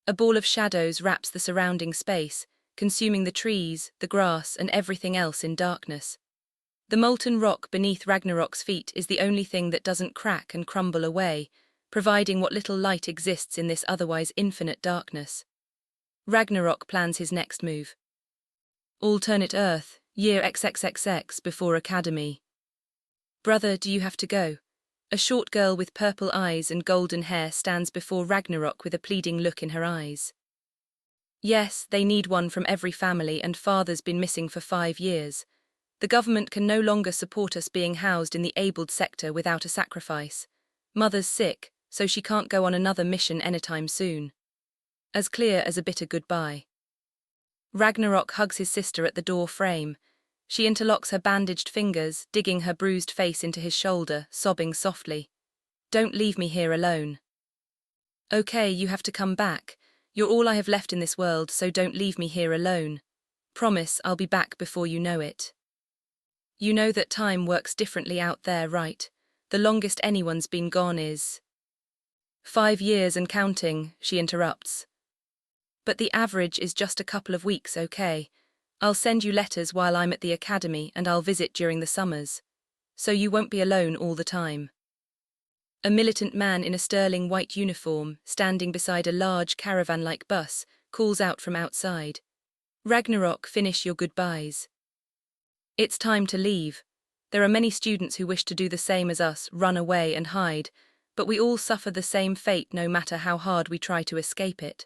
A ball of shadows wraps the surrounding space, consuming the trees, the grass, and everything else in darkness. The molten rock beneath Ragnarok's feet is the only thing that doesn't crack and crumble away, providing what little light exists in this otherwise infinite darkness. Ragnarok plans his next move. Alternate Earth, year XXXX before Academy. Brother, do you have to go? A short girl with purple eyes and golden hair stands before Ragnarok with a pleading look in her eyes. Yes, they need one from every family, and father's been missing for 5 years. The government can no longer support us being housed in the abled sector without a sacrifice. Mother's sick, so she can't go on another mission anytime soon. As clear as a bitter goodbye. Ragnarok hugs his sister at the door frame. She interlocks her bandaged fingers, digging her bruised face into his shoulder, sobbing softly. Don't leave me here alone. Okay, you have to come back. You're all I have left in this world, so don't leave me here alone. Promise I'll be back before you know it. You know that time works differently out there, right? The longest anyone's been gone is 5 years and counting, she interrupts. But the average is just a couple of weeks, okay? I'll send you letters while I'm at the academy, and I'll visit during the summers. So you won't be alone all the time. A militant man in a sterling white uniform, standing beside a large caravan-like bus, calls out from outside. Ragnarok, finish your goodbyes. It's time to leave. There are many students who wish to do the same as us, run away and hide, but we all suffer the same fate no matter how hard we try to escape it.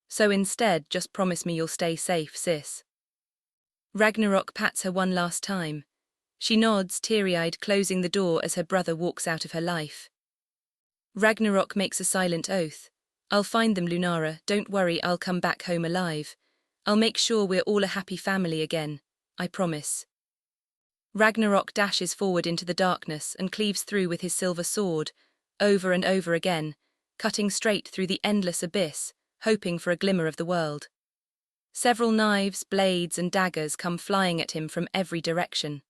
So instead, just promise me you'll stay safe, sis. Ragnarok pats her one last time. She nods, teary-eyed, closing the door as her brother walks out of her life. Ragnarok makes a silent oath. I'll find them, Lunara, don't worry, I'll come back home alive. I'll make sure we're all a happy family again, I promise. Ragnarok dashes forward into the darkness and cleaves through with his silver sword, over and over again, cutting straight through the endless abyss, hoping for a glimmer of the world. Several knives, blades, and daggers come flying at him from every direction.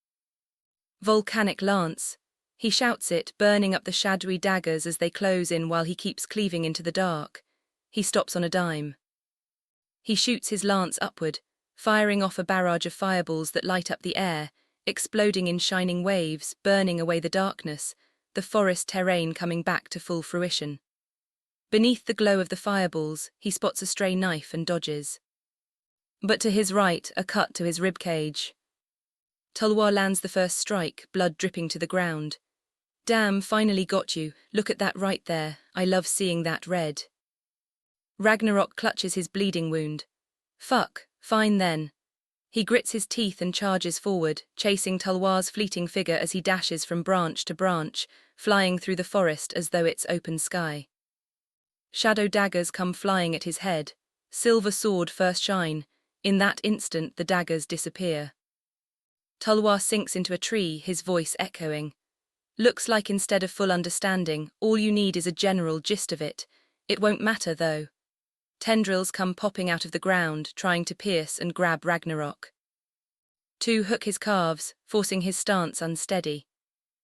Volcanic lance. He shouts it, burning up the shadowy daggers as they close in while he keeps cleaving into the dark. He stops on a dime. He shoots his lance upward, firing off a barrage of fireballs that light up the air, exploding in shining waves, burning away the darkness, the forest terrain coming back to full fruition. Beneath the glow of the fireballs, he spots a stray knife and dodges. But to his right, a cut to his ribcage. Tulwar lands the first strike, blood dripping to the ground. Damn, finally got you, look at that right there, I love seeing that red. Ragnarok clutches his bleeding wound. Fuck, fine then. He grits his teeth and charges forward, chasing Tulwar's fleeting figure as he dashes from branch to branch, flying through the forest as though it's open sky. Shadow daggers come flying at his head, silver sword first shine, in that instant the daggers disappear. Tulwar sinks into a tree, his voice echoing. Looks like instead of full understanding, all you need is a general gist of it. It won't matter though. Tendrils come popping out of the ground, trying to pierce and grab Ragnarok. Two hook his calves, forcing his stance unsteady.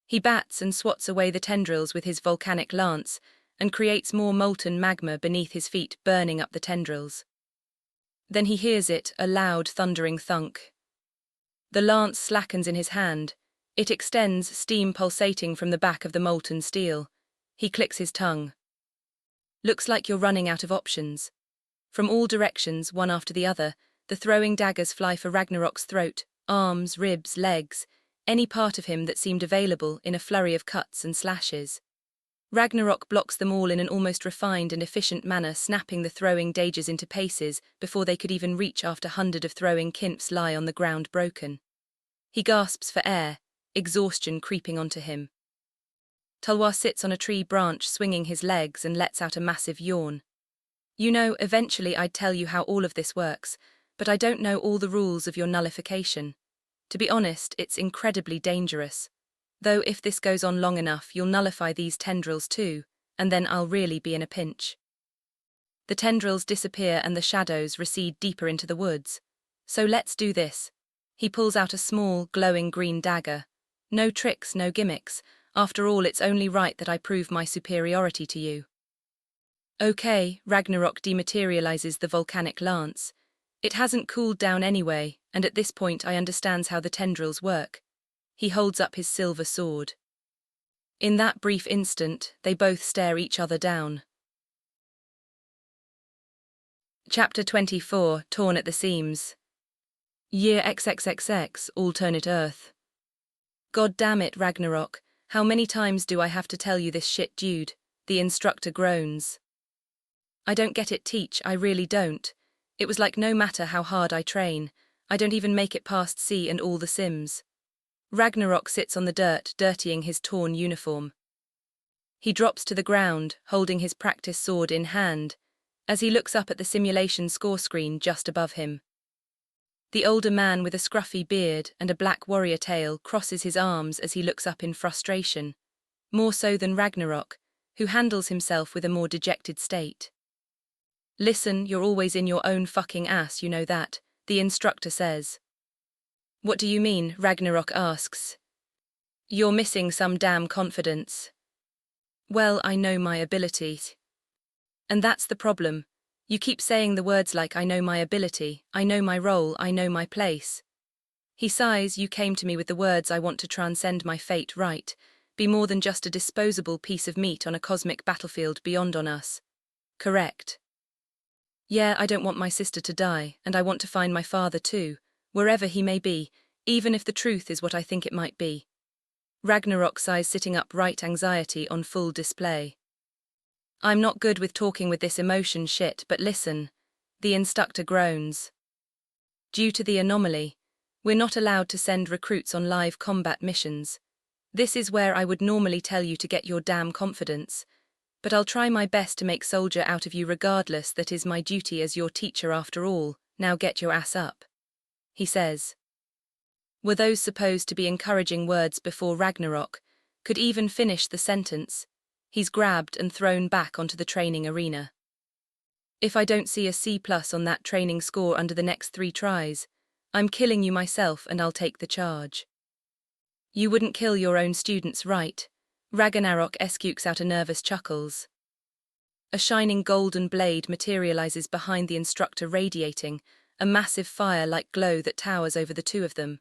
He bats and swats away the tendrils with his volcanic lance, and creates more molten magma beneath his feet, burning up the tendrils. Then he hears it, a loud, thundering thunk. The lance slackens in his hand. It extends, steam pulsating from the back of the molten steel. He clicks his tongue. Looks like you're running out of options. From all directions, one after the other, the throwing daggers fly for Ragnarok's throat, arms, ribs, legs, any part of him that seemed available in a flurry of cuts and slashes. Ragnarok blocks them all in an almost refined and efficient manner, snapping the throwing daggers into paces before they could even reach after hundreds of throwing kinfs lie on the ground broken. He gasps for air, exhaustion creeping onto him. Tulwar sits on a tree branch swinging his legs and lets out a massive yawn. You know, eventually I'd tell you how all of this works, but I don't know all the rules of your nullification. To be honest, it's incredibly dangerous. Though if this goes on long enough, you'll nullify these tendrils too, and then I'll really be in a pinch. The tendrils disappear and the shadows recede deeper into the woods. So let's do this. He pulls out a small, glowing green dagger. No tricks, no gimmicks. After all, it's only right that I prove my superiority to you. Okay, Ragnarok dematerializes the volcanic lance. It hasn't cooled down anyway, and at this point I understands how the tendrils work. He holds up his silver sword. In that brief instant, they both stare each other down. Chapter 24, Torn at the Seams. Year XXXX, alternate Earth. God damn it, Ragnarok, how many times do I have to tell you this shit, dude? The instructor groans. I don't get it, teach, I really don't. It was like no matter how hard I train, I don't even make it past C and all the sims. Ragnarok sits on the dirt, dirtying his torn uniform. He drops to the ground, holding his practice sword in hand, as he looks up at the simulation score screen just above him. The older man with a scruffy beard and a black warrior tail crosses his arms as he looks up in frustration, more so than Ragnarok, who handles himself with a more dejected state. Listen, you're always in your own fucking ass, you know that, the instructor says. What do you mean, Ragnarok asks. You're missing some damn confidence. Well, I know my abilities. And that's the problem. You keep saying the words like I know my ability, I know my role, I know my place. He sighs, you came to me with the words I want to transcend my fate, right? Be more than just a disposable piece of meat on a cosmic battlefield beyond on us. Correct. Yeah, I don't want my sister to die, and I want to find my father too, wherever he may be, even if the truth is what I think it might be. Ragnarok sighs, sitting upright, anxiety on full display. I'm not good with talking with this emotion shit, but listen. The instructor groans. Due to the anomaly, we're not allowed to send recruits on live combat missions. This is where I would normally tell you to get your damn confidence, but I'll try my best to make soldier out of you regardless. That is my duty as your teacher after all. Now get your ass up. He says. Were those supposed to be encouraging words before Ragnarok could even finish the sentence? He's grabbed and thrown back onto the training arena. If I don't see a C+ on that training score under the next 3 tries, I'm killing you myself and I'll take the charge. You wouldn't kill your own students, right? Ragnarok escukes out a nervous chuckles. A shining golden blade materializes behind the instructor, radiating a massive fire-like glow that towers over the two of them.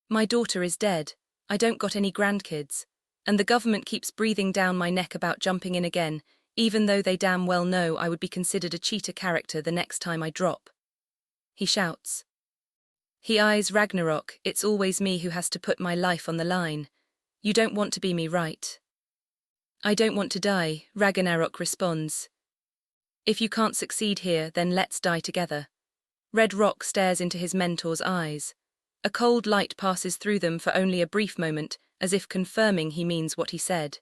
My daughter is dead, I don't got any grandkids, and the government keeps breathing down my neck about jumping in again, even though they damn well know I would be considered a cheater character the next time I drop. He shouts. He eyes Ragnarok, it's always me who has to put my life on the line. You don't want to be me, right? I don't want to die, Ragnarok responds. If you can't succeed here, then let's die together. Red Rock stares into his mentor's eyes. A cold light passes through them for only a brief moment, as if confirming he means what he said.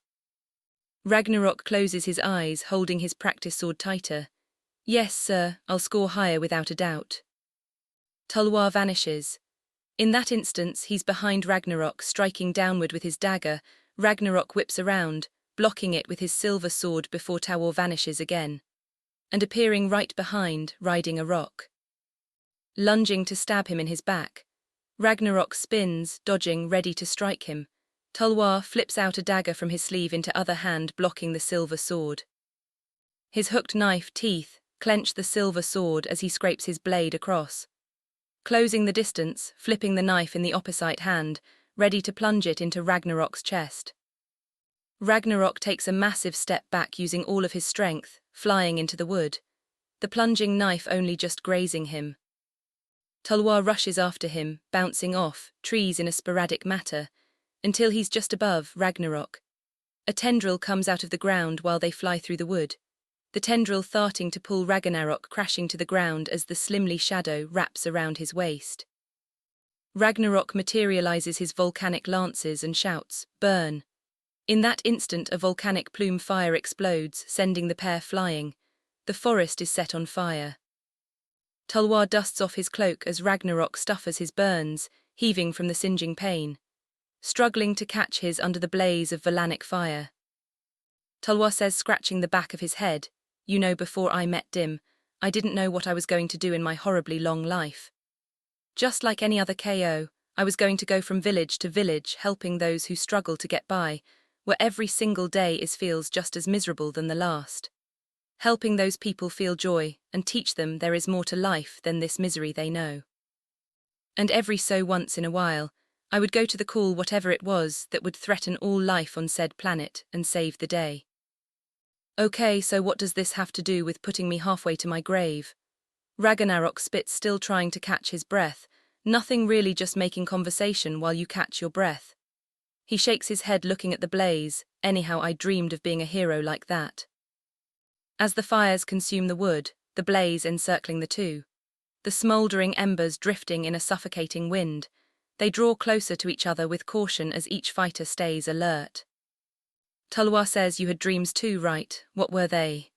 Ragnarok closes his eyes, holding his practice sword tighter. Yes, sir, I'll score higher without a doubt. Tulwar vanishes. In that instance, he's behind Ragnarok, striking downward with his dagger. Ragnarok whips around, blocking it with his silver sword before Tulwar vanishes again, and appearing right behind, riding a rock. Lunging to stab him in his back, Ragnarok spins, dodging, ready to strike him. Tulwar flips out a dagger from his sleeve into other hand, blocking the silver sword. His hooked knife teeth clench the silver sword as he scrapes his blade across, closing the distance, flipping the knife in the opposite hand, ready to plunge it into Ragnarok's chest. Ragnarok takes a massive step back using all of his strength, flying into the wood, the plunging knife only just grazing him. Tulwar rushes after him, bouncing off trees in a sporadic manner, until he's just above Ragnarok. A tendril comes out of the ground while they fly through the wood, the tendril starting to pull Ragnarok crashing to the ground as the slimly shadow wraps around his waist. Ragnarok materializes his volcanic lances and shouts, "Burn!" In that instant a volcanic plume fire explodes, sending the pair flying. The forest is set on fire. Tulwar dusts off his cloak as Ragnarok suffers his burns, heaving from the singeing pain, struggling to catch his under the blaze of volcanic fire. Tulwar says, scratching the back of his head, "You know, before I met Dim, I didn't know what I was going to do in my horribly long life. Just like any other KO, I was going to go from village to village, helping those who struggle to get by, where every single day feels just as miserable than the last. Helping those people feel joy and teach them there is more to life than this misery they know. And every so once in a while, I would go to the call, whatever it was, that would threaten all life on said planet and save the day." "Okay, so what does this have to do with putting me halfway to my grave?" Ragnarok spits, still trying to catch his breath. "Nothing really, just making conversation while you catch your breath." He shakes his head, looking at the blaze. "Anyhow, I dreamed of being a hero like that." As the fires consume the wood, the blaze encircling the two, the smouldering embers drifting in a suffocating wind, they draw closer to each other with caution as each fighter stays alert. Tulwar says, "You had dreams too, right? What were they?"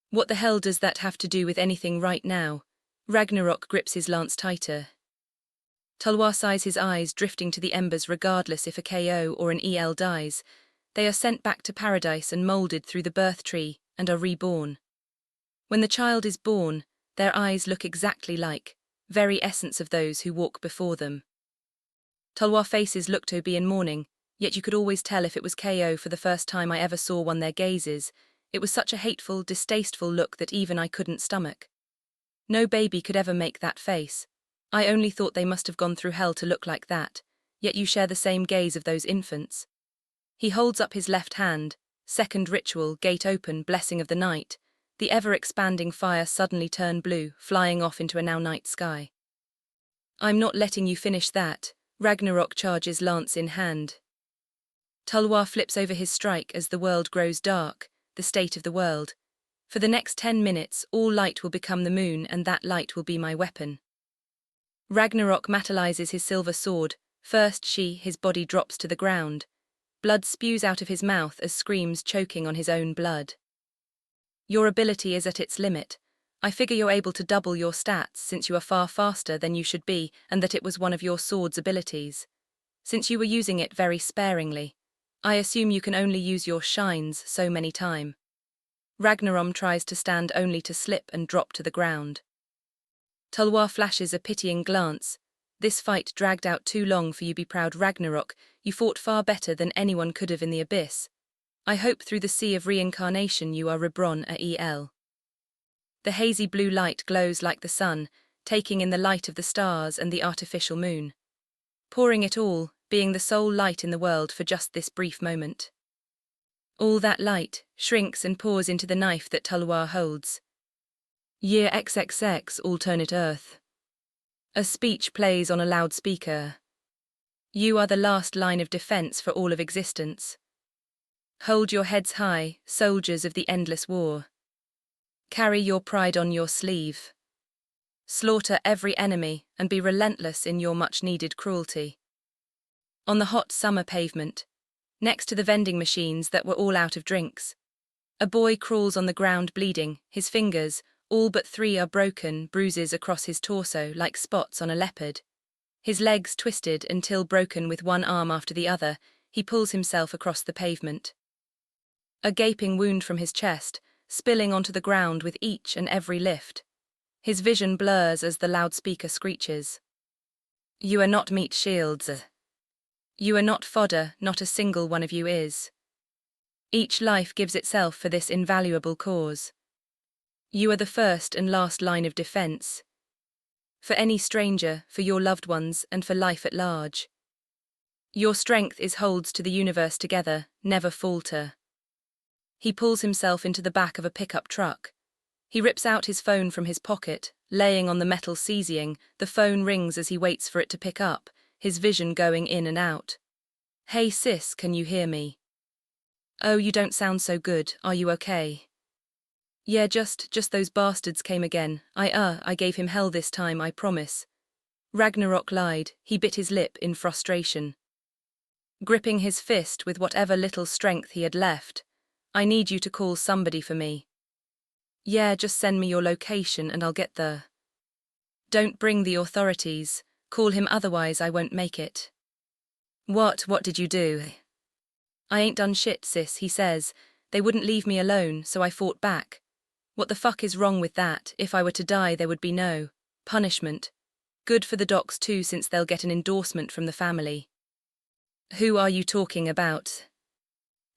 "What the hell does that have to do with anything right now?" Ragnarok grips his lance tighter. Tulwar sighs, his eyes drifting to the embers. Regardless if a KO or an EL dies, they are sent back to paradise and molded through the birth tree and are reborn. When the child is born, their eyes look exactly like, very essence of those who walk before them. Tulwar faces look to be in mourning, yet you could always tell if it was KO. For the first time I ever saw one, their gazes, it was such a hateful, distasteful look that even I couldn't stomach. No baby could ever make that face. I only thought they must have gone through hell to look like that, yet you share the same gaze of those infants. He holds up his left hand, second ritual, gate open, blessing of the night. The ever-expanding fire suddenly turn blue, flying off into a now night sky. "I'm not letting you finish that." Ragnarok charges, lance in hand. Tulwar flips over his strike as the world grows dark, the state of the world. "For the next 10 minutes, all light will become the moon, and that light will be my weapon." Ragnarok materializes his silver sword. First his body drops to the ground. Blood spews out of his mouth as screams, choking on his own blood. "Your ability is at its limit. I figure you're able to double your stats since you are far faster than you should be, and that it was one of your sword's abilities. Since you were using it very sparingly, I assume you can only use your shines so many times." Ragnarom tries to stand only to slip and drop to the ground. Tulwar flashes a pitying glance. "This fight dragged out too long for you. Be proud, Ragnarok. You fought far better than anyone could have in the abyss. I hope through the sea of reincarnation you are reborn a EL." The hazy blue light glows like the sun, taking in the light of the stars and the artificial moon, pouring it all, being the sole light in the world for just this brief moment. All that light shrinks and pours into the knife that Tulwar holds. Year XXX, alternate Earth. A speech plays on a loudspeaker. "You are the last line of defense for all of existence. Hold your heads high, soldiers of the endless war. Carry your pride on your sleeve. Slaughter every enemy and be relentless in your much-needed cruelty. On the hot summer pavement, next to the vending machines that were all out of drinks, a boy crawls on the ground bleeding, his fingers, all but 3 are broken, bruises across his torso like spots on a leopard. His legs twisted until broken with one arm after the other, he pulls himself across the pavement. A gaping wound from his chest, spilling onto the ground with each and every lift. His vision blurs as the loudspeaker screeches. You are not meat shields. You are not fodder, not a single one of you is. Each life gives itself for this invaluable cause. You are the first and last line of defense. For any stranger, for your loved ones, and for life at large. Your strength is holds to the universe together, never falter. He pulls himself into the back of a pickup truck. He rips out his phone from his pocket, laying on the metal seizing. The phone rings as he waits for it to pick up, his vision going in and out. Hey sis, can you hear me? Oh, you don't sound so good, are you okay? Yeah, just those bastards came again. I gave him hell this time, I promise. Ragnarok lied, he bit his lip in frustration. Gripping his fist with whatever little strength he had left. I need you to call somebody for me. Yeah, just send me your location and I'll get there. Don't bring the authorities, call him otherwise I won't make it. What did you do? I ain't done shit, sis, he says. They wouldn't leave me alone, so I fought back. What the fuck is wrong with that? If I were to die there would be no punishment. Good for the docs too, since they'll get an endorsement from the family. Who are you talking about?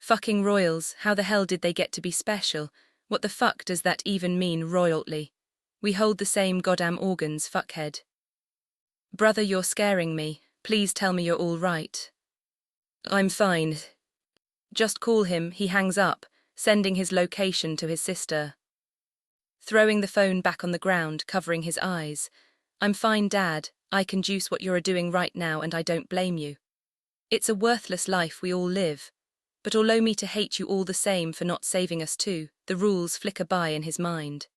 Fucking royals, how the hell did they get to be special? What the fuck does that even mean, royalty? We hold the same goddamn organs, fuckhead. Brother, you're scaring me. Please tell me you're all right. I'm fine. Just call him. He hangs up, sending his location to his sister. Throwing the phone back on the ground, covering his eyes. I'm fine, Dad. I can juice what you're doing right now and I don't blame you. It's a worthless life we all live. But allow me to hate you all the same for not saving us too. The rules flicker by in his mind.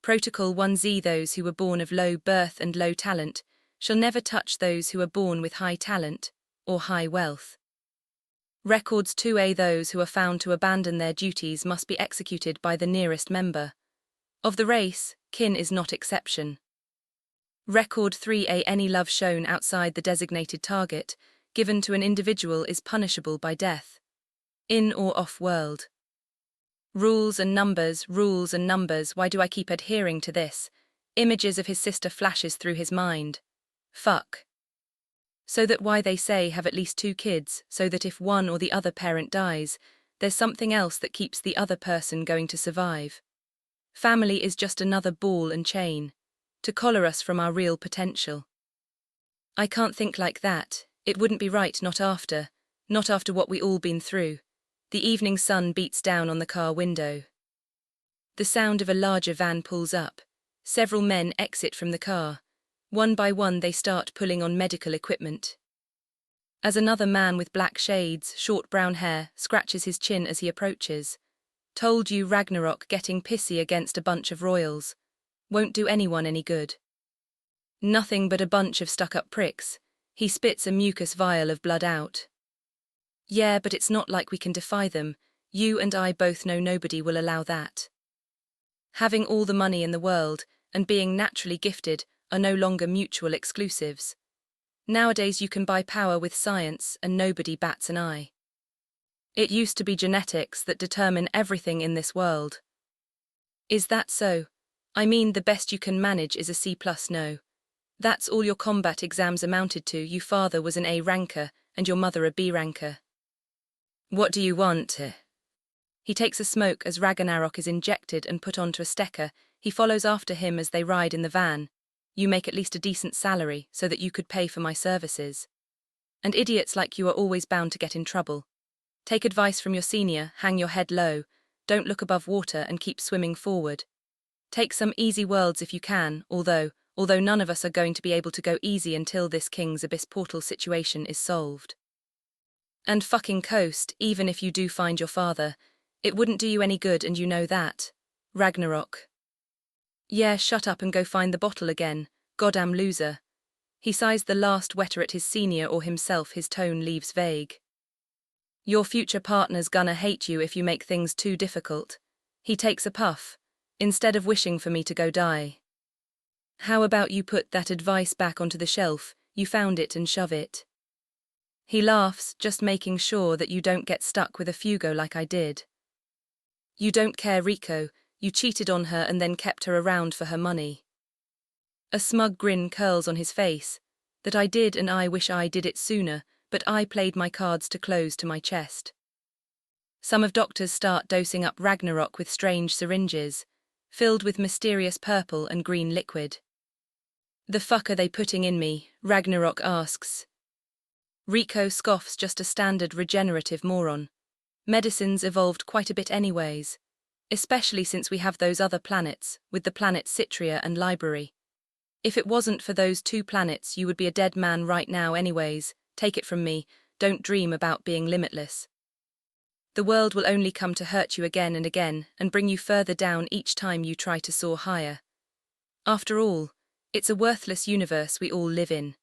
Protocol 1Z: those who were born of low birth and low talent shall never touch those who are born with high talent or high wealth. Records 2A: those who are found to abandon their duties must be executed by the nearest member of the race. Kin is not exception. Record 3A: any love shown outside the designated target given to an individual is punishable by death, in or off-world. Rules and numbers, why do I keep adhering to this? Images of his sister flashes through his mind. Fuck. So that why they say have at least 2 kids, so that if one or the other parent dies, there's something else that keeps the other person going to survive. Family is just another ball and chain, to collar us from our real potential. I can't think like that. It wouldn't be right, not after what we all been through. The evening sun beats down on the car window. The sound of a larger van pulls up. Several men exit from the car. One by one they start pulling on medical equipment. As another man with black shades, short brown hair, scratches his chin as he approaches. Told you, Ragnarok getting pissy against a bunch of royals. Won't do anyone any good. Nothing but a bunch of stuck-up pricks. He spits a mucus vial of blood out. Yeah, but it's not like we can defy them. You and I both know nobody will allow that. Having all the money in the world and being naturally gifted are no longer mutual exclusives. Nowadays you can buy power with science and nobody bats an eye. It used to be genetics that determine everything in this world. Is that so? I mean, the best you can manage is a C+, no. That's all your combat exams amounted to. Your father was an A ranker and your mother a B ranker. What do you want? He takes a smoke as Ragnarok is injected and put onto a stecker. He follows after him as they ride in the van. You make at least a decent salary so that you could pay for my services. And idiots like you are always bound to get in trouble. Take advice from your senior, hang your head low, don't look above water and keep swimming forward. Take some easy worlds if you can, although none of us are going to be able to go easy until this King's Abyss portal situation is solved. And fucking coast, even if you do find your father. It wouldn't do you any good and you know that. Ragnarok. Yeah, shut up and go find the bottle again, goddamn loser. He sighs the last whether at his senior or himself, his tone leaves vague. Your future partner's gonna hate you if you make things too difficult. He takes a puff, instead of wishing for me to go die. How about you put that advice back onto the shelf, you found it, and shove it. He laughs, just making sure that you don't get stuck with a fugo like I did. You don't care, Rico, you cheated on her and then kept her around for her money. A smug grin curls on his face. That I did, and I wish I did it sooner, but I played my cards too close to my chest. Some of doctors start dosing up Ragnarok with strange syringes, filled with mysterious purple and green liquid. The fuck are they putting in me? Ragnarok asks. Rico scoffs, just a standard regenerative moron. Medicine's evolved quite a bit anyways, especially since we have those other planets, with the planets Citria and Library. If it wasn't for those 2 planets, you would be a dead man right now anyways. Take it from me, don't dream about being limitless. The world will only come to hurt you again and bring you further down each time you try to soar higher. After all, it's a worthless universe we all live in.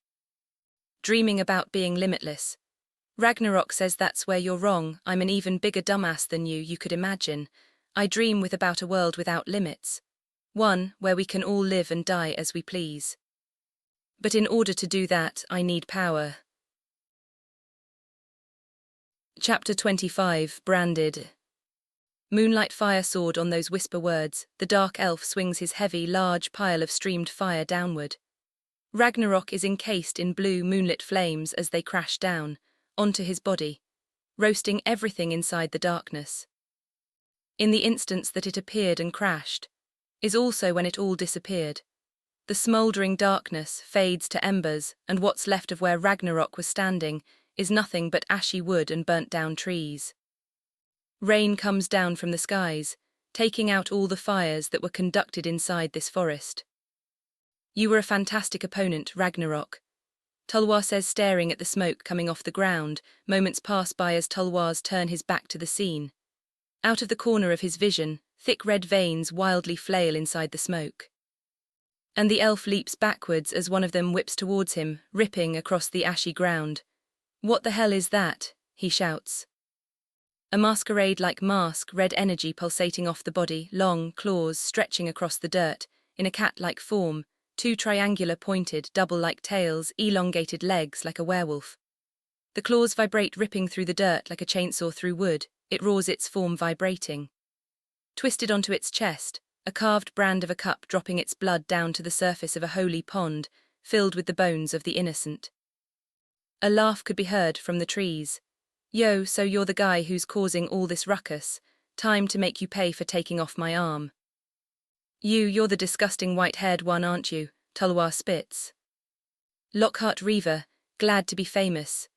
Dreaming about being limitless. Ragnarok says that's where you're wrong. I'm an even bigger dumbass than you could imagine. I dream about a world without limits. One where we can all live and die as we please. But in order to do that, I need power. Chapter 25, Branded. Moonlight fire soared on those whisper words. The dark elf swings his heavy, large pile of streamed fire downward. Ragnarok is encased in blue moonlit flames as they crash down, onto his body, roasting everything inside the darkness. In the instance that it appeared and crashed, is also when it all disappeared. The smouldering darkness fades to embers, and what's left of where Ragnarok was standing is nothing but ashy wood and burnt-down trees. Rain comes down from the skies, taking out all the fires that were conducted inside this forest. You were a fantastic opponent, Ragnarok, Tulwar says, staring at the smoke coming off the ground. Moments pass by as Tulwar's turn his back to the scene. Out of the corner of his vision, thick red veins wildly flail inside the smoke. And the elf leaps backwards as one of them whips towards him, ripping across the ashy ground. What the hell is that? He shouts. A masquerade-like mask, red energy pulsating off the body, long claws stretching across the dirt, in a cat-like form, 2 triangular pointed, double-like tails, elongated legs like a werewolf. The claws vibrate, ripping through the dirt like a chainsaw through wood. It roars, its form vibrating. Twisted onto its chest, a carved brand of a cup dropping its blood down to the surface of a holy pond, filled with the bones of the innocent. A laugh could be heard from the trees. Yo, so you're the guy who's causing all this ruckus. Time to make you pay for taking off my arm. You're the disgusting white-haired one, aren't you? Tulwar spits. Lock Heartreaver, glad to be famous.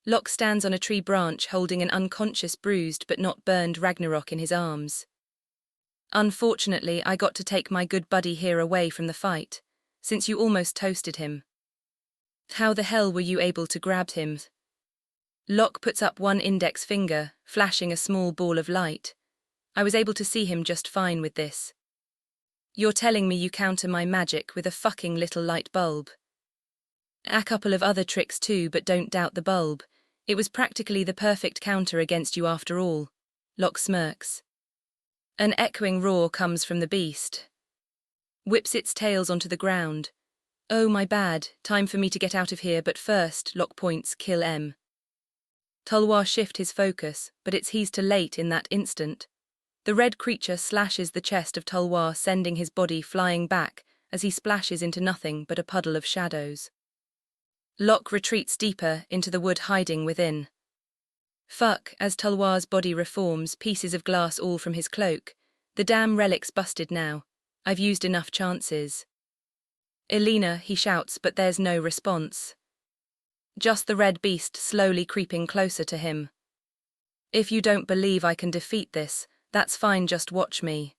Lock stands on a tree branch holding an unconscious, bruised but not burned Ragnarok in his arms. Unfortunately, I got to take my good buddy here away from the fight, since you almost toasted him. How the hell were you able to grab him? Lock puts up one index finger, flashing a small ball of light. I was able to see him just fine with this. You're telling me you counter my magic with a fucking little light bulb? A couple of other tricks too, but don't doubt the bulb. It was practically the perfect counter against you after all. Lock smirks. An echoing roar comes from the beast. Whips its tails onto the ground. Oh, my bad, time for me to get out of here, but first, Lock points, kill M. Tulwar shift his focus, but he's too late in that instant. The red creature slashes the chest of Tulwar, sending his body flying back as he splashes into nothing but a puddle of shadows. Lock retreats deeper into the wood, hiding within. Fuck, as Tulwar's body reforms, pieces of glass all from his cloak. The damn relic's busted now. I've used enough chances. Elena, he shouts, but there's no response. Just the red beast slowly creeping closer to him. If you don't believe I can defeat this, that's fine, just watch me.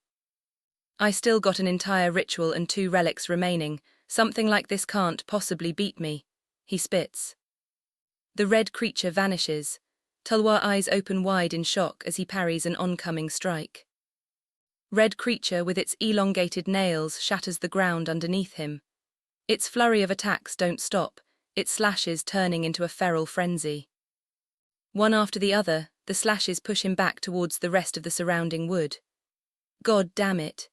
I still got an entire ritual and 2 relics remaining. Something like this can't possibly beat me. He spits. The red creature vanishes. Tulwar eyes open wide in shock as he parries an oncoming strike. Red creature with its elongated nails shatters the ground underneath him. Its flurry of attacks don't stop, its slashes turning into a feral frenzy. One after the other, the slashes push him back towards the rest of the surrounding wood. God damn it.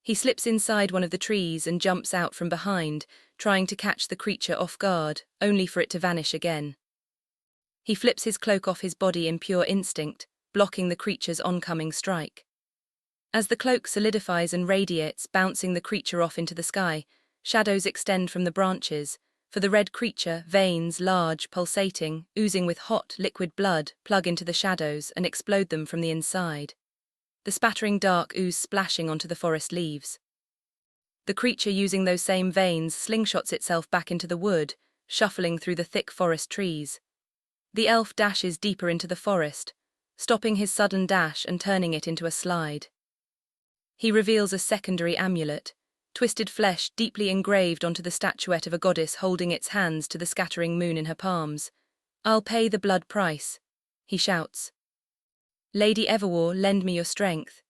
He slips inside one of the trees and jumps out from behind, trying to catch the creature off guard, only for it to vanish again. He flips his cloak off his body in pure instinct, blocking the creature's oncoming strike. As the cloak solidifies and radiates, bouncing the creature off into the sky, shadows extend from the branches. For the red creature, veins, large, pulsating, oozing with hot, liquid blood, plug into the shadows and explode them from the inside. The spattering dark ooze splashing onto the forest leaves. The creature, using those same veins, slingshots itself back into the wood, shuffling through the thick forest trees. The elf dashes deeper into the forest, stopping his sudden dash and turning it into a slide. He reveals a secondary amulet, twisted flesh deeply engraved onto the statuette of a goddess holding its hands to the scattering moon in her palms. "I'll pay the blood price," he shouts. "Lady Everwar, lend me your strength."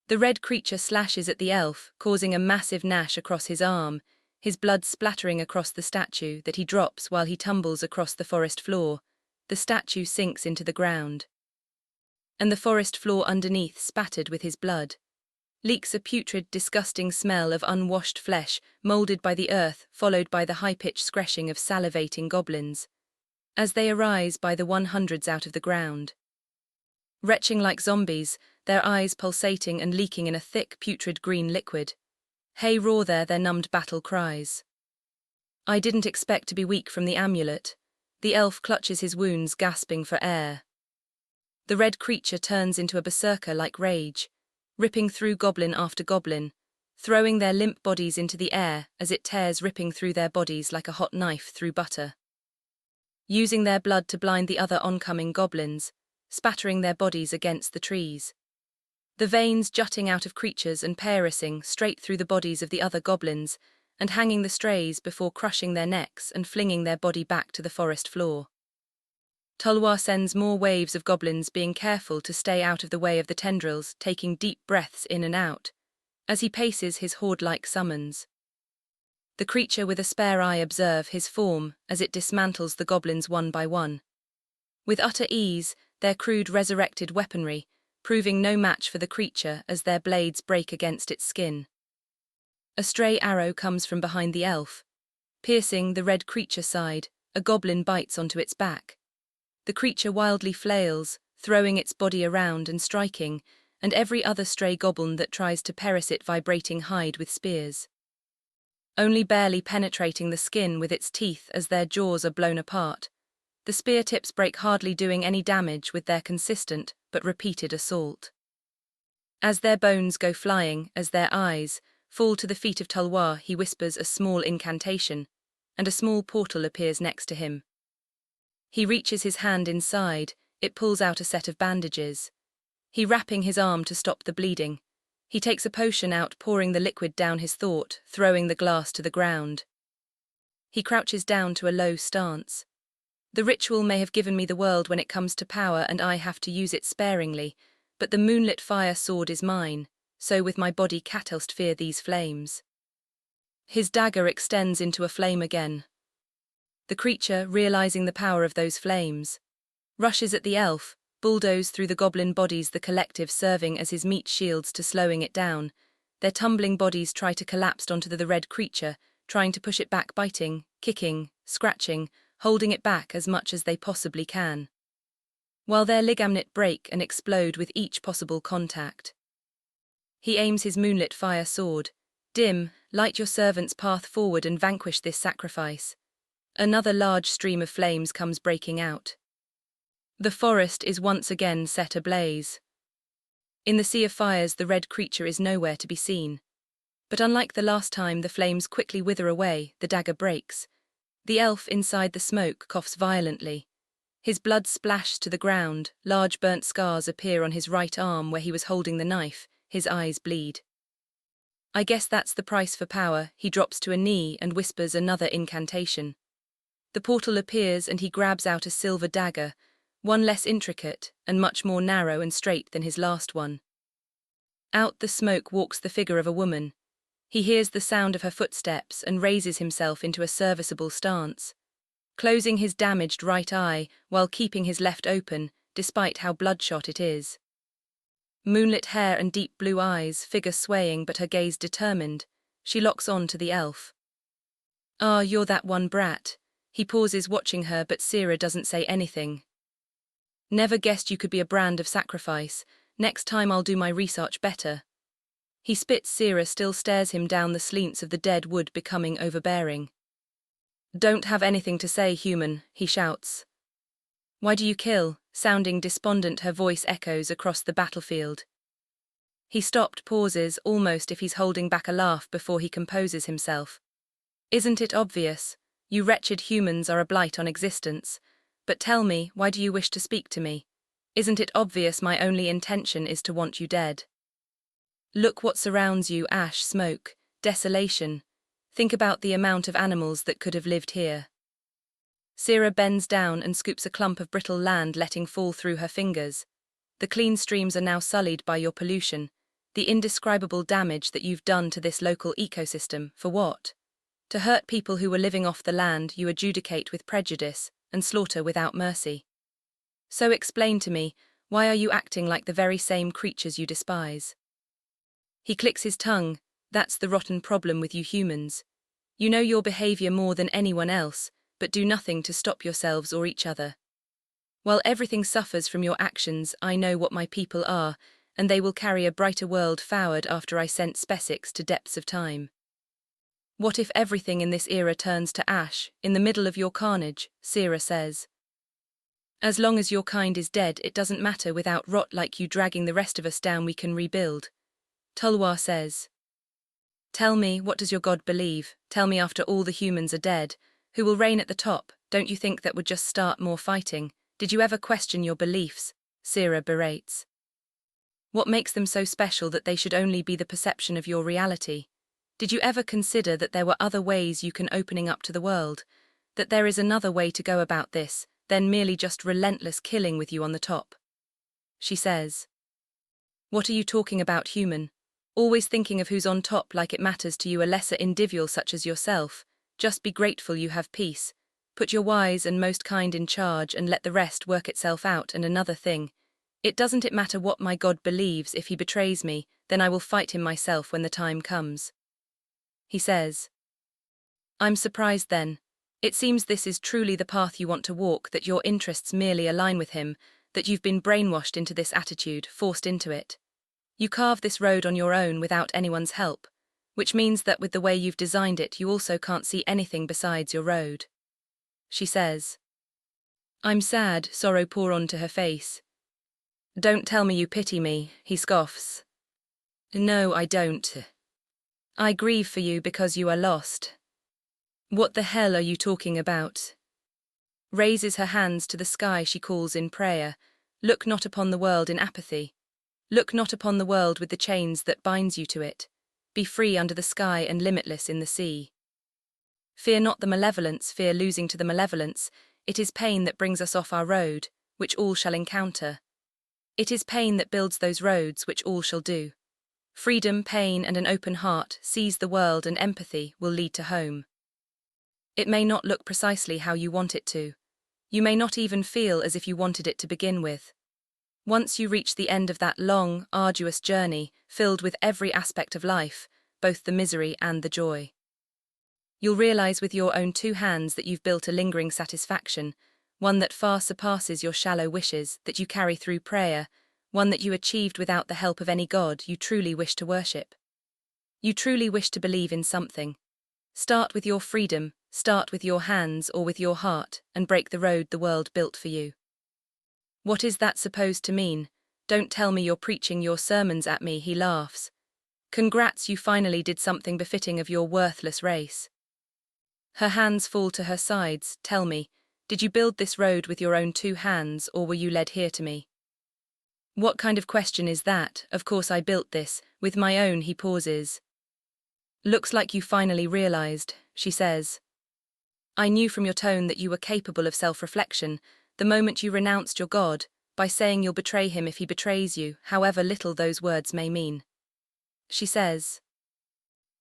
The red creature slashes at the elf, causing a massive gash across his arm, his blood splattering across the statue that he drops while he tumbles across the forest floor. The statue sinks into the ground. And the forest floor underneath spattered with his blood. Leaks a putrid, disgusting smell of unwashed flesh, moulded by the earth, followed by the high-pitched screeching of salivating goblins, as they arise by the 100s out of the ground. Retching like zombies, their eyes pulsating and leaking in a thick, putrid green liquid. Hey roar there, their numbed battle cries. I didn't expect to be weak from the amulet. The elf clutches his wounds, gasping for air. The red creature turns into a berserker like rage, ripping through goblin after goblin, throwing their limp bodies into the air as it tears, ripping through their bodies like a hot knife through butter. Using their blood to blind the other oncoming goblins, spattering their bodies against the trees. The veins jutting out of creatures and piercing straight through the bodies of the other goblins, and hanging the strays before crushing their necks and flinging their body back to the forest floor. Tulwar sends more waves of goblins, being careful to stay out of the way of the tendrils, taking deep breaths in and out, as he paces his horde-like summons. The creature with a spare eye observe his form as it dismantles the goblins one by one. With utter ease, their crude resurrected weaponry, proving no match for the creature as their blades break against its skin. A stray arrow comes from behind the elf. Piercing the red creature side, a goblin bites onto its back. The creature wildly flails, throwing its body around and striking, and every other stray goblin that tries to pierce it vibrating hide with spears. Only barely penetrating the skin with its teeth as their jaws are blown apart. The spear tips break, hardly doing any damage with their consistent but repeated assault. As their bones go flying, as their eyes fall to the feet of Tulwar, he whispers a small incantation, and a small portal appears next to him. He reaches his hand inside, it pulls out a set of bandages. He wrapping his arm to stop the bleeding. He takes a potion out, pouring the liquid down his throat, throwing the glass to the ground. He crouches down to a low stance. The ritual may have given me the world when it comes to power, and I have to use it sparingly, but the moonlit fire sword is mine, so with my body catalst fear these flames. His dagger extends into a flame again. The creature, realizing the power of those flames, rushes at the elf, bulldoze through the goblin bodies, the collective serving as his meat shields to slowing it down. Their tumbling bodies try to collapse onto the red creature, trying to push it back, biting, kicking, scratching, holding it back as much as they possibly can, while their ligamnet break and explode with each possible contact. He aims his moonlit fire sword. Dim, light your servant's path forward and vanquish this sacrifice. Another large stream of flames comes breaking out. The forest is once again set ablaze. In the sea of fires, the red creature is nowhere to be seen. But unlike the last time, the flames quickly wither away, the dagger breaks. The elf inside the smoke coughs violently. His blood splashes to the ground, large burnt scars appear on his right arm where he was holding the knife, his eyes bleed. I guess that's the price for power. He drops to a knee and whispers another incantation. The portal appears and he grabs out a silver dagger, one less intricate and much more narrow and straight than his last one. Out the smoke walks the figure of a woman. He hears the sound of her footsteps and raises himself into a serviceable stance, closing his damaged right eye while keeping his left open, despite how bloodshot it is. Moonlit hair and deep blue eyes, figure swaying but her gaze determined, she locks on to the elf. "Ah, you're that one brat." He pauses watching her, but Sira doesn't say anything. "Never guessed you could be a brand of sacrifice. Next time I'll do my research better." He spits. Sira still stares him down, the slants of the dead wood becoming overbearing. "Don't have anything to say, human," he shouts. "Why do you kill?" Sounding despondent, her voice echoes across the battlefield. He stopped, pauses, almost if he's holding back a laugh before he composes himself. "Isn't it obvious? You wretched humans are a blight on existence. But tell me, why do you wish to speak to me? Isn't it obvious my only intention is to want you dead? Look what surrounds you: ash, smoke, desolation. Think about the amount of animals that could have lived here." Sira bends down and scoops a clump of brittle land, letting fall through her fingers. "The clean streams are now sullied by your pollution. The indescribable damage that you've done to this local ecosystem. For what? To hurt people who were living off the land you adjudicate with prejudice and slaughter without mercy. So explain to me, why are you acting like the very same creatures you despise?" He clicks his tongue. "That's the rotten problem with you humans. You know your behavior more than anyone else, but do nothing to stop yourselves or each other. While everything suffers from your actions, I know what my people are, and they will carry a brighter world forward after I sent Spesix to depths of time. What if everything in this era turns to ash, in the middle of your carnage?" Sira says. "As long as your kind is dead, it doesn't matter. Without rot like you dragging the rest of us down, we can rebuild." Tulwar says. "Tell me, what does your god believe? Tell me, after all the humans are dead, who will reign at the top? Don't you think that would just start more fighting? Did you ever question your beliefs?" Sira berates. "What makes them so special that they should only be the perception of your reality? Did you ever consider that there were other ways you can opening up to the world? That there is another way to go about this, than merely just relentless killing with you on the top?" She says. "What are you talking about, human? Always thinking of who's on top like it matters to you, a lesser individual such as yourself. Just be grateful you have peace. Put your wise and most kind in charge and let the rest work itself out. And another thing, it matter what my god believes. If he betrays me, then I will fight him myself when the time comes." He says. "I'm surprised then. It seems this is truly the path you want to walk, that your interests merely align with him, that you've been brainwashed into this attitude, forced into it. You carve this road on your own without anyone's help, which means that with the way you've designed it, you also can't see anything besides your road." She says. "I'm sad," sorrow pour onto her face. "Don't tell me you pity me," he scoffs. "No, I don't. I grieve for you because you are lost." "What the hell are you talking about?" Raises her hands to the sky, she calls in prayer. "Look not upon the world in apathy. Look not upon the world with the chains that binds you to it. Be free under the sky and limitless in the sea. Fear not the malevolence, fear losing to the malevolence. It is pain that brings us off our road, which all shall encounter. It is pain that builds those roads, which all shall do. Freedom, pain, and an open heart, seize the world, and empathy will lead to home. It may not look precisely how you want it to. You may not even feel as if you wanted it to begin with. Once you reach the end of that long, arduous journey, filled with every aspect of life, both the misery and the joy, you'll realize with your own two hands that you've built a lingering satisfaction, one that far surpasses your shallow wishes, that you carry through prayer, one that you achieved without the help of any god you truly wish to worship. You truly wish to believe in something. Start with your freedom, start with your hands or with your heart, and break the road the world built for you. What is that supposed to mean? Don't tell me you're preaching your sermons at me, he laughs. Congrats, you finally did something befitting of your worthless race. Her hands fall to her sides. Tell me, did you build this road with your own two hands, or were you led here to me? What kind of question is that? Of course I built this, with my own. He pauses. Looks like you finally realized, she says. I knew from your tone that you were capable of self-reflection, the moment you renounced your God, by saying you'll betray him if he betrays you, however little those words may mean. she says.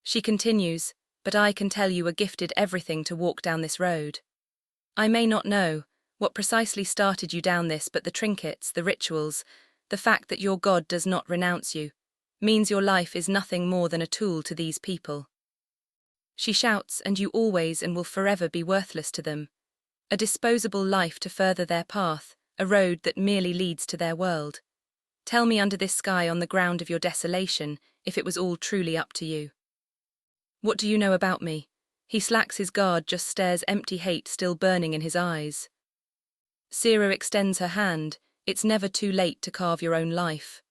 She continues, but I can tell you are gifted everything to walk down this road. I may not know what precisely started you down this, but the trinkets, the rituals, the fact that your God does not renounce you, means your life is nothing more than a tool to these people. She shouts, and you always and will forever be worthless to them. A disposable life to further their path, a road that merely leads to their world. Tell me under this sky on the ground of your desolation, if it was all truly up to you. What do you know about me? He slacks his guard, just stares, empty hate still burning in his eyes. Sira extends her hand. It's never too late to carve your own life.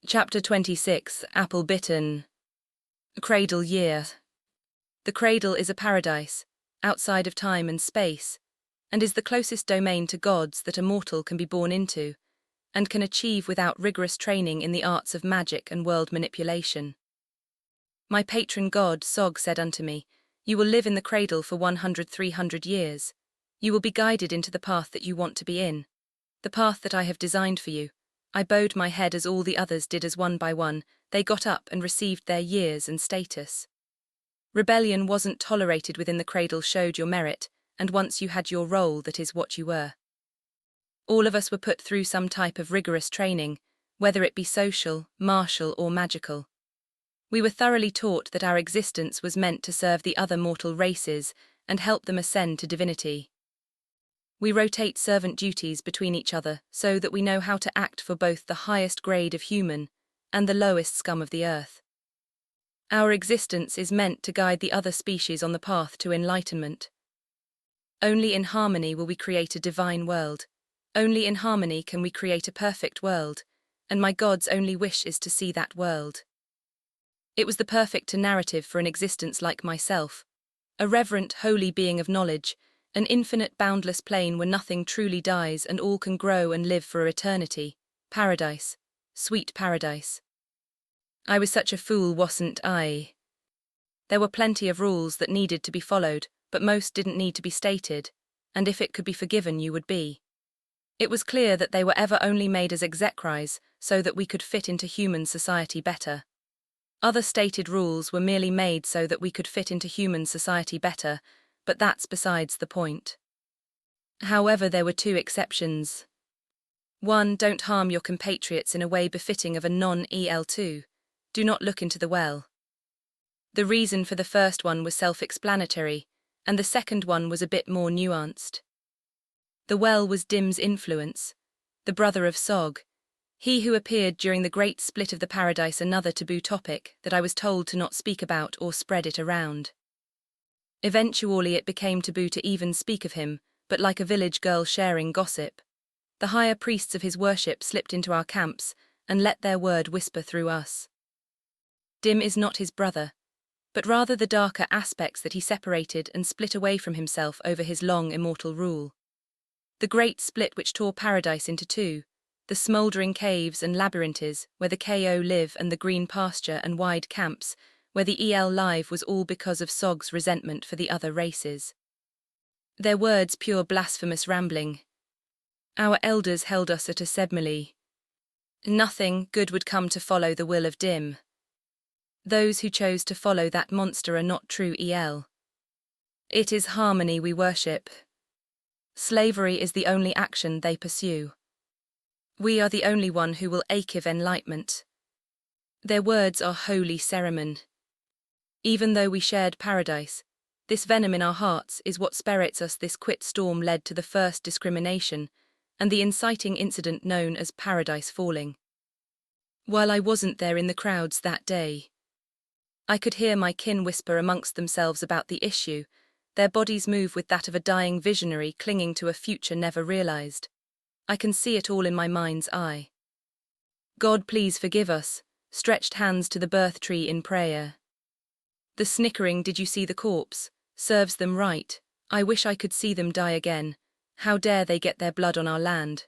Chapter 26, Apple Bitten. Cradle Year. The cradle is a paradise, outside of time and space, and is the closest domain to gods that a mortal can be born into, and can achieve without rigorous training in the arts of magic and world manipulation. My patron god, Sog, said unto me, you will live in the cradle for 100-300 years. You will be guided into the path that you want to be in, the path that I have designed for you. I bowed my head as all the others did, as one by one, they got up and received their years and status. Rebellion wasn't tolerated within the cradle, showed your merit, and once you had your role, that is what you were. All of us were put through some type of rigorous training, whether it be social, martial, or magical. We were thoroughly taught that our existence was meant to serve the other mortal races and help them ascend to divinity. We rotate servant duties between each other so that we know how to act for both the highest grade of human and the lowest scum of the earth. Our existence is meant to guide the other species on the path to enlightenment. Only in harmony will we create a divine world. Only in harmony can we create a perfect world, and my God's only wish is to see that world. It was the perfect narrative for an existence like myself, a reverent, holy being of knowledge, an infinite, boundless plane where nothing truly dies and all can grow and live for eternity. Paradise. Sweet paradise. I was such a fool, wasn't I? There were plenty of rules that needed to be followed, but most didn't need to be stated, and if it could be forgiven, you would be. It was clear that they were ever only made as execries so that we could fit into human society better. Other stated rules were merely made so that we could fit into human society better, but that's besides the point. However, there were two exceptions. 1. Don't harm your compatriots in a way befitting of a non-EL2. Do not look into the well. The reason for the first one was self-explanatory, and the second one was a bit more nuanced. The well was Dim's influence, the brother of Sog, he who appeared during the great split of the paradise, another taboo topic that I was told to not speak about or spread it around. Eventually it became taboo to even speak of him, but like a village girl sharing gossip, the higher priests of his worship slipped into our camps and let their word whisper through us. Dim is not his brother, but rather the darker aspects that he separated and split away from himself over his long immortal rule. The great split which tore paradise into two, the smouldering caves and labyrinths where the KO live and the green pasture and wide camps where the EL live, was all because of Sog's resentment for the other races. Their words pure blasphemous rambling. Our elders held us at a sebmili. Nothing good would come to follow the will of Dim. Those who chose to follow that monster are not true EL. It is harmony we worship. Slavery is the only action they pursue. We are the only one who will achieve enlightenment. Their words are holy ceremony. Even though we shared paradise, this venom in our hearts is what spirits us. This quit storm led to the first discrimination and the inciting incident known as paradise falling. While I wasn't there in the crowds that day, I could hear my kin whisper amongst themselves about the issue, their bodies move with that of a dying visionary clinging to a future never realized. I can see it all in my mind's eye. God, please forgive us, stretched hands to the birth tree in prayer. The snickering, did you see the corpse, serves them right. I wish I could see them die again. How dare they get their blood on our land?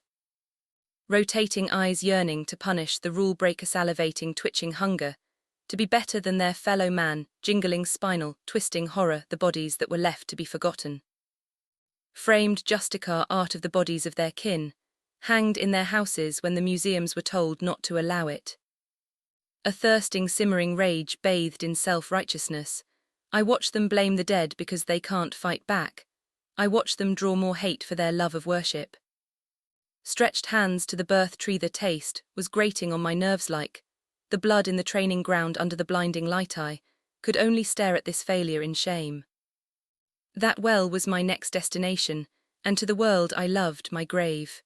Rotating eyes yearning to punish the rule breaker, salivating, twitching hunger, to be better than their fellow man, jingling spinal, twisting horror, the bodies that were left to be forgotten. Framed justicar art of the bodies of their kin, hanged in their houses when the museums were told not to allow it. A thirsting, simmering rage bathed in self-righteousness. I watch them blame the dead because they can't fight back. I watch them draw more hate for their love of worship. Stretched hands to the birth tree, the taste was grating on my nerves like the blood in the training ground under the blinding light. I could only stare at this failure in shame. That well was my next destination, and to the world I loved, my grave.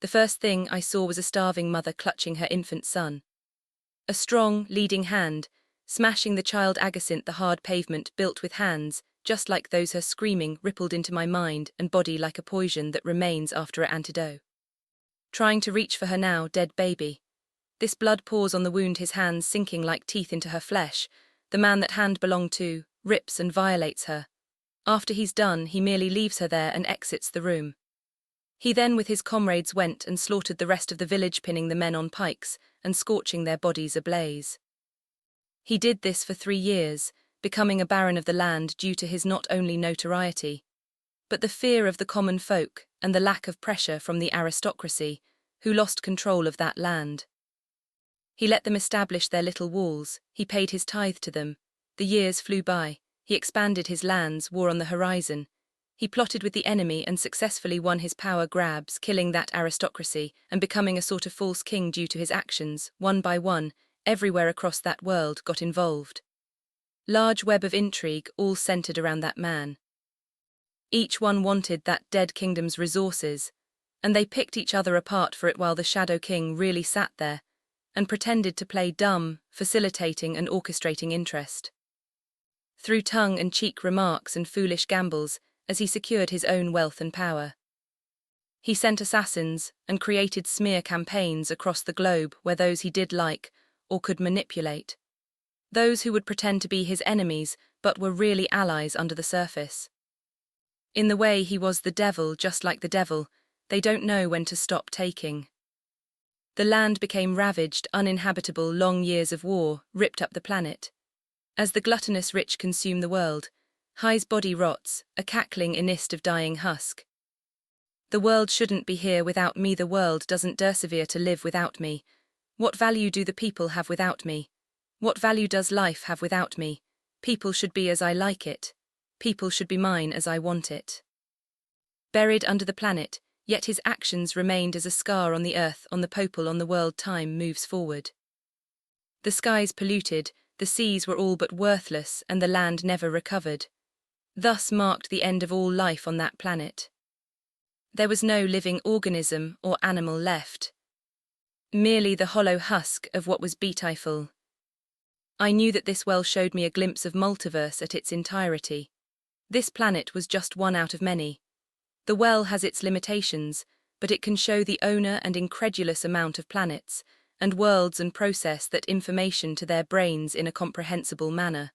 The first thing I saw was a starving mother clutching her infant son. A strong, leading hand, smashing the child against the hard pavement built with hands, just like those. Her screaming rippled into my mind and body like a poison that remains after an antidote. Trying to reach for her now dead baby. This blood pours on the wound, his hands sinking like teeth into her flesh. The man that hand belonged to rips and violates her. After he's done, he merely leaves her there and exits the room. He then with his comrades went and slaughtered the rest of the village, pinning the men on pikes and scorching their bodies ablaze. He did this for 3 years, becoming a baron of the land due to his not only notoriety, but the fear of the common folk and the lack of pressure from the aristocracy, who lost control of that land. He let them establish their little walls, he paid his tithe to them. The years flew by, he expanded his lands, war on the horizon. He plotted with the enemy and successfully won his power grabs, killing that aristocracy and becoming a sort of false king due to his actions. One by one, everywhere across that world got involved. Large web of intrigue, all centered around that man. Each one wanted that dead kingdom's resources, and they picked each other apart for it while the Shadow King really sat there and pretended to play dumb, facilitating and orchestrating interest. Through tongue-in-cheek remarks and foolish gambles, as he secured his own wealth and power. He sent assassins and created smear campaigns across the globe where those he did like or could manipulate. Those who would pretend to be his enemies but were really allies under the surface. In the way he was the devil, just like the devil, they don't know when to stop taking. The land became ravaged, uninhabitable. Long years of war ripped up the planet. As the gluttonous rich consume the world, High's body rots, a cackling nest of dying husk. The world shouldn't be here without me. The world doesn't persevere to live without me. What value do the people have without me? What value does life have without me? People should be as I like it. People should be mine as I want it. Buried under the planet, yet his actions remained as a scar on the earth, on the people, on the world. Time moves forward. The skies polluted, the seas were all but worthless, and the land never recovered. Thus marked the end of all life on that planet. There was no living organism or animal left. Merely the hollow husk of what was beautiful. I knew that this well showed me a glimpse of multiverse at its entirety. This planet was just one out of many. The well has its limitations, but it can show the owner an incredulous amount of planets and worlds and process that information to their brains in a comprehensible manner.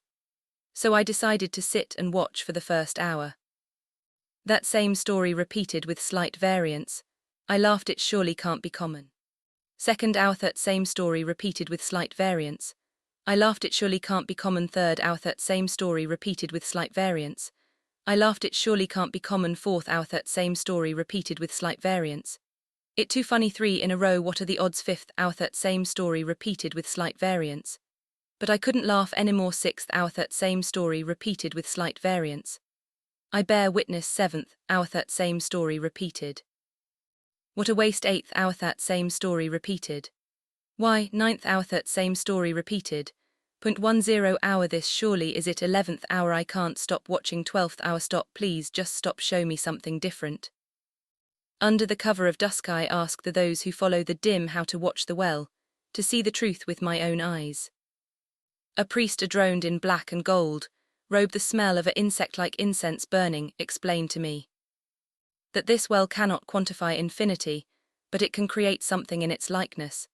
So I decided to sit and watch for the first hour. That same story repeated with slight variance. I laughed, it surely can't be common. Second hour, that same story repeated with slight variance. I laughed, it surely can't be common. Third hour, that same story repeated with slight variance. I laughed, it surely can't be common. Fourth hour, that same story repeated with slight variance. It too funny. 3 in a row, what are the odds? Fifth hour, that same story repeated with slight variance. But I couldn't laugh anymore. Sixth hour, that same story repeated with slight variance. I bear witness. Seventh hour, that same story repeated. What a waste. Eighth hour, that same story repeated. Why, ninth hour, that same story repeated. 0.10 hour, this surely is it. 11th hour, I can't stop watching. 12th hour, stop, please just stop, show me something different. Under the cover of dusk I ask those who follow the dim how to watch the well, to see the truth with my own eyes. A priest adroned in black and gold, robed the smell of an insect like incense burning, explained to me that this well cannot quantify infinity, but it can create something in its likeness.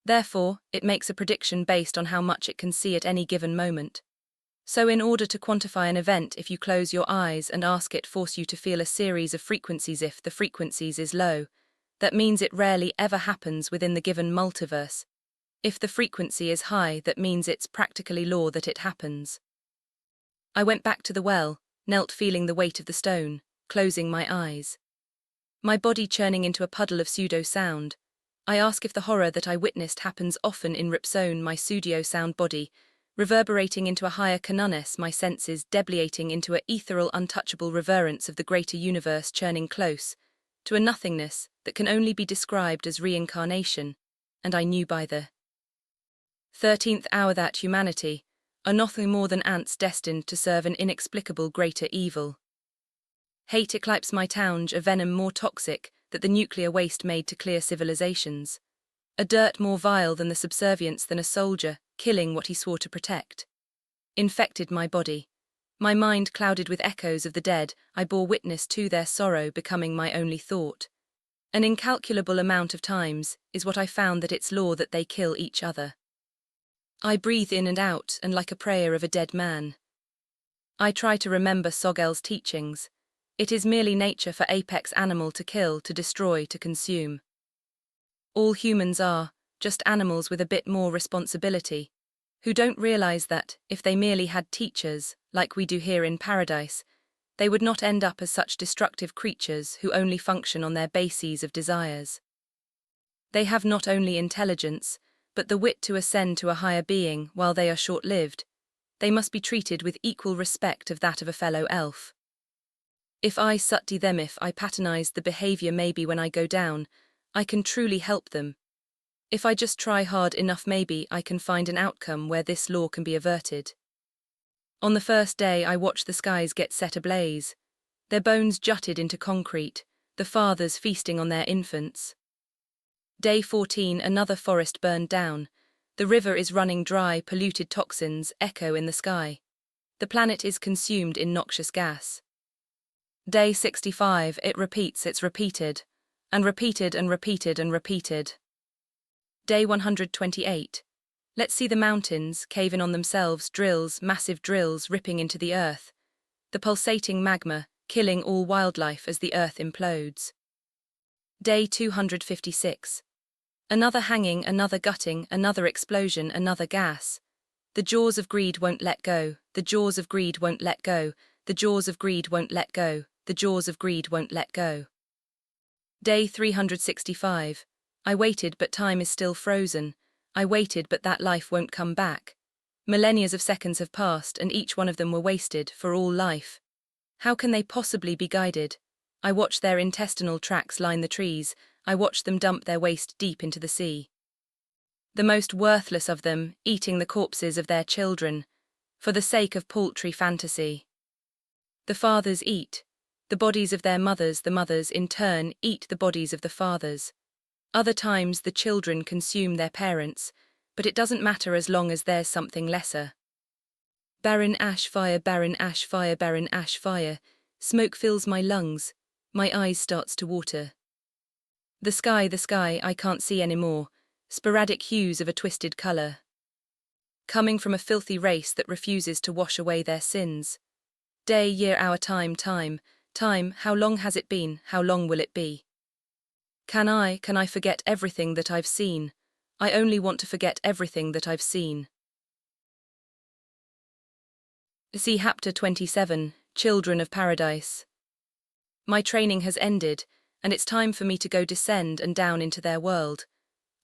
Therefore, it makes a prediction based on how much it can see at any given moment. So in order to quantify an event, if you close your eyes and ask it, force you to feel a series of frequencies. If the frequencies is low, that means it rarely ever happens within the given multiverse. If the frequency is high, that means it's practically law that it happens. I went back to the well, knelt feeling the weight of the stone, closing my eyes. my body churning into a puddle of pseudo-sound. I ask if the horror that I witnessed happens often in Ripzone, my pseudo-sound body, reverberating into a higher canoness, my senses debliating into a ethereal untouchable reverence of the greater universe churning close, to a nothingness that can only be described as reincarnation, and I knew by the 13th hour that humanity are nothing more than ants destined to serve an inexplicable greater evil. Hate eclipses my townge, a venom more toxic than the nuclear waste made to clear civilizations, a dirt more vile than the subservience than a soldier killing what he swore to protect. Infected my body. My mind clouded with echoes of the dead, I bore witness to their sorrow becoming my only thought. An incalculable amount of times is what I found that it's law that they kill each other. I breathe in and out, and like a prayer of a dead man. I try to remember Sogel's teachings. It is merely nature for apex animal to kill, to destroy, to consume. All humans are just animals with a bit more responsibility, who don't realize that, if they merely had teachers, like we do here in paradise, they would not end up as such destructive creatures who only function on their bases of desires. They have not only intelligence, but the wit to ascend to a higher being. While they are short-lived, they must be treated with equal respect of that of a fellow elf. If I sutti them, if I patronize the behavior, maybe when I go down, I can truly help them. If I just try hard enough, maybe I can find an outcome where this law can be averted. On the first day I watched the skies get set ablaze. Their bones jutted into concrete, the fathers feasting on their infants. Day 14, another forest burned down. The river is running dry, polluted toxins echo in the sky. The planet is consumed in noxious gas. Day 65, it repeats, it's repeated, and repeated and repeated and repeated. Day 128. Let's see the mountains cave in on themselves, drills, massive drills ripping into the earth. The pulsating magma, killing all wildlife as the earth implodes. Day 256. Another hanging, another gutting, another explosion, another gas. The jaws of greed won't let go, the jaws of greed won't let go, the jaws of greed won't let go, the jaws of greed won't let go. Day 365. I waited, but time is still frozen. I waited, but that life won't come back. Millennia of seconds have passed, and each one of them were wasted for all life. How can they possibly be guided? I watched their intestinal tracks line the trees. I watched them dump their waste deep into the sea. The most worthless of them, eating the corpses of their children, for the sake of paltry fantasy. The fathers eat the bodies of their mothers, the mothers in turn eat the bodies of the fathers. Other times the children consume their parents, but it doesn't matter as long as there's something lesser. Barren ash fire, barren ash fire, barren ash fire. Smoke fills my lungs, my eyes starts to water. The sky, I can't see anymore, sporadic hues of a twisted color. Coming from a filthy race that refuses to wash away their sins. Day, year, hour, time, how long has it been, how long will it be? Can I forget everything that I've seen? I only want to forget everything that I've seen. See Chapter 27, Children of Paradise. My training has ended, and it's time for me to go descend and down into their world.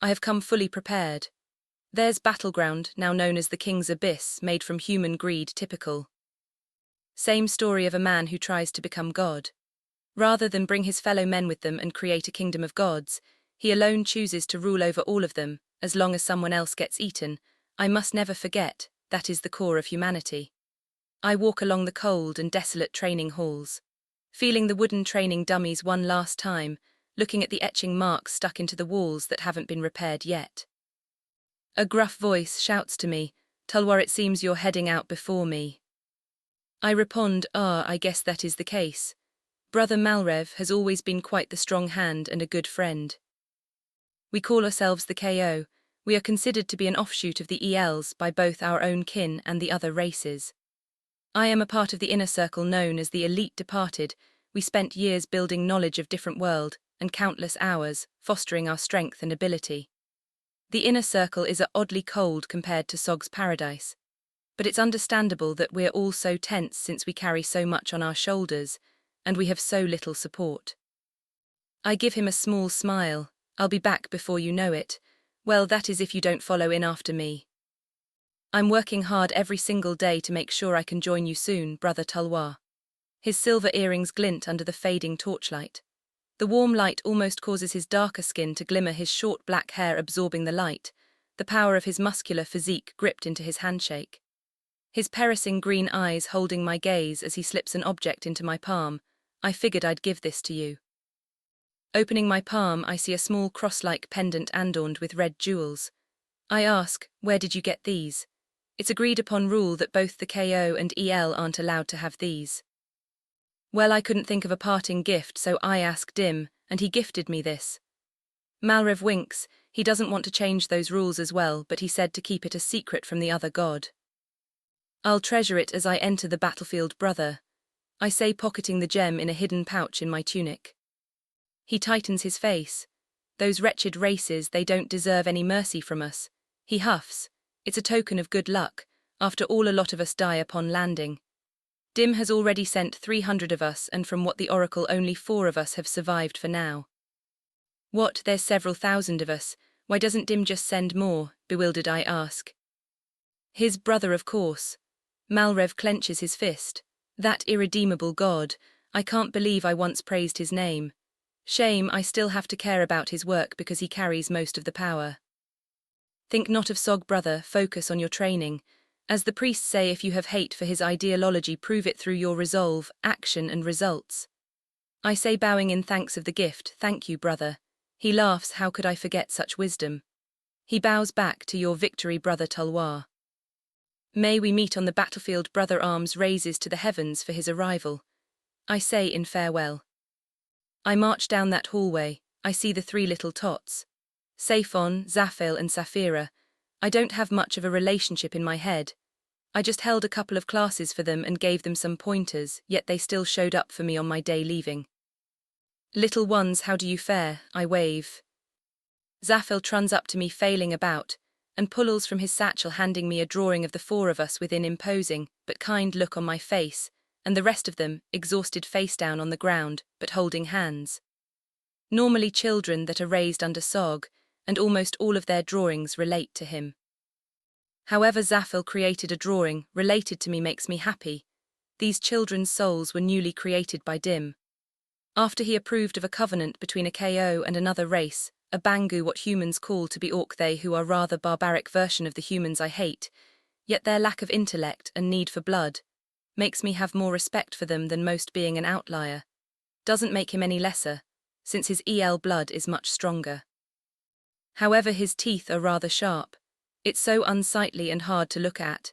I have come fully prepared. There's Battleground, now known as the King's Abyss, made from human greed typical. Same story of a man who tries to become God. Rather than bring his fellow men with them and create a kingdom of gods, he alone chooses to rule over all of them. As long as someone else gets eaten, I must never forget, that is the core of humanity. I walk along the cold and desolate training halls, feeling the wooden training dummies one last time, looking at the etching marks stuck into the walls that haven't been repaired yet. A gruff voice shouts to me, "Tulwar, it seems you're heading out before me." I respond, I guess that is the case. Brother Malrev has always been quite the strong hand and a good friend. We call ourselves the KO. We are considered to be an offshoot of the ELs by both our own kin and the other races. I am a part of the inner circle known as the Elite Departed. We spent years building knowledge of different world and countless hours fostering our strength and ability. The inner circle is oddly cold compared to Sog's paradise. But it's understandable that we're all so tense since we carry so much on our shoulders, and we have so little support. I give him a small smile. I'll be back before you know it. Well, that is if you don't follow in after me. I'm working hard every single day to make sure I can join you soon, Brother Tulwar. His silver earrings glint under the fading torchlight. The warm light almost causes his darker skin to glimmer, his short black hair absorbing the light, the power of his muscular physique gripped into his handshake. His piercing green eyes holding my gaze as he slips an object into my palm. I figured I'd give this to you. Opening my palm, I see a small cross-like pendant adorned with red jewels. I ask, where did you get these? It's agreed upon rule that both the KO and EL aren't allowed to have these. Well, I couldn't think of a parting gift, so I asked Dim, and he gifted me this. Malrev winks. He doesn't want to change those rules as well, but he said to keep it a secret from the other god. I'll treasure it as I enter the battlefield, brother. I say, pocketing the gem in a hidden pouch in my tunic. He tightens his face. Those wretched races, they don't deserve any mercy from us. He huffs. It's a token of good luck. After all, a lot of us die upon landing. Dim has already sent 300 of us, and from what the oracle, only 4 of us have survived for now. What, there's several thousand of us. Why doesn't Dim just send more? Bewildered, I ask. His brother, of course. Malrev clenches his fist. That irredeemable god. I can't believe I once praised his name. Shame I still have to care about his work because he carries most of the power. Think not of Sog, brother, focus on your training. As the priests say, if you have hate for his ideology, prove it through your resolve, action and results. I say, bowing in thanks of the gift, thank you, brother. He laughs, how could I forget such wisdom? He bows back, to your victory, brother Tulwar. May we meet on the battlefield, brother. Arms raises to the heavens for his arrival. I say in farewell. I march down that hallway. I see the 3 little tots. Saphon, Zafil and Saphira. I don't have much of a relationship in my head. I just held a couple of classes for them and gave them some pointers, yet they still showed up for me on my day leaving. Little ones, how do you fare? I wave. Zafil truns up to me, failing about, and pulls from his satchel, handing me a drawing of the 4 of us with an imposing but kind look on my face, and the rest of them, exhausted, face down on the ground, but holding hands. Normally children that are raised under Sog, and almost all of their drawings relate to him. However, Zafil created a drawing related to me makes me happy. These children's souls were newly created by Dim. After he approved of a covenant between a KO and another race, a Bangu, what humans call to be Orc, they who are rather barbaric version of the humans I hate, yet their lack of intellect and need for blood makes me have more respect for them than most, being an outlier. Doesn't make him any lesser, since his EL blood is much stronger. However, his teeth are rather sharp. It's so unsightly and hard to look at,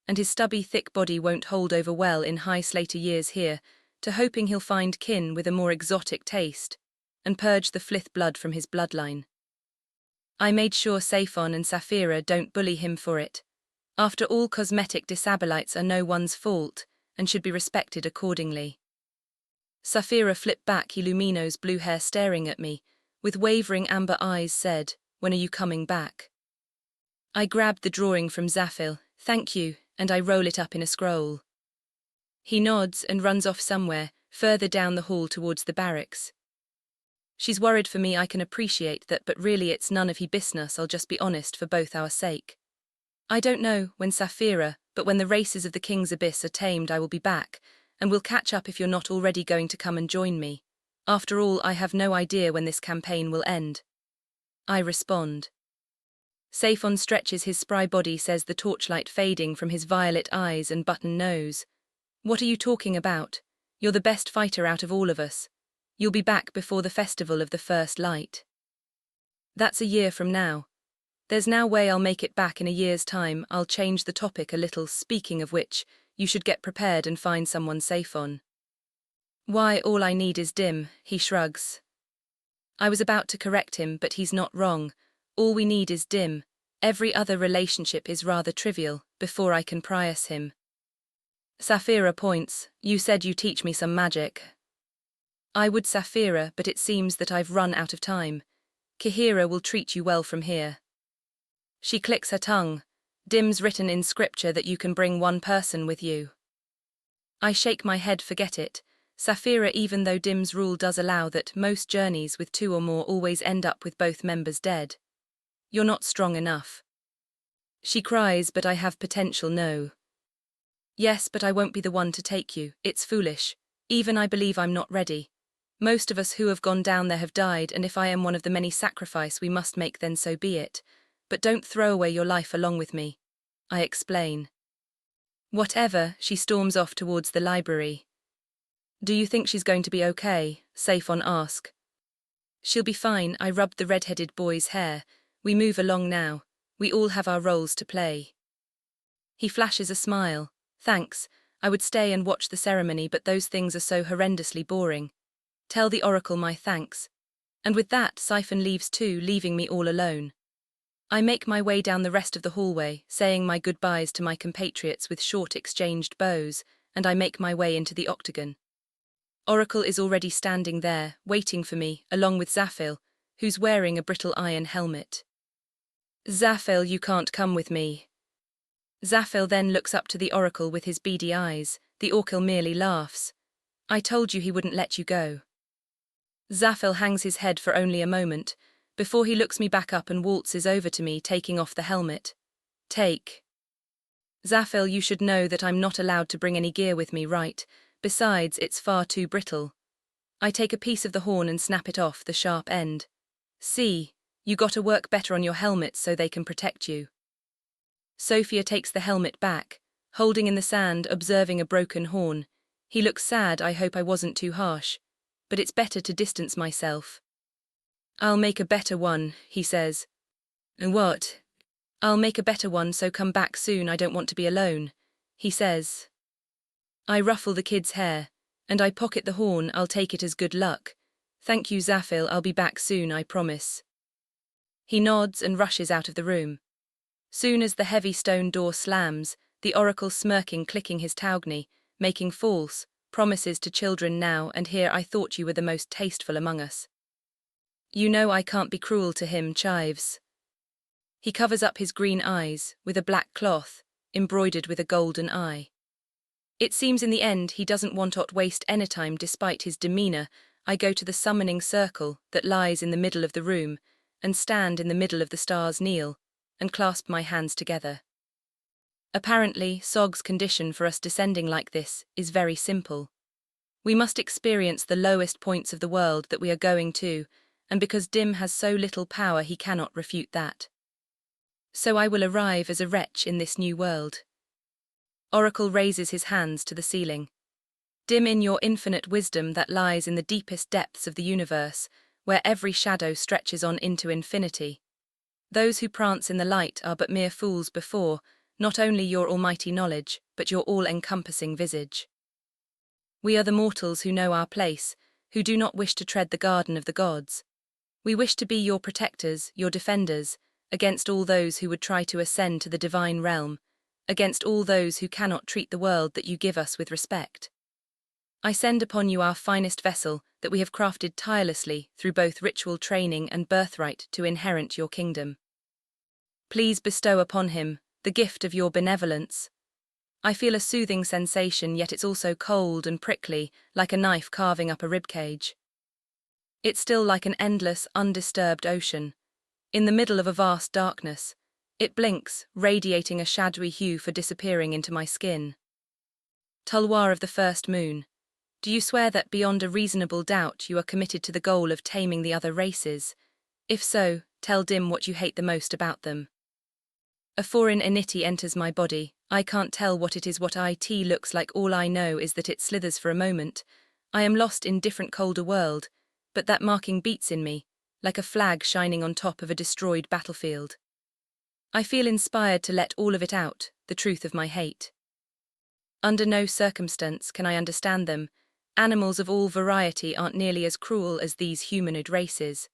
and his stubby thick body won't hold over well in high Slater years here, to hoping he'll find kin with a more exotic taste, and purge the Flith blood from his bloodline. I made sure Saphon and Saphira don't bully him for it. After all, cosmetic disabilities are no one's fault, and should be respected accordingly. Saphira flipped back Illumino's blue hair, staring at me, with wavering amber eyes, said, when are you coming back? I grabbed the drawing from Zafil, thank you, and I roll it up in a scroll. He nods and runs off somewhere, further down the hall towards the barracks. She's worried for me, I can appreciate that, but really it's none of he business, I'll just be honest for both our sake. I don't know when Saphira, but when the races of the King's Abyss are tamed I will be back, and we'll catch up if you're not already going to come and join me. After all, I have no idea when this campaign will end. I respond. Saphon stretches his spry body, says, the torchlight fading from his violet eyes and button nose. What are you talking about? You're the best fighter out of all of us. You'll be back before the festival of the first light. That's a year from now. There's no way I'll make it back in a year's time. I'll change the topic a little, speaking of which, you should get prepared and find someone safe on. Why, all I need is Dim, he shrugs. I was about to correct him, but he's not wrong. All we need is Dim. Every other relationship is rather trivial, before I can price him. Saphira points, you said you teach me some magic. I would, Saphira, but it seems that I've run out of time. Kihira will treat you well from here. She clicks her tongue. Dim's written in scripture that you can bring one person with you. I shake my head, forget it. Saphira, even though Dim's rule does allow that most journeys with 2 or more always end up with both members dead. You're not strong enough. She cries, but I have potential, no. Yes, but I won't be the one to take you, it's foolish. Even I believe I'm not ready. Most of us who have gone down there have died, and if I am one of the many sacrifice we must make, then so be it. But don't throw away your life along with me. I explain. Whatever, she storms off towards the library. Do you think she's going to be okay? Saphon asks. She'll be fine, I rubbed the red-headed boy's hair. We move along now. We all have our roles to play. He flashes a smile. Thanks, I would stay and watch the ceremony, but those things are so horrendously boring. Tell the oracle my thanks. And with that, Siphon leaves too, leaving me all alone. I make my way down the rest of the hallway, saying my goodbyes to my compatriots with short exchanged bows, and I make my way into the octagon. Oracle is already standing there, waiting for me, along with Zaphil, who's wearing a brittle iron helmet. Zaphil, you can't come with me. Zaphil then looks up to the oracle with his beady eyes. The oracle merely laughs. I told you he wouldn't let you go. Zaphil hangs his head for only a moment, before he looks me back up and waltzes over to me, taking off the helmet. Take. Zaphil, you should know that I'm not allowed to bring any gear with me, right? Besides, it's far too brittle. I take a piece of the horn and snap it off the sharp end. See, you gotta work better on your helmets so they can protect you. Sophia takes the helmet back, holding in the sand, observing a broken horn. He looks sad. I hope I wasn't too harsh, but it's better to distance myself. I'll make a better one, he says. And what? I'll make a better one, so come back soon, I don't want to be alone, he says. I ruffle the kid's hair, and I pocket the horn. I'll take it as good luck. Thank you, Zaphil, I'll be back soon, I promise. He nods and rushes out of the room. Soon as the heavy stone door slams, the oracle smirking, clicking his taugni, making false promises to children now and here. I thought you were the most tasteful among us. You know I can't be cruel to him, chives. He covers up his green eyes with a black cloth, embroidered with a golden eye. It seems in the end he doesn't want to waste any time. Despite his demeanor, I go to the summoning circle that lies in the middle of the room, and stand in the middle of the stars, kneel, and clasp my hands together. Apparently, Sog's condition for us descending like this is very simple. We must experience the lowest points of the world that we are going to, and because Dim has so little power, he cannot refute that. So I will arrive as a wretch in this new world. Oracle raises his hands to the ceiling. Dim, in your infinite wisdom that lies in the deepest depths of the universe, where every shadow stretches on into infinity. Those who prance in the light are but mere fools before, not only your almighty knowledge, but your all-encompassing visage. We are the mortals who know our place, who do not wish to tread the garden of the gods. We wish to be your protectors, your defenders, against all those who would try to ascend to the divine realm, against all those who cannot treat the world that you give us with respect. I send upon you our finest vessel that we have crafted tirelessly through both ritual training and birthright to inherit your kingdom. Please bestow upon him the gift of your benevolence. I feel a soothing sensation, yet it's also cold and prickly, like a knife carving up a ribcage. It's still like an endless, undisturbed ocean. In the middle of a vast darkness, it blinks, radiating a shadowy hue for disappearing into my skin. Tulwar of the first moon, do you swear that beyond a reasonable doubt you are committed to the goal of taming the other races? If so, tell Dim what you hate the most about them. A foreign entity enters my body. I can't tell what it is, what it looks like. All I know is that it slithers for a moment. I am lost in different colder world, but that marking beats in me, like a flag shining on top of a destroyed battlefield. I feel inspired to let all of it out, the truth of my hate. Under no circumstance can I understand them. Animals of all variety aren't nearly as cruel as these humanoid races.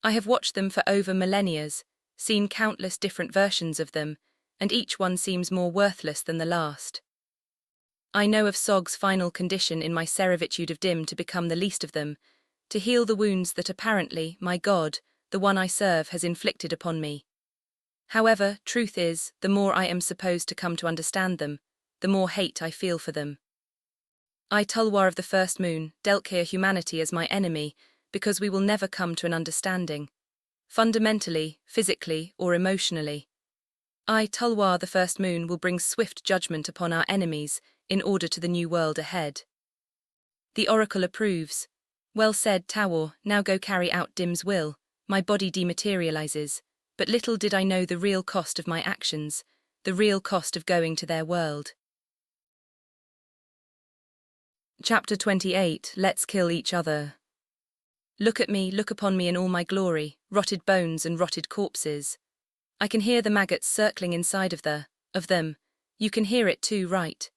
I have watched them for over millennia, seen countless different versions of them, and each one seems more worthless than the last. I know of Sog's final condition in my servitude of Dim to become the least of them, to heal the wounds that apparently my God, the one I serve, has inflicted upon me. However, truth is, the more I am supposed to come to understand them, the more hate I feel for them. I, Tulwar of the First Moon, dealt here humanity as my enemy, because we will never come to an understanding. Fundamentally, physically, or emotionally. I, Tulwar the First Moon, will bring swift judgment upon our enemies, in order to the new world ahead. The oracle approves. Well said, Tawar, now go carry out Dim's will. My body dematerializes, but little did I know the real cost of my actions, the real cost of going to their world. Chapter 28, Let's Kill Each Other. Look at me, look upon me in all my glory, rotted bones and rotted corpses. I can hear the maggots circling inside of them. You can hear it too, right?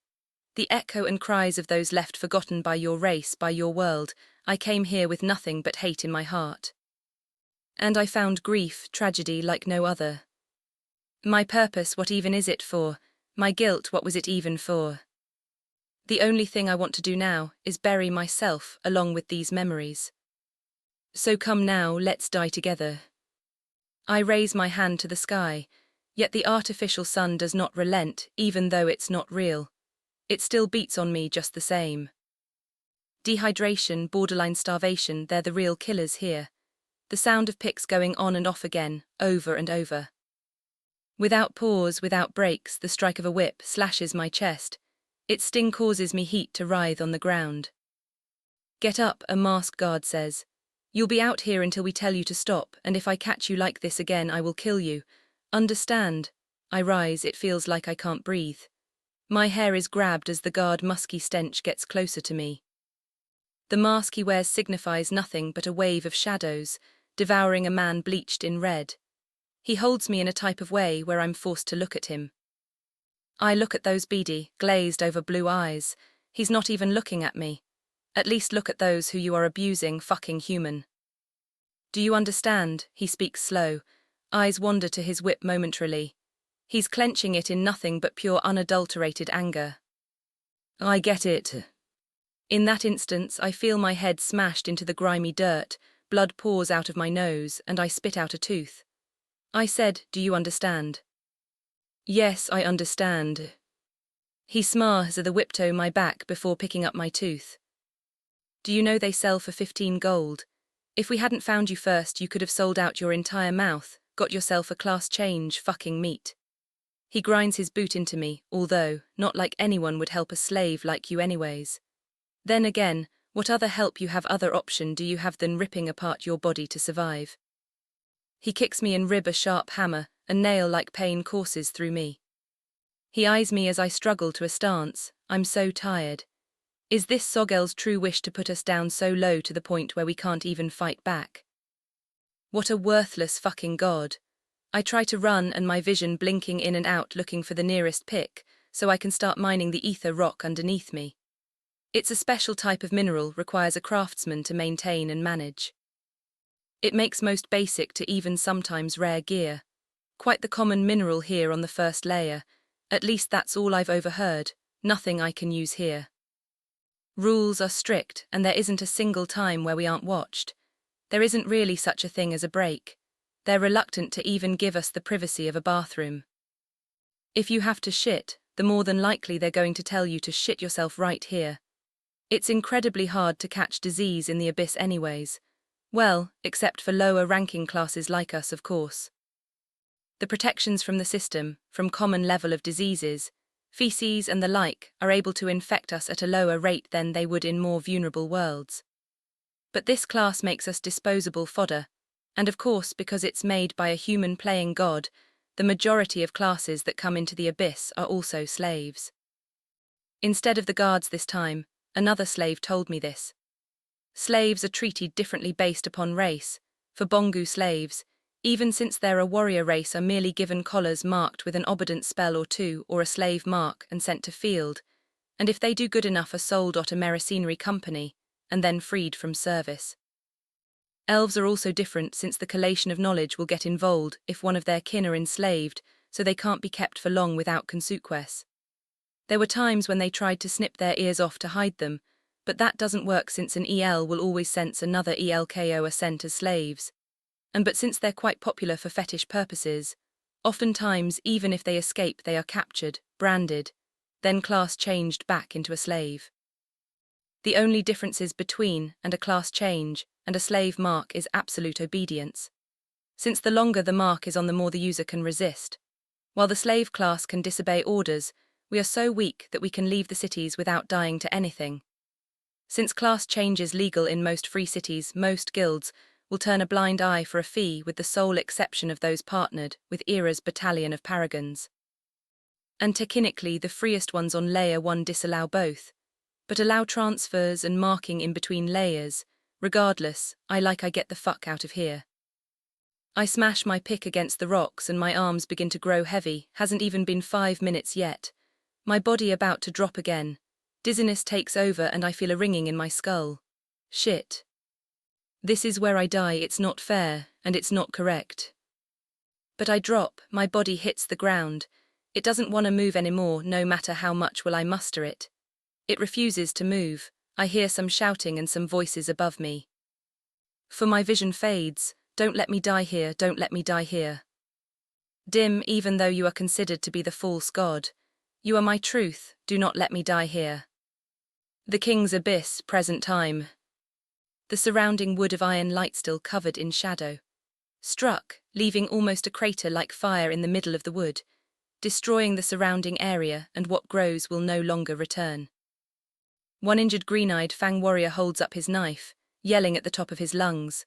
The echo and cries of those left forgotten by your race, by your world. I came here with nothing but hate in my heart. And I found grief, tragedy like no other. My purpose, what even is it for? My guilt, what was it even for? The only thing I want to do now is bury myself along with these memories. So come now, let's die together. I raise my hand to the sky, yet the artificial sun does not relent, even though it's not real. It still beats on me just the same. Dehydration, borderline starvation, they're the real killers here. The sound of picks going on and off again, over and over. Without pause, without breaks, the strike of a whip slashes my chest. Its sting causes me heat to writhe on the ground. Get up, a masked guard says. You'll be out here until we tell you to stop, and if I catch you like this again I will kill you. Understand? I rise, it feels like I can't breathe. My hair is grabbed as the guard musky stench gets closer to me. The mask he wears signifies nothing but a wave of shadows, devouring a man bleached in red. He holds me in a type of way where I'm forced to look at him. I look at those beady, glazed over blue eyes. He's not even looking at me. At least look at those who you are abusing, fucking human. Do you understand? He speaks slow. Eyes wander to his whip momentarily. He's clenching it in nothing but pure unadulterated anger. I get it. In that instance, I feel my head smashed into the grimy dirt, blood pours out of my nose, and I spit out a tooth. I said, do you understand? Yes, I understand. He smiles at the whip-toe my back before picking up my tooth. Do you know they sell for 15 gold? If we hadn't found you first, you could have sold out your entire mouth, got yourself a class change, fucking meat. He grinds his boot into me, although, not like anyone would help a slave like you anyways. Then again, what other help you have other option do you have than ripping apart your body to survive? He kicks me in rib a sharp hammer, a nail-like pain courses through me. He eyes me as I struggle to a stance, I'm so tired. Is this Sogel's true wish to put us down so low to the point where we can't even fight back? What a worthless fucking god. I try to run and my vision blinking in and out looking for the nearest pick, so I can start mining the ether rock underneath me. It's a special type of mineral, requires a craftsman to maintain and manage. It makes most basic to even sometimes rare gear. Quite the common mineral here on the first layer, at least that's all I've overheard, nothing I can use here. Rules are strict and there isn't a single time where we aren't watched. There isn't really such a thing as a break. They're reluctant to even give us the privacy of a bathroom. If you have to shit, the more than likely they're going to tell you to shit yourself right here. It's incredibly hard to catch disease in the abyss anyways. Well, except for lower ranking classes like us, of course. The protections from the system, from common level of diseases, feces and the like, are able to infect us at a lower rate than they would in more vulnerable worlds. But this class makes us disposable fodder, and of course because it's made by a human playing god, the majority of classes that come into the abyss are also slaves. Instead of the guards this time, another slave told me this. Slaves are treated differently based upon race. For Bongu slaves, even since they're a warrior race, are merely given collars marked with an obedient spell or two or a slave mark and sent to field, and if they do good enough are sold at a mercenary company, and then freed from service. Elves are also different since the collation of knowledge will get involved if one of their kin are enslaved, so they can't be kept for long without consequence. There were times when they tried to snip their ears off to hide them, but that doesn't work since an EL will always sense another ELKO are sent as slaves. But since they're quite popular for fetish purposes, oftentimes even if they escape they are captured, branded, then class changed back into a slave. The only differences between and a class change and a slave mark is absolute obedience. Since the longer the mark is on, the more the user can resist. While the slave class can disobey orders, we are so weak that we can leave the cities without dying to anything. Since class change is legal in most free cities, most guilds will turn a blind eye for a fee, with the sole exception of those partnered with Era's battalion of paragons. And technically the freest ones on layer 1 disallow both, but allow transfers and marking in between layers. Regardless, I get the fuck out of here. I smash my pick against the rocks and my arms begin to grow heavy. Hasn't even been 5 minutes yet. My body about to drop again. Dizziness takes over and I feel a ringing in my skull. Shit. This is where I die. It's not fair, and it's not correct. But I drop, my body hits the ground. It doesn't want to move anymore, no matter how much will I muster it. It refuses to move. I hear some shouting and some voices above me. For my vision fades. Don't let me die here, don't let me die here. Dim, even though you are considered to be the false god. You are my truth, do not let me die here. The King's Abyss, present time. The surrounding wood of iron light still covered in shadow. Struck, leaving almost a crater like fire in the middle of the wood, destroying the surrounding area, and what grows will no longer return. One injured green-eyed Fang warrior holds up his knife, yelling at the top of his lungs.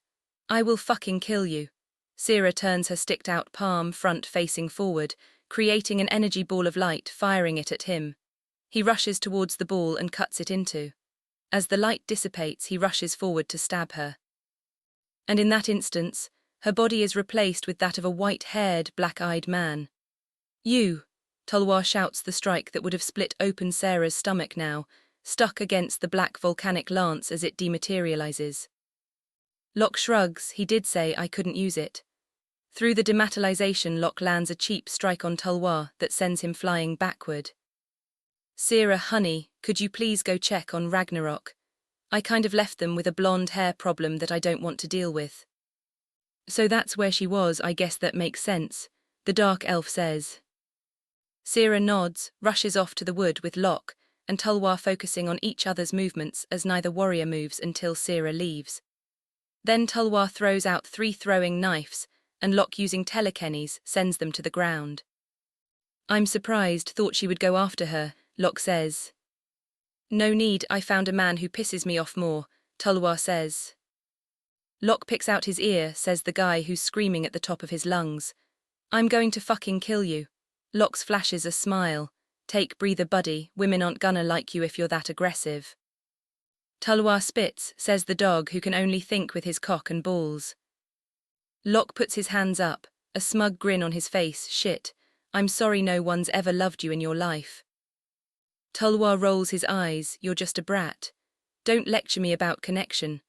I will fucking kill you. Sera turns her sticked-out palm front-facing forward, creating an energy ball of light, firing it at him. He rushes towards the ball and cuts it into. As the light dissipates, he rushes forward to stab her. And in that instance, her body is replaced with that of a white-haired, black-eyed man. You! Tulwar shouts the strike that would have split open Sera's stomach now, stuck against the black volcanic lance as it dematerializes. Lock shrugs. He did say I couldn't use it. Through the dematerialization, Lock lands a cheap strike on Tulwar that sends him flying backward. Sera, honey, could you please go check on Ragnarok? I kind of left them with a blonde hair problem that I don't want to deal with. So that's where she was. I guess that makes sense, the dark elf says. Sera nods, rushes off to the wood with Lock and Tulwar focusing on each other's movements as neither warrior moves until Sera leaves. Then Tulwar throws out 3 throwing knives, and Lock, using telekinesis, sends them to the ground. I'm surprised, thought she would go after her, Lock says. No need, I found a man who pisses me off more, Tulwar says. Lock picks out his ear, says the guy who's screaming at the top of his lungs. I'm going to fucking kill you. Lock flashes a smile. Take breather, buddy, women aren't gonna like you if you're that aggressive. Tulwar spits, says the dog who can only think with his cock and balls. Lock puts his hands up, a smug grin on his face. Shit, I'm sorry no one's ever loved you in your life. Tulwar rolls his eyes. You're just a brat. Don't lecture me about connection.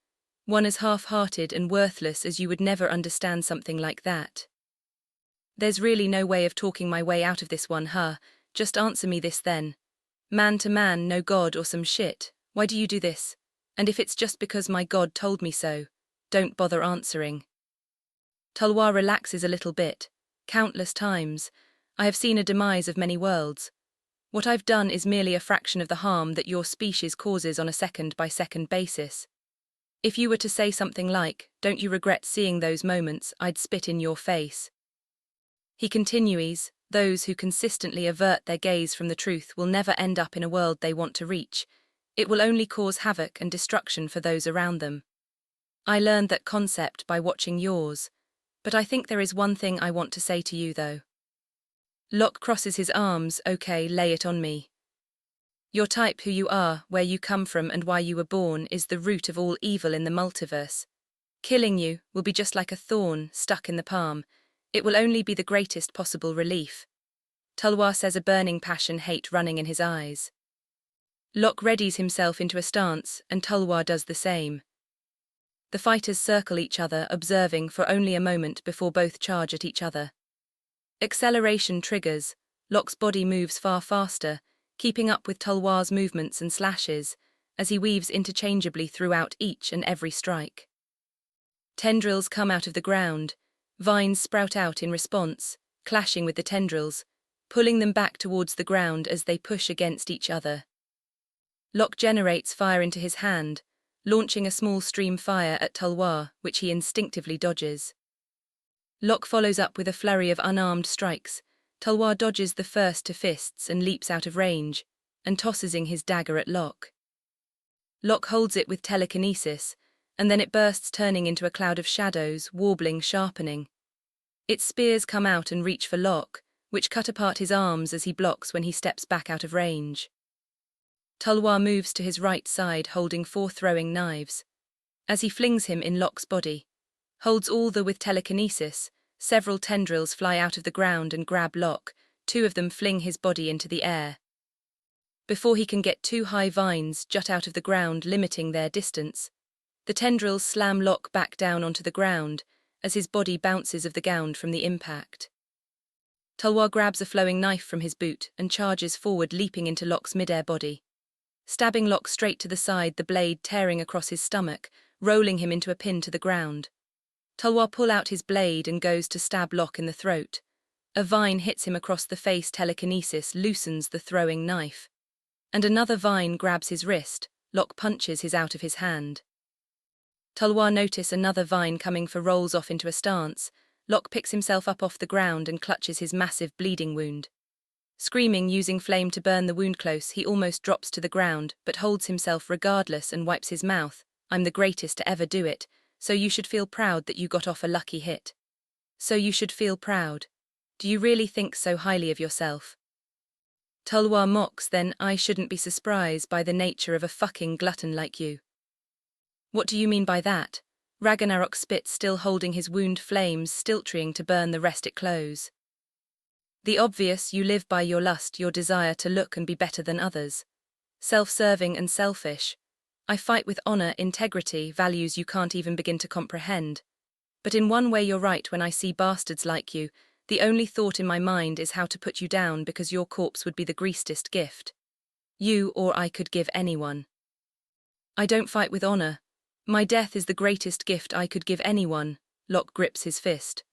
One as half-hearted and worthless as you would never understand something like that. There's really no way of talking my way out of this one, huh? Just answer me this then. Man to man, no god or some shit. Why do you do this? And if it's just because my god told me so, don't bother answering. Tulwar relaxes a little bit. Countless times. I have seen a demise of many worlds. What I've done is merely a fraction of the harm that your species causes on a second-by-second basis. If you were to say something like, don't you regret seeing those moments, I'd spit in your face. He continues, those who consistently avert their gaze from the truth will never end up in a world they want to reach. It will only cause havoc and destruction for those around them. I learned that concept by watching yours, but I think there is one thing I want to say to you though. Lock crosses his arms. Okay, lay it on me. Your type, who you are, where you come from and why you were born is the root of all evil in the multiverse. Killing you will be just like a thorn stuck in the palm. It will only be the greatest possible relief. Tulwar says, a burning passion, hate running in his eyes. Lock readies himself into a stance, and Tulwar does the same. The fighters circle each other, observing for only a moment before both charge at each other. Acceleration triggers. Lock's body moves far faster, keeping up with Tulwar's movements and slashes, as he weaves interchangeably throughout each and every strike. Tendrils come out of the ground. Vines sprout out in response, clashing with the tendrils, pulling them back towards the ground as they push against each other. Lock generates fire into his hand, launching a small stream fire at Tulwar, which he instinctively dodges. Lock follows up with a flurry of unarmed strikes. Tulwar dodges the first to fists and leaps out of range, and tosses in his dagger at Lock. Lock holds it with telekinesis, and then it bursts, turning into a cloud of shadows, warbling, sharpening. Its spears come out and reach for Lock, which cut apart his arms as he blocks when he steps back out of range. Tulwar moves to his right side, holding 4 throwing knives. As he flings him in Lock's body, holds all the with telekinesis, several tendrils fly out of the ground and grab Lock, 2 of them fling his body into the air. Before he can get 2 high vines jut out of the ground, limiting their distance. The tendrils slam Lock back down onto the ground, as his body bounces of the ground from the impact. Tulwar grabs a flowing knife from his boot and charges forward, leaping into Lock's midair body. Stabbing Lock straight to the side, the blade tearing across his stomach, rolling him into a pin to the ground. Tulwar pulls out his blade and goes to stab Lock in the throat. A vine hits him across the face, telekinesis loosens the throwing knife. And another vine grabs his wrist, Lock punches his out of his hand. Tulwar notices another vine coming for rolls off into a stance. Lock picks himself up off the ground and clutches his massive bleeding wound. Screaming, using flame to burn the wound close, he almost drops to the ground, but holds himself regardless and wipes his mouth. I'm the greatest to ever do it, so you should feel proud that you got off a lucky hit. So you should feel proud. Do you really think so highly of yourself? Tulwar mocks, then I shouldn't be surprised by the nature of a fucking glutton like you. What do you mean by that? Ragnarok spits, still holding his wound, flames stiltering to burn the rest it close. The obvious, you live by your lust, your desire to look and be better than others. Self-serving and selfish. I fight with honor, integrity, values you can't even begin to comprehend. But in one way you're right. When I see bastards like you, the only thought in my mind is how to put you down, because your corpse would be the greatest gift you or I could give anyone. I don't fight with honor. My death is the greatest gift I could give anyone. Lock grips his fist.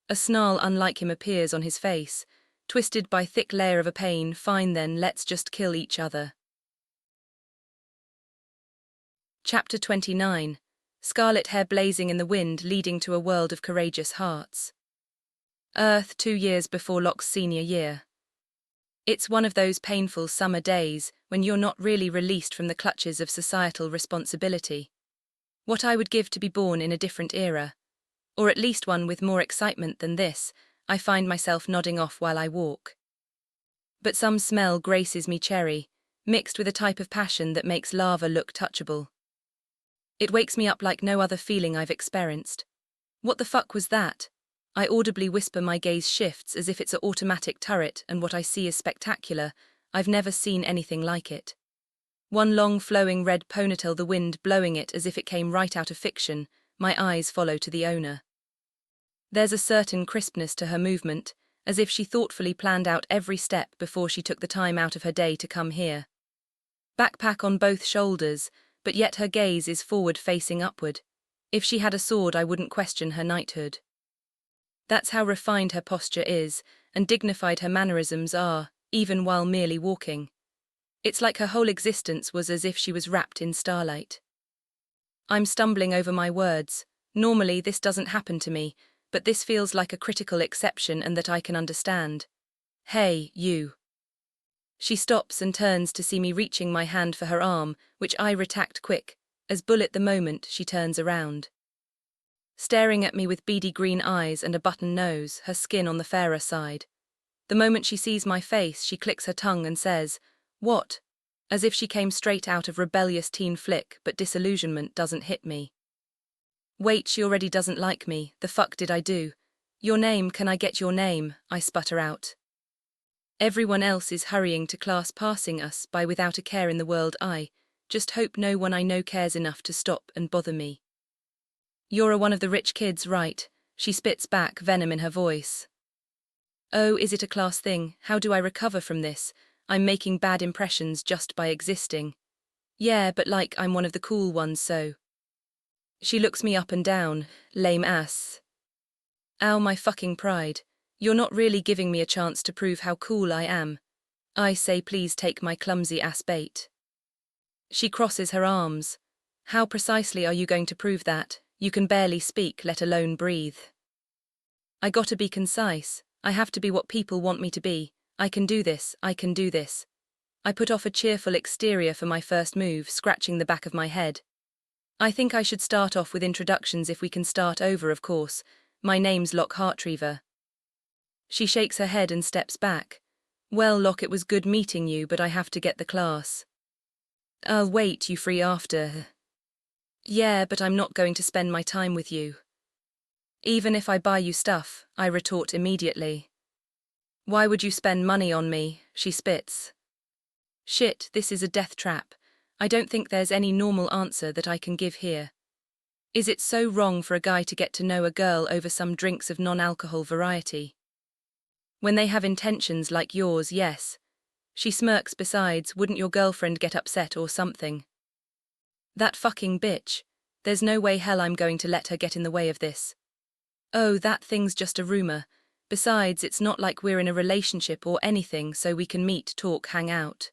A snarl unlike him appears on his face, twisted by thick layer of a pain. Fine then, let's just kill each other. Chapter 29. Scarlet hair blazing in the wind, leading to a world of courageous hearts. Earth, 2 years before Lock's senior year. It's one of those painful summer days when you're not really released from the clutches of societal responsibility. What I would give to be born in a different era, or at least one with more excitement than this. I find myself nodding off while I walk. But some smell graces me, cherry, mixed with a type of passion that makes lava look touchable. It wakes me up like no other feeling I've experienced. What the fuck was that? I audibly whisper, my gaze shifts as if it's an automatic turret, and what I see is spectacular. I've never seen anything like it. One long flowing red ponytail, the wind blowing it as if it came right out of fiction. My eyes follow to the owner. There's a certain crispness to her movement, as if she thoughtfully planned out every step before she took the time out of her day to come here. Backpack on both shoulders, but yet her gaze is forward, facing upward. If she had a sword, I wouldn't question her knighthood. That's how refined her posture is, and dignified her mannerisms are, even while merely walking. It's like her whole existence was as if she was wrapped in starlight. I'm stumbling over my words. Normally this doesn't happen to me, but this feels like a critical exception and that I can understand. Hey, you. She stops and turns to see me, reaching my hand for her arm, which I retract quick, as bullet the moment she turns around. Staring at me with beady green eyes and a button nose, her skin on the fairer side. The moment she sees my face, she clicks her tongue and says, "What?" As if she came straight out of rebellious teen flick, but disillusionment doesn't hit me. Wait, she already doesn't like me. The fuck did I do? Your name, can I get your name? I sputter out. Everyone else is hurrying to class, passing us by without a care in the world. I just hope no one I know cares enough to stop and bother me. You're one of the rich kids, right? She spits back, venom in her voice. Oh, is it a class thing? How do I recover from this? I'm making bad impressions just by existing. Yeah, but like I'm one of the cool ones, so. She looks me up and down, lame ass. Ow, my fucking pride. You're not really giving me a chance to prove how cool I am. I say, please take my clumsy ass bait. She crosses her arms. How precisely are you going to prove that? You can barely speak, let alone breathe. I gotta be concise. I have to be what people want me to be. I can do this, I can do this. I put off a cheerful exterior for my first move, scratching the back of my head. I think I should start off with introductions if we can start over, of course. My name's Lock Heartreaver. She shakes her head and steps back. Well, Lock, it was good meeting you, but I have to get the class. Wait, you free after? Yeah, but I'm not going to spend my time with you. Even if I buy you stuff, I retort immediately. Why would you spend money on me? She spits. Shit, this is a death trap. I don't think there's any normal answer that I can give here. Is it so wrong for a guy to get to know a girl over some drinks of non-alcohol variety? When they have intentions like yours, yes. She smirks. Besides, wouldn't your girlfriend get upset or something? That fucking bitch. There's no way hell I'm going to let her get in the way of this. Oh, that thing's just a rumor. Besides, it's not like we're in a relationship or anything, so we can meet, talk, hang out.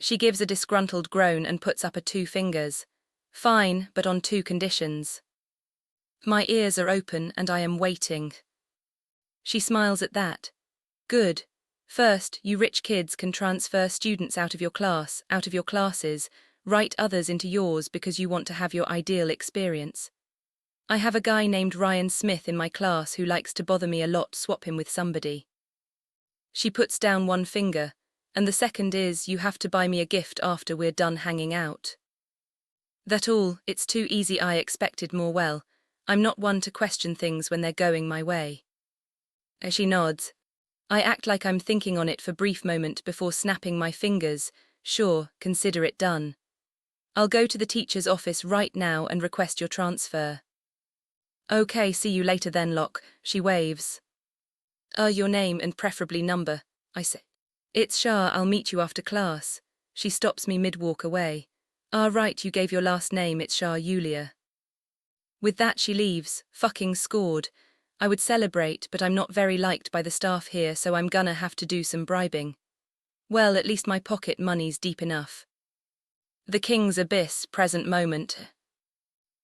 She gives a disgruntled groan and puts up her 2 fingers. Fine, but on 2 conditions. My ears are open and I am waiting. She smiles at that. Good. First, you rich kids can transfer students out of your class, out of your classes, write others into yours because you want to have your ideal experience. I have a guy named Ryan Smith in my class who likes to bother me a lot. Swap him with somebody. She puts down 1 finger, and the second is you have to buy me a gift after we're done hanging out. That all? It's too easy. I expected more. Well, I'm not one to question things when they're going my way. As she nods, I act like I'm thinking on it for a brief moment before snapping my fingers. Sure, consider it done. I'll go to the teacher's office right now and request your transfer. Okay, see you later then, Lock, she waves. Your name and preferably number, I say. It's Shah, I'll meet you after class. She stops me mid-walk away. Right, you gave your last name, it's Shah Yulia. With that she leaves, fucking scored. I would celebrate, but I'm not very liked by the staff here, so I'm gonna have to do some bribing. Well, at least my pocket money's deep enough. The King's Abyss, present moment.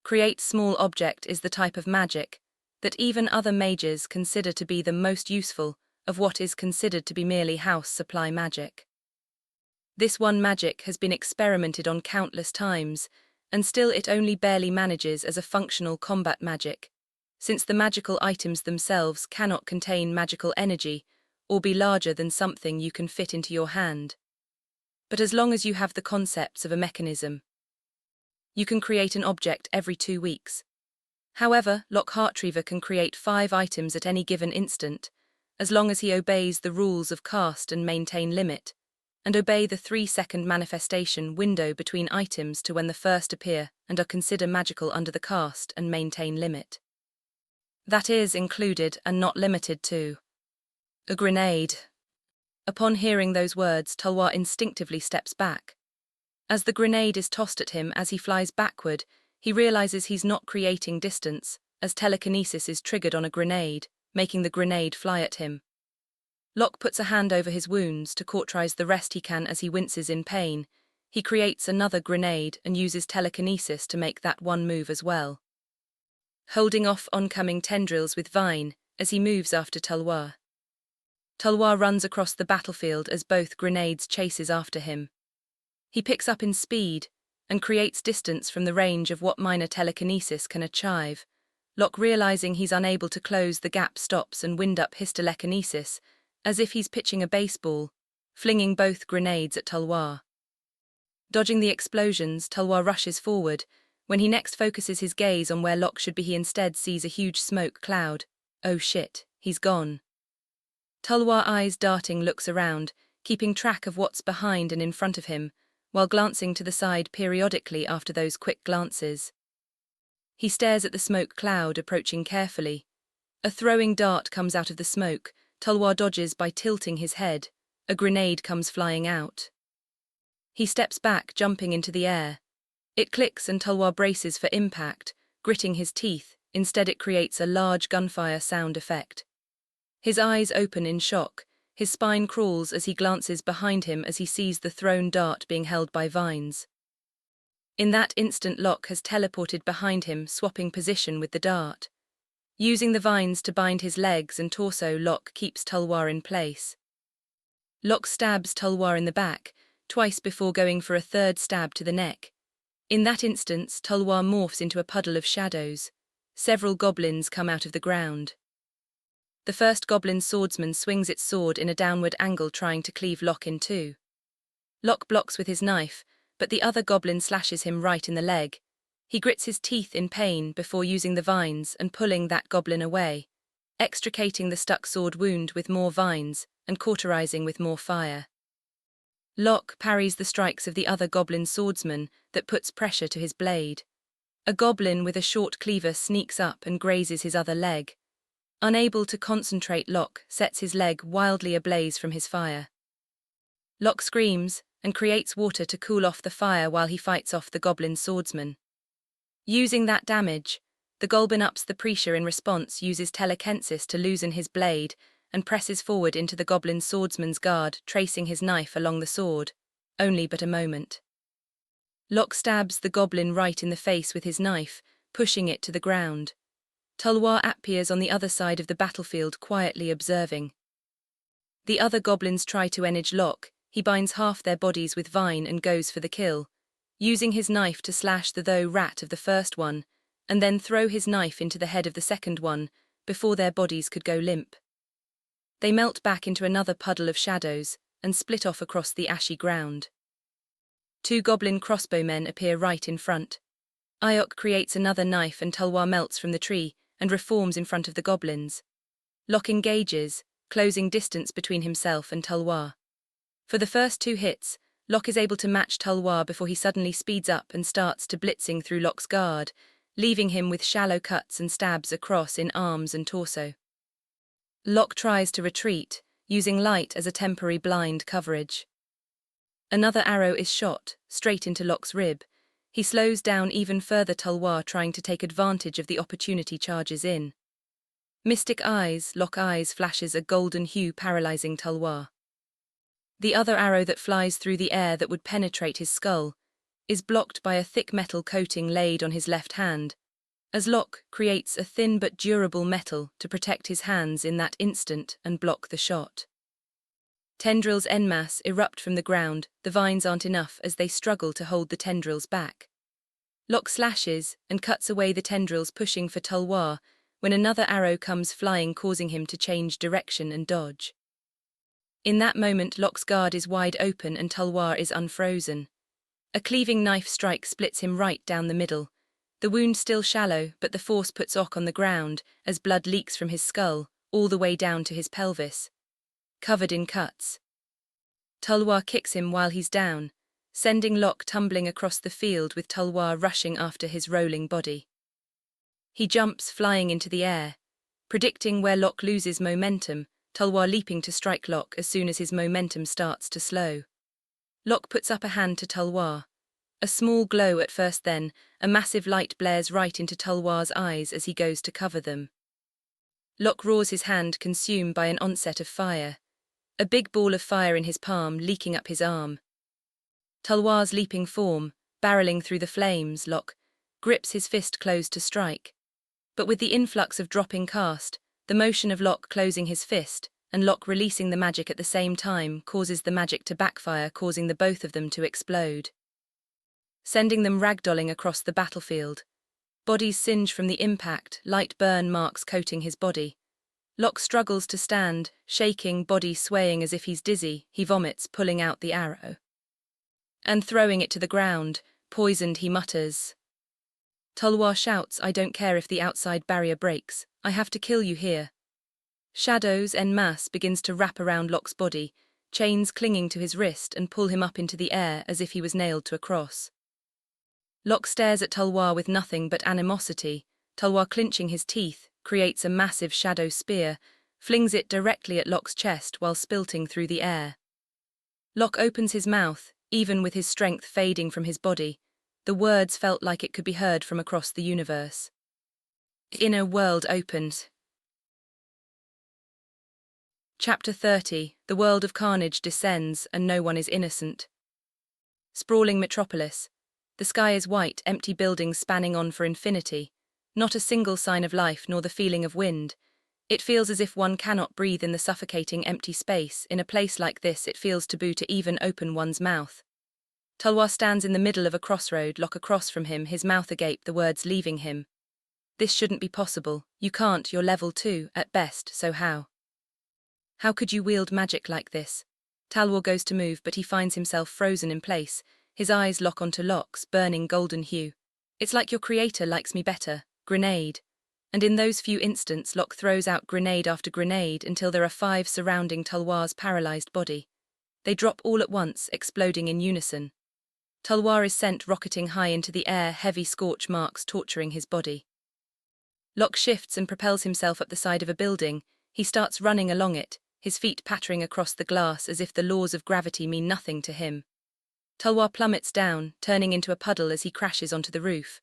Create small object is the type of magic that even other mages consider to be the most useful of what is considered to be merely house supply magic. This one magic has been experimented on countless times, and still it only barely manages as a functional combat magic, since the magical items themselves cannot contain magical energy or be larger than something you can fit into your hand. But as long as you have the concepts of a mechanism, you can create an object every 2 weeks. However, Lock Heartreaver can create 5 items at any given instant, as long as he obeys the rules of cast and maintain limit, and obey the 3-second manifestation window between items to when the first appear and are considered magical under the cast and maintain limit. That is included and not limited to a grenade. Upon hearing those words, Talwar instinctively steps back. As the grenade is tossed at him as he flies backward, he realizes he's not creating distance, as telekinesis is triggered on a grenade, making the grenade fly at him. Lock puts a hand over his wounds to cauterize the rest he can as he winces in pain. He creates another grenade and uses telekinesis to make that one move as well, holding off oncoming tendrils with Vine as he moves after Talwar. Talwar runs across the battlefield as both grenades chases after him. He picks up in speed and creates distance from the range of what minor telekinesis can achieve. Lock, realizing he's unable to close the gap, stops and wind up his telekinesis, as if he's pitching a baseball, flinging both grenades at Talwar. Dodging the explosions, Talwar rushes forward. When he next focuses his gaze on where Lock should be, he instead sees a huge smoke cloud. Oh shit, he's gone. Talwar, eyes darting, looks around, keeping track of what's behind and in front of him, while glancing to the side periodically after those quick glances. He stares at the smoke cloud, approaching carefully. A throwing dart comes out of the smoke. Talwar dodges by tilting his head. A grenade comes flying out. He steps back, jumping into the air. It clicks and Talwar braces for impact, gritting his teeth. Instead it creates a large gunfire sound effect. His eyes open in shock. His spine crawls as he glances behind him as he sees the thrown dart being held by vines. In that instant Lock has teleported behind him, swapping position with the dart. Using the vines to bind his legs and torso, Lock keeps Tulwar in place. Lock stabs Tulwar in the back, twice before going for a third stab to the neck. In that instance, Tulwar morphs into a puddle of shadows. Several goblins come out of the ground. The first goblin swordsman swings its sword in a downward angle, trying to cleave Lock in two. Lock blocks with his knife, but the other goblin slashes him right in the leg. He grits his teeth in pain before using the vines and pulling that goblin away, extricating the stuck sword wound with more vines and cauterizing with more fire. Lock parries the strikes of the other goblin swordsman that puts pressure to his blade. A goblin with a short cleaver sneaks up and grazes his other leg. Unable to concentrate, Lock sets his leg wildly ablaze from his fire. Lock screams and creates water to cool off the fire while he fights off the goblin swordsman. Using that damage, the goblin ups the pressure. In response, uses telekinesis to loosen his blade and presses forward into the goblin swordsman's guard, tracing his knife along the sword. Only but a moment. Lock stabs the goblin right in the face with his knife, pushing it to the ground. Tulwar appears on the other side of the battlefield, quietly observing. The other goblins try to enage Lock. He binds half their bodies with vine and goes for the kill, using his knife to slash the rat of the first one, and then throw his knife into the head of the second one before their bodies could go limp. They melt back into another puddle of shadows and split off across the ashy ground. Two goblin crossbowmen appear right in front. Iok creates another knife and Tulwar melts from the tree and reforms in front of the goblins. Lock engages, closing distance between himself and Tulwar. For the first two hits, Lock is able to match Tulwar before he suddenly speeds up and starts to blitzing through Lock's guard, leaving him with shallow cuts and stabs across in arms and torso. Lock tries to retreat, using light as a temporary blind coverage. Another arrow is shot, straight into Lock's rib. He slows down even further. Tulwar, trying to take advantage of the opportunity, charges in. Mystic eyes, Lock eyes flashes a golden hue, paralyzing Tulwar. The other arrow that flies through the air that would penetrate his skull is blocked by a thick metal coating laid on his left hand, as Lock creates a thin but durable metal to protect his hands in that instant and block the shot. Tendrils en masse erupt from the ground. The vines aren't enough as they struggle to hold the tendrils back. Lock slashes and cuts away the tendrils, pushing for Tulwar, when another arrow comes flying, causing him to change direction and dodge. In that moment, Lock's guard is wide open and Tulwar is unfrozen. A cleaving knife strike splits him right down the middle. The wound still shallow, but the force puts Lock on the ground as blood leaks from his skull, all the way down to his pelvis, covered in cuts. Tulwar kicks him while he's down, sending Lock tumbling across the field with Tulwar rushing after his rolling body. He jumps, flying into the air. Predicting where Lock loses momentum, Tulwar leaping to strike Lock as soon as his momentum starts to slow. Lock puts up a hand to Tulwar. A small glow at first, then a massive light blares right into Tulwar's eyes as he goes to cover them. Lock roars, his hand consumed by an onset of fire. A big ball of fire in his palm, leaking up his arm. Tulwar's leaping form, barreling through the flames, Lock grips his fist closed to strike. But with the influx of dropping cast, the motion of Lock closing his fist and Lock releasing the magic at the same time causes the magic to backfire, causing the both of them to explode, sending them ragdolling across the battlefield. Bodies singe from the impact, light burn marks coating his body. Lock struggles to stand, shaking, body swaying as if he's dizzy. He vomits, pulling out the arrow and throwing it to the ground. Poisoned, he mutters. Tulwar shouts, "I don't care if the outside barrier breaks. I have to kill you here." Shadows en masse begins to wrap around Lock's body, chains clinging to his wrist and pull him up into the air as if he was nailed to a cross. Lock stares at Tulwar with nothing but animosity. Tulwar, clinching his teeth, creates a massive shadow spear, flings it directly at Lock's chest while spilting through the air. Lock opens his mouth, even with his strength fading from his body. The words felt like it could be heard from across the universe. Inner world opened. Chapter 30. The world of carnage descends and no one is innocent. Sprawling metropolis. The sky is white, empty buildings spanning on for infinity. Not a single sign of life nor the feeling of wind. It feels as if one cannot breathe in the suffocating empty space. In a place like this, it feels taboo to even open one's mouth. Talwar stands in the middle of a crossroad, Lock across from him, his mouth agape, the words leaving him. This shouldn't be possible. You can't, you're level 2, at best, so how? How could you wield magic like this? Talwar goes to move, but he finds himself frozen in place. His eyes lock onto Lock's, burning golden hue. It's like your creator likes me better. Grenade. And in those few instants, Lock throws out grenade after grenade until there are 5 surrounding Talwar's paralyzed body. They drop all at once, exploding in unison. Talwar is sent rocketing high into the air, heavy scorch marks torturing his body. Lock shifts and propels himself up the side of a building. He starts running along it, his feet pattering across the glass as if the laws of gravity mean nothing to him. Talwar plummets down, turning into a puddle as he crashes onto the roof.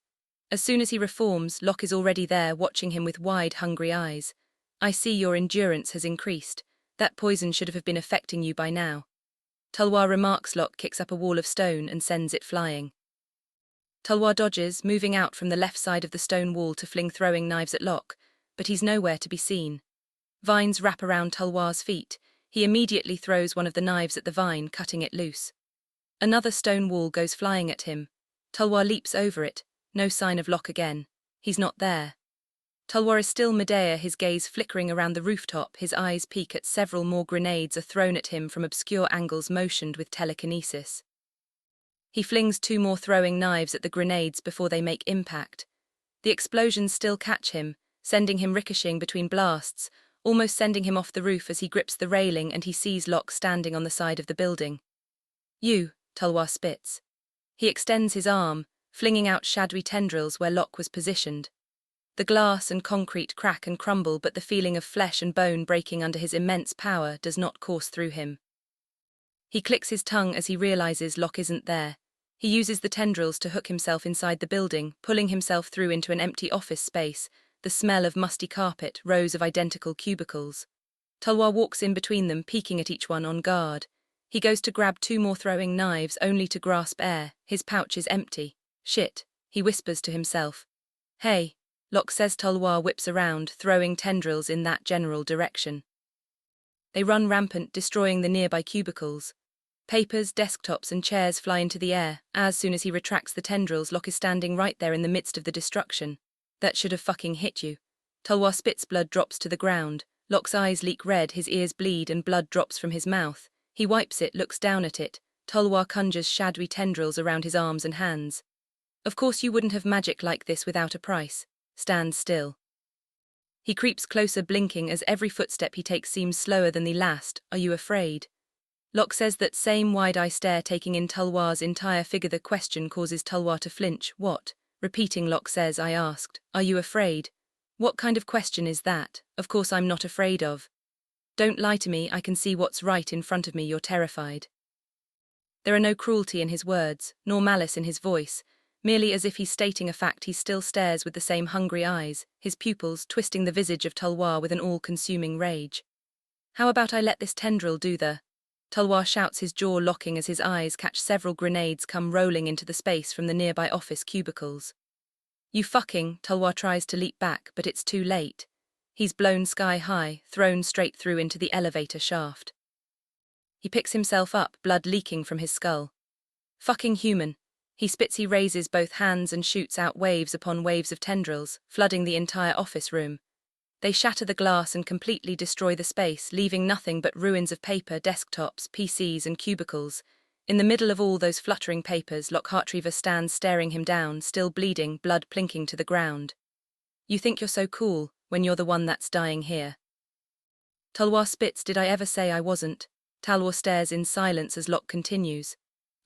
As soon as he reforms, Lock is already there, watching him with wide, hungry eyes. I see your endurance has increased. That poison should have been affecting you by now. Talwar remarks. Lock kicks up a wall of stone and sends it flying. Talwar dodges, moving out from the left side of the stone wall to fling throwing knives at Lock, but he's nowhere to be seen. Vines wrap around Talwar's feet. He immediately throws one of the knives at the vine, cutting it loose. Another stone wall goes flying at him. Talwar leaps over it. No sign of Lock again. He's not there. Talwar is still midair, his gaze flickering around the rooftop. His eyes peek at several more grenades are thrown at him from obscure angles, motioned with telekinesis. He flings 2 more throwing knives at the grenades before they make impact. The explosions still catch him, sending him ricocheting between blasts, almost sending him off the roof as he grips the railing and he sees Lock standing on the side of the building. You, Talwar spits. He extends his arm, flinging out shadowy tendrils where Lock was positioned. The glass and concrete crack and crumble, but the feeling of flesh and bone breaking under his immense power does not course through him. He clicks his tongue as he realizes Lock isn't there. He uses the tendrils to hook himself inside the building, pulling himself through into an empty office space, the smell of musty carpet, rows of identical cubicles. Talwar walks in between them, peeking at each one on guard. He goes to grab 2 more throwing knives, only to grasp air. His pouch is empty. Shit, he whispers to himself. Hey, Lock says. Talwar whips around, throwing tendrils in that general direction. They run rampant, destroying the nearby cubicles. Papers, desktops, and chairs fly into the air. As soon as he retracts the tendrils, Lock is standing right there in the midst of the destruction. That should have fucking hit you. Talwar spits, blood drops to the ground. Lock's eyes leak red, his ears bleed, and blood drops from his mouth. He wipes it, looks down at it. Talwar conjures shadowy tendrils around his arms and hands. Of course you wouldn't have magic like this without a price. Stand still. He creeps closer, blinking as every footstep he takes seems slower than the last. Are you afraid? Lock says, that same wide-eye stare taking in Talwar's entire figure. The question causes Talwar to flinch. What? Repeating, Lock says, I asked. Are you afraid? What kind of question is that? Of course I'm not afraid of. Don't lie to me, I can see what's right in front of me. You're terrified. There are no cruelty in his words, nor malice in his voice. Merely as if he's stating a fact, he still stares with the same hungry eyes, his pupils twisting the visage of Talwar with an all-consuming rage. How about I let this tendril do the... Talwar shouts, his jaw locking as his eyes catch several grenades come rolling into the space from the nearby office cubicles. You fucking... Talwar tries to leap back, but it's too late. He's blown sky high, thrown straight through into the elevator shaft. He picks himself up, blood leaking from his skull. Fucking human. He spits, he raises both hands and shoots out waves upon waves of tendrils, flooding the entire office room. They shatter the glass and completely destroy the space, leaving nothing but ruins of paper, desktops, PCs, and cubicles. In the middle of all those fluttering papers, Lock Heartreaver stands staring him down, still bleeding, blood plinking to the ground. You think you're so cool, when you're the one that's dying here. Talwar spits, did I ever say I wasn't? Talwar stares in silence as Lock continues.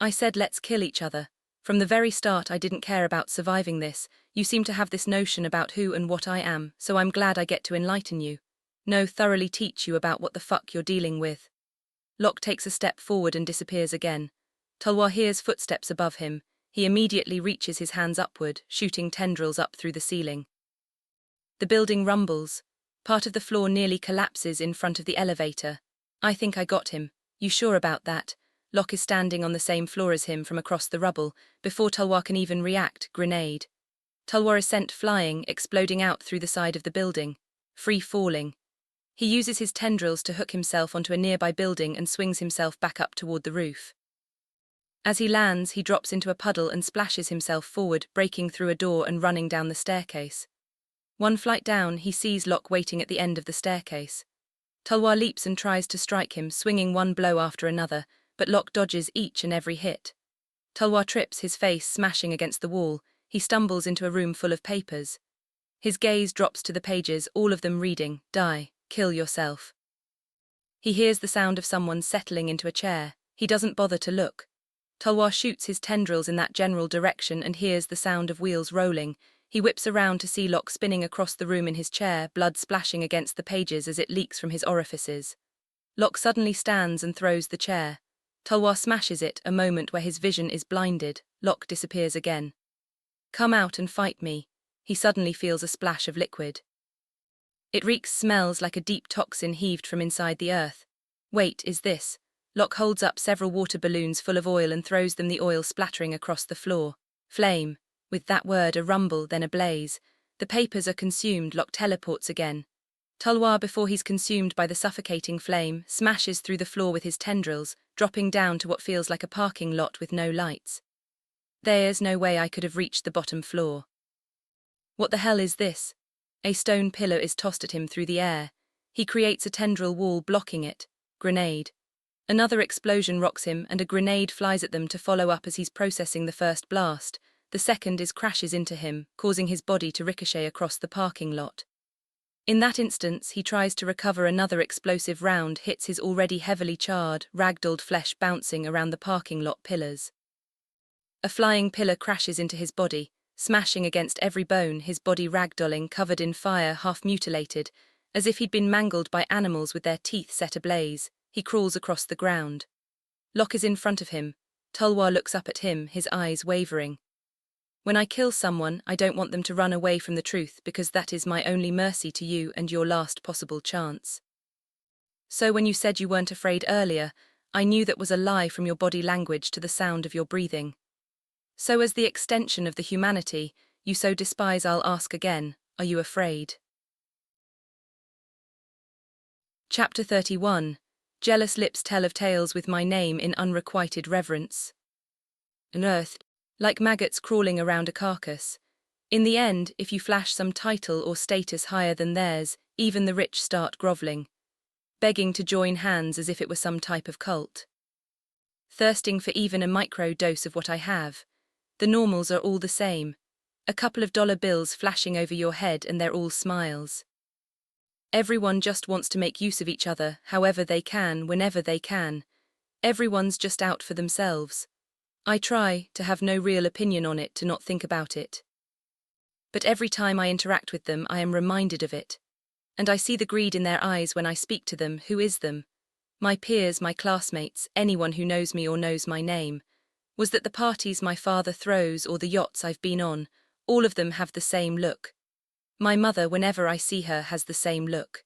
I said let's kill each other. From the very start I didn't care about surviving this. You seem to have this notion about who and what I am, so I'm glad I get to enlighten you. No, thoroughly teach you about what the fuck you're dealing with. Lock takes a step forward and disappears again. Talwar hears footsteps above him. He immediately reaches his hands upward, shooting tendrils up through the ceiling. The building rumbles. Part of the floor nearly collapses in front of the elevator. I think I got him. You sure about that? Lock is standing on the same floor as him from across the rubble. Before Talwar can even react, grenade. Talwar is sent flying, exploding out through the side of the building, free falling. He uses his tendrils to hook himself onto a nearby building and swings himself back up toward the roof. As he lands, he drops into a puddle and splashes himself forward, breaking through a door and running down the staircase. One flight down, he sees Lock waiting at the end of the staircase. Talwar leaps and tries to strike him, swinging one blow after another, but Lock dodges each and every hit. Talwar trips, his face smashing against the wall. He stumbles into a room full of papers. His gaze drops to the pages, all of them reading, "Die, kill yourself." He hears the sound of someone settling into a chair. He doesn't bother to look. Talwar shoots his tendrils in that general direction and hears the sound of wheels rolling. He whips around to see Lock spinning across the room in his chair, blood splashing against the pages as it leaks from his orifices. Lock suddenly stands and throws the chair. Talwar smashes it, a moment where his vision is blinded. Lock disappears again. "Come out and fight me." He suddenly feels a splash of liquid. It smells like a deep toxin heaved from inside the earth. Wait, is this? Lock holds up several water balloons full of oil and throws them, the oil splattering across the floor. Flame. With that word, a rumble, then a blaze. The papers are consumed. Lock teleports again. Talwar, before he's consumed by the suffocating flame, smashes through the floor with his tendrils, dropping down to what feels like a parking lot with no lights. There's no way I could have reached the bottom floor. What the hell is this? A stone pillar is tossed at him through the air. He creates a tendril wall blocking it. Grenade. Another explosion rocks him and a grenade flies at them to follow up as he's processing the first blast. The second crashes into him, causing his body to ricochet across the parking lot. In that instance, he tries to recover. Another explosive round hits his already heavily charred, ragdolled flesh, bouncing around the parking lot pillars. A flying pillar crashes into his body, smashing against every bone, his body ragdolling, covered in fire, half mutilated, as if he'd been mangled by animals with their teeth set ablaze. He crawls across the ground. Lock is in front of him. Talwar looks up at him, his eyes wavering. "When I kill someone, I don't want them to run away from the truth, because that is my only mercy to you and your last possible chance. So when you said you weren't afraid earlier, I knew that was a lie from your body language to the sound of your breathing. So as the extension of the humanity you so despise, I'll ask again, are you afraid?" Chapter 31. Jealous lips tell of tales with my name in unrequited reverence. Unearthed, like maggots crawling around a carcass. In the end, if you flash some title or status higher than theirs, even the rich start groveling, begging to join hands as if it were some type of cult. Thirsting for even a micro dose of what I have. The normals are all the same. A couple of dollar bills flashing over your head and they're all smiles. Everyone just wants to make use of each other, however they can, whenever they can. Everyone's just out for themselves. I try to have no real opinion on it, to not think about it. But every time I interact with them, I am reminded of it. And I see the greed in their eyes when I speak to them. Who is them? My peers, my classmates, anyone who knows me or knows my name. Was that the parties my father throws or the yachts I've been on, all of them have the same look. My mother, whenever I see her, has the same look.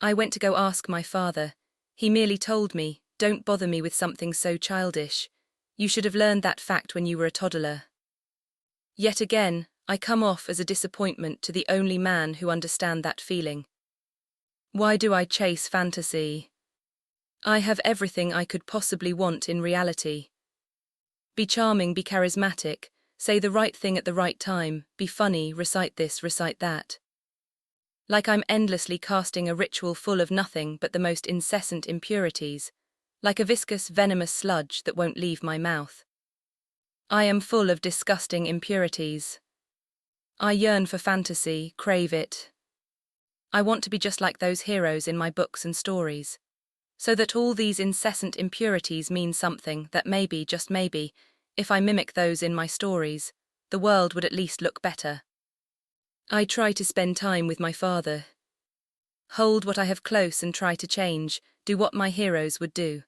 I went to go ask my father. He merely told me, "Don't bother me with something so childish. You should have learned that fact when you were a toddler." Yet again, I come off as a disappointment to the only man who understands that feeling. Why do I chase fantasy? I have everything I could possibly want in reality. Be charming, be charismatic, say the right thing at the right time, be funny, recite this, recite that. Like I'm endlessly casting a ritual full of nothing but the most incessant impurities, like a viscous, venomous sludge that won't leave my mouth. I am full of disgusting impurities. I yearn for fantasy, crave it. I want to be just like those heroes in my books and stories, so that all these incessant impurities mean something that maybe, just maybe, if I mimic those in my stories, the world would at least look better. I try to spend time with my father. Hold what I have close and try to change, do what my heroes would do.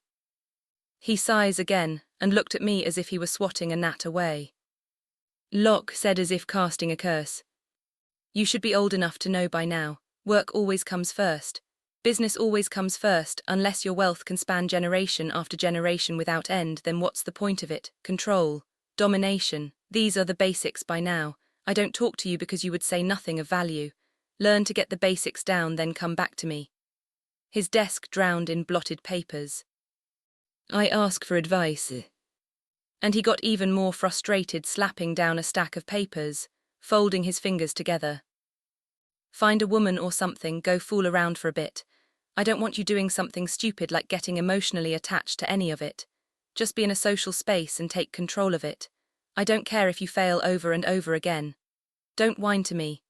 He sighs again and looked at me as if he were swatting a gnat away. Lock said as if casting a curse. "You should be old enough to know by now, work always comes first. Business always comes first. Unless your wealth can span generation after generation without end, then what's the point of it? Control, domination, these are the basics by now. I don't talk to you because you would say nothing of value. Learn to get the basics down, then come back to me. His desk drowned in blotted papers. I ask for advice. And he got even more frustrated, slapping down a stack of papers, folding his fingers together. Find a woman or something, go fool around for a bit. I don't want you doing something stupid like getting emotionally attached to any of it. Just be in a social space and take control of it. I don't care if you fail over and over again. Don't whine to me.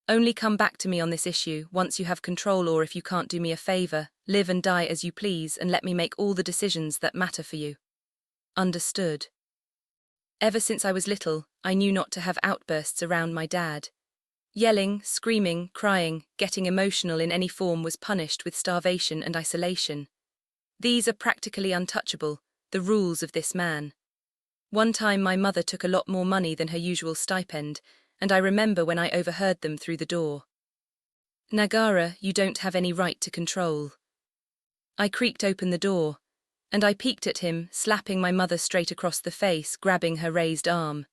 Only come back to me on this issue once you have control, or if you can't do me a favor, live and die as you please and let me make all the decisions that matter for you. Understood. Ever since I was little, I knew not to have outbursts around my dad. Yelling, screaming, crying, getting emotional in any form was punished with starvation and isolation. These are practically untouchable, the rules of this man. One time my mother took a lot more money than her usual stipend, and I remember when I overheard them through the door. Nagara, you don't have any right to control. I creaked open the door, and I peeked at him, slapping my mother straight across the face, grabbing her raised arm.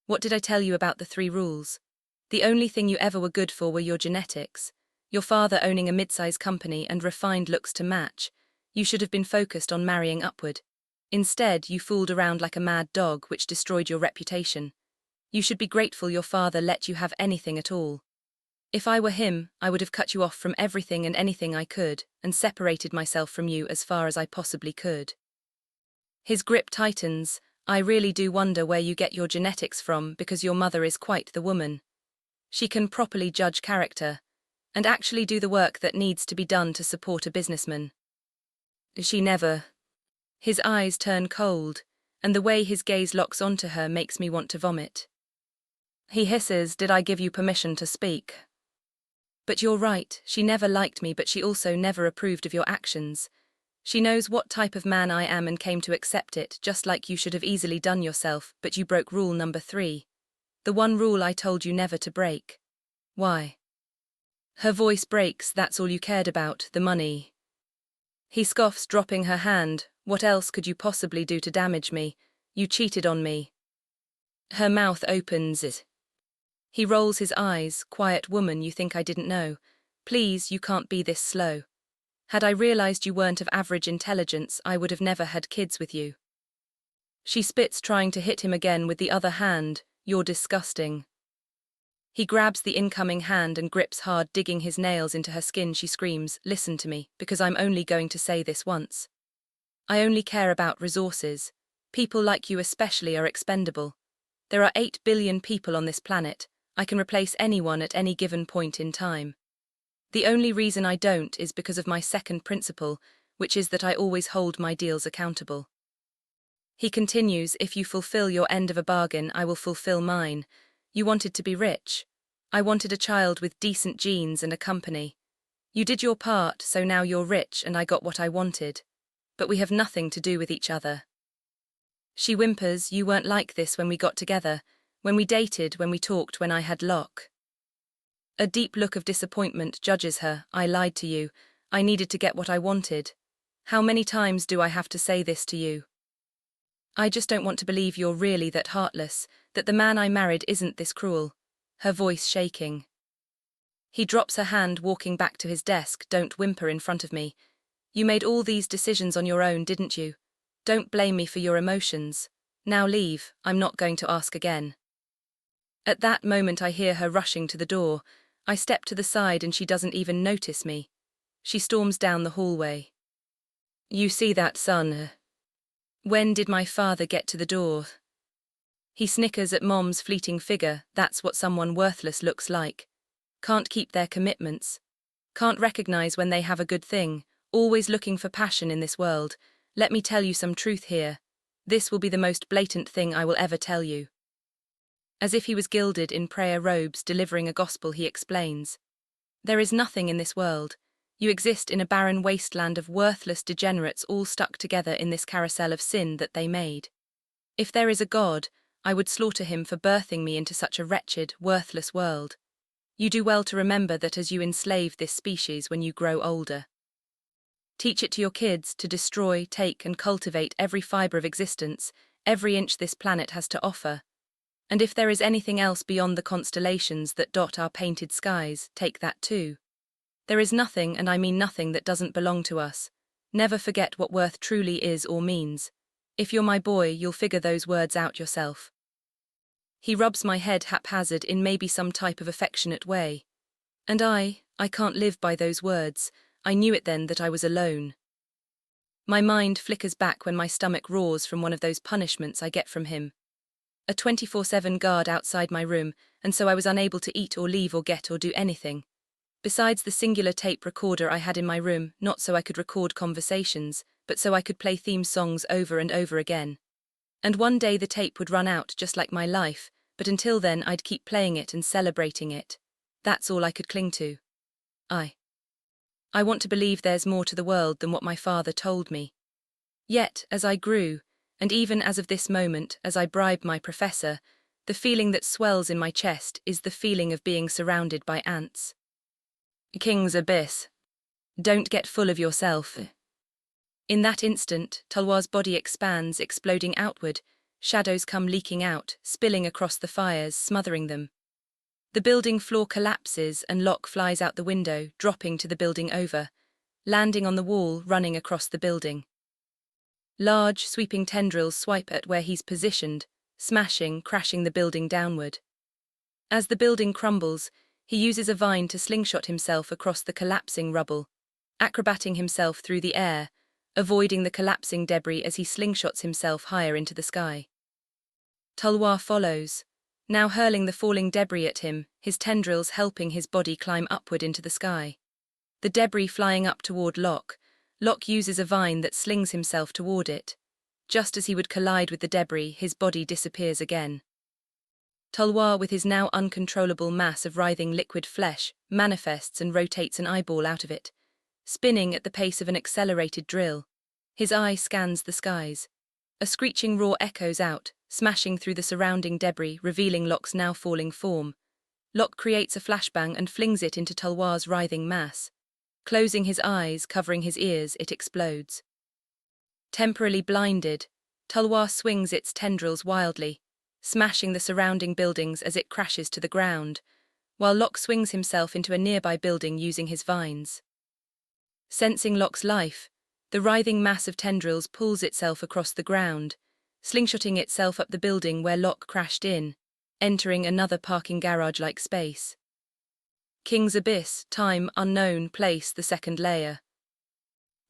What did I tell you about the 3 rules? The only thing you ever were good for were your genetics. Your father owning a mid-size company and refined looks to match. You should have been focused on marrying upward. Instead, you fooled around like a mad dog, which destroyed your reputation. You should be grateful your father let you have anything at all. If I were him, I would have cut you off from everything and anything I could, and separated myself from you as far as I possibly could. His grip tightens. I really do wonder where you get your genetics from, because your mother is quite the woman. She can properly judge character, and actually do the work that needs to be done to support a businessman. She never. His eyes turn cold, and the way his gaze locks onto her makes me want to vomit. He hisses, did I give you permission to speak? But you're right, she never liked me, but she also never approved of your actions. She knows what type of man I am and came to accept it, just like you should have easily done yourself, but you broke rule number 3. The one rule I told you never to break. Why? Her voice breaks, that's all you cared about, the money. He scoffs, dropping her hand, what else could you possibly do to damage me? You cheated on me. Her mouth opens. He rolls his eyes, quiet woman, you think I didn't know. Please, you can't be this slow. Had I realized you weren't of average intelligence, I would have never had kids with you. She spits, trying to hit him again with the other hand, you're disgusting. He grabs the incoming hand and grips hard, digging his nails into her skin. She screams, listen to me, because I'm only going to say this once. I only care about resources. People like you especially are expendable. There are 8 billion people on this planet. I can replace anyone at any given point in time. The only reason I don't is because of my second principle, which is that I always hold my deals accountable. He continues, if you fulfill your end of a bargain, I will fulfill mine. You wanted to be rich. I wanted a child with decent genes and a company. You did your part, so now you're rich and I got what I wanted. But we have nothing to do with each other. She whimpers, you weren't like this when we got together, when we dated, when we talked, when I had Lock. A deep look of disappointment judges her. I lied to you. I needed to get what I wanted. How many times do I have to say this to you? I just don't want to believe you're really that heartless, that the man I married isn't this cruel. Her voice shaking. He drops her hand, walking back to his desk. Don't whimper in front of me. You made all these decisions on your own, didn't you? Don't blame me for your emotions. Now leave, I'm not going to ask again. At that moment I hear her rushing to the door. I step to the side and she doesn't even notice me. She storms down the hallway. You see that, son? When did my father get to the door? He snickers at Mom's fleeting figure. That's what someone worthless looks like. Can't keep their commitments. Can't recognize when they have a good thing. Always looking for passion in this world. Let me tell you some truth here. This will be the most blatant thing I will ever tell you. As if he was gilded in prayer robes delivering a gospel, he explains. There is nothing in this world. You exist in a barren wasteland of worthless degenerates all stuck together in this carousel of sin that they made. If there is a God, I would slaughter him for birthing me into such a wretched, worthless world. You do well to remember that as you enslave this species when you grow older. Teach it to your kids to destroy, take, and cultivate every fiber of existence, every inch this planet has to offer. And if there is anything else beyond the constellations that dot our painted skies, take that too. There is nothing, and I mean nothing, that doesn't belong to us. Never forget what worth truly is or means. If you're my boy, you'll figure those words out yourself. He rubs my head haphazard in maybe some type of affectionate way. And I can't live by those words. I knew it then that I was alone. My mind flickers back when my stomach roars from one of those punishments I get from him. A 24/7 guard outside my room, and so I was unable to eat or leave or get or do anything. Besides the singular tape recorder I had in my room, not so I could record conversations, but so I could play theme songs over and over again. And one day the tape would run out just like my life, but until then I'd keep playing it and celebrating it. That's all I could cling to. I want to believe there's more to the world than what my father told me. Yet, as I grew, and even as of this moment, as I bribe my professor, the feeling that swells in my chest is the feeling of being surrounded by ants. King's abyss. Don't get full of yourself. In that instant, Talwar's body expands, exploding outward. Shadows come leaking out, spilling across the fires, smothering them. The building floor collapses and Lock flies out the window, dropping to the building over, landing on the wall, running across the building. Large, sweeping tendrils swipe at where he's positioned, smashing, crashing the building downward. As the building crumbles, he uses a vine to slingshot himself across the collapsing rubble, acrobating himself through the air, avoiding the collapsing debris as he slingshots himself higher into the sky. Talwar follows, now hurling the falling debris at him, his tendrils helping his body climb upward into the sky. The debris flying up toward Lock uses a vine that slings himself toward it. Just as he would collide with the debris, his body disappears again. Talwar, with his now uncontrollable mass of writhing liquid flesh, manifests and rotates an eyeball out of it, spinning at the pace of an accelerated drill. His eye scans the skies. A screeching roar echoes out, smashing through the surrounding debris, revealing Lock's now falling form. Lock creates a flashbang and flings it into Talwar's writhing mass. Closing his eyes, covering his ears, it explodes. Temporarily blinded, Talwar swings its tendrils wildly, smashing the surrounding buildings as it crashes to the ground, while Lock swings himself into a nearby building using his vines. Sensing Lock's life, the writhing mass of tendrils pulls itself across the ground, slingshotting itself up the building where Lock crashed in, entering another parking garage-like space. King's Abyss, time unknown, place the second layer.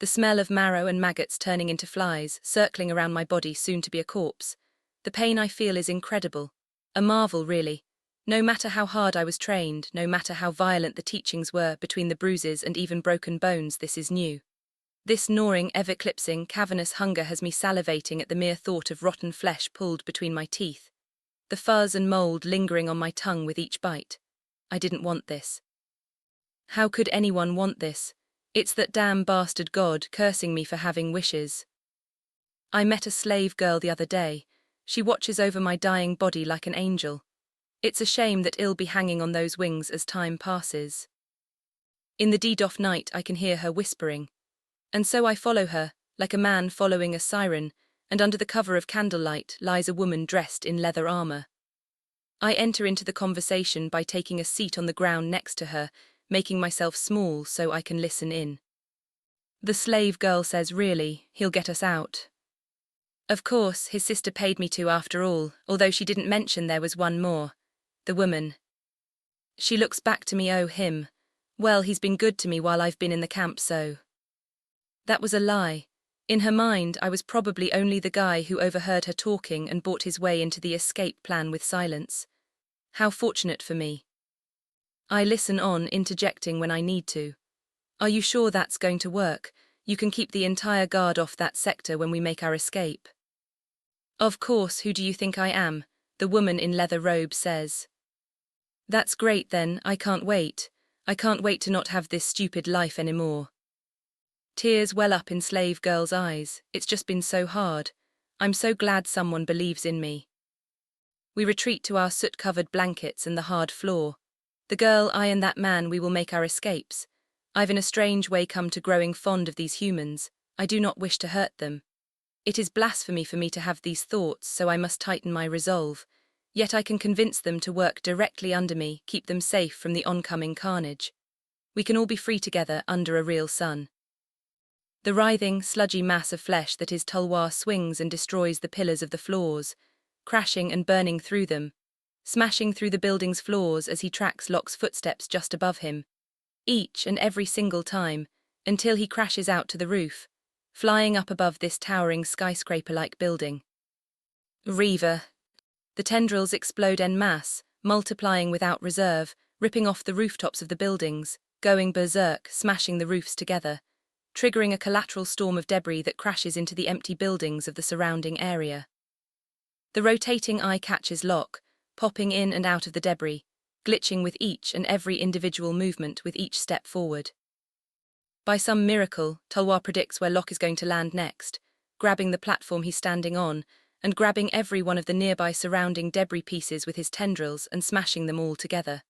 The smell of marrow and maggots turning into flies, circling around my body soon to be a corpse. The pain I feel is incredible. A marvel, really. No matter how hard I was trained, no matter how violent the teachings were, between the bruises and even broken bones, this is new. This gnawing, ever-eclipsing, cavernous hunger has me salivating at the mere thought of rotten flesh pulled between my teeth. The fuzz and mold lingering on my tongue with each bite. I didn't want this. How could anyone want this? It's that damn bastard God cursing me for having wishes. I met a slave girl the other day. She watches over my dying body like an angel. It's a shame that I'll be hanging on those wings as time passes. In the dead-off night I can hear her whispering. And so I follow her, like a man following a siren, and under the cover of candlelight lies a woman dressed in leather armor. I enter into the conversation by taking a seat on the ground next to her, making myself small so I can listen in. The slave girl says, "Really, he'll get us out." Of course, his sister paid me to after all, although she didn't mention there was one more. The woman. She looks back to me, oh him. Well, he's been good to me while I've been in the camp, so. That was a lie. In her mind, I was probably only the guy who overheard her talking and bought his way into the escape plan with silence. How fortunate for me. I listen on, interjecting when I need to. Are you sure that's going to work? You can keep the entire guard off that sector when we make our escape. Of course, who do you think I am? The woman in leather robe says. That's great then, I can't wait. I can't wait to not have this stupid life anymore. Tears well up in slave girl's eyes. It's just been so hard. I'm so glad someone believes in me. We retreat to our soot-covered blankets and the hard floor. The girl, I and that man, we will make our escapes. I've in a strange way come to growing fond of these humans. I do not wish to hurt them. It is blasphemy for me to have these thoughts, so I must tighten my resolve. Yet I can convince them to work directly under me, keep them safe from the oncoming carnage. We can all be free together under a real sun. The writhing, sludgy mass of flesh that is Tulwar swings and destroys the pillars of the floors, crashing and burning through them, smashing through the building's floors as he tracks Lock's footsteps just above him, each and every single time, until he crashes out to the roof, flying up above this towering skyscraper-like building. Reaver. The tendrils explode en masse, multiplying without reserve, ripping off the rooftops of the buildings, going berserk, smashing the roofs together, triggering a collateral storm of debris that crashes into the empty buildings of the surrounding area. The rotating eye catches Lock, popping in and out of the debris, glitching with each and every individual movement with each step forward. By some miracle, Tulwar predicts where Lock is going to land next, grabbing the platform he's standing on, and grabbing every one of the nearby surrounding debris pieces with his tendrils and smashing them all together.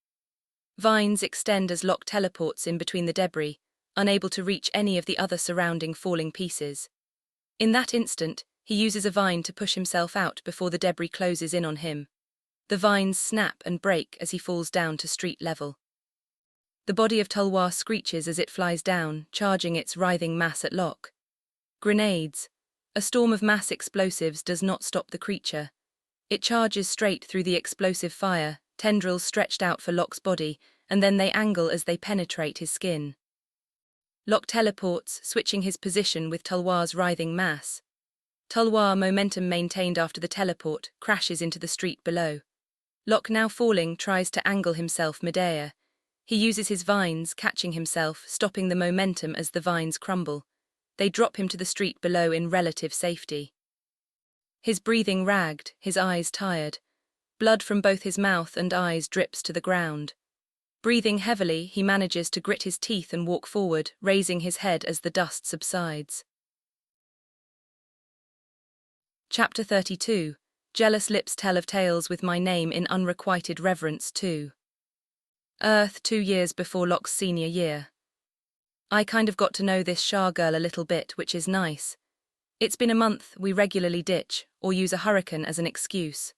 Vines extend as Lock teleports in between the debris, unable to reach any of the other surrounding falling pieces. In that instant, he uses a vine to push himself out before the debris closes in on him. The vines snap and break as he falls down to street level. The body of Tulwar screeches as it flies down, charging its writhing mass at Lock. Grenades. A storm of mass explosives does not stop the creature. It charges straight through the explosive fire, tendrils stretched out for Lock's body, and then they angle as they penetrate his skin. Lock teleports, switching his position with Tulwar's writhing mass. Tulwar, momentum maintained after the teleport, crashes into the street below. Lock, now falling, tries to angle himself midair. He uses his vines, catching himself, stopping the momentum as the vines crumble. They drop him to the street below in relative safety. His breathing ragged, his eyes tired. Blood from both his mouth and eyes drips to the ground. Breathing heavily, he manages to grit his teeth and walk forward, raising his head as the dust subsides. Chapter 32. Jealous lips tell of tales with my name in unrequited reverence too. Earth, 2 years before Lock's senior year. I kind of got to know this Shah girl a little bit, which is nice. It's been a month. We regularly ditch, or use a hurricane as an excuse.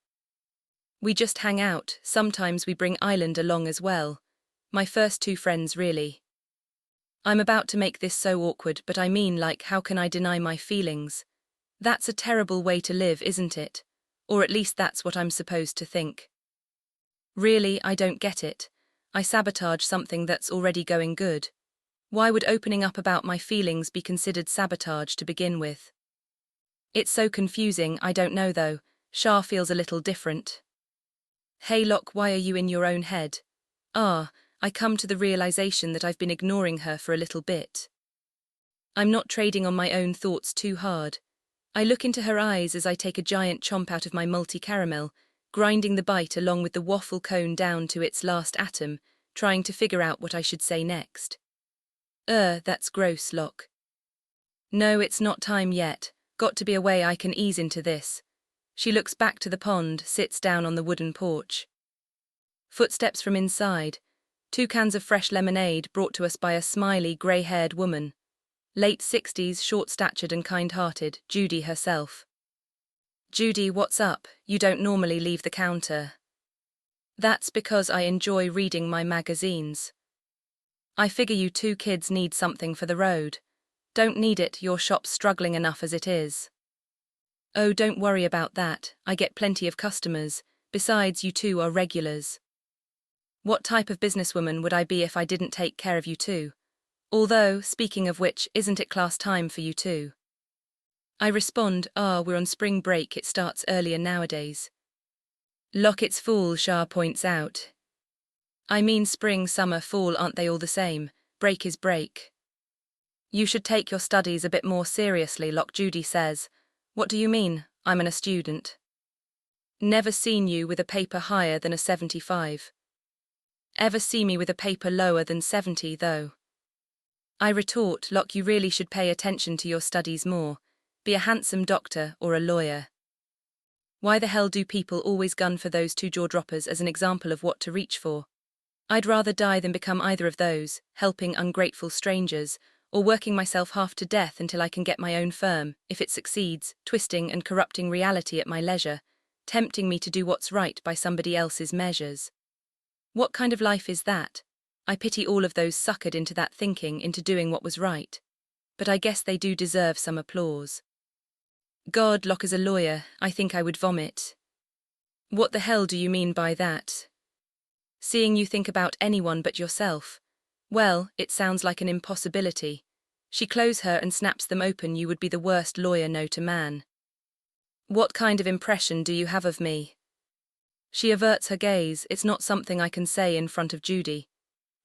We just hang out, sometimes we bring Island along as well. My first 2 friends, really. I'm about to make this so awkward, but I mean, like, how can I deny my feelings? That's a terrible way to live, isn't it? Or at least that's what I'm supposed to think. Really, I don't get it. I sabotage something that's already going good. Why would opening up about my feelings be considered sabotage to begin with? It's so confusing. I don't know though. Shah feels a little different. Hey Lock, why are you in your own head? I come to the realization that I've been ignoring her for a little bit. I'm not trading on my own thoughts too hard. I look into her eyes as I take a giant chomp out of my multi-caramel, grinding the bite along with the waffle cone down to its last atom, trying to figure out what I should say next. That's gross, Lock. No, it's not time yet. Got to be a way I can ease into this. She looks back to the pond, sits down on the wooden porch. Footsteps from inside. 2 cans of fresh lemonade brought to us by a smiley, grey-haired woman. Late 60s, short-statured and kind-hearted, Judy herself. Judy, what's up? You don't normally leave the counter. That's because I enjoy reading my magazines. I figure you 2 kids need something for the road. Don't need it, your shop's struggling enough as it is. Oh, don't worry about that, I get plenty of customers, besides you 2 are regulars. What type of businesswoman would I be if I didn't take care of you 2? Although, speaking of which, isn't it class time for you 2? I respond, we're on spring break, it starts earlier nowadays. Lock, it's fall, Shah points out. I mean spring, summer, fall, aren't they all the same? Break is break. You should take your studies a bit more seriously, Lock, Judy says. What do you mean? I'm a student. Never seen you with a paper higher than a 75. Ever see me with a paper lower than 70, though? I retort, Lock, you really should pay attention to your studies more. Be a handsome doctor or a lawyer. Why the hell do people always gun for those 2 jaw droppers as an example of what to reach for? I'd rather die than become either of those, helping ungrateful strangers, or working myself half to death until I can get my own firm, if it succeeds, twisting and corrupting reality at my leisure, tempting me to do what's right by somebody else's measures. What kind of life is that? I pity all of those suckered into that thinking, into doing what was right. But I guess they do deserve some applause. God, Lock, as a lawyer, I think I would vomit. What the hell do you mean by that? Seeing you think about anyone but yourself. Well, it sounds like an impossibility. She close her and snaps them open. You would be the worst lawyer known to man. What kind of impression do you have of me? She averts her gaze. It's not something I can say in front of Judy.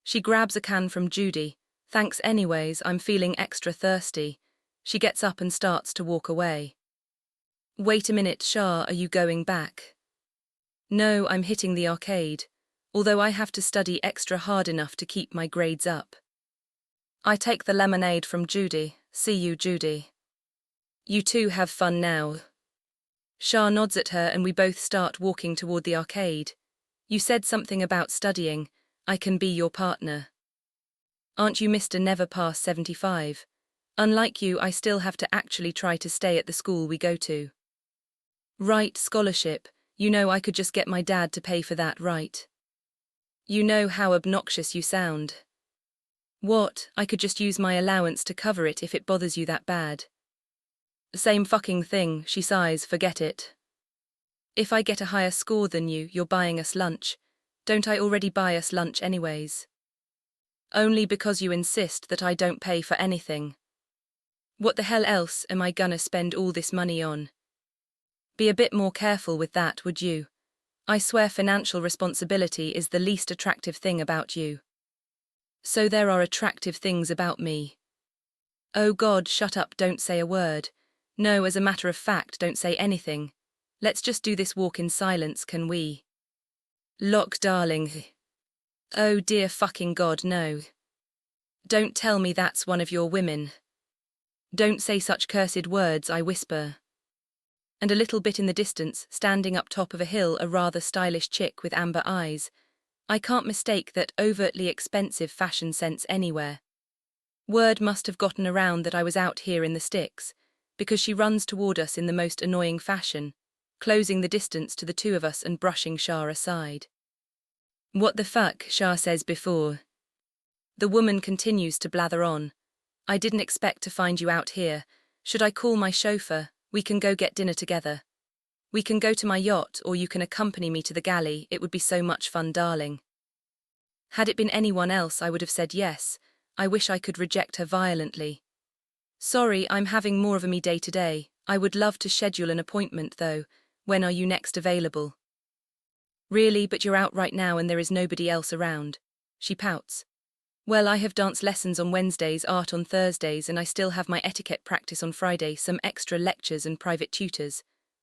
She grabs a can from Judy. Thanks anyways, I'm feeling extra thirsty. She gets up and starts to walk away. Wait a minute, Shah, are you going back? No, I'm hitting the arcade. Although I have to study extra hard enough to keep my grades up. I take the lemonade from Judy. See you, Judy. You two have fun now. Shah nods at her and we both start walking toward the arcade. You said something about studying. I can be your partner. Aren't you Mr. Never Pass 75? Unlike you, I still have to actually try to stay at the school we go to. Right, scholarship. You know I could just get my dad to pay for that, right? You know how obnoxious you sound. What, I could just use my allowance to cover it if it bothers you that bad. Same fucking thing, she sighs, forget it. If I get a higher score than you, you're buying us lunch. Don't I already buy us lunch anyways? Only because you insist that I don't pay for anything. What the hell else am I gonna spend all this money on? Be a bit more careful with that, would you? I swear financial responsibility is the least attractive thing about you. So there are attractive things about me. Oh God, shut up, don't say a word. No, as a matter of fact, don't say anything. Let's just do this walk in silence, can we? Lock, darling. Oh dear fucking God, no. Don't tell me that's one of your women. Don't say such cursed words, I whisper. And a little bit in the distance, standing up top of a hill, a rather stylish chick with amber eyes. I can't mistake that overtly expensive fashion sense anywhere. Word must have gotten around that I was out here in the sticks, because she runs toward us in the most annoying fashion, closing the distance to the two of us and brushing Shah aside. What the fuck, Shah says before. The woman continues to blather on. I didn't expect to find you out here. Should I call my chauffeur? We can go get dinner together. We can go to my yacht, or you can accompany me to the galley. It would be so much fun, darling. Had it been anyone else, I would have said yes. I wish I could reject her violently. Sorry, I'm having more of a me day today. I would love to schedule an appointment, though. When are you next available? Really, but you're out right now and there is nobody else around. She pouts. Well, I have dance lessons on Wednesdays, art on Thursdays, and I still have my etiquette practice on Friday, some extra lectures and private tutors.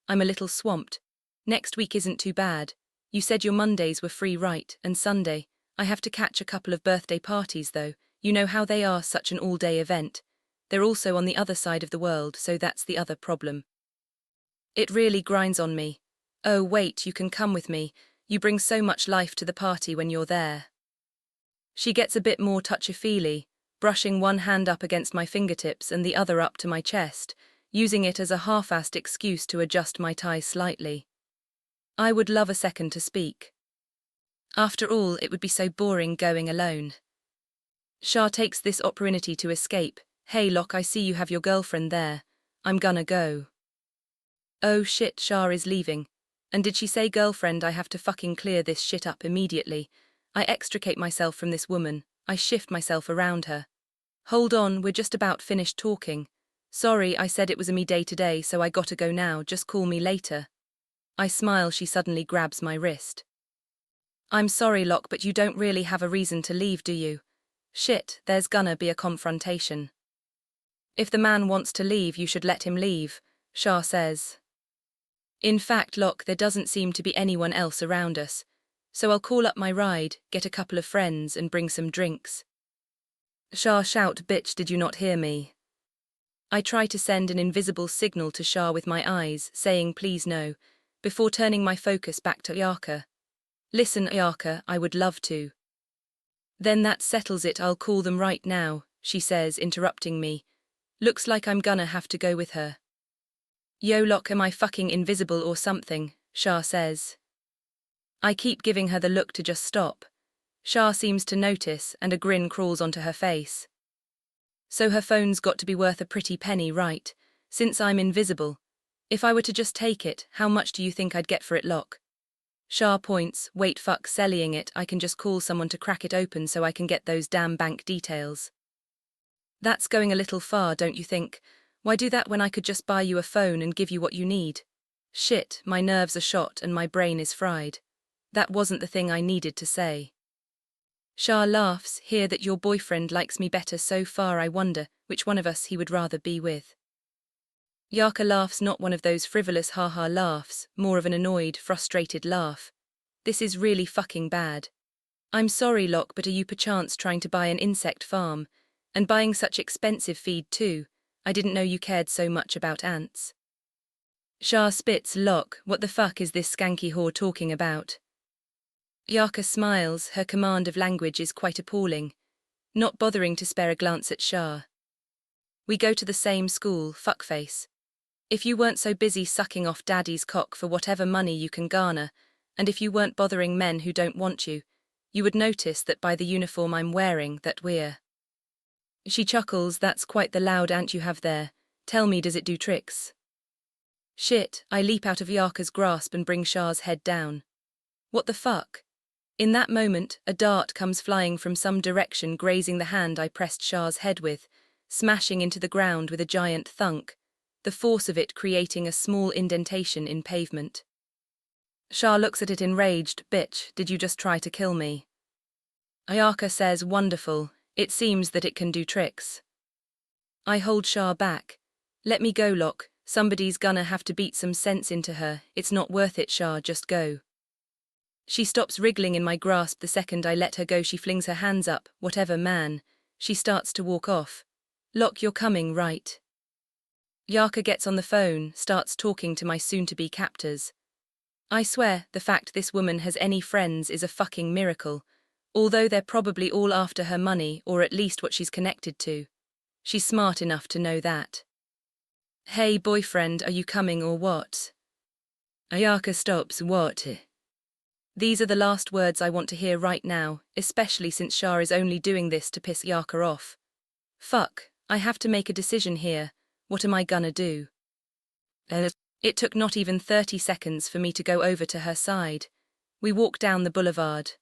I'm a little swamped. Next week isn't too bad. You said your Mondays were free, right, and Sunday. I have to catch a couple of birthday parties, though. You know how they are, such an all-day event. They're also on the other side of the world, so that's the other problem. It really grinds on me. Oh, wait, you can come with me. You bring so much life to the party when you're there. She gets a bit more touchy-feely, brushing one hand up against my fingertips and the other up to my chest, using it as a half-assed excuse to adjust my tie slightly. I would love a second to speak. After all, it would be so boring going alone. Shah takes this opportunity to escape. Hey Lock, I see you have your girlfriend there. I'm gonna go. Oh shit, Shah is leaving. And did she say girlfriend? I have to fucking clear this shit up immediately. I extricate myself from this woman. I shift myself around her. Hold on, we're just about finished talking. Sorry, I said it was a me day today, so I gotta go now, just call me later. I smile, she suddenly grabs my wrist. I'm sorry, Lock, but you don't really have a reason to leave, do you? Shit, there's gonna be a confrontation. If the man wants to leave, you should let him leave, Shah says. In fact, Lock, there doesn't seem to be anyone else around us. So I'll call up my ride, get a couple of friends, and bring some drinks. Shah shout, bitch, did you not hear me? I try to send an invisible signal to Shah with my eyes, saying please no, before turning my focus back to Ayaka. Listen, Ayaka, I would love to. Then that settles it, I'll call them right now, she says, interrupting me. Looks like I'm gonna have to go with her. Yo Lock, am I fucking invisible or something? Shah says. I keep giving her the look to just stop. Shah seems to notice and a grin crawls onto her face. So her phone's got to be worth a pretty penny, right? Since I'm invisible. If I were to just take it, how much do you think I'd get for it, Lock? Shah points, wait fuck selling it, I can just call someone to crack it open so I can get those damn bank details. That's going a little far, don't you think? Why do that when I could just buy you a phone and give you what you need? Shit, my nerves are shot and my brain is fried. That wasn't the thing I needed to say. Shah laughs, hear that your boyfriend likes me better so far, I wonder which one of us he would rather be with. Yaka laughs, not one of those frivolous ha-ha laughs, more of an annoyed, frustrated laugh. This is really fucking bad. I'm sorry, Lock, but are you perchance trying to buy an insect farm? And buying such expensive feed too? I didn't know you cared so much about ants. Shah spits, Lock, what the fuck is this skanky whore talking about? Yaka smiles, her command of language is quite appalling, not bothering to spare a glance at Shah. We go to the same school, fuckface. If you weren't so busy sucking off daddy's cock for whatever money you can garner, and if you weren't bothering men who don't want you, you would notice that by the uniform I'm wearing that we're. She chuckles, that's quite the loud ant you have there. Tell me, does it do tricks? Shit, I leap out of Yaka's grasp and bring Shah's head down. What the fuck? In that moment, a dart comes flying from some direction, grazing the hand I pressed Shah's head with, smashing into the ground with a giant thunk, the force of it creating a small indentation in pavement. Shah looks at it enraged, bitch, did you just try to kill me? Ayaka says, wonderful, it seems that it can do tricks. I hold Shah back. Let me go, Lock, somebody's gonna have to beat some sense into her, it's not worth it, Shah, just go. She stops wriggling in my grasp the second I let her go. She flings her hands up, whatever, man. She starts to walk off. Lock, you're coming, right? Yaka gets on the phone, starts talking to my soon-to-be captors. I swear, the fact this woman has any friends is a fucking miracle, although they're probably all after her money or at least what she's connected to. She's smart enough to know that. Hey boyfriend, are you coming or what? Ayaka stops, what? These are the last words I want to hear right now, especially since Shah is only doing this to piss Yaka off. Fuck, I have to make a decision here. What am I gonna do? It took not even 30 seconds for me to go over to her side. We walk down the boulevard.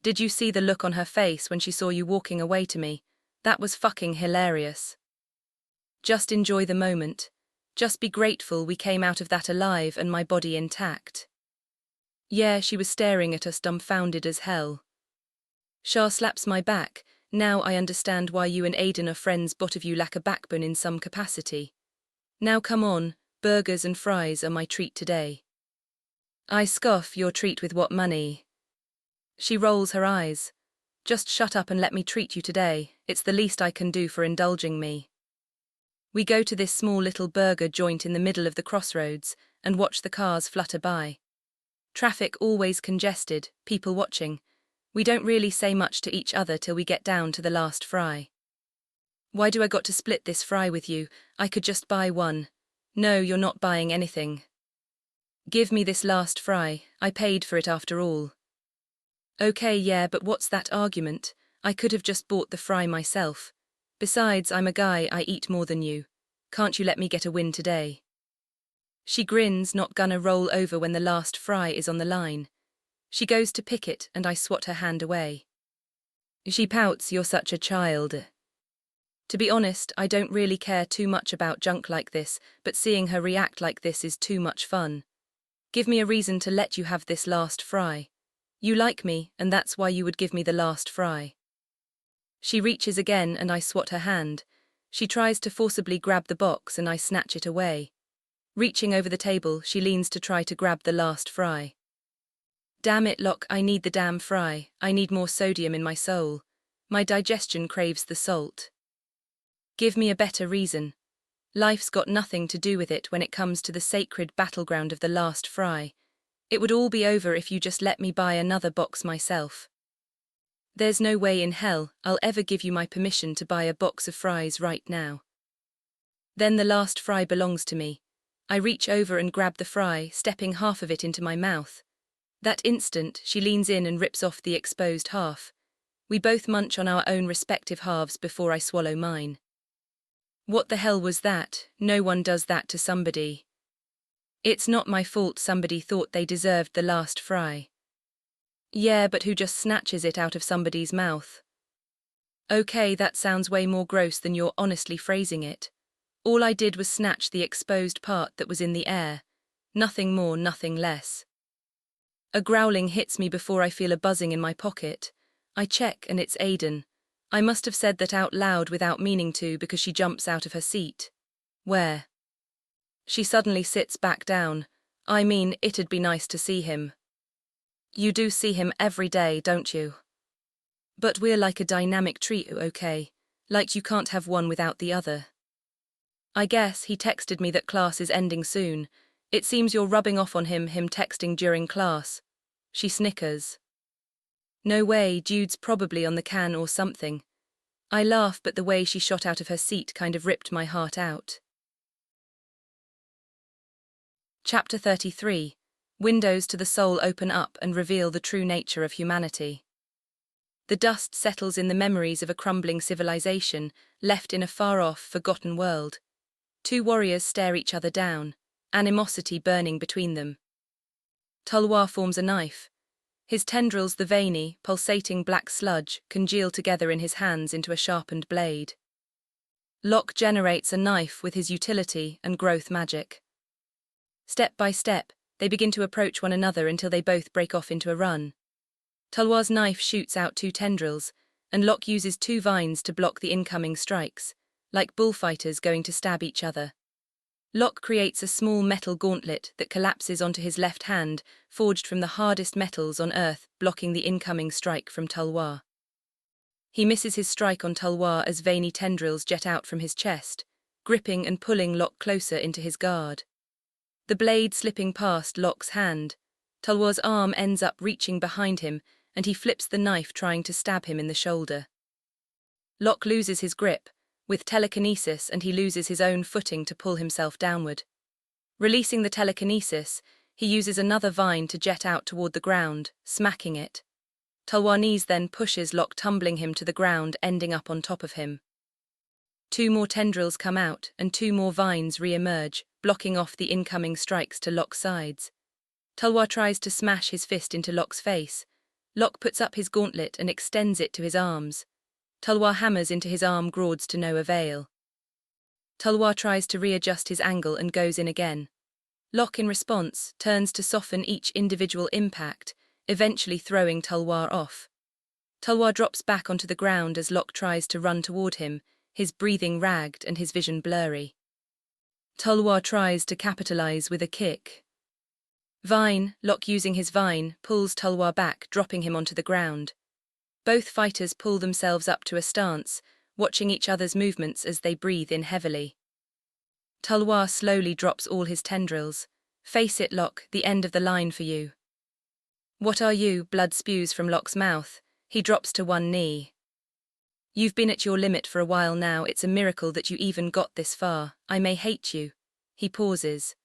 Did you see the look on her face when she saw you walking away to me? That was fucking hilarious. Just enjoy the moment. Just be grateful we came out of that alive and my body intact. Yeah, she was staring at us dumbfounded as hell. Shah slaps my back. Now I understand why you and Aiden are friends, both of you lack a backbone in some capacity. Now come on, burgers and fries are my treat today. I scoff, your treat with what money? She rolls her eyes. Just shut up and let me treat you today, it's the least I can do for indulging me. We go to this small little burger joint in the middle of the crossroads and watch the cars flutter by. Traffic always congested, people watching. We don't really say much to each other till we get down to the last fry. Why do I got to split this fry with you? I could just buy one. No, you're not buying anything. Give me this last fry, I paid for it after all. Okay, yeah, but what's that argument? I could have just bought the fry myself. Besides, I'm a guy, I eat more than you. Can't you let me get a win today? She grins, not gonna roll over when the last fry is on the line. She goes to pick it and I swat her hand away. She pouts, you're such a child. To be honest, I don't really care too much about junk like this, but seeing her react like this is too much fun. Give me a reason to let you have this last fry. You like me, and that's why you would give me the last fry. She reaches again and I swat her hand. She tries to forcibly grab the box and I snatch it away. Reaching over the table, she leans to try to grab the last fry. Damn it, Lock, I need the damn fry. I need more sodium in my soul. My digestion craves the salt. Give me a better reason. Life's got nothing to do with it when it comes to the sacred battleground of the last fry. It would all be over if you just let me buy another box myself. There's no way in hell I'll ever give you my permission to buy a box of fries right now. Then the last fry belongs to me. I reach over and grab the fry, stepping half of it into my mouth. That instant, she leans in and rips off the exposed half. We both munch on our own respective halves before I swallow mine. What the hell was that? No one does that to somebody. It's not my fault somebody thought they deserved the last fry. Yeah, but who just snatches it out of somebody's mouth? Okay, that sounds way more gross than you're honestly phrasing it. All I did was snatch the exposed part that was in the air. Nothing more, nothing less. A growling hits me before I feel a buzzing in my pocket. I check and it's Aiden. I must have said that out loud without meaning to because she jumps out of her seat. Where? She suddenly sits back down. I mean, it'd be nice to see him. You do see him every day, don't you? But we're like a dynamic trio, okay? Like you can't have one without the other. I guess he texted me that class is ending soon. It seems you're rubbing off on him texting during class. She snickers. No way, Jude's probably on the can or something. I laugh, but the way she shot out of her seat kind of ripped my heart out. Chapter 33. Windows to the soul open up and reveal the true nature of humanity. The dust settles in the memories of a crumbling civilization, left in a far-off, forgotten world. Two warriors stare each other down, animosity burning between them. Tulwar forms a knife. His tendrils, the veiny, pulsating black sludge, congeal together in his hands into a sharpened blade. Lock generates a knife with his utility and growth magic. Step by step, they begin to approach one another until they both break off into a run. Tulwar's knife shoots out two tendrils, and Lock uses two vines to block the incoming strikes, like bullfighters going to stab each other. Lock creates a small metal gauntlet that collapses onto his left hand, forged from the hardest metals on Earth, blocking the incoming strike from Tulwar. He misses his strike on Tulwar as veiny tendrils jet out from his chest, gripping and pulling Lock closer into his guard. The blade slipping past Lock's hand, Tulwar's arm ends up reaching behind him, and he flips the knife trying to stab him in the shoulder. Lock loses his grip, with telekinesis, and he loses his own footing to pull himself downward. Releasing the telekinesis, he uses another vine to jet out toward the ground, smacking it. Tulwar knees then pushes Lock, tumbling him to the ground, ending up on top of him. Two more tendrils come out, and two more vines re-emerge, blocking off the incoming strikes to Lock's sides. Tulwar tries to smash his fist into Lock's face. Lock puts up his gauntlet and extends it to his arms. Tulwar hammers into his arm groards to no avail. Tulwar tries to readjust his angle and goes in again. Lock, in response, turns to soften each individual impact, eventually throwing Tulwar off. Tulwar drops back onto the ground as Lock tries to run toward him, his breathing ragged and his vision blurry. Tulwar tries to capitalize with a kick. Vine, Lock using his vine, pulls Tulwar back, dropping him onto the ground. Both fighters pull themselves up to a stance, watching each other's movements as they breathe in heavily. Tulwar slowly drops all his tendrils. Face it, Lock, the end of the line for you. What are you? Blood spews from Lock's mouth. He drops to one knee. You've been at your limit for a while now. It's a miracle that you even got this far. I may hate you. He pauses.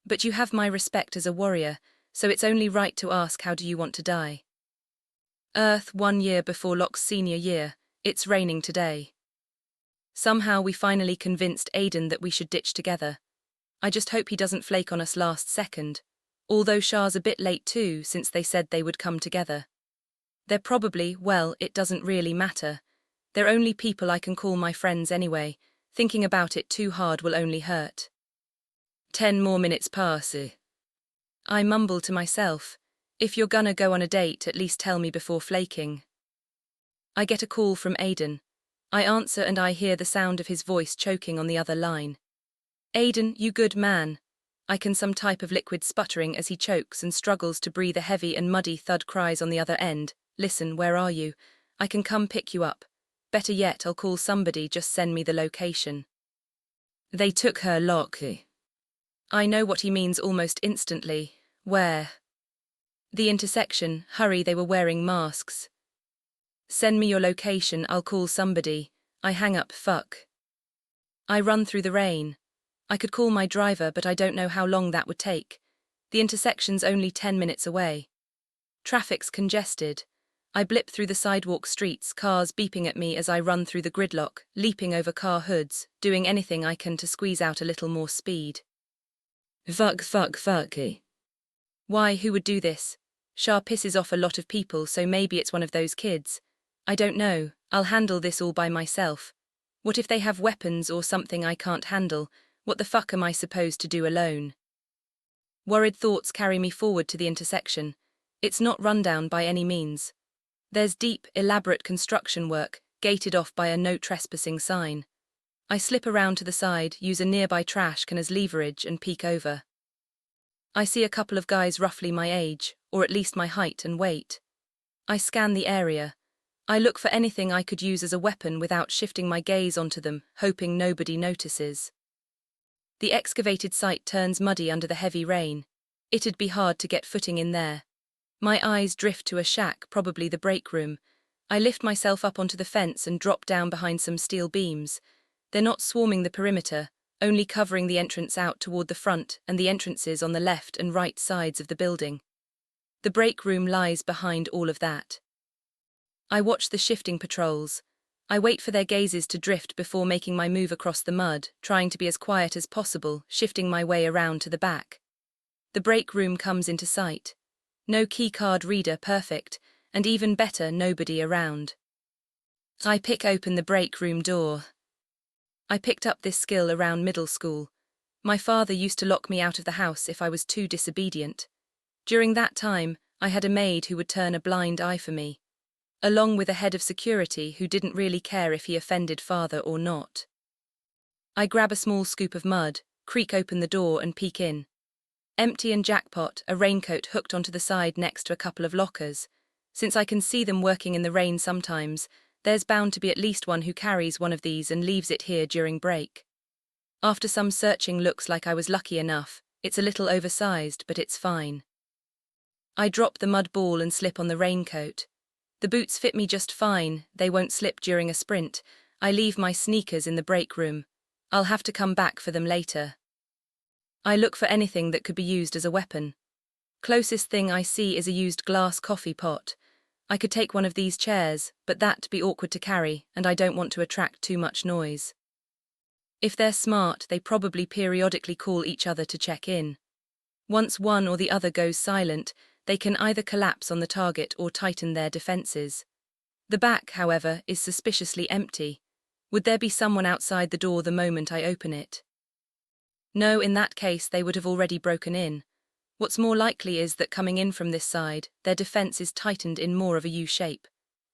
But you have my respect as a warrior, so it's only right to ask, how do you want to die? Earth, 1 year before Lock's senior year. It's raining today. Somehow we finally convinced Aiden that we should ditch together. I just hope he doesn't flake on us last second. Although Shah's a bit late too, since they said they would come together. They're probably, well, it doesn't really matter. They're only people I can call my friends anyway. Thinking about it too hard will only hurt. 10 more minutes pass. I mumble to myself. If you're gonna go on a date, at least tell me before flaking. I get a call from Aiden. I answer and I hear the sound of his voice choking on the other line. Aiden, you good man. I can some type of liquid sputtering as he chokes and struggles to breathe. A heavy and muddy thud cries on the other end. Listen, where are you? I can come pick you up. Better yet, I'll call somebody, just send me the location. They took her, Lock. I know what he means almost instantly. Where? The intersection. Hurry, they were wearing masks. Send me your location, I'll call somebody. I hang up, fuck. I run through the rain. I could call my driver, but I don't know how long that would take. The intersection's only 10 minutes away. Traffic's congested. I blip through the sidewalk streets, cars beeping at me as I run through the gridlock, leaping over car hoods, doing anything I can to squeeze out a little more speed. Fucky. Why, who would do this? Shah pisses off a lot of people, so maybe it's one of those kids. I don't know, I'll handle this all by myself. What if they have weapons or something I can't handle? What the fuck am I supposed to do alone? Worried thoughts carry me forward to the intersection. It's not rundown by any means. There's deep, elaborate construction work, gated off by a no trespassing sign. I slip around to the side, use a nearby trash can as leverage and peek over. I see a couple of guys roughly my age, or at least my height and weight. I scan the area. I look for anything I could use as a weapon without shifting my gaze onto them, hoping nobody notices. The excavated site turns muddy under the heavy rain. It'd be hard to get footing in there. My eyes drift to a shack, probably the break room. I lift myself up onto the fence and drop down behind some steel beams. They're not swarming the perimeter, only covering the entrance out toward the front and the entrances on the left and right sides of the building. The break room lies behind all of that. I watch the shifting patrols. I wait for their gazes to drift before making my move across the mud, trying to be as quiet as possible, shifting my way around to the back. The break room comes into sight. No keycard reader, perfect, and even better, nobody around. I pick open the break room door. I picked up this skill around middle school. My father used to lock me out of the house if I was too disobedient. During that time, I had a maid who would turn a blind eye for me, along with a head of security who didn't really care if he offended father or not. I grab a small scoop of mud, creak open the door and peek in. Empty and jackpot, a raincoat hooked onto the side next to a couple of lockers. Since I can see them working in the rain sometimes, there's bound to be at least one who carries one of these and leaves it here during break. After some searching, looks like I was lucky enough. It's a little oversized, but it's fine. I drop the mud ball and slip on the raincoat. The boots fit me just fine, they won't slip during a sprint. I leave my sneakers in the break room. I'll have to come back for them later. I look for anything that could be used as a weapon. Closest thing I see is a used glass coffee pot. I could take one of these chairs, but that'd be awkward to carry, and I don't want to attract too much noise. If they're smart, they probably periodically call each other to check in. Once one or the other goes silent, they can either collapse on the target or tighten their defenses. The back, however, is suspiciously empty. Would there be someone outside the door the moment I open it? No, in that case they would have already broken in. What's more likely is that coming in from this side, their defense is tightened in more of a U shape.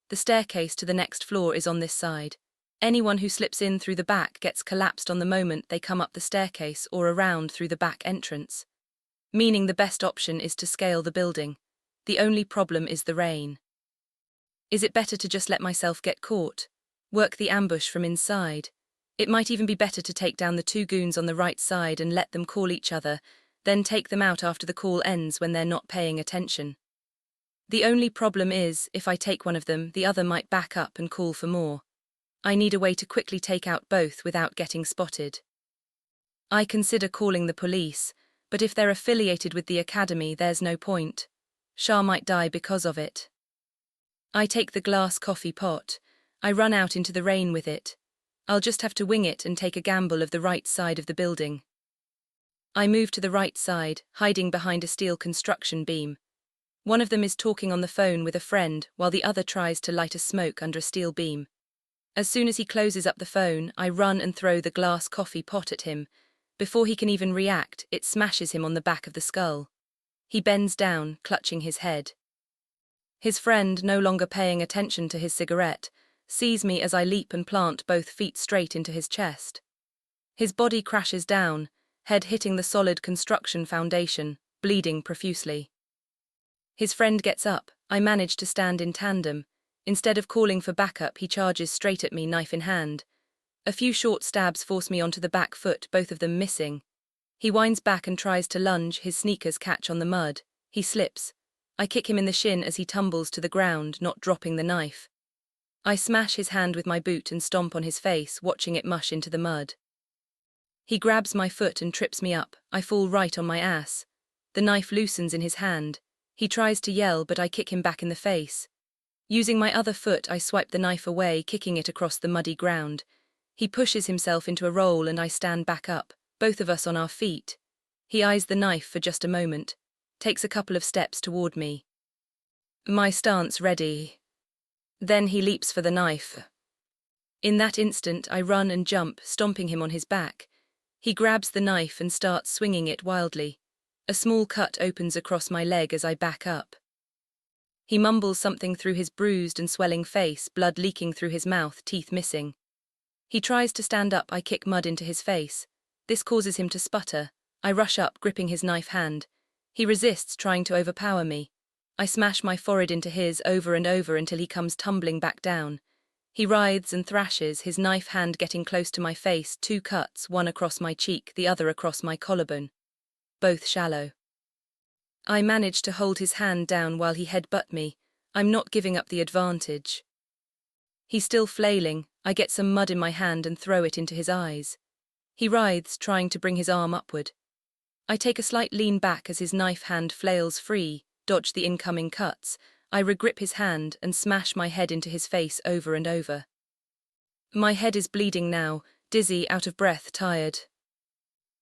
The staircase to the next floor is on this side. Anyone who slips in through the back gets collapsed on the moment they come up the staircase or around through the back entrance. Meaning the best option is to scale the building. The only problem is the rain. Is it better to just let myself get caught? Work the ambush from inside? It might even be better to take down the two goons on the right side and let them call each other, then take them out after the call ends when they're not paying attention. The only problem is, if I take one of them, the other might back up and call for more. I need a way to quickly take out both without getting spotted. I consider calling the police, but if they're affiliated with the academy, there's no point. Shah might die because of it. I take the glass coffee pot. I run out into the rain with it. I'll just have to wing it and take a gamble of the right side of the building. I move to the right side, hiding behind a steel construction beam. One of them is talking on the phone with a friend, while the other tries to light a smoke under a steel beam. As soon as he closes up the phone, I run and throw the glass coffee pot at him. Before he can even react, it smashes him on the back of the skull. He bends down, clutching his head. His friend, no longer paying attention to his cigarette, sees me as I leap and plant both feet straight into his chest. His body crashes down, head hitting the solid construction foundation, bleeding profusely. His friend gets up. I manage to stand in tandem. Instead of calling for backup, he charges straight at me, knife in hand. A few short stabs force me onto the back foot, both of them missing. He winds back and tries to lunge, his sneakers catch on the mud. He slips. I kick him in the shin as he tumbles to the ground, not dropping the knife. I smash his hand with my boot and stomp on his face, watching it mush into the mud. He grabs my foot and trips me up. I fall right on my ass. The knife loosens in his hand. He tries to yell, but I kick him back in the face. Using my other foot, I swipe the knife away, kicking it across the muddy ground. He pushes himself into a roll and I stand back up, both of us on our feet. He eyes the knife for just a moment, takes a couple of steps toward me. My stance ready. Then he leaps for the knife. In that instant, I run and jump, stomping him on his back. He grabs the knife and starts swinging it wildly. A small cut opens across my leg as I back up. He mumbles something through his bruised and swelling face, blood leaking through his mouth, teeth missing. He tries to stand up. I kick mud into his face. This causes him to sputter. I rush up, gripping his knife hand. He resists, trying to overpower me. I smash my forehead into his over and over until he comes tumbling back down. He writhes and thrashes, his knife hand getting close to my face, 2 cuts, one across my cheek, the other across my collarbone. Both shallow. I manage to hold his hand down while he headbutt me. I'm not giving up the advantage. He's still flailing. I get some mud in my hand and throw it into his eyes. He writhes, trying to bring his arm upward. I take a slight lean back as his knife hand flails free, dodge the incoming cuts. I regrip his hand and smash my head into his face over and over. My head is bleeding now, dizzy, out of breath, tired.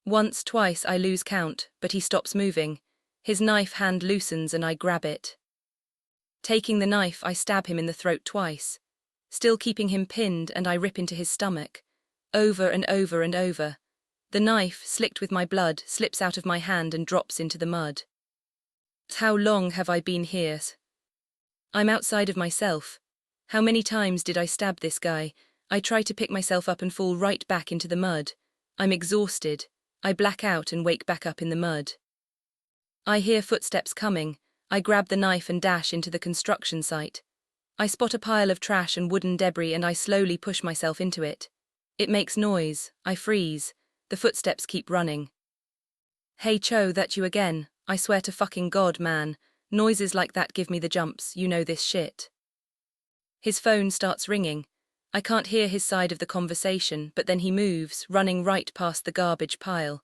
Once, twice I lose count, but he stops moving. His knife hand loosens and I grab it. Taking the knife, I stab him in the throat twice. Still keeping him pinned, and I rip into his stomach. Over and over and over. The knife, slicked with my blood, slips out of my hand and drops into the mud. How long have I been here? I'm outside of myself. How many times did I stab this guy? I try to pick myself up and fall right back into the mud. I'm exhausted. I black out and wake back up in the mud. I hear footsteps coming. I grab the knife and dash into the construction site. I spot a pile of trash and wooden debris and I slowly push myself into it. It makes noise. I freeze. The footsteps keep running. Hey Cho, that you again? I swear to fucking God, man. Noises like that give me the jumps, you know this shit. His phone starts ringing. I can't hear his side of the conversation, but then he moves, running right past the garbage pile.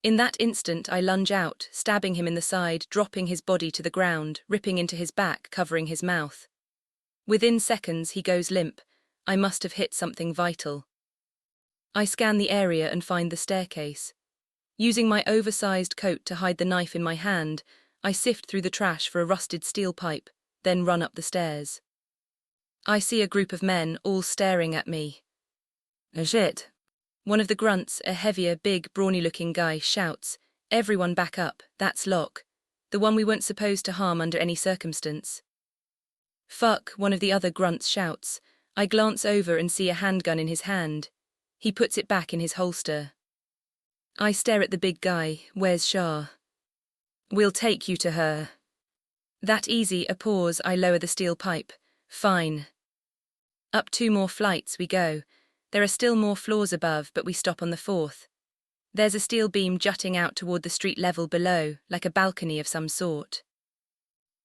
In that instant, I lunge out, stabbing him in the side, dropping his body to the ground, ripping into his back, covering his mouth. Within seconds, he goes limp. I must have hit something vital. I scan the area and find the staircase. Using my oversized coat to hide the knife in my hand, I sift through the trash for a rusted steel pipe, then run up the stairs. I see a group of men, all staring at me. Shit. One of the grunts, a heavier, big, brawny-looking guy, shouts, "Everyone back up, that's Lock. The one we weren't supposed to harm under any circumstance." "Fuck," one of the other grunts shouts. I glance over and see a handgun in his hand. He puts it back in his holster. I stare at the big guy. "Where's Shah?" "We'll take you to her." That easy, a pause, I lower the steel pipe. "Fine." Up 2 more flights we go. There are still more floors above, but we stop on the 4th. There's a steel beam jutting out toward the street level below, like a balcony of some sort.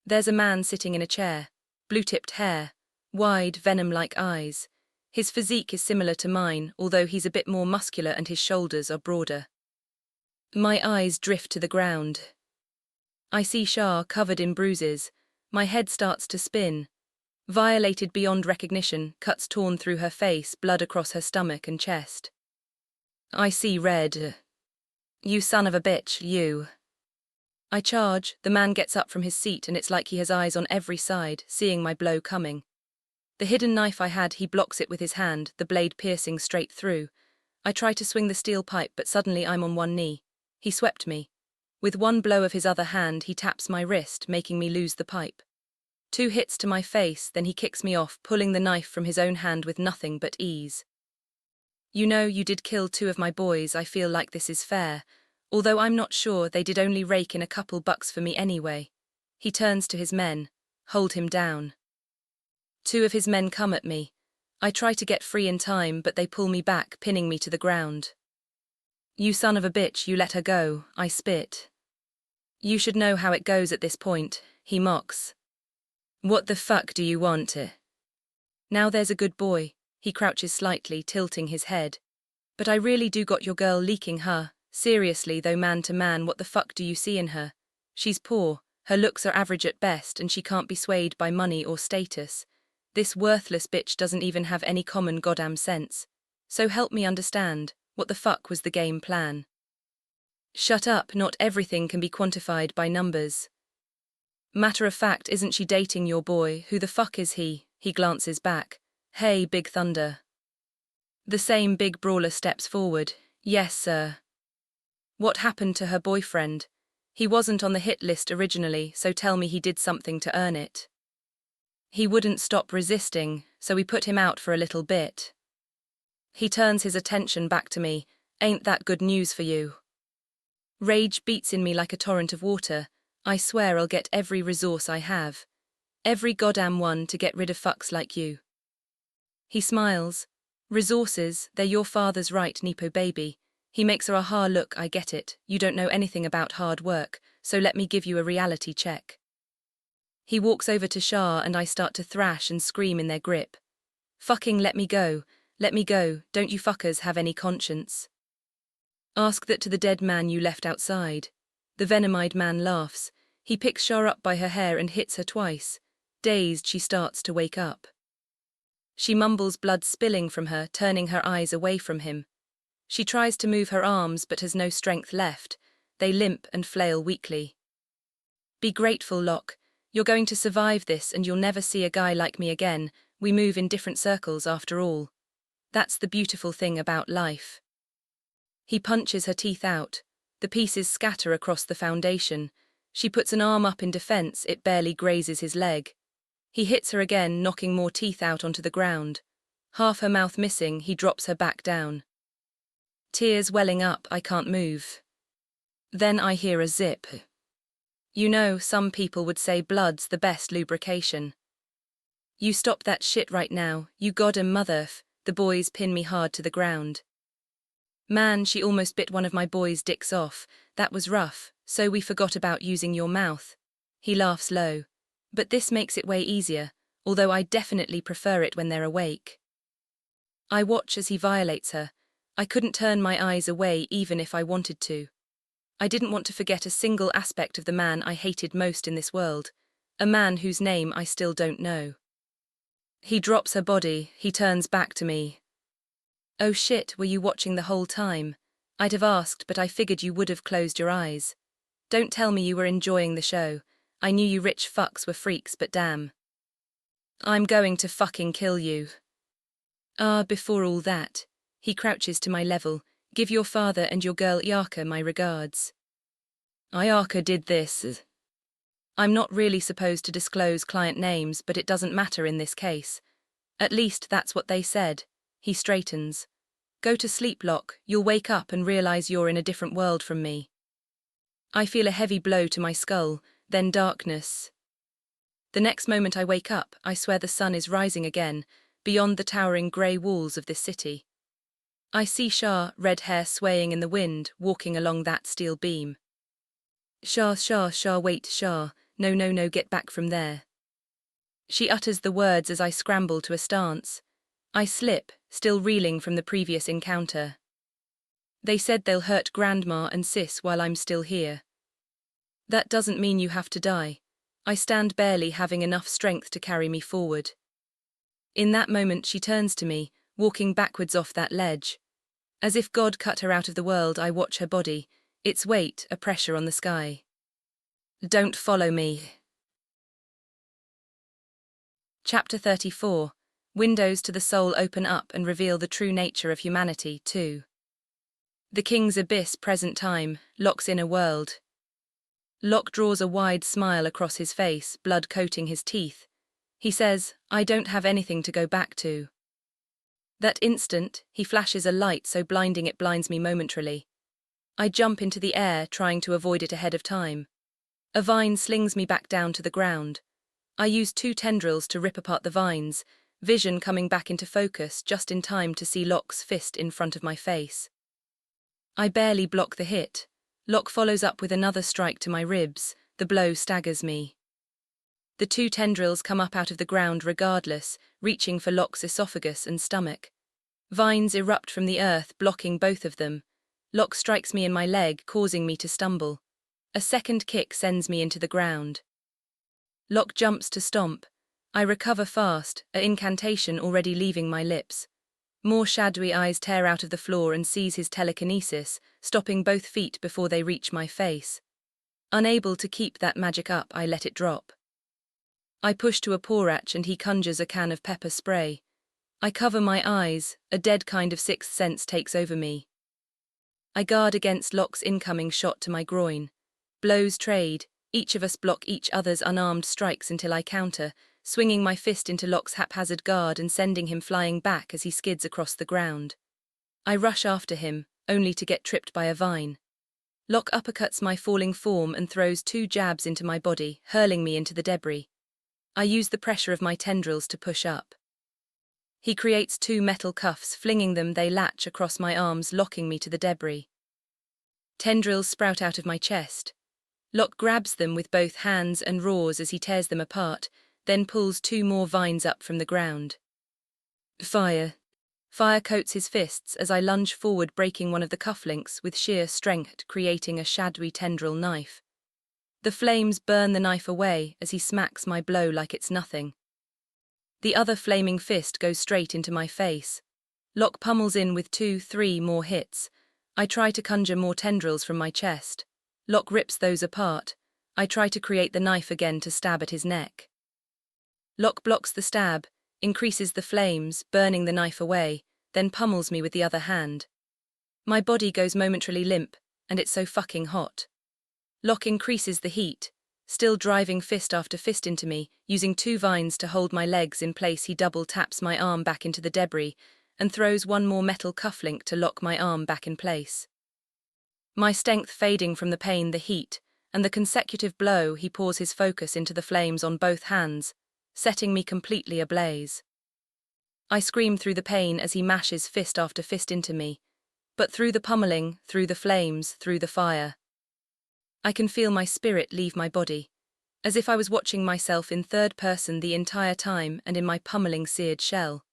There's a man sitting in a chair, blue-tipped hair, wide, venom-like eyes. His physique is similar to mine, although he's a bit more muscular and his shoulders are broader. My eyes drift to the ground. I see Shah covered in bruises. My head starts to spin. Violated beyond recognition, cuts torn through her face, blood across her stomach and chest. I see red. "You son of a bitch, you." I charge. The man gets up from his seat and it's like he has eyes on every side, seeing my blow coming. The hidden knife I had, he blocks it with his hand, the blade piercing straight through. I try to swing the steel pipe, but suddenly I'm on one knee. He swept me. With one blow of his other hand, he taps my wrist, making me lose the pipe. 2 hits to my face, then he kicks me off, pulling the knife from his own hand with nothing but ease. "You know, you did kill 2 of my boys. I feel like this is fair. Although I'm not sure, they did only rake in a couple bucks for me anyway." He turns to his men. "Hold him down." 2 of his men come at me. I try to get free in time, but they pull me back, pinning me to the ground. "You son of a bitch, you let her go," I spit. "You should know how it goes at this point," he mocks. "What the fuck do you want?" Now there's a good boy. He crouches slightly, tilting his head. But I really do got your girl leaking, huh? Seriously though, man to man, what the fuck do you see in her? She's poor, her looks are average at best, and she can't be swayed by money or status. This worthless bitch doesn't even have any common goddamn sense. So help me understand, what the fuck was the game plan? Shut up, not everything can be quantified by numbers. Matter of fact, isn't she dating your boy? Who the fuck is he? He glances back. Hey, Big Thunder. The same big brawler steps forward. Yes, sir. What happened to her boyfriend? He wasn't on the hit list originally, so tell me he did something to earn it. He wouldn't stop resisting, so we put him out for a little bit. He turns his attention back to me. Ain't that good news for you? Rage beats in me like a torrent of water. I swear I'll get every resource I have. Every goddamn one to get rid of fucks like you. He smiles. Resources, they're your father's right, Nepo baby. He makes her a ha look, I get it. You don't know anything about hard work, so let me give you a reality check. He walks over to Shah and I start to thrash and scream in their grip. Fucking let me go, don't you fuckers have any conscience? Ask that to the dead man you left outside. The venom-eyed man laughs. He picks Shah up by her hair and hits her twice. Dazed, she starts to wake up. She mumbles, blood spilling from her, turning her eyes away from him. She tries to move her arms but has no strength left. They limp and flail weakly. Be grateful, Lock. You're going to survive this and you'll never see a guy like me again. We move in different circles after all. That's the beautiful thing about life. He punches her teeth out. The pieces scatter across the foundation. She puts an arm up in defense, it barely grazes his leg. He hits her again, knocking more teeth out onto the ground. Half her mouth missing, he drops her back down. Tears welling up, I can't move. Then I hear a zip. You know, some people would say blood's the best lubrication. You stop that shit right now, you goddamn mother. The boys pin me hard to the ground. Man, she almost bit one of my boys' dicks off. That was rough, so we forgot about using your mouth. He laughs low. But this makes it way easier, although I definitely prefer it when they're awake. I watch as he violates her. I couldn't turn my eyes away even if I wanted to. I didn't want to forget a single aspect of the man I hated most in this world, a man whose name I still don't know. He drops her body, he turns back to me. Oh shit, were you watching the whole time? I'd have asked, but I figured you would have closed your eyes. Don't tell me you were enjoying the show. I knew you rich fucks were freaks, but damn. I'm going to fucking kill you. Before all that. He crouches to my level. Give your father and your girl Iaka my regards. Iaka did this. I'm not really supposed to disclose client names, but it doesn't matter in this case. At least that's what they said. He straightens. Go to sleep, Lock. You'll wake up and realize you're in a different world from me. I feel a heavy blow to my skull, then darkness. The next moment I wake up, I swear the sun is rising again, beyond the towering grey walls of this city. I see Shah, red hair swaying in the wind, walking along that steel beam. Shah, wait, Shah. No, get back from there. She utters the words as I scramble to a stance. I slip, still reeling from the previous encounter. They said they'll hurt Grandma and Sis while I'm still here. That doesn't mean you have to die. I stand barely having enough strength to carry me forward. In that moment she turns to me, walking backwards off that ledge. As if God cut her out of the world, I watch her body, its weight a pressure on the sky. Don't follow me. Chapter 34. Windows to the soul open up and reveal the true nature of humanity, too. The King's Abyss, present time, Lock's inner world. Lock draws a wide smile across his face, blood coating his teeth. He says, I don't have anything to go back to. That instant, he flashes a light so blinding it blinds me momentarily. I jump into the air, trying to avoid it ahead of time. A vine slings me back down to the ground. I use 2 tendrils to rip apart the vines, vision coming back into focus just in time to see Lock's fist in front of my face. I barely block the hit. Lock follows up with another strike to my ribs. The blow staggers me. The two tendrils come up out of the ground regardless, reaching for Lock's esophagus and stomach. Vines erupt from the earth, blocking both of them. Lock strikes me in my leg, causing me to stumble. A second kick sends me into the ground. Lock jumps to stomp. I recover fast, an incantation already leaving my lips. More shadowy eyes tear out of the floor and seize his telekinesis, stopping both feet before they reach my face. Unable to keep that magic up, I let it drop. I push to a porach and he conjures a can of pepper spray. I cover my eyes, a dead kind of sixth sense takes over me. I guard against Lock's incoming shot to my groin. Blows trade, each of us block each other's unarmed strikes until I counter, swinging my fist into Lock's haphazard guard and sending him flying back as he skids across the ground. I rush after him, only to get tripped by a vine. Lock uppercuts my falling form and throws two jabs into my body, hurling me into the debris. I use the pressure of my tendrils to push up. He creates two metal cuffs, flinging them, they latch across my arms, locking me to the debris. Tendrils sprout out of my chest. Lock grabs them with both hands and roars as he tears them apart, then pulls two more vines up from the ground. Fire. Fire coats his fists as I lunge forward, breaking one of the cufflinks with sheer strength, creating a shadowy tendril knife. The flames burn the knife away as he smacks my blow like it's nothing. The other flaming fist goes straight into my face. Lock pummels in with 2-3 more hits. I try to conjure more tendrils from my chest. Lock rips those apart. I try to create the knife again to stab at his neck. Lock blocks the stab, increases the flames, burning the knife away, then pummels me with the other hand. My body goes momentarily limp, and it's so fucking hot. Lock increases the heat, still driving fist after fist into me, using two vines to hold my legs in place. He double taps my arm back into the debris, and throws one more metal cufflink to lock my arm back in place. My strength fading from the pain, the heat, and the consecutive blow, he pours his focus into the flames on both hands, setting me completely ablaze. I scream through the pain as he mashes fist after fist into me, but through the pummeling, through the flames, through the fire, I can feel my spirit leave my body, as if I was watching myself in third person the entire time and in my pummeling seared shell.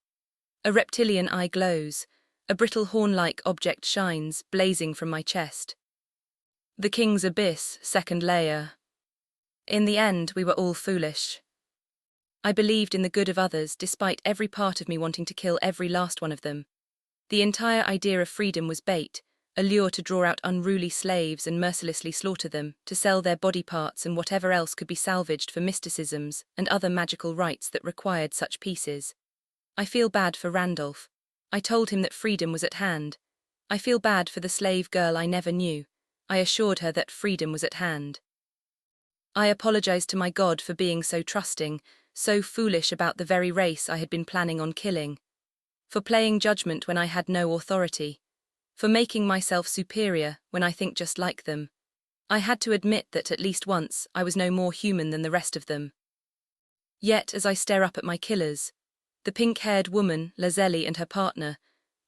A reptilian eye glows, a brittle horn-like object shines, blazing from my chest. The King's Abyss, second layer. In the end, we were all foolish. I believed in the good of others, despite every part of me wanting to kill every last one of them. The entire idea of freedom was bait, a lure to draw out unruly slaves and mercilessly slaughter them, to sell their body parts and whatever else could be salvaged for mysticisms and other magical rites that required such pieces. I feel bad for Randolph. I told him that freedom was at hand. I feel bad for the slave girl I never knew. I assured her that freedom was at hand. I apologized to my God for being so trusting, so foolish about the very race I had been planning on killing. For playing judgment when I had no authority. For making myself superior when I think just like them. I had to admit that at least once I was no more human than the rest of them. Yet as I stare up at my killers, the pink-haired woman, Lazelli, and her partner,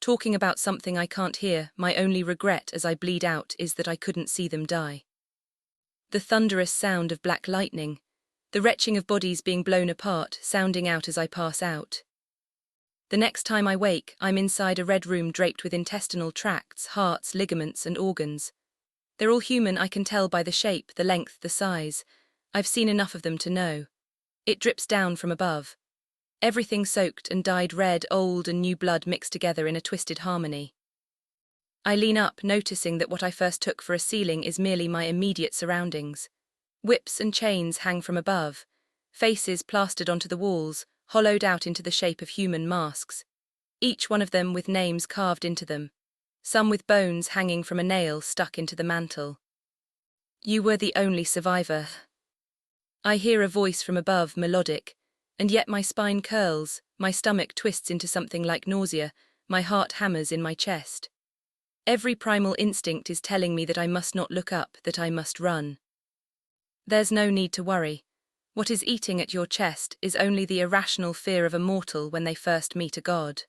talking about something I can't hear, my only regret as I bleed out is that I couldn't see them die. The thunderous sound of black lightning, the retching of bodies being blown apart, sounding out as I pass out. The next time I wake, I'm inside a red room draped with intestinal tracts, hearts, ligaments, and organs. They're all human, I can tell by the shape, the length, the size. I've seen enough of them to know. It drips down from above. Everything soaked and dyed red, old and new blood mixed together in a twisted harmony. I lean up, noticing that what I first took for a ceiling is merely my immediate surroundings. Whips and chains hang from above, faces plastered onto the walls, hollowed out into the shape of human masks, each one of them with names carved into them, some with bones hanging from a nail stuck into the mantel. You were the only survivor. I hear a voice from above, melodic, and yet my spine curls, my stomach twists into something like nausea, my heart hammers in my chest. Every primal instinct is telling me that I must not look up, that I must run. There's no need to worry. What is eating at your chest is only the irrational fear of a mortal when they first meet a god.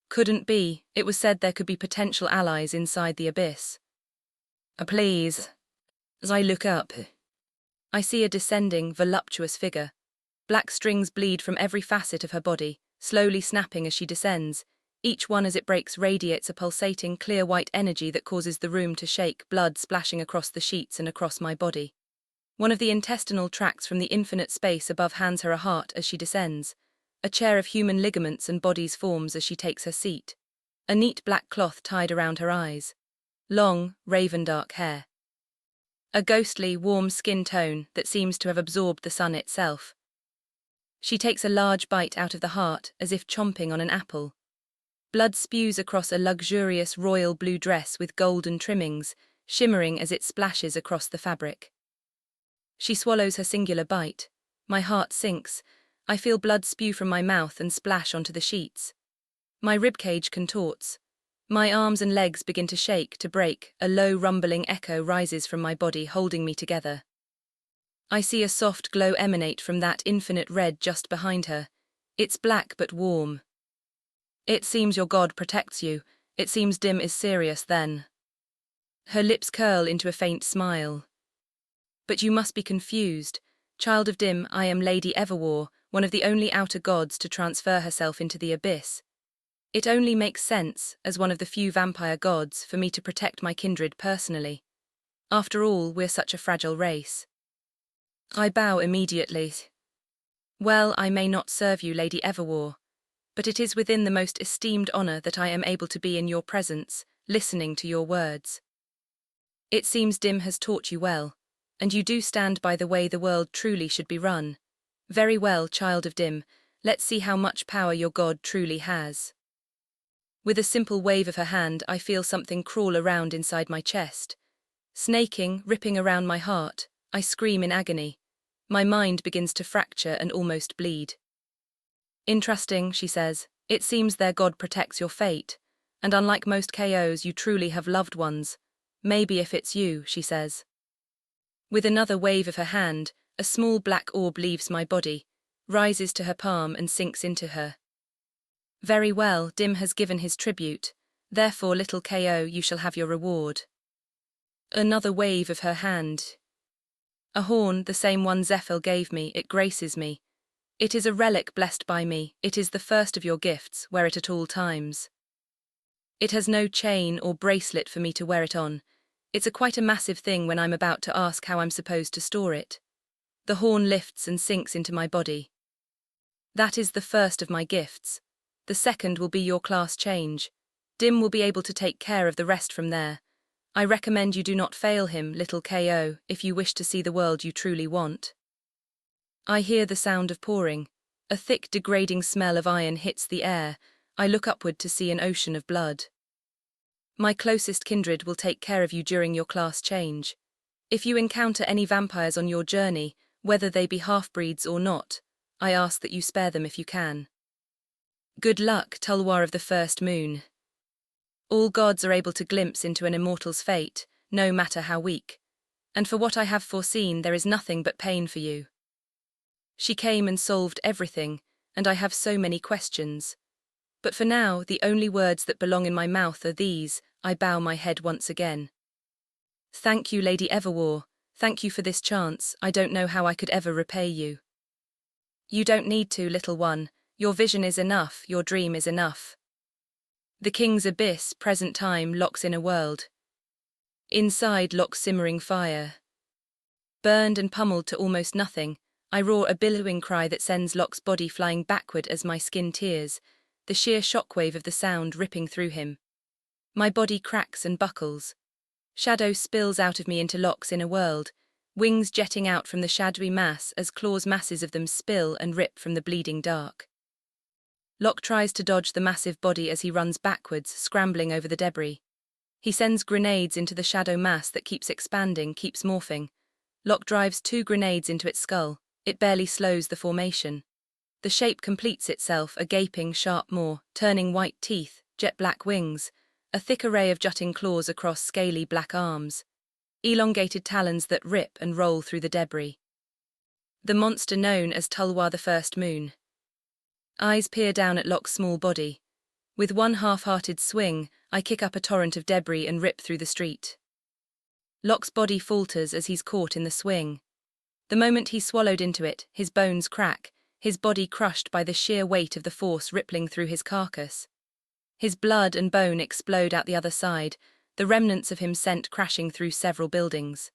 Couldn't be, it was said there could be potential allies inside the abyss. Please. As I look up, I see a descending, voluptuous figure. Black strings bleed from every facet of her body, slowly snapping as she descends. Each one as it breaks radiates a pulsating, clear white energy that causes the room to shake, blood splashing across the sheets and across my body. One of the intestinal tracts from the infinite space above hands her a heart as she descends. A chair of human ligaments and bodies forms as she takes her seat. A neat black cloth tied around her eyes. Long, raven-dark hair. A ghostly, warm skin tone that seems to have absorbed the sun itself. She takes a large bite out of the heart as if chomping on an apple. Blood spews across a luxurious royal blue dress with golden trimmings, shimmering as it splashes across the fabric. She swallows her singular bite. My heart sinks. I feel blood spew from my mouth and splash onto the sheets. My ribcage contorts. My arms and legs begin to shake, to break. A low rumbling echo rises from my body, holding me together. I see a soft glow emanate from that infinite red just behind her. It's black but warm. It seems your god protects you. It seems Dim is serious then. Her lips curl into a faint smile. But you must be confused. Child of Dim, I am Lady Everwar, one of the only outer gods to transfer herself into the abyss. It only makes sense, as one of the few vampire gods, for me to protect my kindred personally. After all, we're such a fragile race. I bow immediately. Well, I may not serve you, Lady Everwar, but it is within the most esteemed honor that I am able to be in your presence, listening to your words. It seems Dim has taught you well, and you do stand by the way the world truly should be run. Very well, child of Dim, let's see how much power your god truly has. With a simple wave of her hand, I feel something crawl around inside my chest. Snaking, ripping around my heart, I scream in agony. My mind begins to fracture and almost bleed. Interesting, she says. It seems their god protects your fate, and unlike most KOs, you truly have loved ones. Maybe if it's you, she says. With another wave of her hand, a small black orb leaves my body, rises to her palm and sinks into her. Very well, Dim has given his tribute. Therefore, little KO, you shall have your reward. Another wave of her hand. A horn, the same one Zephyl gave me, it graces me. It is a relic blessed by me, it is the first of your gifts, wear it at all times. It has no chain or bracelet for me to wear it on. It's quite a massive thing when I'm about to ask how I'm supposed to store it. The horn lifts and sinks into my body. That is the first of my gifts. The second will be your class change. Dim will be able to take care of the rest from there. I recommend you do not fail him, little KO, if you wish to see the world you truly want. I hear the sound of pouring. A thick, degrading smell of iron hits the air. I look upward to see an ocean of blood. My closest kindred will take care of you during your class change. If you encounter any vampires on your journey, whether they be half-breeds or not, I ask that you spare them if you can. Good luck, Tulwar of the First Moon. All gods are able to glimpse into an immortal's fate, no matter how weak. And for what I have foreseen, there is nothing but pain for you. She came and solved everything, and I have so many questions. But for now, the only words that belong in my mouth are these. I bow my head once again. Thank you, Lady Everwar. Thank you for this chance. I don't know how I could ever repay you. You don't need to, little one. Your vision is enough, your dream is enough. The King's Abyss, present time, Lock's inner world. Inside Lock's simmering fire. Burned and pummeled to almost nothing, I roar a billowing cry that sends Lock's body flying backward as my skin tears, the sheer shockwave of the sound ripping through him. My body cracks and buckles. Shadow spills out of me into Lock's inner world, wings jetting out from the shadowy mass as masses of them spill and rip from the bleeding dark. Lock tries to dodge the massive body as he runs backwards, scrambling over the debris. He sends grenades into the shadow mass that keeps expanding, keeps morphing. Lock drives 2 grenades into its skull. It barely slows the formation. The shape completes itself, a gaping, sharp maw, turning white teeth, jet-black wings, a thick array of jutting claws across scaly black arms, elongated talons that rip and roll through the debris. The monster known as Tulwar the First Moon. Eyes peer down at Lock's small body. With one half-hearted swing, I kick up a torrent of debris and rip through the street. Lock's body falters as he's caught in the swing. The moment he swallowed into it, his bones crack, his body crushed by the sheer weight of the force rippling through his carcass. His blood and bone explode out the other side, the remnants of him sent crashing through several buildings.